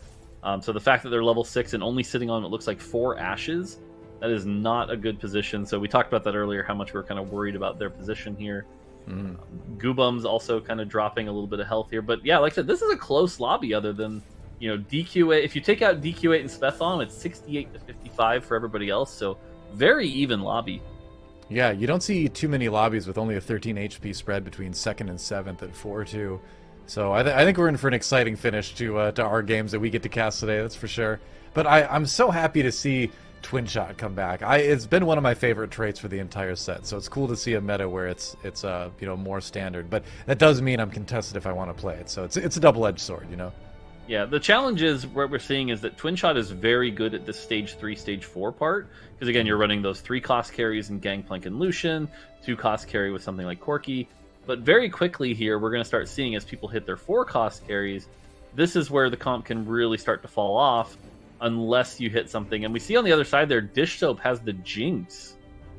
[SPEAKER 2] So the fact that they're level 6 and only sitting on, it looks like 4 ashes, that is not a good position. So we talked about that earlier, how much we were kind of worried about their position here. Goobum's also kind of dropping a little bit of health here. But yeah, like I said, this is a close lobby other than, you know, DQ8. If you take out DQ8 and Spethom, it's 68 to 55 for everybody else. So very even lobby.
[SPEAKER 3] Yeah, you don't see too many lobbies with only a 13 HP spread between 2nd and 7th at 4-2. So I think we're in for an exciting finish to our games that we get to cast today, that's for sure. But I'm so happy to see Twin Shot come back. It's been one of my favorite traits for the entire set, so it's cool to see a meta where it's you know, more standard. But that does mean I'm contested if I want to play it, so it's a double-edged sword, you know.
[SPEAKER 2] Yeah, the challenge is, what we're seeing is that Twin Shot is very good at the stage 3, stage 4 part, because again, you're running those 3 cost carries in Gangplank and Lucian, 2 cost carry with something like Corki. But very quickly here, we're going to start seeing as people hit their 4 cost carries, this is where the comp can really start to fall off unless you hit something. And we see on the other side there, Dish Soap has the Jinx.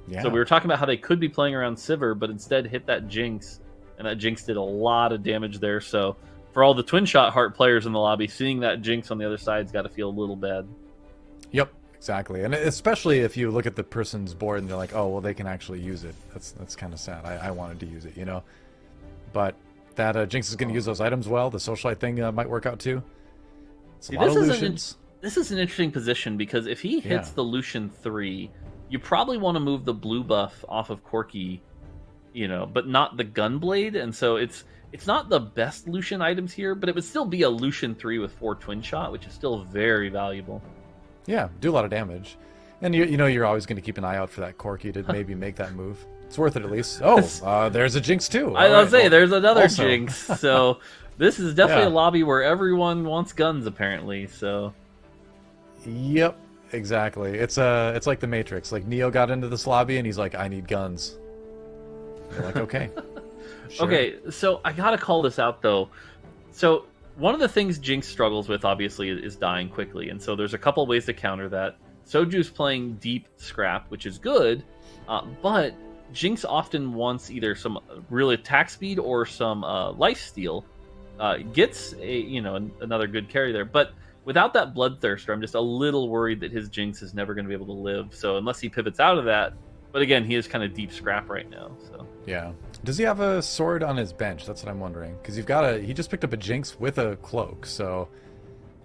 [SPEAKER 2] Yeah. So we were talking about how they could be playing around Sivir, but instead hit that Jinx, and that Jinx did a lot of damage there. So for all the Twin Shot Heart players in the lobby, seeing that Jinx on the other side's got to feel a little bad.
[SPEAKER 3] Yep. Exactly, and especially if you look at the person's board and they're like, oh, well, they can actually use it. That's kind of sad. I wanted to use it, you know? But that Jinx is going to use those items well. The Socialite thing might work out, too. It's a lot of Lucians.
[SPEAKER 2] This is an interesting position, because if he hits the Lucian 3, you probably want to move the blue buff off of Corki, you know, but not the Gunblade, and so it's not the best Lucian items here, but it would still be a Lucian 3 with 4 Twin Shot, which is still very valuable.
[SPEAKER 3] Yeah, do a lot of damage. And you know you're always going to keep an eye out for that Corki to maybe make that move. It's worth it at least. Oh, there's a Jinx too.
[SPEAKER 2] I'll say there's another Jinx. So this is definitely a lobby where everyone wants guns apparently. So.
[SPEAKER 3] Yep, exactly. It's like the Matrix. Like Neo got into this lobby and he's like, I need guns. And you're like, okay. Sure.
[SPEAKER 2] Okay, so I gotta call this out though. So one of the things Jinx struggles with, obviously, is dying quickly, and so there's a couple ways to counter that. Soju's playing deep scrap, which is good, but Jinx often wants either some real attack speed or some life steal. Gets another good carry there, but without that Bloodthirster, I'm just a little worried that his Jinx is never going to be able to live. So unless he pivots out of that, but again, he is kind of deep scrap right now. So
[SPEAKER 3] yeah. Does he have a sword on his bench? That's what I'm wondering. Because he just picked up a Jinx with a cloak, so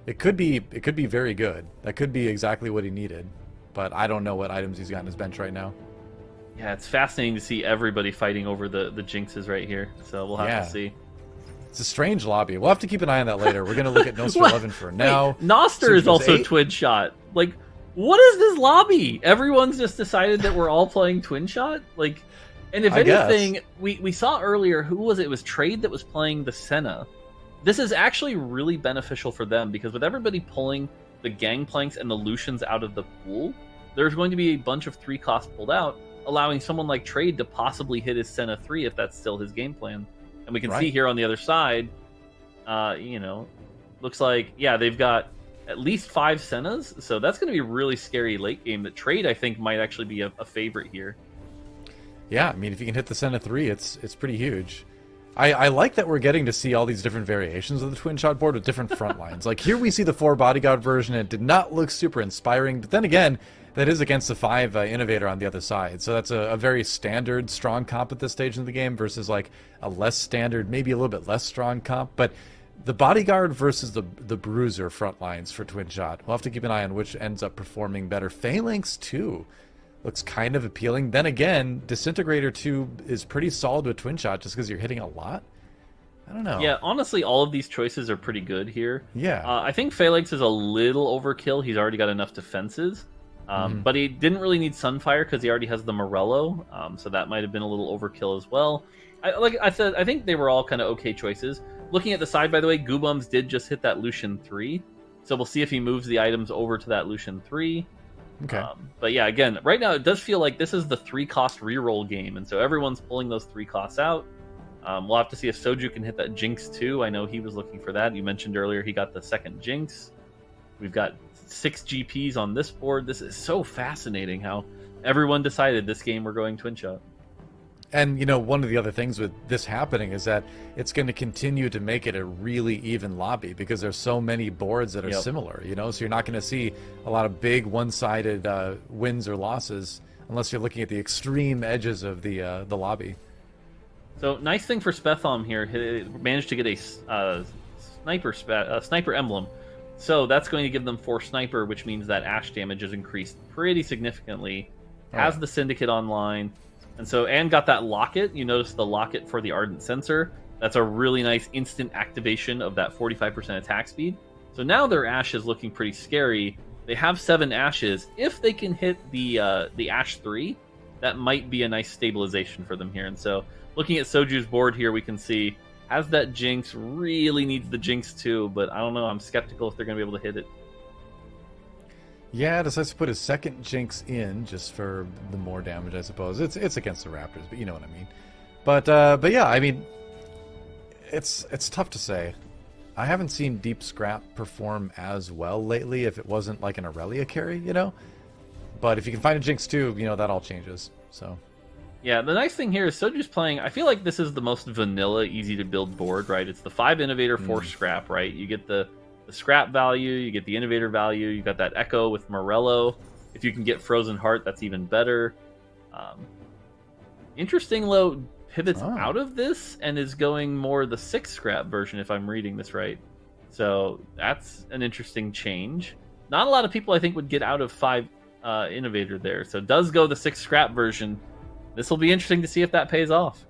[SPEAKER 3] it could be very good. That could be exactly what he needed, but I don't know what items he's got on his bench right now.
[SPEAKER 2] Yeah, it's fascinating to see everybody fighting over the Jinxes right here. So we'll have to see.
[SPEAKER 3] It's a strange lobby. We'll have to keep an eye on that later. We're going to look at Nostra 11 for now.
[SPEAKER 2] Wait, Noster is also Twin Shot. Like, what is this lobby? Everyone's just decided that we're all playing Twin Shot? Like, and if anything, we saw earlier, who was it? It was Trade that was playing the Senna. This is actually really beneficial for them, because with everybody pulling the Gangplanks and the Lucians out of the pool, there's going to be a bunch of 3 costs pulled out, allowing someone like Trade to possibly hit his Senna 3 if that's still his game plan. And we can see here on the other side, looks like, they've got at least 5 Sennas, so that's going to be really scary late game. That Trade, I think, might actually be a favorite here.
[SPEAKER 3] Yeah, I mean, if you can hit the Senna 3, it's pretty huge. I like that we're getting to see all these different variations of the twin shot board with different front lines. Like here we see the 4 bodyguard version, and it did not look super inspiring, but then again, that is against the 5 innovator on the other side. So that's a very standard strong comp at this stage in the game versus like a less standard, maybe a little bit less strong comp. But the bodyguard versus the bruiser front lines for twin shot, we'll have to keep an eye on which ends up performing better. Phalanx 2 looks kind of appealing. Then again, Disintegrator 2 is pretty solid with twin shot just because you're hitting a lot. I don't know.
[SPEAKER 2] Yeah, honestly, all of these choices are pretty good here.
[SPEAKER 3] Yeah.
[SPEAKER 2] I think Phalanx is a little overkill. He's already got enough defenses. But he didn't really need Sunfire because he already has the Morello. So that might have been a little overkill as well. Like I said, I think they were all kind of okay choices. Looking at the side, by the way, Goobums did just hit that Lucian 3. So we'll see if he moves the items over to that Lucian 3.
[SPEAKER 3] Okay.
[SPEAKER 2] But yeah, again, right now it does feel like this is the 3-cost reroll game, and so everyone's pulling those 3 costs out. We'll have to see if Soju can hit that Jinx too. I know he was looking for that. You mentioned earlier he got the second Jinx. We've got 6 GPs on this board. This is so fascinating how everyone decided this game we're going twin shot.
[SPEAKER 3] And, you know, one of the other things with this happening is that it's going to continue to make it a really even lobby because there's so many boards that are similar, you know? So you're not going to see a lot of big one-sided wins or losses unless you're looking at the extreme edges of the lobby.
[SPEAKER 2] So, nice thing for Spethom here, he managed to get a sniper emblem. So that's going to give them 4 sniper, which means that Ash damage is increased pretty significantly. Has the Syndicate online. And got that locket. You notice the locket for the Ardent Sensor. That's a really nice instant activation of that 45% attack speed. So now their Ash is looking pretty scary. They have 7 Ashes. If they can hit the Ash 3, that might be a nice stabilization for them here. And so looking at Soju's board here, we can see has that Jinx, really needs the Jinx too, but I don't know. I'm skeptical if they're going to be able to hit it.
[SPEAKER 3] Yeah, decides to put his second Jinx in just for the more damage, I suppose. It's against the Raptors, but you know what I mean. But yeah, I mean, it's tough to say. I haven't seen Deep Scrap perform as well lately if it wasn't like an Aurelia carry, you know? But if you can find a Jinx too, you know, that all changes, so...
[SPEAKER 2] Yeah, the nice thing here is Soju's playing... I feel like this is the most vanilla, easy-to-build board, right? It's the 5 Innovator, 4 Scrap, right? You get the Scrap value, you get the Innovator value, you got that Echo with Morello. If you can get Frozen Heart, that's even better. Interesting, Lo pivots out of this and is going more the 6 Scrap version, if I'm reading this right. So that's an interesting change. Not a lot of people, I think, would get out of 5 Innovator there. So it does go the 6 Scrap version. This will be interesting to see if that pays off.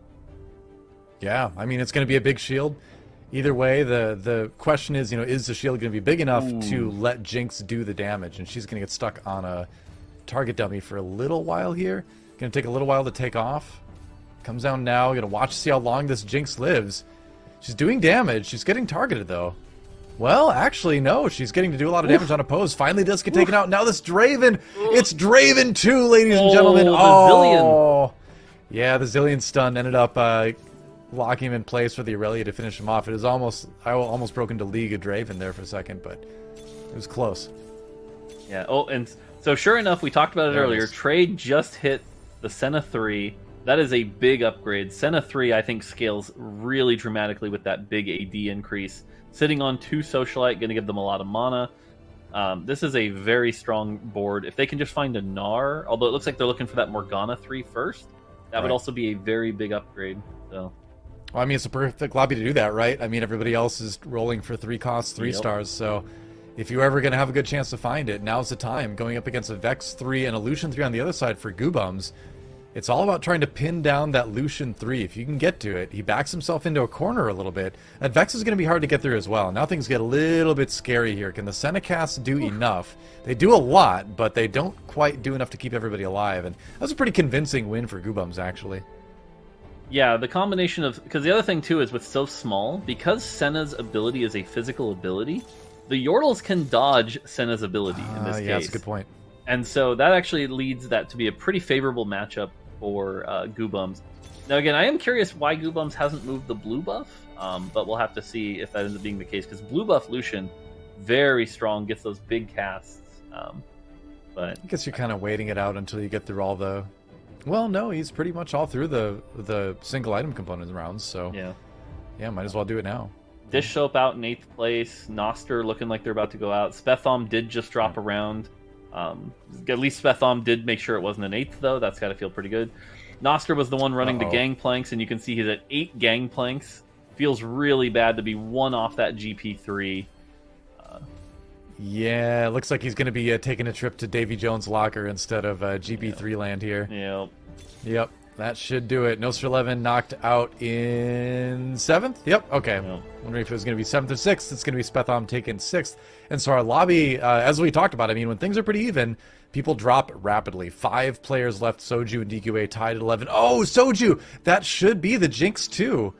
[SPEAKER 3] Yeah, I mean, it's going to be a big shield. Either way, the question is, you know, is the shield going to be big enough to let Jinx do the damage? And she's going to get stuck on a target dummy for a little while here. Going to take a little while to take off. Comes down now. Going to watch to see how long this Jinx lives. She's doing damage. She's getting targeted, though. Well, actually, no. She's getting to do a lot of damage on opposed. Finally does get taken out. Now this Draven. It's Draven 2, ladies and gentlemen.
[SPEAKER 2] The Zillion.
[SPEAKER 3] Yeah, the Zillion stun ended up locking him in place for the Aurelia to finish him off. It was I almost broke into League of Draven there for a second, but it was close.
[SPEAKER 2] Yeah. Oh, and so sure enough, we talked about it earlier. Trade just hit the Senna 3. That is a big upgrade. Senna 3, I think, scales really dramatically with that big AD increase. Sitting on 2 Socialite, going to give them a lot of mana. This is a very strong board. If they can just find a Gnar, although it looks like they're looking for that Morgana 3 first, that would also be a very big upgrade. So,
[SPEAKER 3] well, I mean, it's a perfect lobby to do that, right? I mean, everybody else is rolling for 3 costs, 3 stars, so if you're ever going to have a good chance to find it, now's the time. Going up against a Vex 3 and a Lucian 3 on the other side for Goobums, it's all about trying to pin down that Lucian 3. If you can get to it, he backs himself into a corner a little bit. And Vex is going to be hard to get through as well. Now things get a little bit scary here. Can the Senecasts do enough? They do a lot, but they don't quite do enough to keep everybody alive. And that was a pretty convincing win for Goobums, actually.
[SPEAKER 2] Yeah, the combination of... Because the other thing, too, is with so small, because Senna's ability is a physical ability, the Yordles can dodge Senna's ability in this case.
[SPEAKER 3] Yeah, that's a good point.
[SPEAKER 2] And so that actually leads that to be a pretty favorable matchup for Goobums. Now, again, I am curious why Goobums hasn't moved the blue buff, but we'll have to see if that ends up being the case, because blue buff Lucian, very strong, gets those big casts. But
[SPEAKER 3] I guess you're kind of waiting it out until you get through all the Well, no, he's pretty much all through the single item component rounds, so yeah, might as well do it now.
[SPEAKER 2] Dish Soap out in 8th place. Noster looking like they're about to go out. Spethom did just drop around. At least Spethom did make sure it wasn't an 8th, though. That's got to feel pretty good. Noster was the one running the gangplanks, and you can see he's at 8 gangplanks. Feels really bad to be one off that GP3.
[SPEAKER 3] Yeah, it looks like he's going to be taking a trip to Davy Jones' locker instead of GP3 land here. Yep, that should do it. Noster11 knocked out in 7th? Yep, okay. Wondering if it was going to be 7th or 6th. It's going to be Spethom taking 6th. And so our lobby, as we talked about, I mean, when things are pretty even, people drop rapidly. 5 players left. Soju and DQA tied at 11. Oh, Soju! That should be the Jinx, too.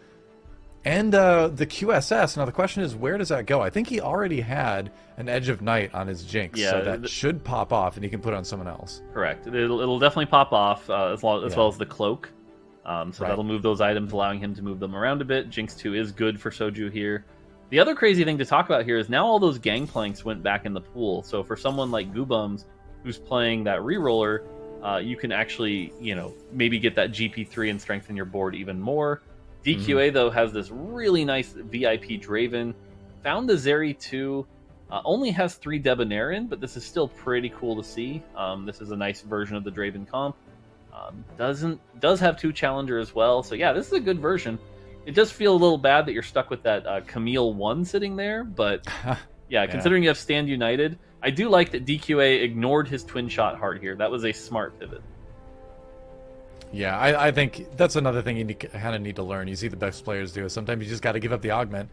[SPEAKER 3] And the QSS. Now, the question is, where does that go? I think he already had an Edge of Night on his Jinx, so that should pop off, and he can put it on someone else.
[SPEAKER 2] Correct. It'll definitely pop off, as well as the Cloak. That'll move those items, allowing him to move them around a bit. Jinx 2 is good for Soju here. The other crazy thing to talk about here is now all those gangplanks went back in the pool. So for someone like Goobums, who's playing that reroller, you can actually, maybe get that GP3 and strengthen your board even more. DQA, though, has this really nice VIP Draven. Found the Zeri 2. Only has 3 Debonair in, but this is still pretty cool to see. This is a nice version of the Draven comp. Does have 2 Challenger as well. So yeah, this is a good version. It does feel a little bad that you're stuck with that Camille 1 sitting there, but yeah, considering you have Stand United, I do like that DQA ignored his twin shot heart here. That was a smart pivot.
[SPEAKER 3] Yeah, I think that's another thing you kind of need to learn. You see the best players do it. Sometimes you just got to give up the augment.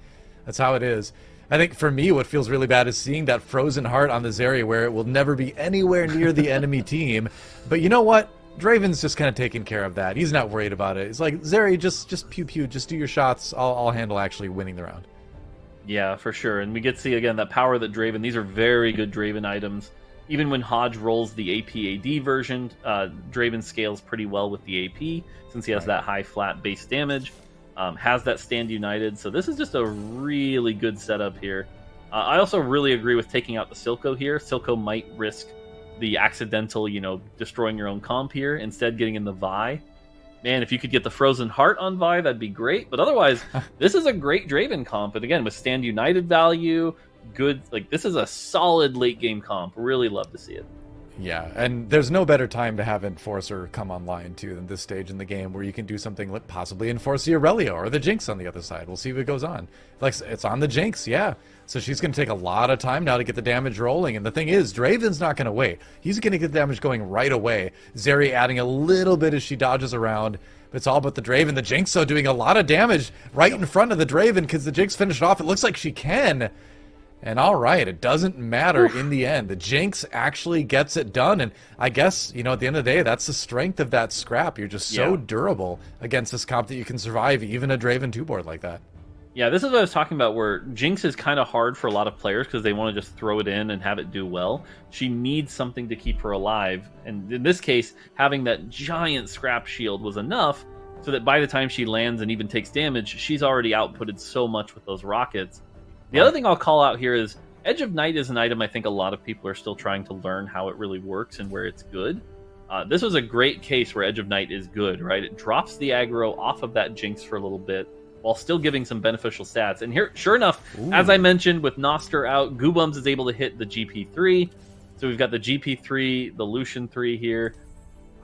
[SPEAKER 3] That's how it is. I think for me, what feels really bad is seeing that frozen heart on the Zeri where it will never be anywhere near the enemy team. But you know what? Draven's just kind of taking care of that. He's not worried about it. It's like, Zeri, just pew-pew. Just do your shots. I'll handle actually winning the round.
[SPEAKER 2] Yeah, for sure. And we get to see, again, that power that Draven... These are very good Draven items. Even when Hodge rolls the AP-AD version, Draven scales pretty well with the AP, since he has that high flat base damage. Has that Stand United, so this is just a really good setup here. I also really agree with taking out the Silco here. Silco might risk the accidental, destroying your own comp here, instead getting in the Vi. Man, if you could get the Frozen Heart on Vi, that'd be great. But otherwise, this is a great Draven comp. And again, with Stand United value... good, this is a solid late game comp. Really love to see it.
[SPEAKER 3] Yeah, and there's no better time to have Enforcer come online too than this stage in the game, where you can do something like possibly enforce the Aurelio or the Jinx on the other side. We'll see what goes on. It's on the Jinx, yeah. So she's going to take a lot of time now to get the damage rolling. And the thing is, Draven's not going to wait. He's going to get the damage going right away. Zeri adding a little bit as she dodges around. But it's all about the Draven. The Jinx, though, doing a lot of damage right in front of the Draven because the Jinx finished off. It looks like she can. And all right, it doesn't matter in the end. The Jinx actually gets it done. And I guess, at the end of the day, that's the strength of that scrap. You're just so durable against this comp that you can survive even a Draven 2 board like that.
[SPEAKER 2] Yeah, this is what I was talking about, where Jinx is kind of hard for a lot of players because they want to just throw it in and have it do well. She needs something to keep her alive. And in this case, having that giant scrap shield was enough so that by the time she lands and even takes damage, she's already outputted so much with those rockets. The other thing I'll call out here is Edge of Night is an item I think a lot of people are still trying to learn how it really works and where it's good. This was a great case where Edge of Night is good, right? It drops the aggro off of that Jinx for a little bit while still giving some beneficial stats. And here, sure enough, as I mentioned, with Noster out, Goobums is able to hit the GP3. So we've got the GP3, the Lucian 3 here.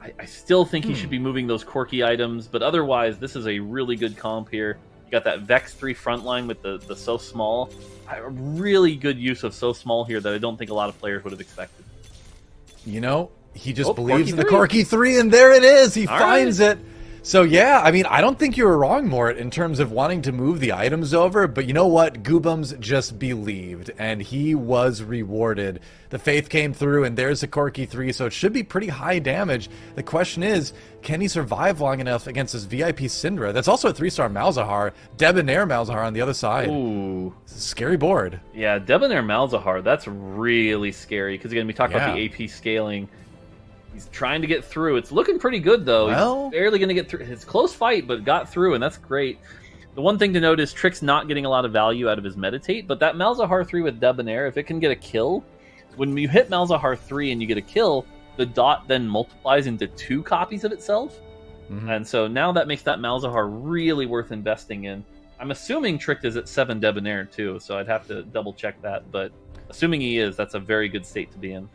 [SPEAKER 2] I still think he should be moving those quirky items, but otherwise, this is a really good comp here. Got that Vex 3 frontline with the So Small. A really good use of So Small here that I don't think a lot of players would have expected.
[SPEAKER 3] He just believes in the Corki 3, and there it is! He finds it! So yeah, I mean, I don't think you were wrong, Mort, in terms of wanting to move the items over, but you know what? Goobums just believed, and he was rewarded. The faith came through, and there's a Corki 3, so it should be pretty high damage. The question is, can he survive long enough against this VIP Syndra? That's also a 3-star Malzahar. Debonair Malzahar on the other side.
[SPEAKER 2] Ooh.
[SPEAKER 3] It's a scary board.
[SPEAKER 2] Yeah, Debonair Malzahar, that's really scary, because again, we talked about the AP scaling. He's trying to get through. It's looking pretty good, though.
[SPEAKER 3] Well,
[SPEAKER 2] he's barely going to get through. It's a close fight, but got through, and that's great. The one thing to note is Trick's not getting a lot of value out of his Meditate, but that Malzahar 3 with Debonair, if it can get a kill, when you hit Malzahar 3 and you get a kill, the dot then multiplies into 2 copies of itself. And so now that makes that Malzahar really worth investing in. I'm assuming Tricked is at 7 Debonair too, so I'd have to double check that. But assuming he is, that's a very good state to be in.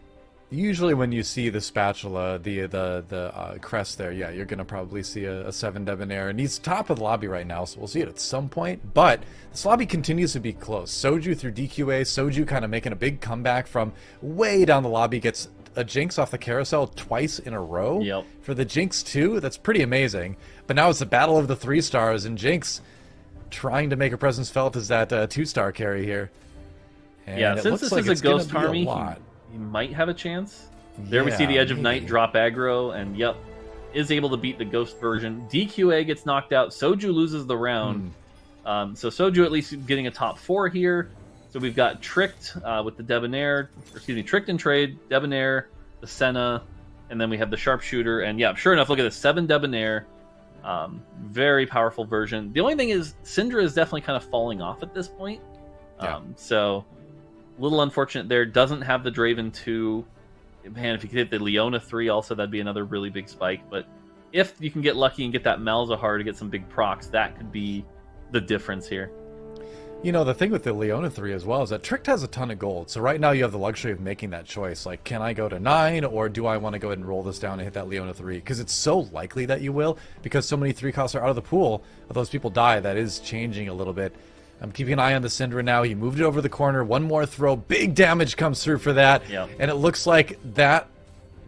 [SPEAKER 3] Usually when you see the spatula, the crest there, yeah, you're going to probably see a 7 Debonair. And he's top of the lobby right now, so we'll see it at some point. But this lobby continues to be close. Soju through DQA, Soju kind of making a big comeback from way down the lobby, gets a Jinx off the carousel twice in a row.
[SPEAKER 2] Yep.
[SPEAKER 3] For the Jinx 2, that's pretty amazing. But now it's the battle of the 3 stars, and Jinx trying to make her presence felt as that 2-star carry here. And
[SPEAKER 2] yeah, since this is a Ghost Army, he might have a chance. There we see the Edge of Night drop aggro, and yep, is able to beat the Ghost version. DQA gets knocked out. Soju loses the round. So Soju at least getting a top 4 here. So we've got Tricked with the Debonair, Tricked and Trade, Debonair, the Senna, and then we have the Sharpshooter. And yeah, sure enough, look at this, 7 Debonair. Very powerful version. The only thing is, Syndra is definitely kind of falling off at this point. So a little unfortunate there. Doesn't have the Draven 2. Man, if you could hit the Leona 3 also, that'd be another really big spike. But if you can get lucky and get that Malzahar to get some big procs, that could be the difference here.
[SPEAKER 3] You know, the thing with the Leona 3 as well is that Tricked has a ton of gold. So right now you have the luxury of making that choice. Like, can I go to 9 or do I want to go ahead and roll this down and hit that Leona 3? Because it's so likely that you will, because so many 3 costs are out of the pool. If those people die, that is changing a little bit. I'm keeping an eye on the Syndra now. He moved it over the corner. One more throw. Big damage comes through for that.
[SPEAKER 2] Yep.
[SPEAKER 3] And it looks like that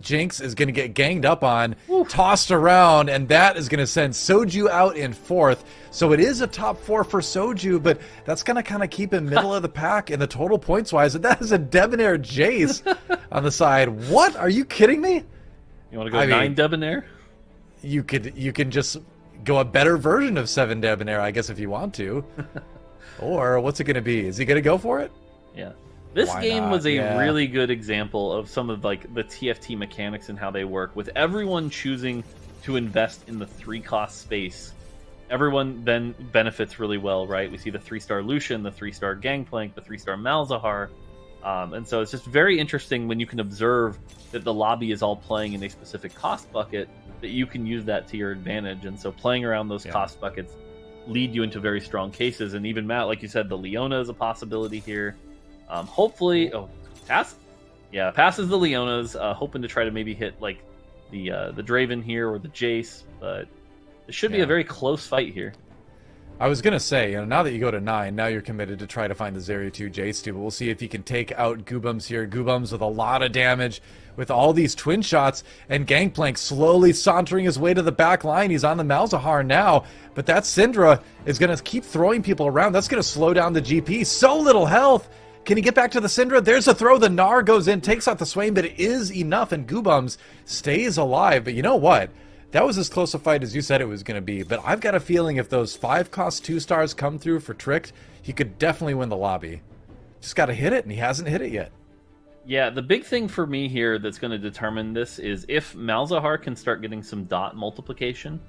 [SPEAKER 3] Jinx is going to get ganged up on, tossed around, and that is going to send Soju out in 4th. So it is a top 4 for Soju, but that's going to kind of keep him middle of the pack in the total points-wise. And that is a Debonair Jace on the side. What? Are you kidding me?
[SPEAKER 2] You want to go 9 Debonair?
[SPEAKER 3] You can just go a better version of 7 Debonair, I guess, if you want to. Or what's it going to be? Is he going to go for it?
[SPEAKER 2] Yeah. This
[SPEAKER 3] Why
[SPEAKER 2] game
[SPEAKER 3] not?
[SPEAKER 2] was a really good example of some of like the TFT mechanics and how they work. With everyone choosing to invest in the 3-cost space, everyone then benefits really well, right? We see the 3-star Lucian, the 3-star Gangplank, the 3-star Malzahar. And so it's just very interesting when you can observe that the lobby is all playing in a specific cost bucket, that you can use that to your advantage. And so playing around those cost buckets lead you into very strong cases. And even Matt, like you said, the Leona is a possibility here. Hopefully, passes the Leonas, hoping to try to maybe hit like the Draven here or the Jace, but it should be a very close fight here.
[SPEAKER 3] I was going to say, now that you go to 9, now you're committed to try to find the Zeri 2 Jace 2, but we'll see if he can take out Goobums here. Goobums with a lot of damage with all these twin shots, and Gangplank slowly sauntering his way to the back line. He's on the Malzahar now, but that Syndra is going to keep throwing people around. That's going to slow down the GP. So little health. Can he get back to the Syndra? There's a throw. The Gnar goes in, takes out the Swain, but it is enough, and Goobums stays alive. But you know what? That was as close a fight as you said it was going to be. But I've got a feeling if those 5-cost 2-stars come through for Tricked, he could definitely win the lobby. Just got to hit it, and he hasn't hit it yet.
[SPEAKER 2] Yeah, the big thing for me here that's going to determine this is if Malzahar can start getting some dot multiplication.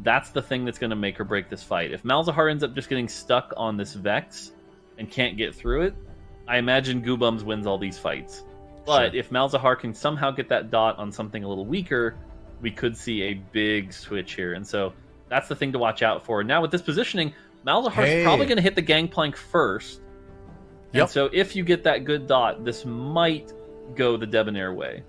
[SPEAKER 2] That's the thing that's going to make or break this fight. If Malzahar ends up just getting stuck on this Vex and can't get through it, I imagine Goobums wins all these fights. But if Malzahar can somehow get that dot on something a little weaker, we could see a big switch here. And so that's the thing to watch out for. Now with this positioning, Malzahar's probably going to hit the Gangplank first. And so if you get that good dot, this might go the Debonair way.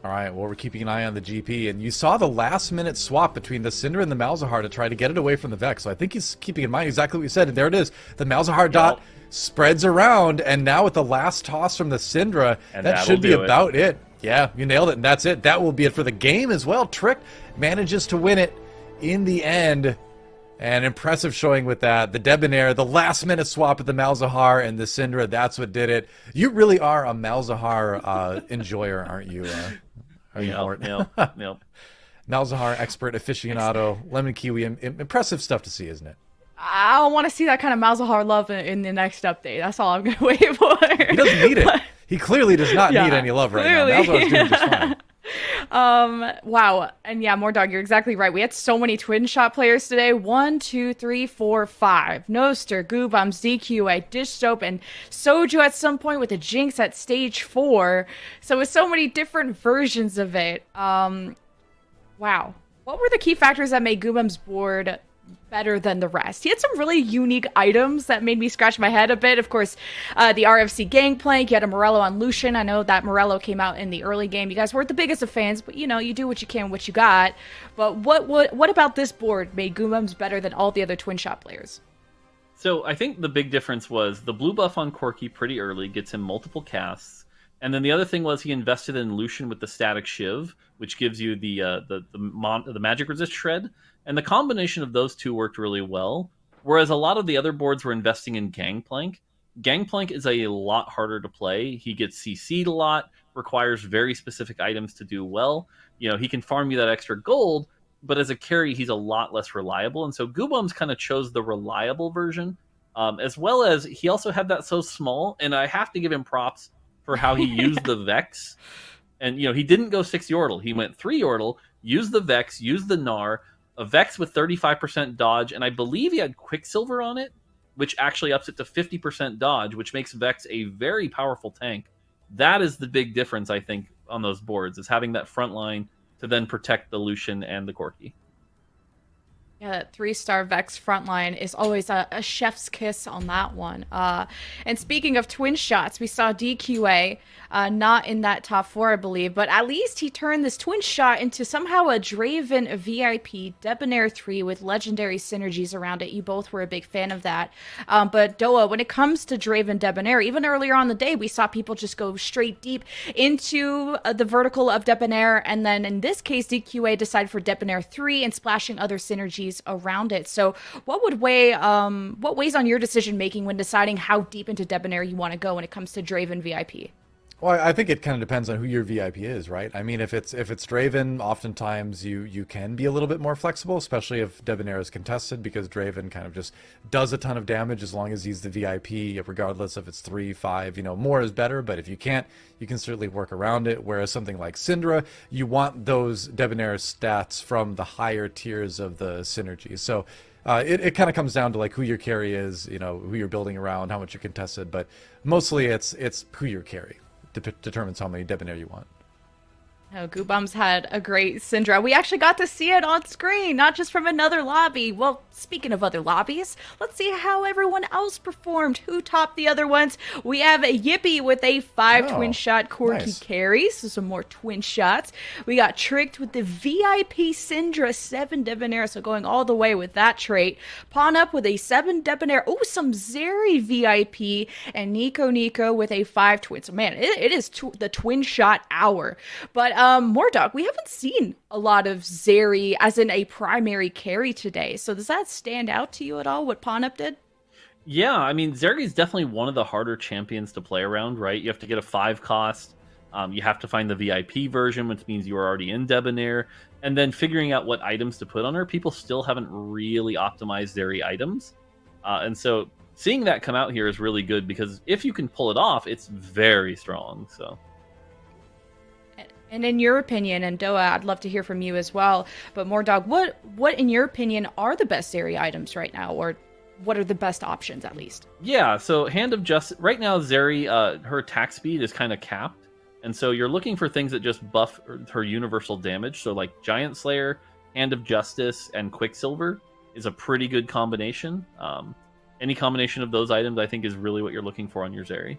[SPEAKER 3] All right, well, we're keeping an eye on the GP, and you saw the last-minute swap between the Syndra and the Malzahar to try to get it away from the Vex, so I think he's keeping in mind exactly what you said, and there it is. The Malzahar dot spreads around, and now with the last toss from the Syndra, that should be about it. Yeah, you nailed it, and that's it. That will be it for the game as well. Tricked manages to win it in the end. An impressive showing with that. The Debonair, the last-minute swap of the Malzahar and the Syndra, that's what did it. You really are a Malzahar enjoyer, aren't you? Are you Mort?
[SPEAKER 2] Yep.
[SPEAKER 3] Malzahar expert aficionado, Lemonkiwi. Impressive stuff to see, isn't it?
[SPEAKER 1] I want to see that kind of Malzahar love in the next update. That's all I'm going to wait for.
[SPEAKER 3] He doesn't need it. He clearly does not need any love right now. Malzahar's doing just fine.
[SPEAKER 1] Wow. And yeah, Mortdog, you're exactly right. We had so many twin shot players today. 1, 2, 3, 4, 5. Noster, Goobums, DQA, Dish Soap, and Soju at some point with a Jinx at stage 4. So with so many different versions of it. Wow. What were the key factors that made Goobums' board better than the rest? He had some really unique items that made me scratch my head a bit. Of course, the RFC Gangplank, you had a Morello on Lucian. I know that Morello came out in the early game. You guys weren't the biggest of fans, but you do what you can, what you got. But what about this board made Goobums better than all the other twin shot players?
[SPEAKER 2] So I think the big difference was the blue buff on Corki pretty early gets him multiple casts. And then the other thing was he invested in Lucian with the static shiv, which gives you the magic resist shred. And the combination of those two worked really well. Whereas a lot of the other boards were investing in Gangplank. Gangplank is a lot harder to play. He gets CC'd a lot, requires very specific items to do well. He can farm you that extra gold, but as a carry, he's a lot less reliable. And so Goobums kind of chose the reliable version, as well as he also had that so small. And I have to give him props for how he used the Vex. And, he didn't go 6 Yordle. He went 3 Yordle, used the Vex, used the Gnar, a Vex with 35% dodge, and I believe he had Quicksilver on it, which actually ups it to 50% dodge, which makes Vex a very powerful tank. That is the big difference, I think, on those boards, is having that front line to then protect the Lucian and the Corki.
[SPEAKER 1] Yeah, that 3-star Vex frontline is always a chef's kiss on that one. And speaking of twin shots, we saw DQA not in that top 4, I believe, but at least he turned this twin shot into somehow a Draven VIP Debonair 3 with legendary synergies around it. You both were a big fan of that. But Doa, when it comes to Draven Debonair, even earlier on the day, we saw people just go straight deep into the vertical of Debonair, and then in this case, DQA decided for Debonair 3 and splashing other synergies around it. So what weighs on your decision making when deciding how deep into Debonair you want to go when it comes to Draven VIP?
[SPEAKER 3] Well, I think it kind of depends on who your VIP is, right? I mean, if it's Draven, oftentimes you can be a little bit more flexible, especially if Debonair is contested, because Draven kind of just does a ton of damage as long as he's the VIP, regardless if it's 3, 5, more is better. But if you can't, you can certainly work around it. Whereas something like Syndra, you want those Debonair stats from the higher tiers of the synergy. So it kind of comes down to like who your carry is, who you're building around, how much you're contested, but mostly it's who your carry determines how many Debonair you want.
[SPEAKER 1] Oh, Goobums had a great Syndra. We actually got to see it on screen, not just from another lobby. Well, speaking of other lobbies, let's see how everyone else performed. Who topped the other ones? We have a Yippee with a 5 twin shot Corki carry, so some more twin shots. We got Tricked with the VIP Syndra 7 Debonair, so going all the way with that trait. Pawn Up with a 7 Debonair. Oh, some Zeri VIP, and Nico with a 5 twin. So man, it is the twin shot hour. But Mortdog, we haven't seen a lot of Zeri as in a primary carry today. So does that stand out to you at all, what Pawn Up did?
[SPEAKER 2] Yeah, I mean, Zeri is definitely one of the harder champions to play around, right? You have to get a 5 cost. You have to find the VIP version, which means you are already in Debonair. And then figuring out what items to put on her. People still haven't really optimized Zeri items. And so seeing that come out here is really good, because if you can pull it off, it's very strong. So.
[SPEAKER 1] And in your opinion, and Doa, I'd love to hear from you as well, but Mortdog, what in your opinion are the best Zeri items right now, or what are the best options at least?
[SPEAKER 2] Yeah, so Hand of Justice, right now Zeri, her attack speed is kind of capped, and so you're looking for things that just buff her universal damage, so like Giant Slayer, Hand of Justice, and Quicksilver is a pretty good combination. Any combination of those items I think is really what you're looking for on your Zeri.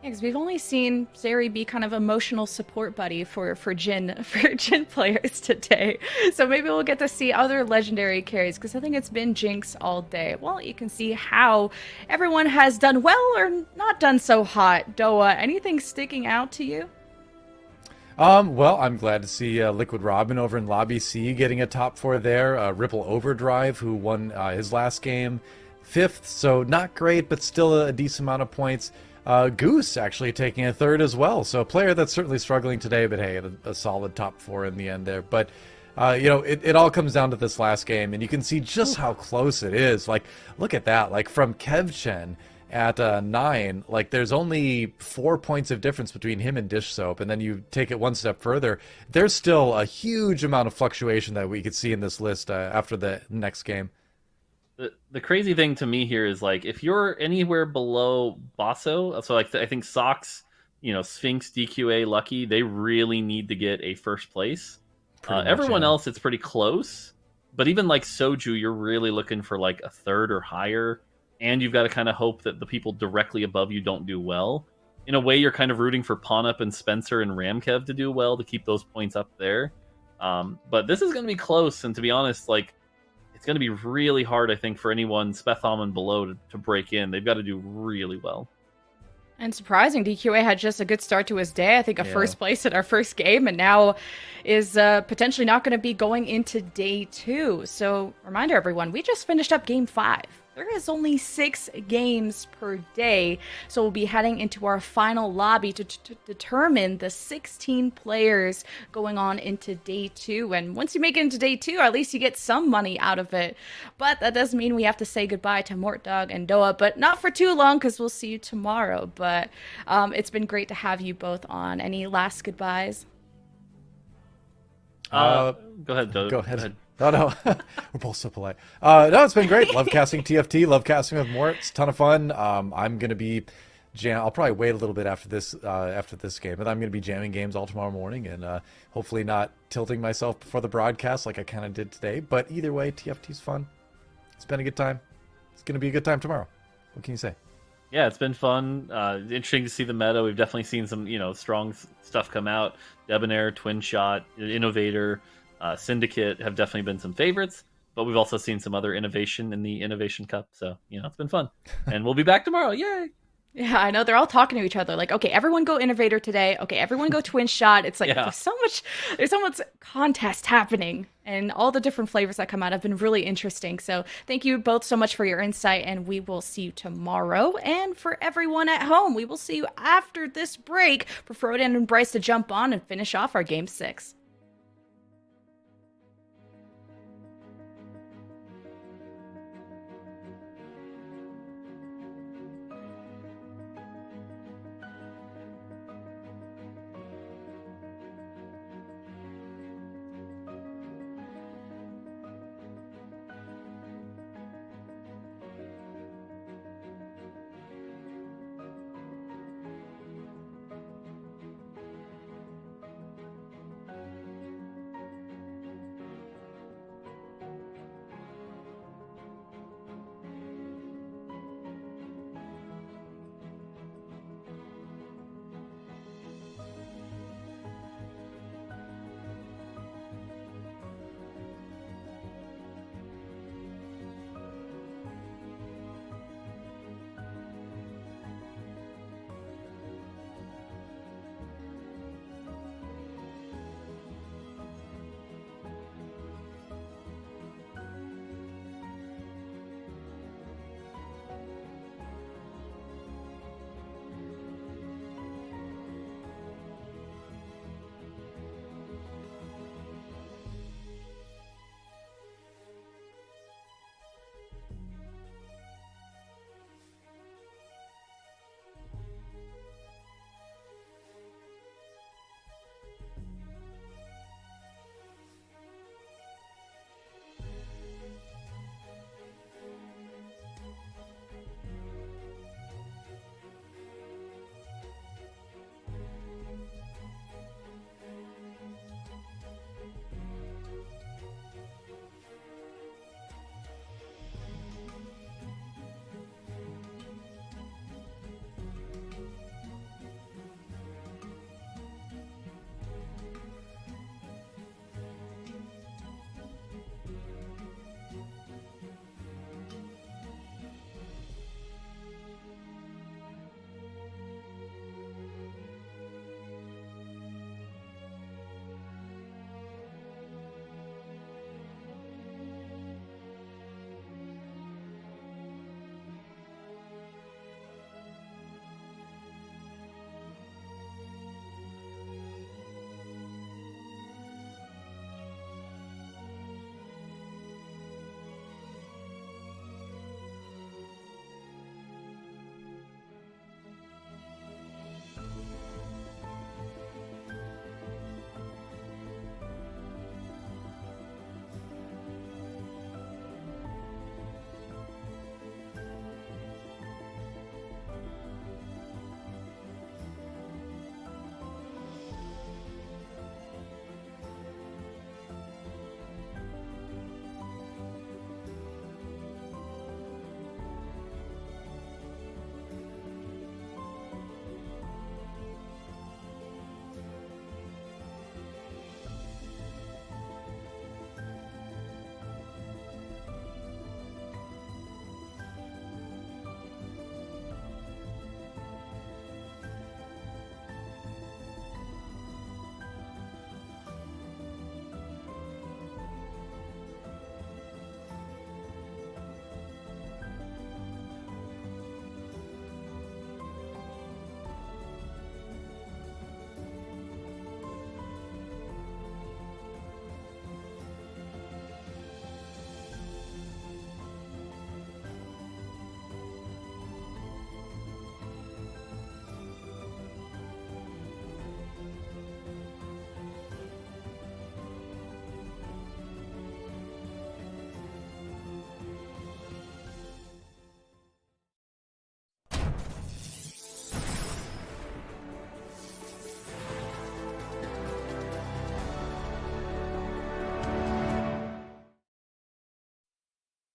[SPEAKER 1] Yeah, because we've only seen Zeri be kind of emotional support buddy for Jhin players today. So maybe we'll get to see other legendary carries, because I think it's been Jinx all day. Well, you can see how everyone has done well or not done so hot. Doa, anything sticking out to you?
[SPEAKER 3] Well, I'm glad to see Liquid Robin over in Lobby C getting a top 4 there. Ripple Overdrive, who won his last game, 5th, so not great, but still a decent amount of points. Goose actually taking a 3rd as well, so a player that's certainly struggling today, but hey, a solid top 4 in the end there. But it all comes down to this last game, and you can see just how close it is. Like, look at that, like from Kev Chen at 9, like there's only 4 points of difference between him and Dish Soap, and then you take it one step further, there's still a huge amount of fluctuation that we could see in this list after the next game.
[SPEAKER 2] The crazy thing to me here is like if you're anywhere below Basso, so like I think Sox, Sphinx, DQA, Lucky, they really need to get a first place. Everyone else, it's pretty close, but even like Soju, you're really looking for like a third or higher, and you've got to kind of hope that the people directly above you don't do well. In a way, you're kind of rooting for Ponup and Spencer and Ramkev to do well to keep those points up there. But this is going to be close, and to be honest, like it's going to be really hard, I think, for anyone Spethom and below to break in. They've got to do really well.
[SPEAKER 1] And surprising, DQA had just a good start to his day. I think a first place in our first game, and now is potentially not going to be going into day 2. So, reminder everyone, we just finished up game 5. There is only 6 games per day, so we'll be heading into our final lobby to determine the 16 players going on into day 2. And once you make it into day 2, at least you get some money out of it. But that does mean we have to say goodbye to Mortdog and Doa, but not for too long because we'll see you tomorrow. But it's been great to have you both on. Any last goodbyes?
[SPEAKER 2] Go ahead, Doa.
[SPEAKER 3] Go ahead. No. We're both so polite. No, it's been great. Love casting TFT. Love casting with Mort. It's a ton of fun. I'm going to be I'll probably wait a little bit after this game, but I'm going to be jamming games all tomorrow morning and hopefully not tilting myself before the broadcast like I kind of did today. But either way, TFT's fun. It's been a good time. It's going to be a good time tomorrow. What can you say?
[SPEAKER 2] Yeah, it's been fun. Interesting to see the meta. We've definitely seen some, strong stuff come out. Debonair, Twin Shot, Innovator, Syndicate have definitely been some favorites, but we've also seen some other innovation in the Innovation Cup. So, it's been fun. And we'll be back tomorrow. Yay!
[SPEAKER 1] Yeah, I know. They're all talking to each other. Like, okay, everyone go Innovator today. Okay, everyone go Twin Shot. It's like there's so much contest happening, and all the different flavors that come out have been really interesting. So thank you both so much for your insight, and we will see you tomorrow. And for everyone at home, we will see you after this break for Frodan and Bryce to jump on and finish off our Game 6.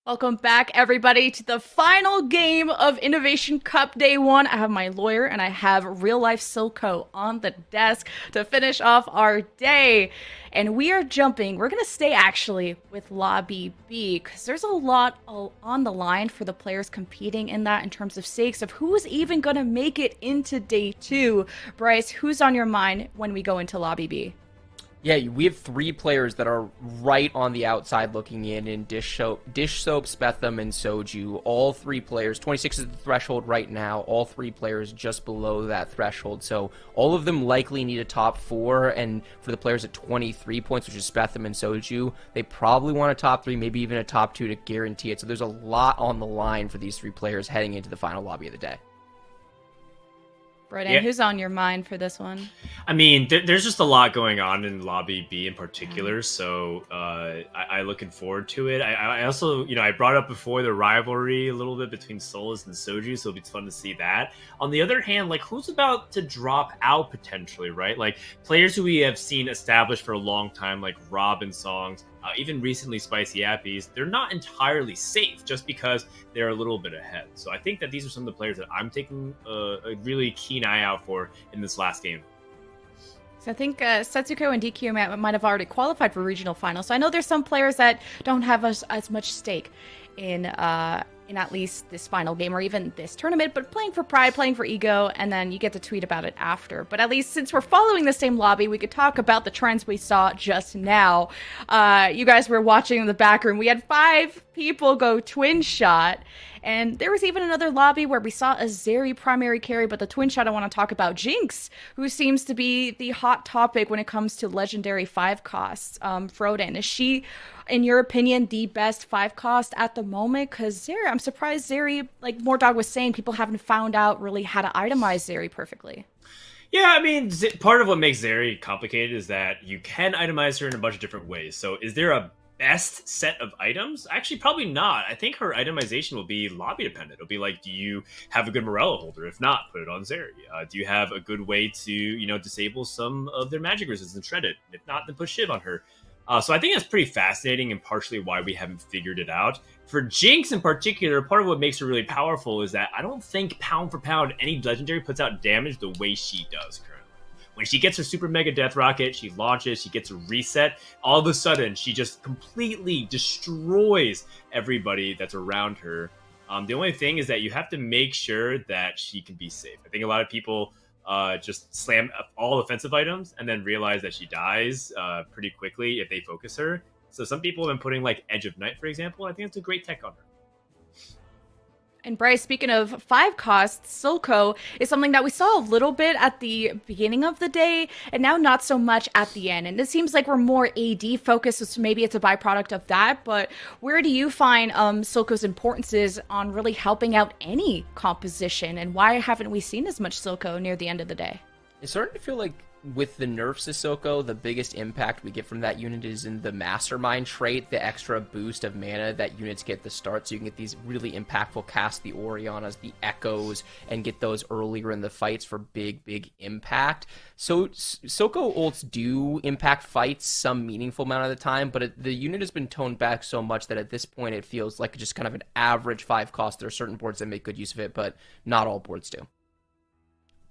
[SPEAKER 1] Welcome back, everybody, to the final game of Innovation Cup Day 1. I have my lawyer and I have real-life Silco on the desk to finish off our day. And we are jumping. We're going to stay, actually, with Lobby B, because there's a lot on the line for the players competing in that in terms of stakes of who's even going to make it into Day 2. Bryce, who's on your mind when we go into Lobby B?
[SPEAKER 4] Yeah, we have 3 players that are right on the outside looking in Dish Soap, Spetham, and Soju. All 3 players, 26 is the threshold right now, all 3 players just below that threshold. So all of them likely need a top 4, and for the players at 23 points, which is Spetham and Soju, they probably want a top 3, maybe even a top 2 to guarantee it. So there's a lot on the line for these 3 players heading into the final lobby of the day.
[SPEAKER 1] Brodan, who's on your mind for this one?
[SPEAKER 5] I mean, there's just a lot going on in Lobby B in particular, so I'm looking forward to it. I also, I brought up before the rivalry a little bit between Solus and Soju, so it'll be fun to see that. On the other hand, like, who's about to drop out potentially, right? Like, players who we have seen established for a long time, like Rob and Songs, even recently Spicy Appies, they're not entirely safe just because they're a little bit ahead. So I think that these are some of the players that I'm taking a really keen eye out for in this last game.
[SPEAKER 1] So I think Setsuko and DQ might have already qualified for regional finals. So I know there's some players that don't have as much stake in at least this final game or even this tournament, but playing for pride, playing for ego, and then you get to tweet about it after. But at least since we're following the same lobby, we could talk about the trends we saw just now. You guys were watching in the back room. We had 5 people go twin shot. And there was even another lobby where we saw a Zeri primary carry, but the twin shot I want to talk about, Jinx, who seems to be the hot topic when it comes to legendary 5 costs. Frodan, is she, in your opinion, the best 5 cost at the moment? Because Zeri, I'm surprised Zeri, like Mortdog was saying, people haven't found out really how to itemize Zeri perfectly.
[SPEAKER 5] Yeah, I mean, part of what makes Zeri complicated is that you can itemize her in a bunch of different ways. So is there a best set of items? Actually, probably not. I think her itemization will be lobby dependent. It'll be like, do you have a good Morello holder? If not, put it on Zeri. Do you have a good way to, disable some of their magic resistance and shred it? If not, then put Shiv on her. So I think that's pretty fascinating and partially why we haven't figured it out. For Jinx in particular, part of what makes her really powerful is that I don't think pound for pound any legendary puts out damage the way she does currently. When she gets her super mega death rocket, she launches, she gets a reset, all of a sudden she just completely destroys everybody that's around her. The only thing is that you have to make sure that she can be safe. I think a lot of people just slam all offensive items and then realize that she dies pretty quickly if they focus her. So some people have been putting like Edge of Night, for example. I think it's a great tech on her.
[SPEAKER 1] And Bryce, speaking of 5 costs, Silco is something that we saw a little bit at the beginning of the day, and now not so much at the end. And it seems like we're more AD focused, so maybe it's a byproduct of that. But where do you find Silco's importances on really helping out any composition? And why haven't we seen as much Silco near the end of the day?
[SPEAKER 4] It's starting to feel like with the nerfs to Silco, the biggest impact we get from that unit is in the Mastermind trait, the extra boost of mana that units get at the start, so you can get these really impactful casts, the Orianas, the Echoes, and get those earlier in the fights for big impact. So Silco ults do impact fights some meaningful amount of the time, but the unit has been toned back so much that at this point it feels like just kind of an average 5 cost. There are certain boards that make good use of it, but not all boards do.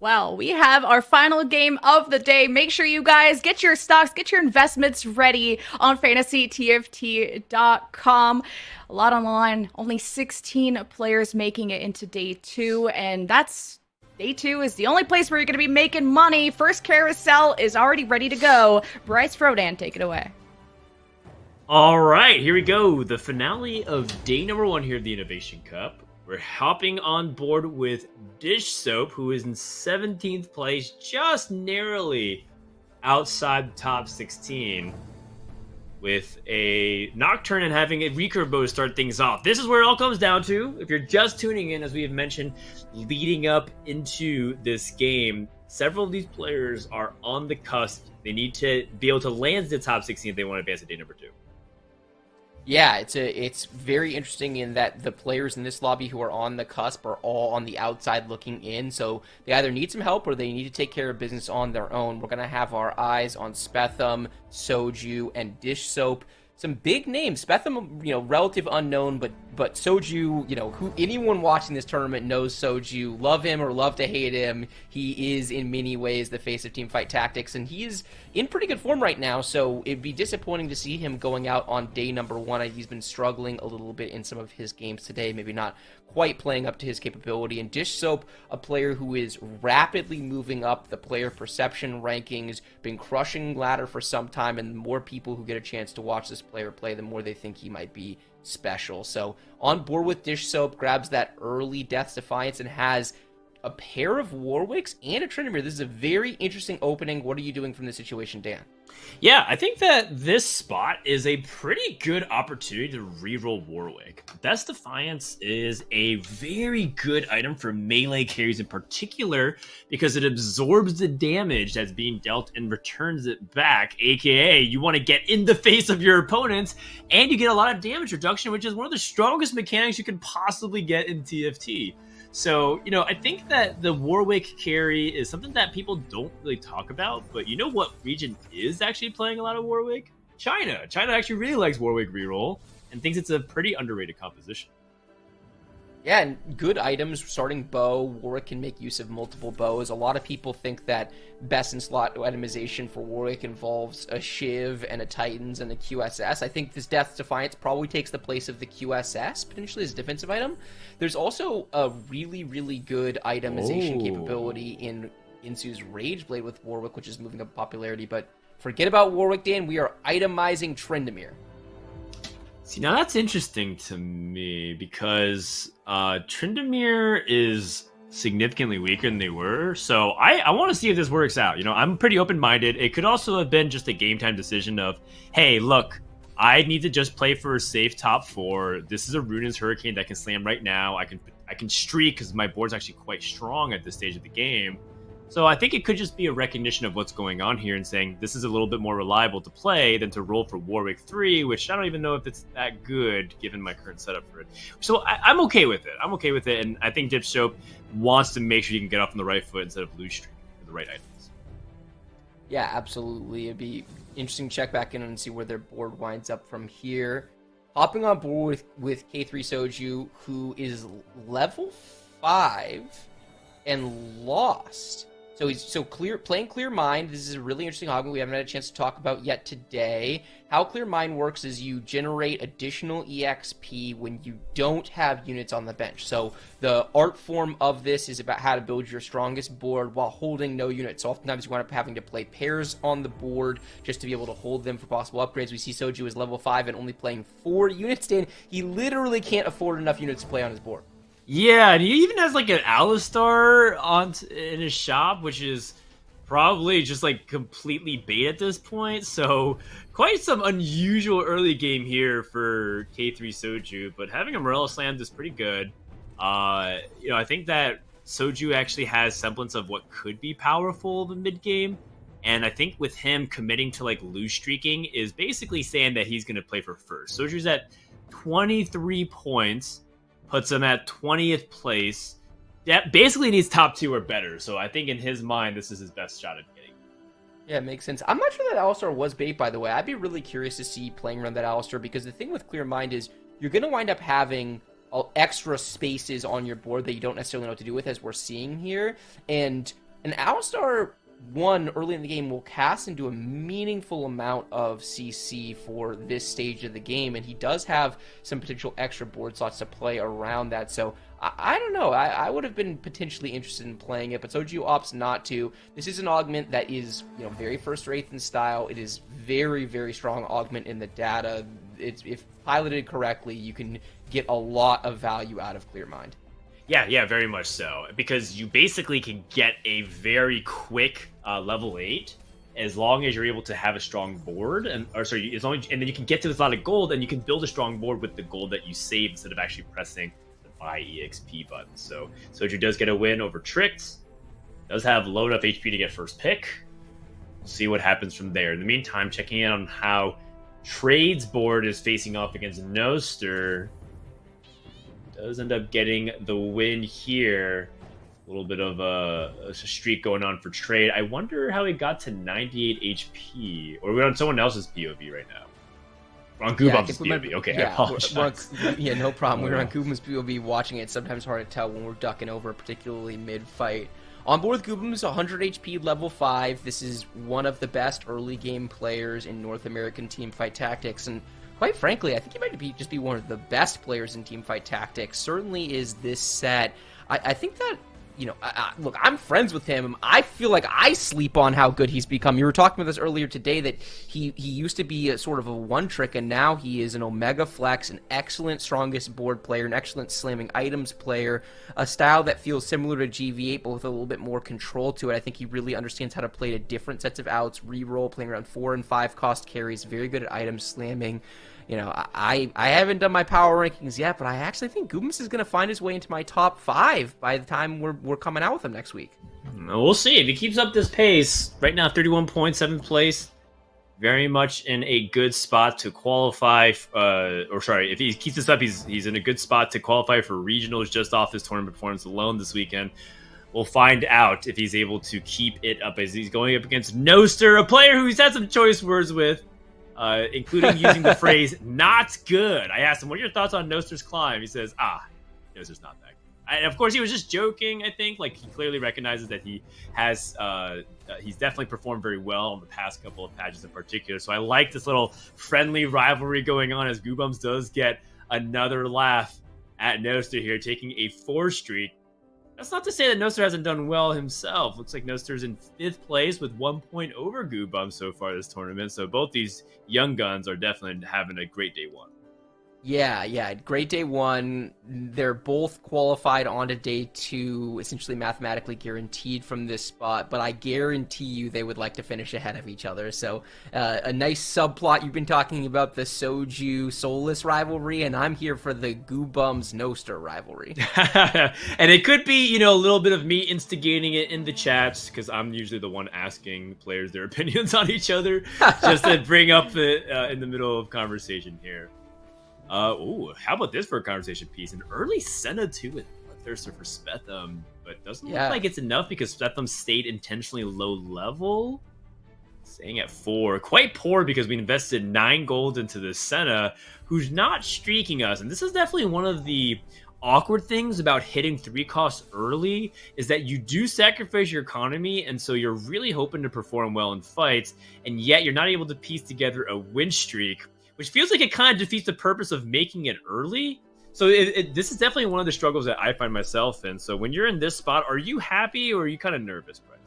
[SPEAKER 1] Well, we have our final game of the day. Make sure you guys get your stocks, get your investments ready on fantasytft.com. A lot on the line. Only 16 players making it into day 2, and that's day 2 is the only place where you're going to be making money. First carousel is already ready to go. Bryce Frodan, take it away.
[SPEAKER 5] All right, here we go. The finale of day number 1 here at the Innovation Cup. We're hopping on board with Dish Soap, who is in 17th place, just narrowly outside the top 16, with a Nocturne and having a recurve bow to start things off. This is where it all comes down to. If you're just tuning in, as we have mentioned, leading up into this game, several of these players are on the cusp. They need to be able to land the top 16 if they want to advance to day number 2.
[SPEAKER 4] Yeah, it's very interesting in that the players in this lobby who are on the cusp are all on the outside looking in, so they either need some help or they need to take care of business on their own. We're going to have our eyes on Spetham, Soju, and Dish Soap. some big names. Betham, relative unknown, but Soju, who anyone watching this tournament knows Soju. Love him or love to hate him, he is in many ways the face of Teamfight Tactics, and he is in pretty good form right now. So it'd be disappointing to see him going out on day number 1. He's been struggling a little bit in some of his games today, maybe not quite playing up to his capability. And Dish Soap, a player who is rapidly moving up the player perception rankings, been crushing ladder for some time, and the more people who get a chance to watch this player play, the more they think he might be special. So on board with Dish Soap, grabs that early Death's Defiance and has a pair of Warwicks and a Tryndamere. This is a very interesting opening. What are you doing from this situation, Dan?
[SPEAKER 5] Yeah, I think that this spot is a pretty good opportunity to reroll Warwick. Death's Defiance is a very good item for melee carries in particular because it absorbs the damage that's being dealt and returns it back, aka you want to get in the face of your opponents and you get a lot of damage reduction, which is one of the strongest mechanics you can possibly get in TFT. So, I think that the Warwick carry is something that people don't really talk about, but you know what region is actually playing a lot of Warwick? China. China actually really likes Warwick reroll and thinks it's a pretty underrated composition.
[SPEAKER 4] Yeah, and good items, starting bow. Warwick can make use of multiple bows. A lot of people think that best in slot itemization for Warwick involves a Shiv and a Titans and a QSS. I think this Death's Defiance probably takes the place of the QSS, potentially as a defensive item. There's also a really, really good itemization capability in Insu's Rageblade with Warwick, which is moving up popularity. But forget about Warwick, Dan. We are itemizing Tryndamere.
[SPEAKER 5] See, now that's interesting to me because Tryndamere is significantly weaker than they were. So I want to see if this works out. I'm pretty open-minded. It could also have been just a game time decision of, hey, look, I need to just play for a safe top 4. This is a Runaan's Hurricane that can slam right now. I can streak because my board's actually quite strong at this stage of the game. So I think it could just be a recognition of what's going on here and saying this is a little bit more reliable to play than to roll for Warwick 3, which I don't even know if it's that good given my current setup for it. So I'm okay with it. And I think Dish Soap wants to make sure you can get off on the right foot instead of lose streak with the right items.
[SPEAKER 4] Yeah, absolutely. It'd be interesting to check back in and see where their board winds up from here. Hopping on board with K3 Soju, who is level 5 and lost. So he's playing Clear Mind. This is a really interesting augment we haven't had a chance to talk about yet today. How Clear Mind works is you generate additional EXP when you don't have units on the bench. So the art form of this is about how to build your strongest board while holding no units. So oftentimes you wind up having to play pairs on the board just to be able to hold them for possible upgrades. We see Soju is level 5 and only playing 4 units. Dan, he literally can't afford enough units to play on his board.
[SPEAKER 5] Yeah, and he even has like an Alistar in his shop, which is probably just like completely bait at this point. So quite some unusual early game here for K3 Soju, but having a Morello slammed is pretty good. I think that Soju actually has semblance of what could be powerful of a mid game. And I think with him committing to like lose streaking is basically saying that he's going to play for first. Soju's at 23 points. Puts him at 20th place. That basically needs top 2 or better. So I think in his mind, this is his best shot at getting.
[SPEAKER 4] Yeah, it makes sense. I'm not sure that Alistar was bait, by the way. I'd be really curious to see playing around that Alistar, because the thing with Clear Mind is you're going to wind up having extra spaces on your board that you don't necessarily know what to do with, as we're seeing here. And an Alistar, early in the game, will cast and do a meaningful amount of CC for this stage of the game, and he does have some potential extra board slots to play around that. So I don't know. I would have been potentially interested in playing it, but Soju opts not to. This is an augment that is, very first rate in style. It is very, very strong augment in the data. If piloted correctly, you can get a lot of value out of Clear Mind.
[SPEAKER 5] Yeah, very much so. Because you basically can get a very quick level 8 as long as you're able to have a strong board, and then you can get to this lot of gold, and you can build a strong board with the gold that you save instead of actually pressing the buy EXP button. So Soju does get a win over Tricked. Does have low enough HP to get first pick. We'll see what happens from there. In the meantime, checking in on how Trade's board is facing off against Noster. Does end up getting the win here. A little bit of a streak going on for Trade. I wonder how he got to 98 HP. Or we're on someone else's POV right now. We're on
[SPEAKER 4] Yeah, I
[SPEAKER 5] Goobum's
[SPEAKER 4] think we might
[SPEAKER 5] POV. Okay, I
[SPEAKER 4] yeah,
[SPEAKER 5] apologize.
[SPEAKER 4] yeah, no problem. We're on Goobum's POV watching it. Sometimes hard to tell when we're ducking over, particularly mid-fight. On board with Goobum's 100 HP, level 5. This is one of the best early game players in North American teamfight tactics, and quite frankly, I think he might just be one of the best players in teamfight tactics. Certainly is this set. I think that, you know, look, I'm friends with him. I feel like I sleep on how good he's become. You were talking about this earlier today that he used to be a sort of a one-trick, and now he is an Omega Flex, an excellent strongest board player, an excellent slamming items player, a style that feels similar to GV8, but with a little bit more control to it. I think he really understands how to play to different sets of outs, re-roll, playing around 4 and 5 cost carries, very good at item slamming. You know, I haven't done my power rankings yet, but I actually think Goobums is going to find his way into my top 5 by the time we're coming out with him next week.
[SPEAKER 5] We'll see. If he keeps up this pace, right now 31 points, 7th place, very much in a good spot to qualify. If he keeps this up, he's in a good spot to qualify for regionals just off his tournament performance alone this weekend. We'll find out if he's able to keep it up as he's going up against Noster, a player who he's had some choice words with. Including using the phrase "not good." I asked him, "What are your thoughts on Noster's climb?" He says, Noster's not that good." And of course, he was just joking. I think, like, he clearly recognizes that he has, he's definitely performed very well in the past couple of patches in particular. So I like this little friendly rivalry going on as Goobums does get another laugh at Noster here, taking a 4 streak. That's not to say that Noster hasn't done well himself. Looks like Noster's in 5th place with 1 point over Goobum so far this tournament. So both these young guns are definitely having a great day 1.
[SPEAKER 4] Yeah, great day 1. They're both qualified onto day 2, essentially mathematically guaranteed from this spot, but I guarantee you they would like to finish ahead of each other. So a nice subplot. You've been talking about the Soju Soulless rivalry, and I'm here for the Goobums Noster rivalry.
[SPEAKER 5] And it could be, you know, a little bit of me instigating it in the chats, because I'm usually the one asking players their opinions on each other, just to bring up the in the middle of conversation here. How about this for a conversation piece? An early Senna 2 with Bloodthirster for Spetham, but doesn't look like it's enough because Spetham stayed intentionally low level. Staying at 4. Quite poor because we invested 9 gold into the Senna, who's not streaking us. And this is definitely one of the awkward things about hitting 3 costs early, is that you do sacrifice your economy, and so you're really hoping to perform well in fights, and yet you're not able to piece together a win streak, which feels like it kind of defeats the purpose of making it early. So this is definitely one of the struggles that I find myself in. So when you're in this spot, are you happy or are you kind of nervous, Bryce?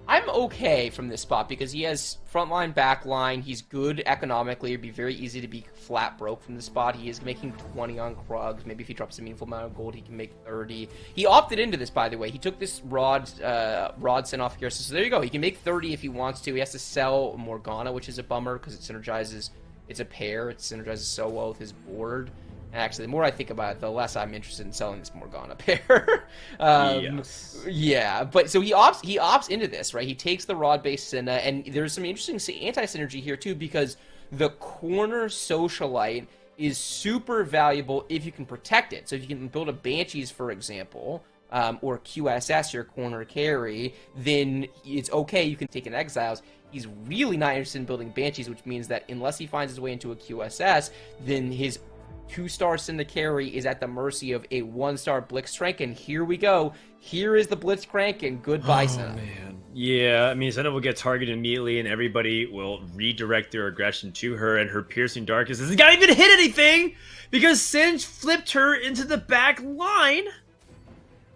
[SPEAKER 4] I'm okay from this spot because he has frontline, backline. He's good economically. It'd be very easy to be flat broke from the spot. He is making 20 on Krugs. Maybe if he drops a meaningful amount of gold, he can make 30. He opted into this, by the way. He took this rod sent off here. So there you go. He can make 30 if he wants to. He has to sell Morgana, which is a bummer because it synergizes. It's a pair. It synergizes so well with his board. And actually, the more I think about it, the less I'm interested in selling this Morgana pair.
[SPEAKER 5] Yes.
[SPEAKER 4] Yeah, but so he opts into this, right? He takes the rod-based Senna, and there's some interesting anti-synergy here too, because the corner socialite is super valuable if you can protect it. So if you can build a Banshees, for example, or QSS, your corner carry, then it's okay. You can take an Exiles. He's really not interested in building Banshees, which means that unless he finds his way into a QSS, then his 2-star Synda carry is at the mercy of a 1-star Blitzcrank, and here we go. Here is the Blitzcrank, and goodbye, Senna.
[SPEAKER 5] Man. Yeah, I mean, Senna will get targeted immediately, and everybody will redirect their aggression to her, and her Piercing Darkness isn't gonna even hit anything, because Singe flipped her into the back line.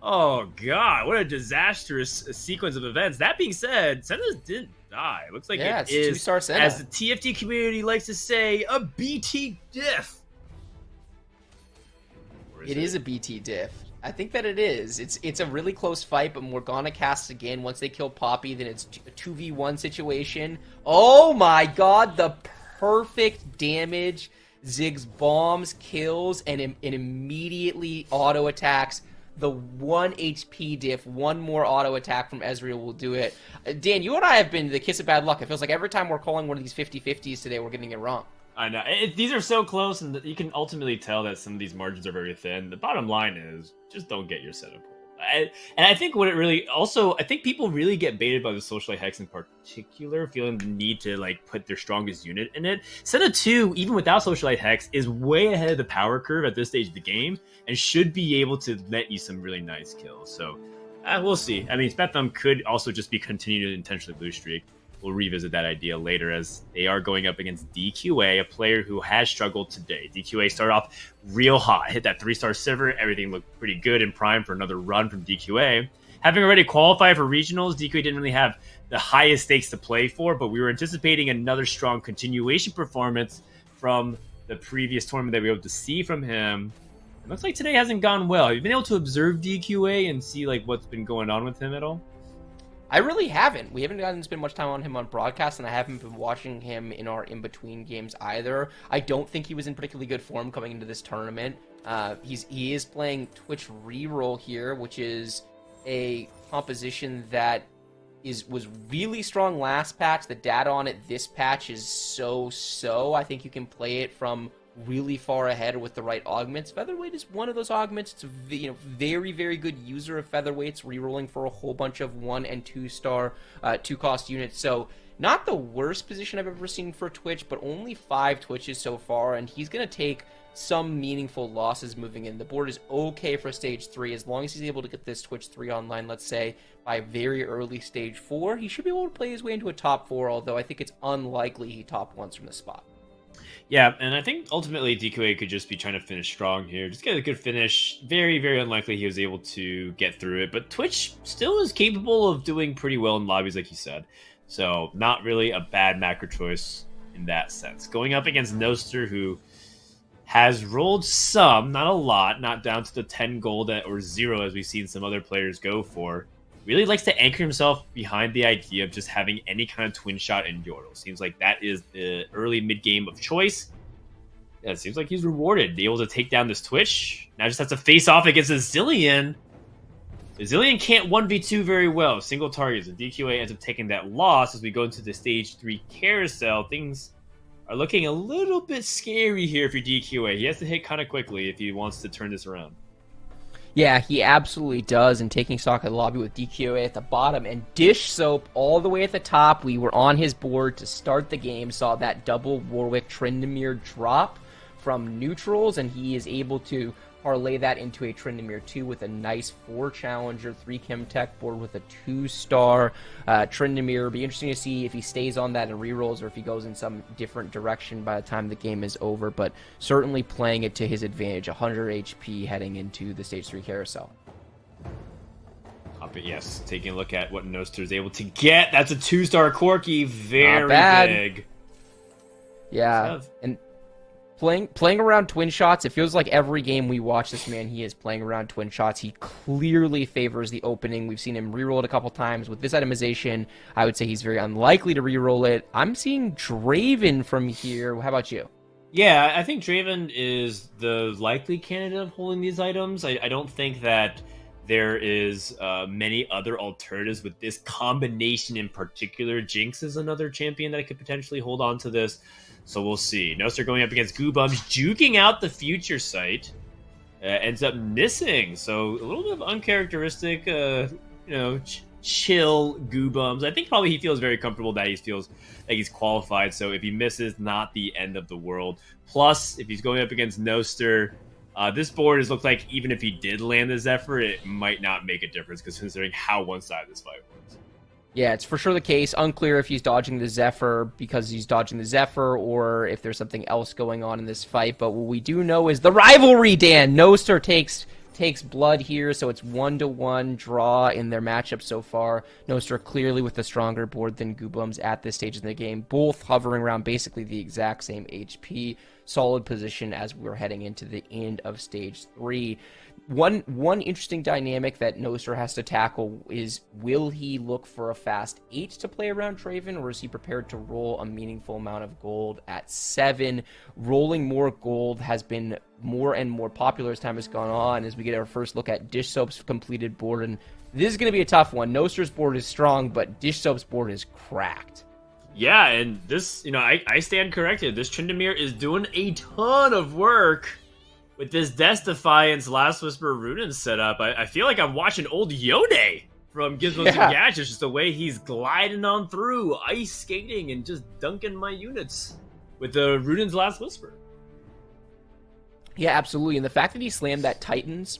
[SPEAKER 5] Oh, God, what a disastrous sequence of events. That being said, Senna didn't die. It looks like it is,
[SPEAKER 4] 2-star Senna.
[SPEAKER 5] as the TFT community likes to say, a BT diff.
[SPEAKER 4] It is a BT diff. I think that it is. It's a really close fight, but Morgana casts again. Once they kill Poppy, then it's a 2v1 situation. Oh my god, the perfect damage. Ziggs bombs, kills, and immediately auto attacks. The 1 HP diff, one more auto attack from Ezreal will do it. Dan, you and I have been the kiss of bad luck. It feels like every time we're calling one of these 50-50s today, we're getting it wrong.
[SPEAKER 5] I know. These are so close, and you can ultimately tell that some of these margins are very thin. The bottom line is, just don't get your setup. And I think what it really also, I think people really get baited by the Socialite Hex in particular, feeling the need to like put their strongest unit in it. Senna 2, even without Socialite Hex, is way ahead of the power curve at this stage of the game and should be able to net you some really nice kills. So we'll see. I mean, Spetham could also just be continuing to intentionally blue streak. We'll revisit that idea later as they are going up against DQA, a player who has struggled today. DQA started off real hot, hit that 3-star silver. Everything looked pretty good and primed for another run from DQA. Having already qualified for regionals, DQA didn't really have the highest stakes to play for, but we were anticipating another strong continuation performance from the previous tournament that we were able to see from him. It looks like today hasn't gone well. Have you been able to observe DQA and see like what's been going on with him at all?
[SPEAKER 4] I really haven't. We haven't gotten to spend much time on him on broadcast, and I haven't been watching him in our in-between games either. I don't think he was in particularly good form coming into this tournament. He is playing Twitch Reroll here, which is a composition that was really strong last patch. The data on it this patch is so. I think you can play it from really far ahead with the right augments. Featherweight is one of those augments. It's a very, very good user of featherweights, rerolling for a whole bunch of 1 and 2-star 2-cost units. So not the worst position I've ever seen for Twitch, but only 5 Twitches so far, and he's going to take some meaningful losses moving in. The board is okay for stage 3 as long as he's able to get this Twitch 3 online, let's say, by very early stage 4. He should be able to play his way into a top 4, although I think it's unlikely he top 1s from the spot.
[SPEAKER 5] Yeah, and I think ultimately DQA could just be trying to finish strong here. Just get a good finish. Very, very unlikely he was able to get through it. But Twitch still is capable of doing pretty well in lobbies, like you said. So not really a bad macro choice in that sense. Going up against Noster, who has rolled some, not a lot, not down to the 10 gold or 0 as we've seen some other players go for. Really likes to anchor himself behind the idea of just having any kind of twin shot in Yordle. Seems like that is the early mid game of choice. Yeah, it seems like he's rewarded, be able to take down this Twitch. Now just has to face off against a Zillion. The Zillion can't 1v2 very well, single targets, and DQA ends up taking that loss as we go into the stage 3 carousel. Things are looking a little bit scary here for DQA. He has to hit kind of quickly if he wants to turn this around.
[SPEAKER 4] Yeah, he absolutely does, and taking stock of the lobby with DQA at the bottom and Dish Soap all the way at the top. We were on his board to start the game, saw that double Warwick Tryndamere drop from neutrals, and he is able to parlay that into a Tryndamere 2 with a nice 4-challenger, 3-Chemtech board with a 2-star Tryndamere. Be interesting to see if he stays on that and rerolls or if he goes in some different direction by the time the game is over, but certainly playing it to his advantage, 100 HP heading into the Stage 3 carousel.
[SPEAKER 5] But yes, taking a look at what Noster is able to get. That's a 2-star Corki, very big.
[SPEAKER 4] Yeah, and Playing around twin shots, it feels like every game we watch this man, he is playing around twin shots. He clearly favors the opening. We've seen him reroll it a couple times. With this itemization, I would say he's very unlikely to reroll it. I'm seeing Draven from here. How about you?
[SPEAKER 5] Yeah, I think Draven is the likely candidate of holding these items. I don't think that there is many other alternatives with this combination in particular. Jinx is another champion that could potentially hold on to this. So we'll see. Noster going up against Goobums, juking out the future sight. Ends up missing. So a little bit of uncharacteristic, chill Goobums. I think probably he feels very comfortable that he feels like he's qualified. So if he misses, not the end of the world. Plus, if he's going up against Noster, this board looks like even if he did land the Zephyr, it might not make a difference considering how one-sided this fight was.
[SPEAKER 4] Yeah, it's for sure the case. Unclear if he's dodging the Zephyr because he's dodging the Zephyr or if there's something else going on in this fight. But what we do know is the rivalry, Dan. Noster takes blood here, so it's 1-1 draw in their matchup so far. Noster clearly with the stronger board than Goobums at this stage in the game. Both hovering around basically the exact same HP. Solid position as we're heading into the end of Stage 3. One interesting dynamic that Noster has to tackle is, will he look for a fast 8 to play around Draven, or is he prepared to roll a meaningful amount of gold at 7? Rolling more gold has been more and more popular as time has gone on, as we get our first look at Dish Soap's completed board, and this is going to be a tough one. Noster's board is strong, but Dish Soap's board is cracked.
[SPEAKER 5] Yeah, and this, I stand corrected. This Tryndamere is doing a ton of work. with this Death Defiance Last Whisper Runin setup, I feel like I'm watching old Yone from Gizmos and Gadgets, just the way he's gliding on through, ice skating, and just dunking my units with the Runin's Last Whisper.
[SPEAKER 4] Yeah, absolutely. And the fact that he slammed that Titans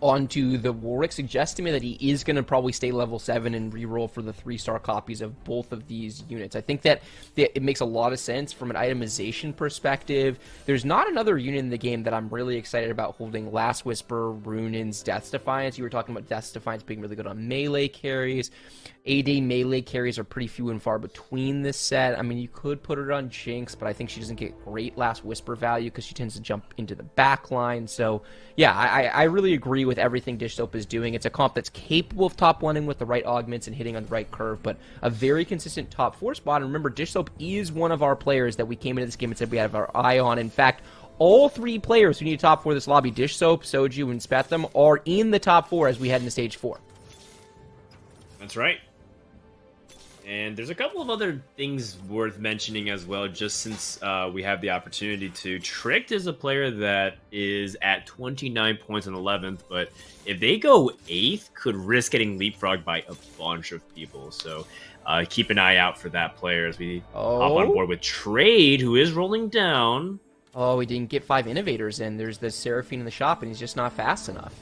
[SPEAKER 4] onto the Warwick suggests to me that he is going to probably stay level 7 and reroll for the 3-star copies of both of these units. I think that it makes a lot of sense from an itemization perspective. There's not another unit in the game that I'm really excited about holding Last Whisper, Runin's, Death's Defiance. You were talking about Death's Defiance being really good on melee carries. AD melee carries are pretty few and far between this set. I mean, you could put her on Jinx, but I think she doesn't get great Last Whisper value because she tends to jump into the back line. So, yeah, I really agree with everything Dish Soap is doing. It's a comp that's capable of top 1ing with the right augments and hitting on the right curve, but a very consistent top 4 spot. And remember, Dish Soap is one of our players that we came into this game and said we have our eye on. In fact, all 3 players who need top 4 this lobby, Dish Soap, Soju, and Spetham, are in the top 4 as we head into stage 4.
[SPEAKER 5] That's right. And there's a couple of other things worth mentioning as well, just since we have the opportunity to. Tricked is a player that is at 29 points in 11th, but if they go 8th, could risk getting leapfrogged by a bunch of people. So keep an eye out for that player as we hop on board with Trade, who is rolling down.
[SPEAKER 4] Oh, we didn't get 5 innovators in. There's the Seraphine in the shop, and he's just not fast enough.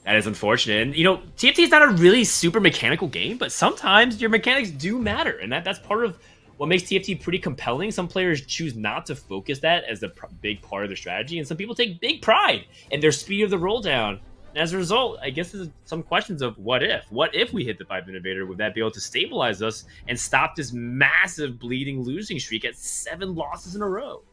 [SPEAKER 5] That is unfortunate. And, TFT is not a really super mechanical game, but sometimes your mechanics do matter. And that's part of what makes TFT pretty compelling. Some players choose not to focus that as a big part of their strategy, and some people take big pride in their speed of the roll down. And as a result, I guess there's some questions of what if? What if we hit the 5 innovator? Would that be able to stabilize us and stop this massive bleeding losing streak at 7 losses in a row?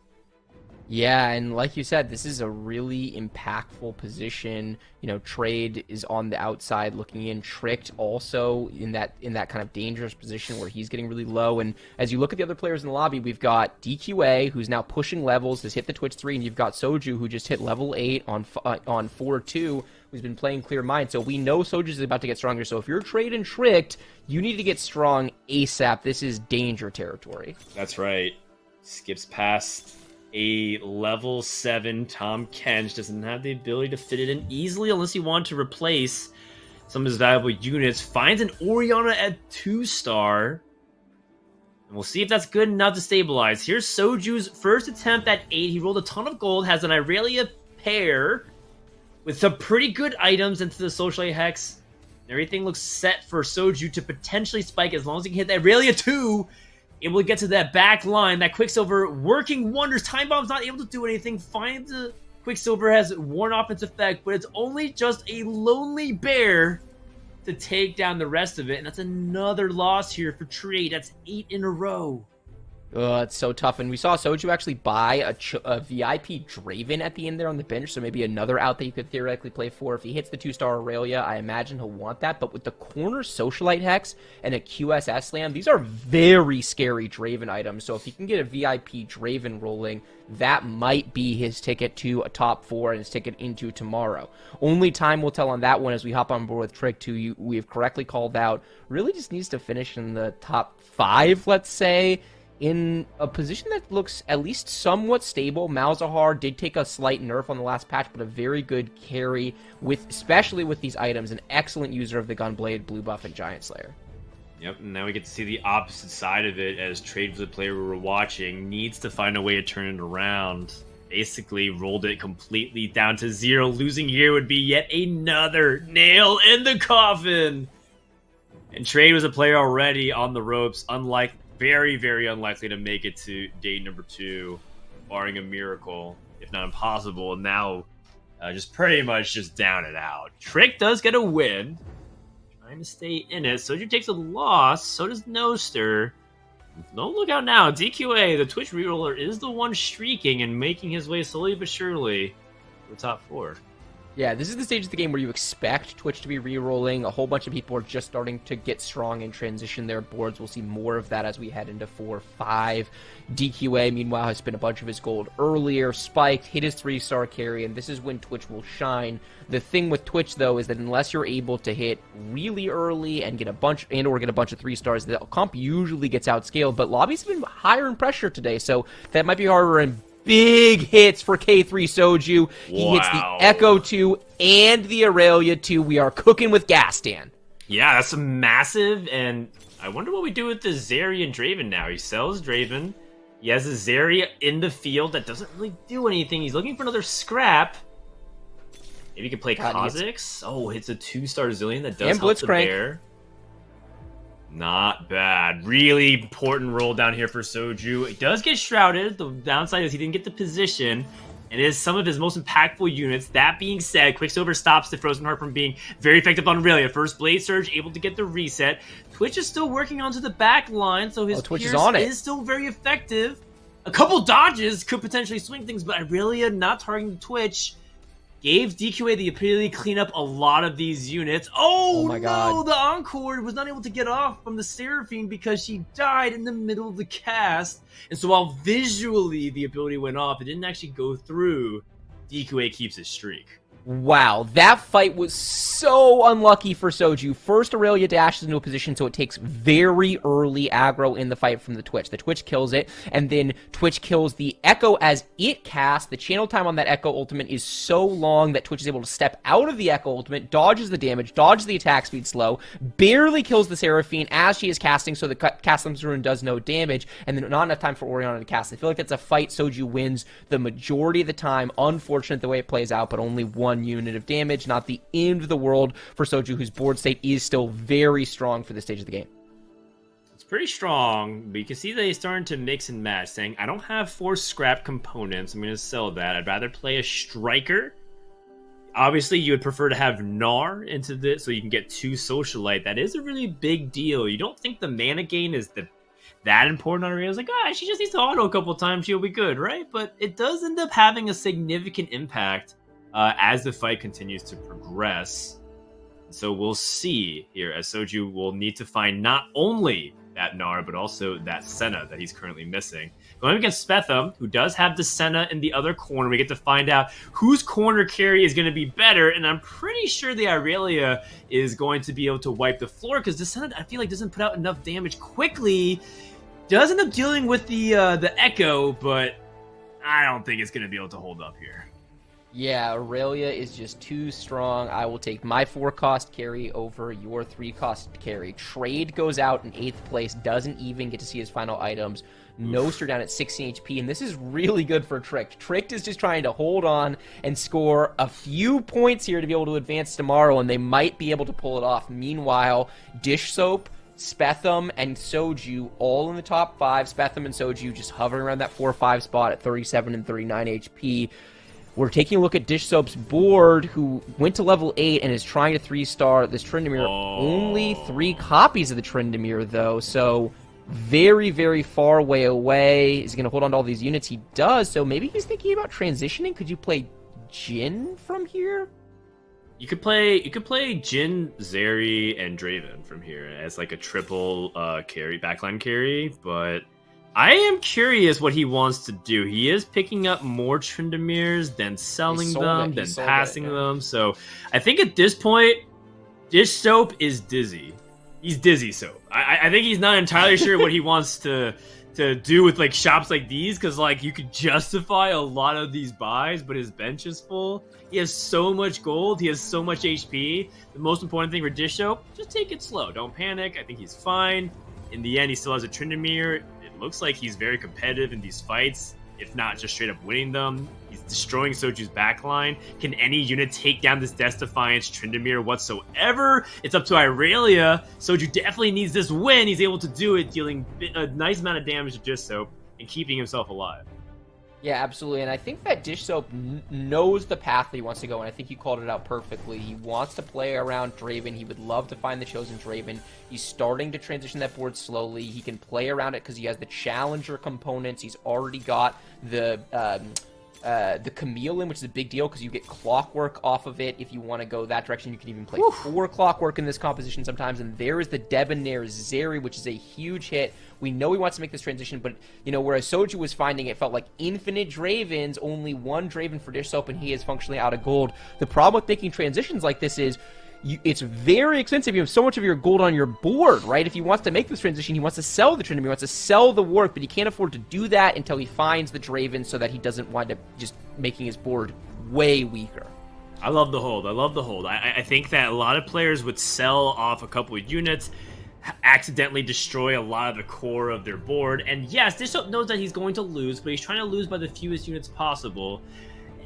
[SPEAKER 4] Yeah, and like you said, this is a really impactful position. Trade is on the outside looking in. Tricked also in that kind of dangerous position where he's getting really low. And as you look at the other players in the lobby, we've got DQA, who's now pushing levels, has hit the Twitch 3, and you've got Soju, who just hit level 8 on 4-2, who's been playing Clear Mind. So we know Soju is about to get stronger. So if you're Trade and Tricked, you need to get strong ASAP. This is danger territory.
[SPEAKER 5] That's right. Skips past a level 7 Tom Kench, doesn't have the ability to fit it in easily unless he wanted to replace some of his valuable units. Finds an Oriana at 2-star. And we'll see if that's good enough to stabilize. Here's Soju's first attempt at 8. He rolled a ton of gold, has an Irelia pair with some pretty good items into the Socialite Hex. Everything looks set for Soju to potentially spike as long as he can hit that Irelia 2. Able to get to that back line. That Quicksilver working wonders. Time Bomb's not able to do anything. Finds the Quicksilver has worn off its effect, but it's only just a lonely bear to take down the rest of it. And that's another loss here for Trade. That's 8 in a row.
[SPEAKER 4] It's so tough. And we saw Soju actually buy a VIP Draven at the end there on the bench, so maybe another out that you could theoretically play for. If he hits the 2-star Aurelia, I imagine he'll want that. But with the corner Socialite Hex and a QSS Slam, these are very scary Draven items. So if he can get a VIP Draven rolling, that might be his ticket to a top 4 and his ticket into tomorrow. Only time will tell on that one as we hop on board with Trick 2. We have correctly called out. Really just needs to finish in the top 5, let's say, in a position that looks at least somewhat stable. Malzahar did take a slight nerf on the last patch, but a very good carry, especially with these items. An excellent user of the Gunblade, Blue Buff, and Giant Slayer.
[SPEAKER 5] Yep, and now we get to see the opposite side of it as Trade for the player we were watching needs to find a way to turn it around. Basically rolled it completely down to 0. Losing here would be yet another nail in the coffin. And Trade was a player already on the ropes, very, very unlikely to make it to day number 2, barring a miracle, if not impossible. And now, just pretty much just down and out. Trick does get a win, trying to stay in it. Soju takes a loss, so does Noster. Don't look out now. DQA, the Twitch reroller, is the one streaking and making his way slowly but surely to the top 4.
[SPEAKER 4] Yeah, this is the stage of the game where you expect Twitch to be re-rolling. A whole bunch of people are just starting to get strong and transition their boards. We'll see more of that as we head into 4-5. DQA, meanwhile, has spent a bunch of his gold earlier, spiked, hit his 3-star carry, and this is when Twitch will shine. The thing with Twitch, though, is that unless you're able to hit really early and get a bunch of 3-stars, the comp usually gets outscaled, but lobbies have been higher in pressure today, so that might be harder and big hits for K3 Soju. He hits the
[SPEAKER 5] Wow.
[SPEAKER 4] Echo 2 and the Aurelia 2. We are cooking with gas, Dan.
[SPEAKER 5] Yeah, that's massive, and I wonder what we do with the Zeri and Draven now. He sells Draven. He has a Zeri in the field that doesn't really do anything. He's looking for another scrap. Maybe he could play Kha'Zix. Oh, hits a 2-star Zillion that does
[SPEAKER 4] And
[SPEAKER 5] help the
[SPEAKER 4] Blitzcrank.
[SPEAKER 5] bear. Not bad. Really important roll down here for Soju. It does get shrouded. The downside is he didn't get the position. And it is some of his most impactful units. That being said, Quicksilver stops the Frozen Heart from being very effective on Aurelia. First Blade Surge, able to get the reset. Twitch is still working onto the back line, so his
[SPEAKER 4] Twitch
[SPEAKER 5] Pierce
[SPEAKER 4] is on it.
[SPEAKER 5] is still very effective. A couple dodges could potentially swing things, but Aurelia not targeting Twitch gave DQA the ability to clean up a lot of these units. Oh
[SPEAKER 4] my
[SPEAKER 5] no,
[SPEAKER 4] God.
[SPEAKER 5] the Encore was not able to get off from the Seraphine because she died in the middle of the cast. And so while visually the ability went off, it didn't actually go through. DQA keeps his streak.
[SPEAKER 4] Wow, that fight was so unlucky for Soju. First, Aurelia dashes into a position, so it takes very early aggro in the fight from the Twitch. The Twitch kills it, and then Twitch kills the Echo as it casts. The channel time on that Echo ultimate is so long that Twitch is able to step out of the Echo ultimate, dodges the damage, dodges the attack speed slow, barely kills the Seraphine as she is casting, so the cast comes through and does no damage, and then not enough time for Orianna to cast. I feel like that's a fight Soju wins the majority of the time. Unfortunate the way it plays out, but only one unit of damage, not the end of the world for Soju, whose board state is still very strong for this stage of the game.
[SPEAKER 5] It's pretty strong, but you can see that he's starting to mix and match, saying, I don't have 4 scrap components, I'm going to sell that. I'd rather play a Striker. Obviously, you would prefer to have Gnar into this so you can get 2 Socialite. That is a really big deal. You don't think the mana gain is that important on Aurelia? It's like, she just needs to auto a couple times, she'll be good, right? But it does end up having a significant impact as the fight continues to progress. So we'll see here as Soju will need to find not only that Gnar, but also that Senna that he's currently missing. Going against Spetham, who does have the Senna in the other corner, we get to find out whose corner carry is going to be better, and I'm pretty sure the Aurelia is going to be able to wipe the floor, because the Senna, I feel like, doesn't put out enough damage quickly. Does end up dealing with the Echo, but I don't think it's going to be able to hold up here.
[SPEAKER 4] Yeah, Aurelia is just too strong. I will take my 4-cost carry over your 3-cost carry. Trade goes out in 8th place, doesn't even get to see his final items. Noster down at 16 HP, and this is really good for Tricked. Tricked is just trying to hold on and score a few points here to be able to advance tomorrow, and they might be able to pull it off. Meanwhile, Dish Soap, Spetham, and Soju all in the top 5. Spetham and Soju just hovering around that 4-5 spot at 37 and 39 HP. We're taking a look at Dish Soap's board, who went to level 8 and is trying to 3-star this Tryndamere. Only 3 copies of the Tryndamere, though, so very, very far way away. Is he going to hold on to all these units? He does, so maybe he's thinking about transitioning. Could you play Jhin from here?
[SPEAKER 5] You could play Jhin, Zeri, and Draven from here as like a triple backline carry, but I am curious what he wants to do. He is picking up more Tryndameres, then selling them, then passing them. So I think at this point, Dish Soap is dizzy. He's dizzy soap. I think he's not entirely sure what he wants to do with like shops like these, because like you could justify a lot of these buys, but his bench is full. He has so much gold. He has so much HP. The most important thing for Dish Soap, just take it slow. Don't panic. I think he's fine. In the end, he still has a Tryndamere. It looks like he's very competitive in these fights, if not just straight up winning them. He's destroying Soju's backline. Can any unit take down this Death Defiance Tryndamere whatsoever? It's up to Irelia. Soju definitely needs this win. He's able to do it, dealing a nice amount of damage to Dish Soap and keeping himself alive.
[SPEAKER 4] Yeah, absolutely, and I think that Dish Soap knows the path that he wants to go, and I think you called it out perfectly. He wants to play around Draven. He would love to find the Chosen Draven. He's starting to transition that board slowly. He can play around it because he has the Challenger components. He's already got the Chameleon, which is a big deal because you get Clockwork off of it. If you want to go that direction, you can even play 4 Clockwork in this composition sometimes, and there is the Debonair Zeri, which is a huge hit. We know he wants to make this transition, but, you know, whereas Soju was finding it felt like infinite Dravens, only one Draven for Dish Soap, and he is functionally out of gold. The problem with making transitions like this is it's very expensive. You have so much of your gold on your board, right? If he wants to make this transition, he wants to sell the Trinity, he wants to sell the Warp, but he can't afford to do that until he finds the Draven so that he doesn't wind up just making his board way weaker.
[SPEAKER 5] I love the hold. I think that a lot of players would sell off a couple of units, accidentally destroy a lot of the core of their board. And yes, Dishop knows that he's going to lose, but he's trying to lose by the fewest units possible.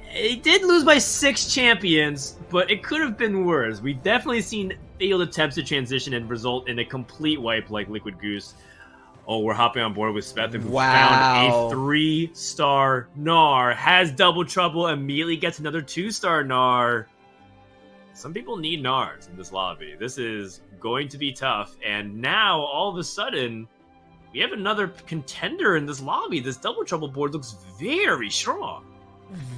[SPEAKER 5] He did lose by 6 champions, but it could have been worse. We've definitely seen failed attempts to transition and result in a complete wipe like Liquid Goose. Oh, we're hopping on board with Speth, who found a 3-star Gnar, has double trouble, immediately gets another 2-star Gnar. Some people need Gnars in this lobby. This is going to be tough, and now, all of a sudden, we have another contender in this lobby. This double trouble board looks very strong.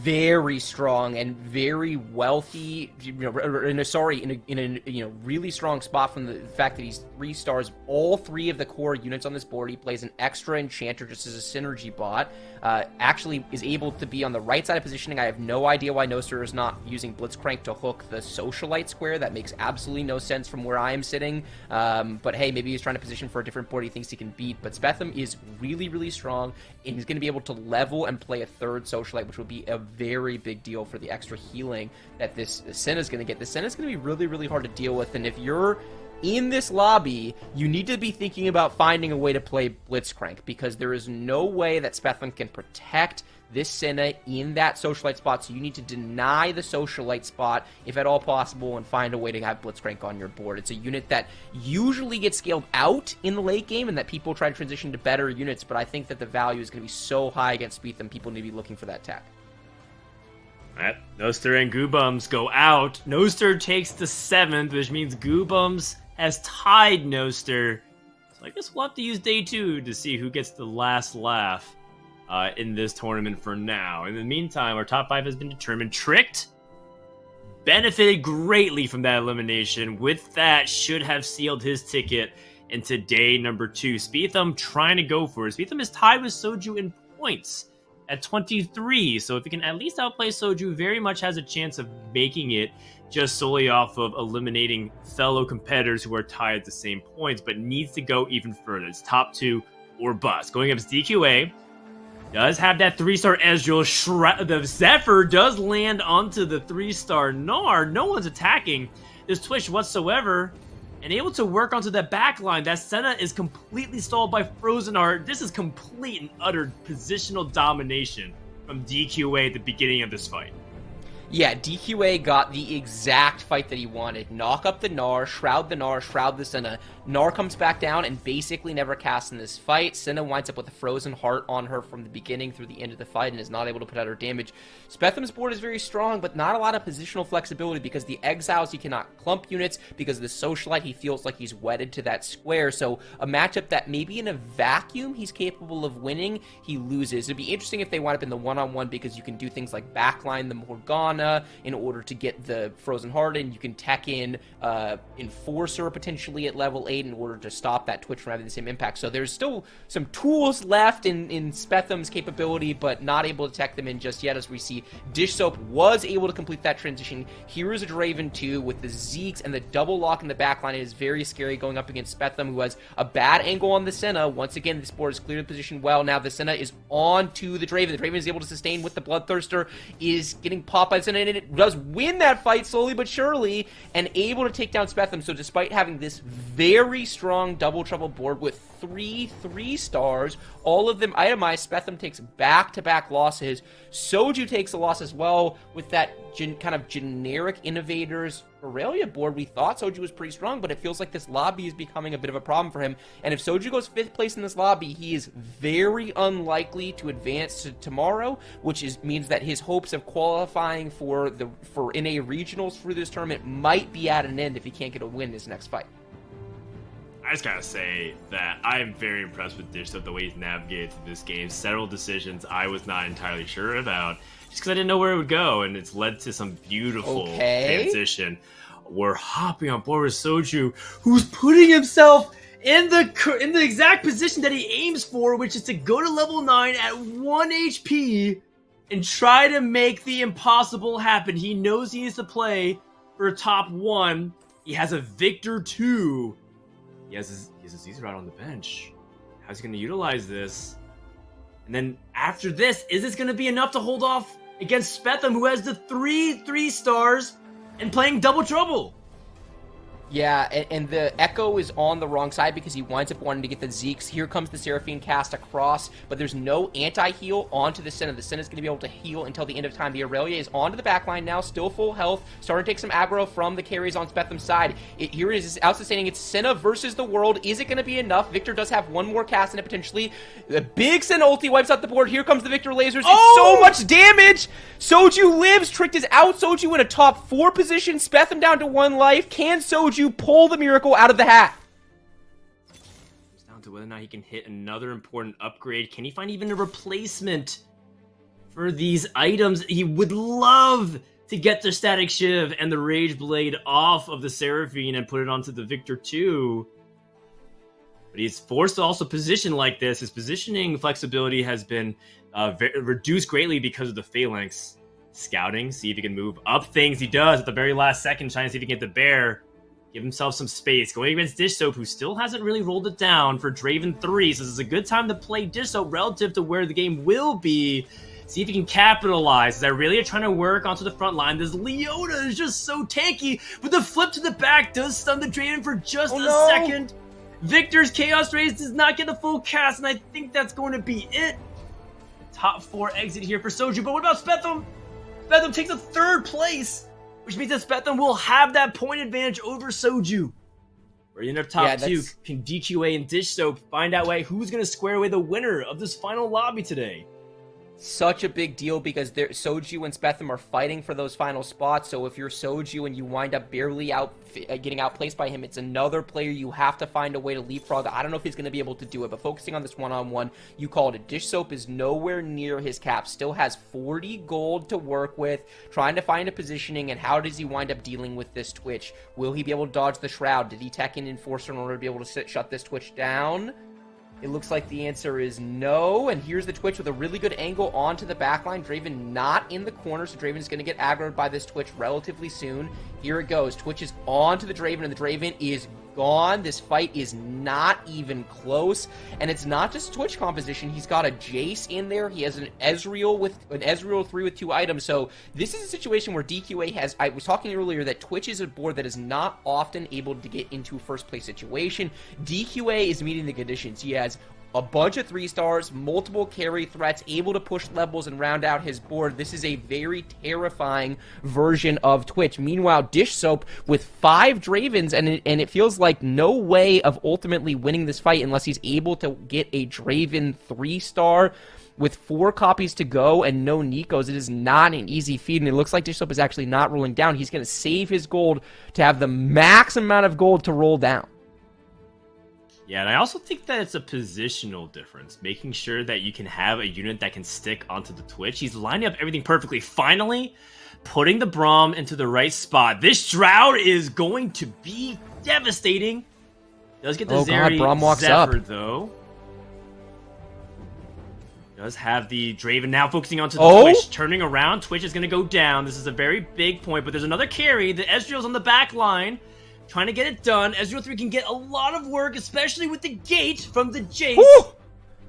[SPEAKER 4] Very strong and very wealthy, in a really strong spot from the fact that he's 3 stars. All 3 of the core units on this board. He plays an extra enchanter just as a synergy bot. Actually is able to be on the right side of positioning. I have no idea why Noster is not using Blitzcrank to hook the Socialite square. That makes absolutely no sense from where I am sitting. But hey, maybe he's trying to position for a different board he thinks he can beat. But Spetham is really, really strong, and he's going to be able to level and play a 3rd Socialite, which will be a very big deal for the extra healing that this Senna is going to get. The Senna is going to be really, really hard to deal with, and if you're in this lobby, you need to be thinking about finding a way to play Blitzcrank, because there is no way that Spetham can protect this Senna in that Socialite spot, so you need to deny the Socialite spot if at all possible and find a way to have Blitzcrank on your board. It's a unit that usually gets scaled out in the late game and that people try to transition to better units, but I think that the value is going to be so high against Spetham, people need to be looking for that tech.
[SPEAKER 5] Right. Noster and Goobums go out. Noster takes the 7th, which means Goobums has tied Noster. So I guess we'll have to use day 2 to see who gets the last laugh in this tournament for now. In the meantime, our top 5 has been determined. Tricked benefited greatly from that elimination. With that, should have sealed his ticket into day number 2. Spetham trying to go for it. Spetham is tied with Soju in points at 23, so if he can at least outplay Soju, very much has a chance of making it just solely off of eliminating fellow competitors who are tied at the same points, but needs to go even further. It's top 2 or bust. Going up is DQA. Does have that 3-star Ezreal. The Zephyr does land onto the 3-star Gnar. No one's attacking this Twitch whatsoever, and able to work onto that back line. That Senna is completely stalled by Frozen Heart. This is complete and utter positional domination from DQA at the beginning of this fight.
[SPEAKER 4] Yeah, DQA got the exact fight that he wanted. Knock up the Gnar, shroud the Senna. Gnar comes back down and basically never casts in this fight. Senna winds up with a Frozen Heart on her from the beginning through the end of the fight and is not able to put out her damage. Spetham's board is very strong, but not a lot of positional flexibility because the Exiles, he cannot clump units. Because of the Socialite, he feels like he's wedded to that square. So a matchup that maybe in a vacuum he's capable of winning, he loses. It'd be interesting if they wind up in the one-on-one because you can do things like backline the Morgana in order to get the Frozen Heart in. You can tech in Enforcer potentially at level 8 in order to stop that Twitch from having the same impact. So there's still some tools left in Spetham's capability, but not able to tech them in just yet, as we see Dish Soap was able to complete that transition. Here is a Draven 2 with the Zeeks and the double lock in the backline. It is very scary going up against Spetham, who has a bad angle on the Senna. Once again, this board is clearly positioned well. Now the Senna is on to the Draven. The Draven is able to sustain with the Bloodthirster, is getting popped by the Senna, and it does win that fight slowly but surely, and able to take down Spetham. So despite having this very strong double trouble board with 3 stars, all of them itemized, Spetham takes back-to-back losses. Soju takes a loss as well with that kind of generic Innovators Aurelia board. We thought Soju was pretty strong, but it feels like this lobby is becoming a bit of a problem for him. And if Soju goes 5th place in this lobby, he is very unlikely to advance to tomorrow, which means that his hopes of qualifying for NA regionals through this tournament might be at an end if he can't get a win this next fight.
[SPEAKER 5] I just gotta say that I am very impressed with Dish Soap, the way he's navigated through this game. Several decisions I was not entirely sure about, just because I didn't know where it would go, and it's led to some beautiful transition. We're hopping on board with Soju, who's putting himself in the exact position that he aims for, which is to go to level 9 at 1 HP and try to make the impossible happen. He knows he needs to play for top 1. He has a Victor 2. He has his Caesar out on the bench. How's he going to utilize this? And then after this, is this going to be enough to hold off against Spetham, who has the 3 stars and playing double trouble?
[SPEAKER 4] Yeah, and the Echo is on the wrong side because he winds up wanting to get the Zeeks. Here comes the Seraphine cast across, but there's no anti-heal onto the Senna. The Senna's going to be able to heal until the end of time. The Aurelia is onto the backline now, still full health, starting to take some aggro from the carries on Spetham's side. Here it is outsustaining. It's Senna versus the world. Is it going to be enough? Victor does have one more cast in it potentially. The big Senna ulti wipes out the board. Here comes the Victor lasers. It's so much damage! Soju lives. Tricked is out. Soju in a top 4 position. Spetham down to 1 life. Can Soju pull the miracle out of the hat?
[SPEAKER 5] It's down to whether or not he can hit another important upgrade. Can he find even a replacement for these items? He would love to get the Static Shiv and the Rage Blade off of the Seraphine and put it onto the Victor 2. But he's forced to also position like this. His positioning flexibility has been reduced greatly because of the phalanx. Scouting, see if he can move up things. He does at the very last second, trying to see if he can get the bear. Give himself some space. Going against Dish Soap, who still hasn't really rolled it down for Draven 3. So this is a good time to play Dish Soap relative to where the game will be. See if he can capitalize. As I really are trying to work onto the front line. This Leona is just so tanky. But the flip to the back does stun the Draven for just a second. Victor's Chaos Rays does not get a full cast. And I think that's going to be it. Top 4 exit here for Soju. But what about Spetham? Spetham takes a 3rd place. Which means that Spetham will have that point advantage over Soju. We're in our top 2. Can DQA and Dish Soap find out who's going to square away the winner of this final lobby today?
[SPEAKER 4] Such a big deal because Soju and Spetham are fighting for those final spots. So if you're Soju and you wind up barely getting outplaced by him, it's another player you have to find a way to leapfrog. I don't know if he's going to be able to do it, but focusing on this one-on-one, you called it. Dish Soap is nowhere near his cap. Still has 40 gold to work with, trying to find a positioning, and how does he wind up dealing with this Twitch? Will he be able to dodge the Shroud? Did he tech in Enforcer in order to be able to shut this Twitch down? It looks like the answer is no, and here's the Twitch with a really good angle onto the backline. Draven not in the corner, so Draven is going to get aggroed by this Twitch relatively soon. Here it goes. Twitch is onto the Draven, and the Draven is gone. This fight is not even close, and it's not just Twitch composition. He's got a Jace in there. He has an Ezreal 3 with 2 items, so this is a situation where DQA has... I was talking earlier that Twitch is a board that is not often able to get into first place situation. DQA is meeting the conditions. He has a bunch of 3 stars, multiple carry threats, able to push levels and round out his board. This is a very terrifying version of Twitch. Meanwhile, Dish Soap with 5 Dravens, and it feels like no way of ultimately winning this fight unless he's able to get a Draven 3-star. With 4 copies to go and no Nikos, it is not an easy feat, and it looks like Dish Soap is actually not rolling down. He's going to save his gold to have the max amount of gold to roll down.
[SPEAKER 5] Yeah, and I also think that it's a positional difference, making sure that you can have a unit that can stick onto the Twitch. He's lining up everything perfectly. Finally, putting the Braum into the right spot. This Shroud is going to be devastating. Does get the
[SPEAKER 4] Braum walks
[SPEAKER 5] Zephyr,
[SPEAKER 4] up.
[SPEAKER 5] though. Does have the Draven now focusing onto the Twitch. Turning around, Twitch is going to go down. This is a very big point, but there's another carry. The Ezreal's on the back line. Trying to get it done. Ezreal 3 can get a lot of work, especially with the gate from the Jace. Woo!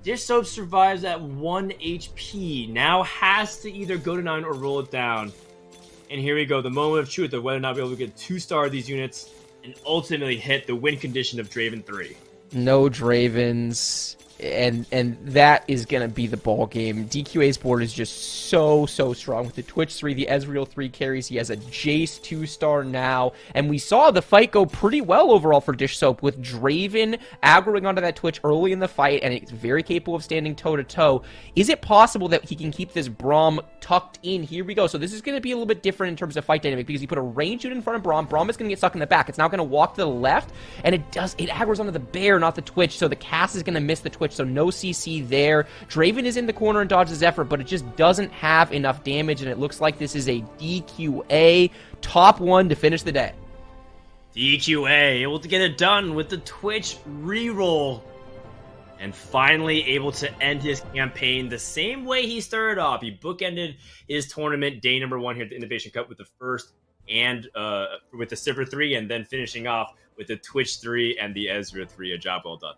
[SPEAKER 5] Dish Soap survives at 1 HP. Now has to either go to 9 or roll it down. And here we go. The moment of truth of whether or not we'll be able to get 2-star these units and ultimately hit the win condition of Draven 3.
[SPEAKER 4] No Dravens. And that is going to be the ball game. DQA's board is just so strong with the Twitch 3, the Ezreal 3 carries. He has a Jace 2-star now, and we saw the fight go pretty well overall for Dish Soap with Draven aggroing onto that Twitch early in the fight, and it's very capable of standing toe-to-toe. Is it possible that he can keep this Braum tucked in? Here we go. So this is going to be a little bit different in terms of fight dynamic because he put a range unit in front of Braum. Braum is going to get stuck in the back. It's now going to walk to the left, and it aggroes onto the bear, not the Twitch, so the cast is going to miss the Twitch. So no CC there. Draven is in the corner and dodges Zephyr, but it just doesn't have enough damage, and it looks like this is a DQA top 1 to finish the day.
[SPEAKER 5] DQA able to get it done with the Twitch reroll. And finally able to end his campaign the same way he started off. He bookended his tournament, day number 1 here at the Innovation Cup with the first and with the Sivir 3, and then finishing off with the Twitch 3 and the Ezreal 3. A job well done.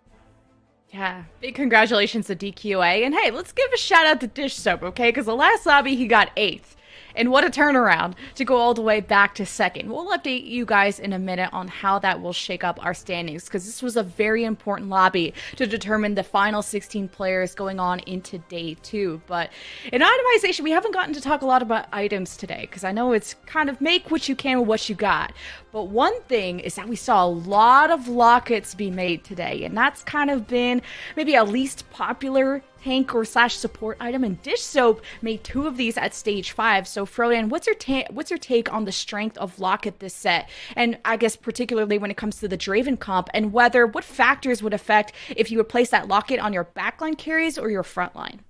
[SPEAKER 1] Yeah, big congratulations to DQA. And hey, let's give a shout out to Dish Soap, okay? Because the last lobby, he got 8th. And what a turnaround to go all the way back to 2nd. We'll update you guys in a minute on how that will shake up our standings, because this was a very important lobby to determine the final 16 players going on into day 2. But in itemization, we haven't gotten to talk a lot about items today, because I know it's kind of make what you can with what you got. But one thing is that we saw a lot of lockets be made today, and that's kind of been maybe a least popular tank or slash support item, and Dish Soap made 2 of these at stage 5. So Frodan, what's your take on the strength of locket this set, and I guess particularly when it comes to the Draven comp, and what factors would affect if you would place that locket on your backline carries or your front line?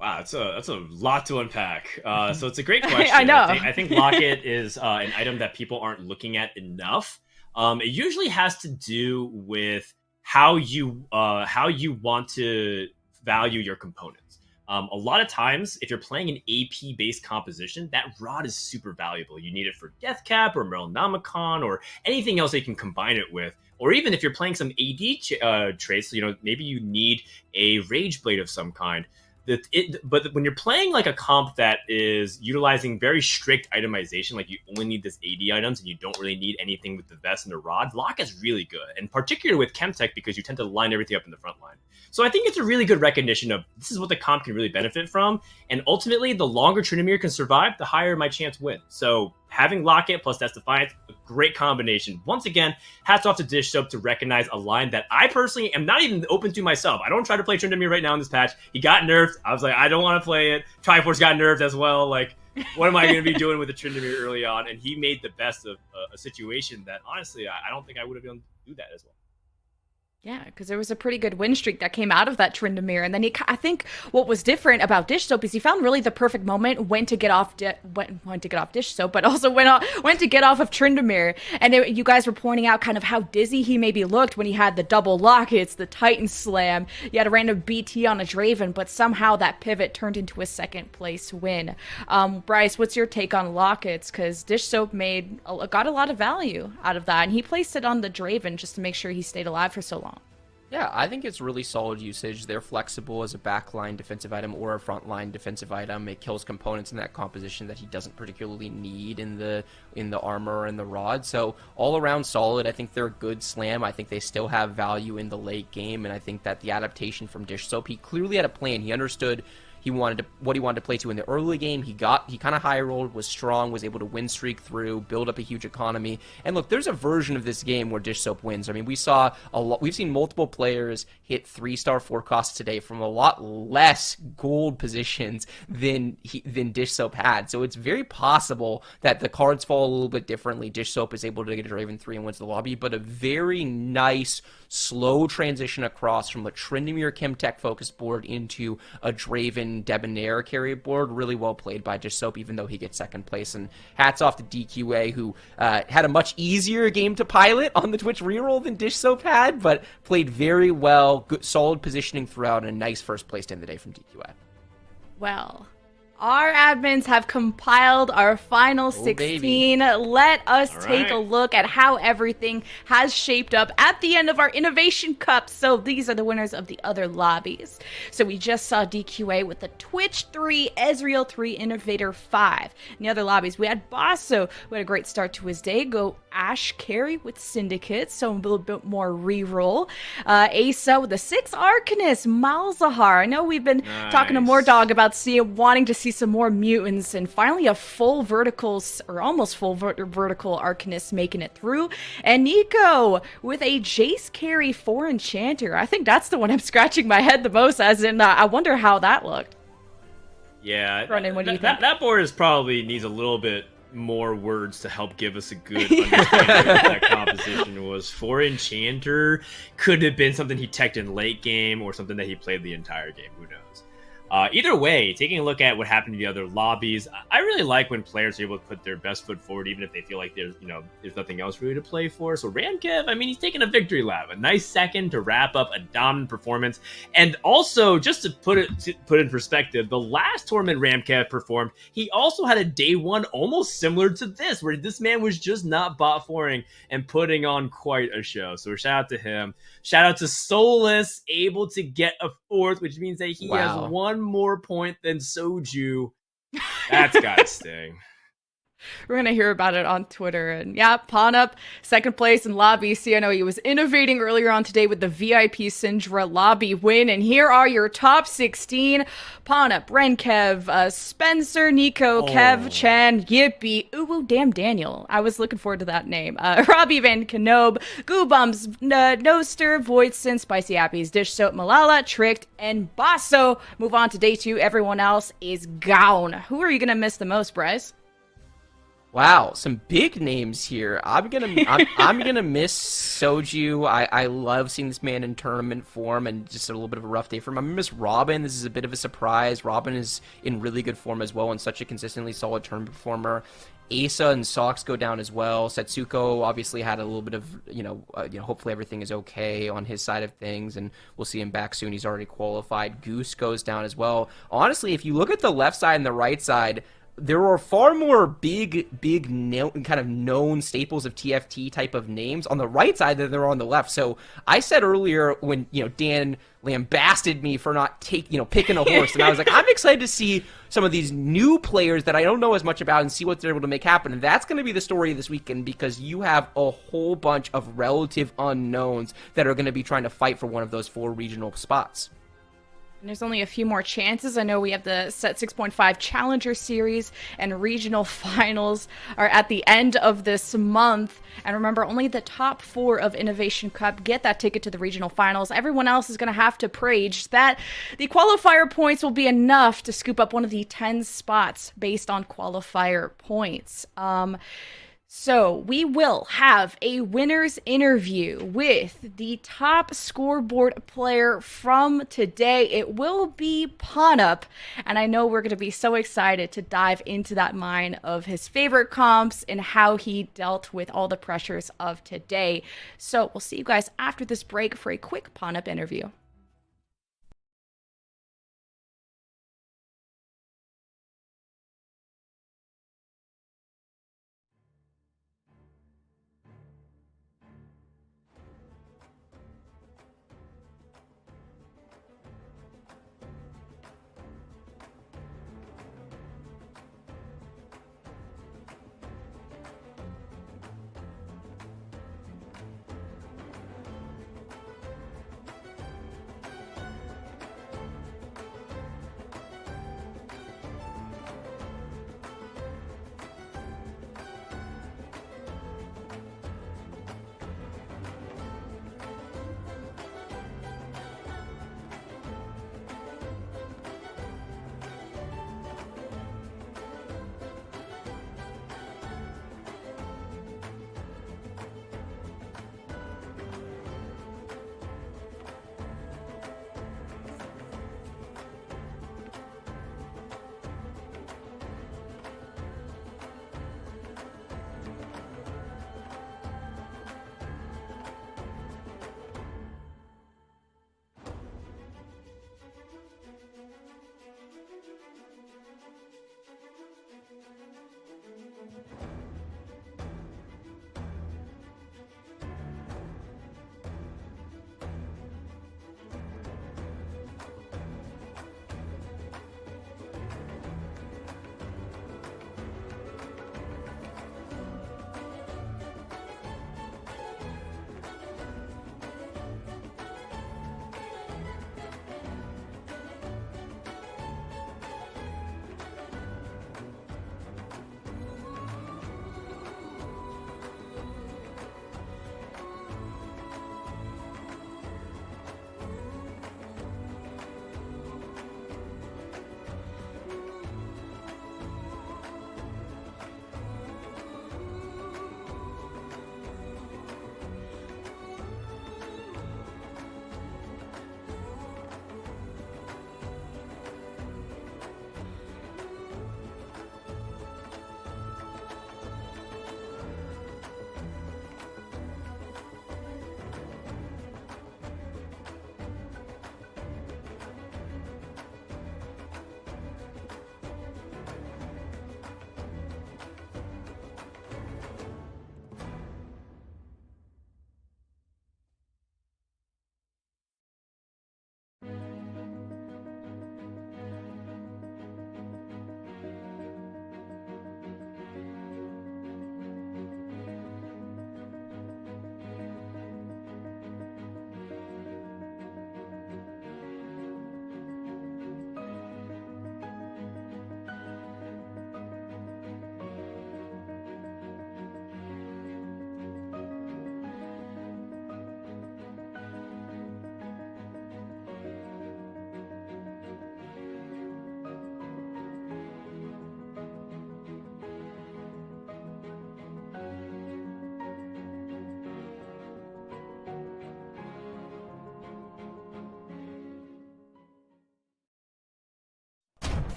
[SPEAKER 5] Wow, that's a lot to unpack. So it's a great question.
[SPEAKER 1] I know.
[SPEAKER 5] I think locket is an item that people aren't looking at enough. It usually has to do with how you want to value your components. A lot of times, if you're playing an AP-based composition, that rod is super valuable. You need it for Death Cap or Merolnomicon or anything else that you can combine it with. Or even if you're playing some AD traits, maybe you need a Rage Blade of some kind. But when you're playing like a comp that is utilizing very strict itemization, like you only need this AD items and you don't really need anything with the vest and the rod, lock is really good. And particularly with Chemtech, because you tend to line everything up in the front line. So I think it's a really good recognition of this is what the comp can really benefit from. And ultimately, the longer Tryndamere can survive, the higher my chance win. So having Locket plus That's Defiance, a great combination. Once again, hats off to Dish Soap to recognize a line that I personally am not even open to myself. I don't try to play Tryndamere right now in this patch. He got nerfed. I was like, I don't want to play it. Triforce got nerfed as well. Like, what am I going to be doing with the Tryndamere early on? And he made the best of a situation that, honestly, I don't think I would have been able to do that as well.
[SPEAKER 1] Yeah, because there was a pretty good win streak that came out of that Tryndamere, and then I think what was different about Dish Soap is he found really the perfect moment when to get off Dish Soap, but also when to get off of Tryndamere. And you guys were pointing out kind of how dizzy he maybe looked when he had the double lockets, the Titan Slam. You had a random BT on a Draven, but somehow that pivot turned into a 2nd place win. Bryce, what's your take on lockets? Because Dish Soap got a lot of value out of that, and he placed it on the Draven just to make sure he stayed alive for so long.
[SPEAKER 4] Yeah, I think it's really solid usage. They're flexible as a backline defensive item or a frontline defensive item. It kills components in that composition that he doesn't particularly need in the armor and the rod. So all around solid. I think they're a good slam. I think they still have value in the late game, and I think that the adaptation from Dish Soap, he clearly had a plan. He understood what he wanted to play to in the early game. He kind of high rolled, was strong, was able to win streak through, build up a huge economy. And look, there's a version of this game where Dish Soap wins. I mean, we've seen multiple players hit 3-star forecasts today from a lot less gold positions than Dish Soap had. So it's very possible that the cards fall a little bit differently. Dish Soap is able to get a Draven 3 and wins the lobby, but a very nice slow transition across from a Tryndamere Chemtech focused board into a Draven Debonair carry board. Really well played by Dish Soap, even though he gets 2nd place. And hats off to DQA, who had a much easier game to pilot on the Twitch reroll than Dish Soap had, but played very well, good, solid positioning throughout, and a nice 1st place to end the day from DQA.
[SPEAKER 1] Well, our admins have compiled our final 16. Let us take a look at how everything has shaped up at the end of our Innovation Cup. So these are the winners of the other lobbies. So we just saw DQA with the Twitch 3, Ezreal 3, Innovator 5. In the other lobbies, we had Basso, who had a great start to his day, go Ash carry with Syndicate, so a little bit more reroll. Asa with the 6 Arcanist, Malzahar. I know we've been talking to Mortdog about wanting to see some more mutants, and finally a full vertical, or almost full vertical Arcanist making it through. And Nico with a Jace carry for Enchanter. I think that's the one I'm scratching my head the most, as in I wonder how that looked.
[SPEAKER 5] Yeah,
[SPEAKER 1] Ronan, what do you think?
[SPEAKER 5] That board probably needs a little bit more words to help give us a good understanding of what that composition was. For Enchanter, could have been something he teched in late game or something that he played the entire game. Who knows? Either way, taking a look at what happened in the other lobbies, I really like when players are able to put their best foot forward, even if they feel like there's nothing else really to play for. So Ramkev, I mean, he's taking a victory lap, a nice second to wrap up a dominant performance. And also, just to put it in perspective, the last tournament Ramkev performed, he also had a day one almost similar to this, where this man was just not bot foring and putting on quite a show. So shout out to him. Shout out to Solus, able to get a fourth, which means that he has one more point than Soju. That's gotta sting.
[SPEAKER 1] We're going to hear about it on Twitter. And yeah, Panup, second place in lobby. See, I know he was innovating earlier on today with the VIP Syndra lobby win. And here are your top 16. Panup, Renkev, Spencer, Nico, Kev, Chen, Yippee, Uwu, damn Daniel. I was looking forward to that name. Robbie Van Knob, Goobums, Noster, Voidson, Spicy Appies, Dish Soap, Malala, Tricked, and Basso. Move on to day 2. Everyone else is gone. Who are you going to miss the most, Bryce?
[SPEAKER 4] Wow, some big names here. I'm gonna miss Soju. I love seeing this man in tournament form, and just a little bit of a rough day for him. I'm gonna miss Robin. This is a bit of a surprise. Robin is in really good form as well, and such a consistently solid tournament performer. Asa and Sox go down as well. Setsuko obviously had a little bit of, hopefully everything is okay on his side of things, and we'll see him back soon. He's already qualified. Goose goes down as well. Honestly, if you look at the left side and the right side, there are far more big kind of known staples of TFT type of names on the right side than there are on the left. So I said earlier when, Dan lambasted me for not picking a horse, and I was like, I'm excited to see some of these new players that I don't know as much about and see what they're able to make happen. And that's going to be the story of this weekend, because you have a whole bunch of relative unknowns that are going to be trying to fight for one of those 4 regional spots.
[SPEAKER 1] And there's only a few more chances. I know we have the Set 6.5 Challenger Series and regional finals are at the end of this month. And remember, only the top 4 of Innovation Cup get that ticket to the regional finals. Everyone else is going to have to pray just that the qualifier points will be enough to scoop up one of the 10 spots based on qualifier points. So we will have a winner's interview with the top scoreboard player from today. It will be Panup, and I know we're going to be so excited to dive into that mind of his favorite comps and how he dealt with all the pressures of today. So we'll see you guys after this break for a quick Panup interview.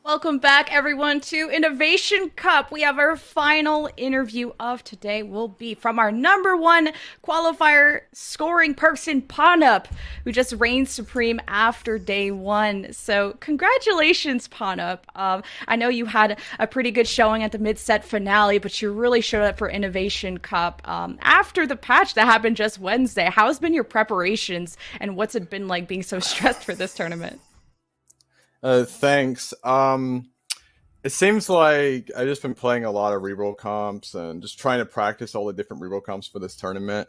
[SPEAKER 1] Welcome back, everyone, to Innovation Cup. We have our final interview of today will be from our #1 qualifier scoring person, Panup, who just reigned supreme after day 1. So congratulations, Panup. I know you had a pretty good showing at the mid-set finale, but you really showed up for Innovation Cup. After the patch that happened just Wednesday, how's been your preparations, and what's it been like being so stressed for this tournament?
[SPEAKER 6] Thanks. It seems like I've just been playing a lot of reroll comps and just trying to practice all the different reroll comps for this tournament.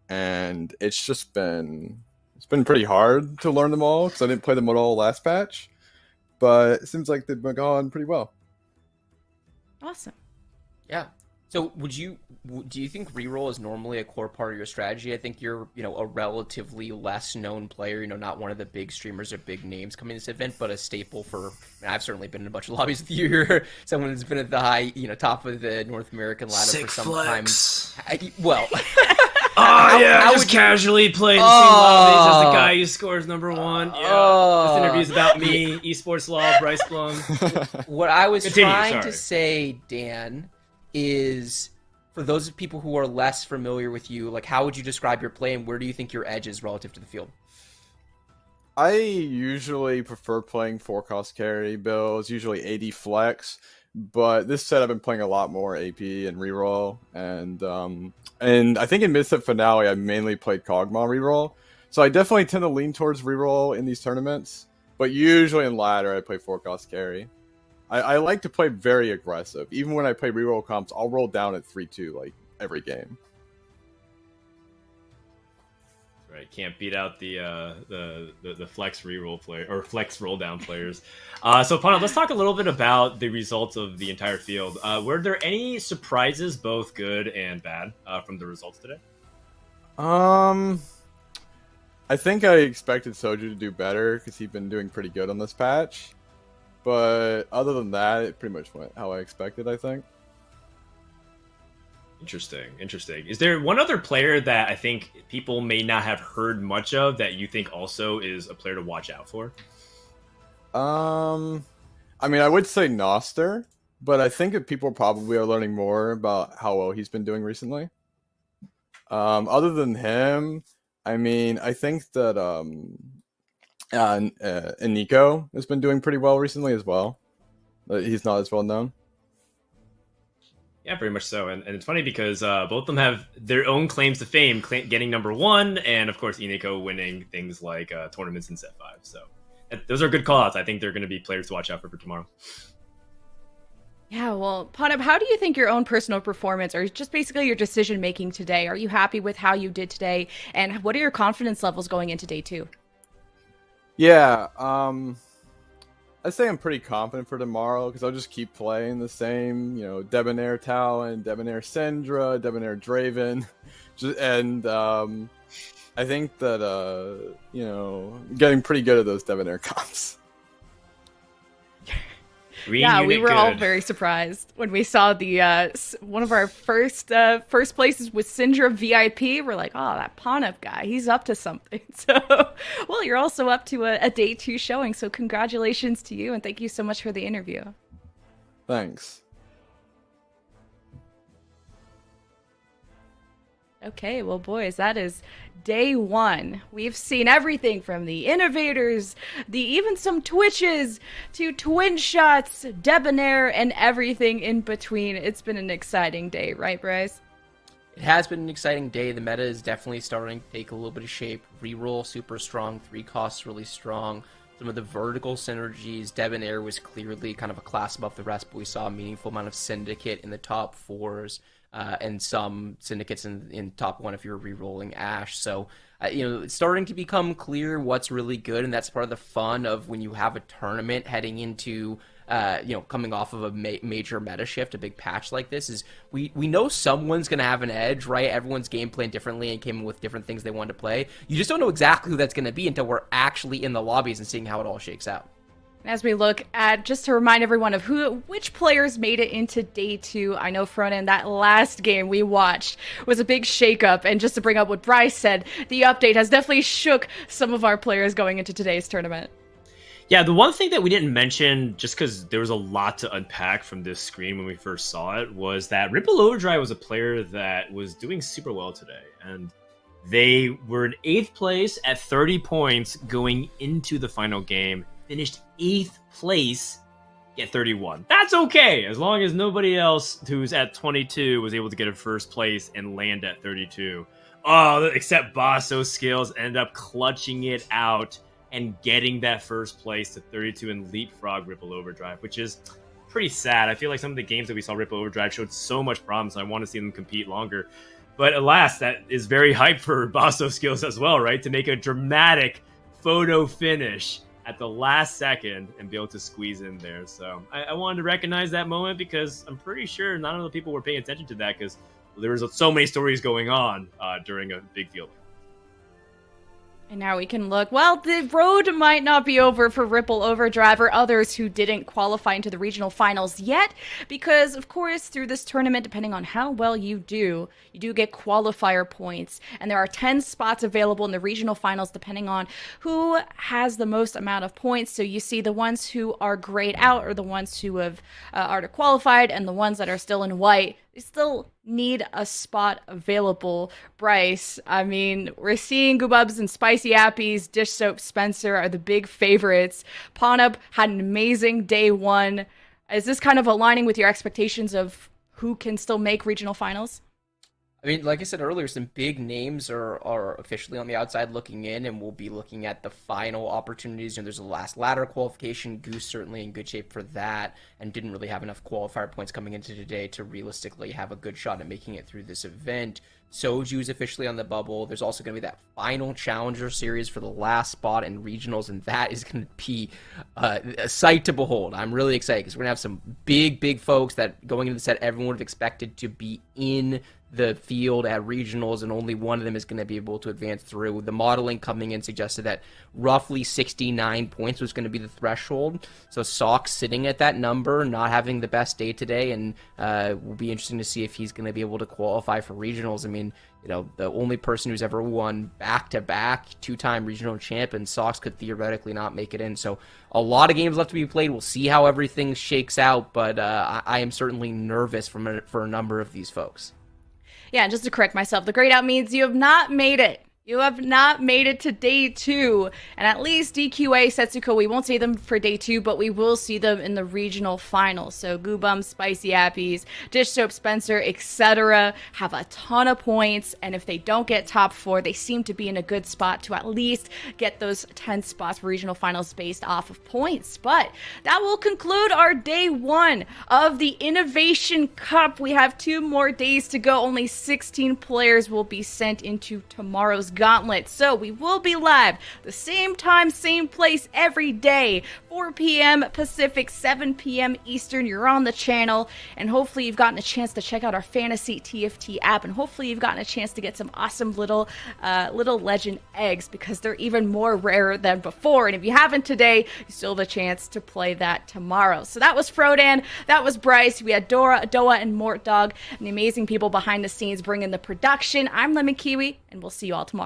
[SPEAKER 6] And it's been pretty hard to learn them all because I didn't play them at all last patch. But it seems like they've been going pretty well.
[SPEAKER 1] Awesome.
[SPEAKER 4] Yeah. So do you think reroll is normally a core part of your strategy? I think you're, a relatively less known player, not one of the big streamers or big names coming to this event, but a staple for, I've certainly been in a bunch of lobbies with you. You're someone who's been at the high, top of the North American ladder
[SPEAKER 5] Sick
[SPEAKER 4] for some
[SPEAKER 5] flex.
[SPEAKER 4] time. Well,
[SPEAKER 5] I just
[SPEAKER 4] would
[SPEAKER 5] casually played the same lobbies as the guy who scores #1. Yeah, this interview's about me, Esports Law, Bryce Blum.
[SPEAKER 4] What I was trying
[SPEAKER 5] sorry.
[SPEAKER 4] to say, Dan, is for those people who are less familiar with you, like how would you describe your play and where do you think your edge is relative to the field?
[SPEAKER 6] I usually prefer playing 4-cost carry builds, usually AD flex, but this set I've been playing a lot more AP and reroll, and I think in mid-set finale I mainly played Kog'Maw reroll, so I definitely tend to lean towards reroll in these tournaments, but usually in ladder I play 4-cost carry. I like to play very aggressive. Even when I play reroll comps, I'll roll down at 3-2 like every game.
[SPEAKER 5] Right, can't beat out the flex reroll player or flex roll down players. So Pana, let's talk a little bit about the results of the entire field. Were there any surprises, both good and bad, from the results today?
[SPEAKER 6] I think I expected Soju to do better because he'd been doing pretty good on this patch. But other than that, it pretty much went how I expected, I think.
[SPEAKER 5] Interesting. Is there one other player that I think people may not have heard much of that you think also is a player to watch out for?
[SPEAKER 6] I mean, I would say Noster, but I think that people probably are learning more about how well he's been doing recently. Other than him, I mean, I think that and Nico has been doing pretty well recently as well. But he's not as well known.
[SPEAKER 5] Yeah, very much so. And it's funny because both of them have their own claims to fame, getting #1, and of course, Nico winning things like tournaments in Set 5. So those are good call-outs. I think they're going to be players to watch out for tomorrow.
[SPEAKER 1] Yeah, well, Panup, how do you think your own personal performance or just basically your decision-making today? Are you happy with how you did today? And what are your confidence levels going into day 2?
[SPEAKER 6] Yeah, I'd say I'm pretty confident for tomorrow because I'll just keep playing the same, Debonair Talon, Debonair Syndra, Debonair Draven, and I think that, getting pretty good at those Debonair comps.
[SPEAKER 1] We were all very surprised when we saw the one of our first places with Syndra VIP. We're like, oh, that Panup guy, he's up to something. So, well, you're also up to a day 2 showing. So congratulations to you, and thank you so much for the interview.
[SPEAKER 6] Thanks.
[SPEAKER 1] Okay, well, boys, that is day 1. We've seen everything from the innovators, even some Twitches, to twin shots, Debonair, and everything in between. It's been an exciting day, right, Bryce?
[SPEAKER 4] It has been an exciting day. The meta is definitely starting to take a little bit of shape. Reroll super strong, 3 costs really strong. Some of the vertical synergies, Debonair was clearly kind of a class above the rest, but we saw a meaningful amount of Syndicate in the top 4s. And some syndicates in top 1 if you're re-rolling Ashe. So, it's starting to become clear what's really good, and that's part of the fun of when you have a tournament heading into, coming off of a major meta shift, a big patch like this, is we know someone's going to have an edge, right? Everyone's game playing differently and came with different things they wanted to play. You just don't know exactly who that's going to be until we're actually in the lobbies and seeing how it all shakes out.
[SPEAKER 1] As we look at, just to remind everyone of which players made it into day 2, I know, Fronin, that last game we watched was a big shakeup. And just to bring up what Bryce said, the update has definitely shook some of our players going into today's tournament.
[SPEAKER 5] Yeah, the one thing that we didn't mention, just because there was a lot to unpack from this screen when we first saw it, was that Ripple Overdrive was a player that was doing super well today. And they were in 8th place at 30 points going into the final game, finished 8th place at 31. That's okay, as long as nobody else who's at 22 was able to get a first place and land at 32. Oh, except Basso Skills ended up clutching it out and getting that first place to 32 and leapfrog Ripple Overdrive, which is pretty sad. I feel like some of the games that we saw Ripple Overdrive showed so much promise. I want to see them compete longer. But alas, that is very hype for Basso Skills as well, right? To make a dramatic photo finish at the last second and be able to squeeze in there. So I wanted to recognize that moment because I'm pretty sure none of the people were paying attention to that because there was so many stories going on during a big field.
[SPEAKER 1] And now we can look. Well, the road might not be over for Ripple Overdrive or others who didn't qualify into the regional finals yet, because, of course, through this tournament, depending on how well you do get qualifier points. And there are 10 spots available in the regional finals, depending on who has the most amount of points. So you see the ones who are grayed out are the ones who have are qualified, and the ones that are still in white, they still need a spot available. Bryce, I mean, we're seeing Goobubs and Spicy Appies, Dish Soap, Spencer are the big favorites. Pawnub had an amazing day one. Is this kind of aligning with your expectations of who can still make regional finals?
[SPEAKER 4] I mean, like I said earlier, some big names are officially on the outside looking in, and we'll be looking at the final opportunities. There's a last ladder qualification. Goose certainly in good shape for that, and didn't really have enough qualifier points coming into today to realistically have a good shot at making it through this event. Soju is officially on the bubble. There's also going to be that final challenger series for the last spot in regionals, and that is going to be a sight to behold. I'm really excited because we're going to have some big folks that going into the set everyone would have expected to be in the field at regionals, and only one of them is going to be able to advance through. The modeling coming in suggested that roughly 69 points was going to be the threshold. So Sox sitting at that number, not having the best day today, and will be interesting to see if he's going to be able to qualify for regionals. I mean, you know, the only person who's ever won back-to-back two-time regional champ, and Sox could theoretically not make it in. So a lot of games left to be played. We'll see how everything shakes out, but I am certainly nervous for a number of these folks.
[SPEAKER 1] Yeah, and just to correct myself, the grayed out means you have not made it. You have not made it to day 2. And at least DQA, Setsuko, we won't see them for day 2, but we will see them in the regional finals. So Goobum, Spicy Appies, Dish Soap, Spencer, etc. have a ton of points. And if they don't get top 4, they seem to be in a good spot to at least get those 10 spots for regional finals based off of points. But that will conclude our day 1 of the Innovation Cup. We have 2 more days to go. Only 16 players will be sent into tomorrow's gauntlet. So we will be live the same time, same place every day, 4 p.m. Pacific, 7 p.m. Eastern. You're on the channel, and hopefully you've gotten a chance to check out our Fantasy TFT app, and hopefully you've gotten a chance to get some awesome little legend eggs, because they're even more rare than before. And if you haven't today, you still have a chance to play that tomorrow. So that was Frodan, that was Bryce, we had Doa, and Mortdog, and the amazing people behind the scenes bringing the production. I'm Lemonkiwi, and we'll see you all tomorrow.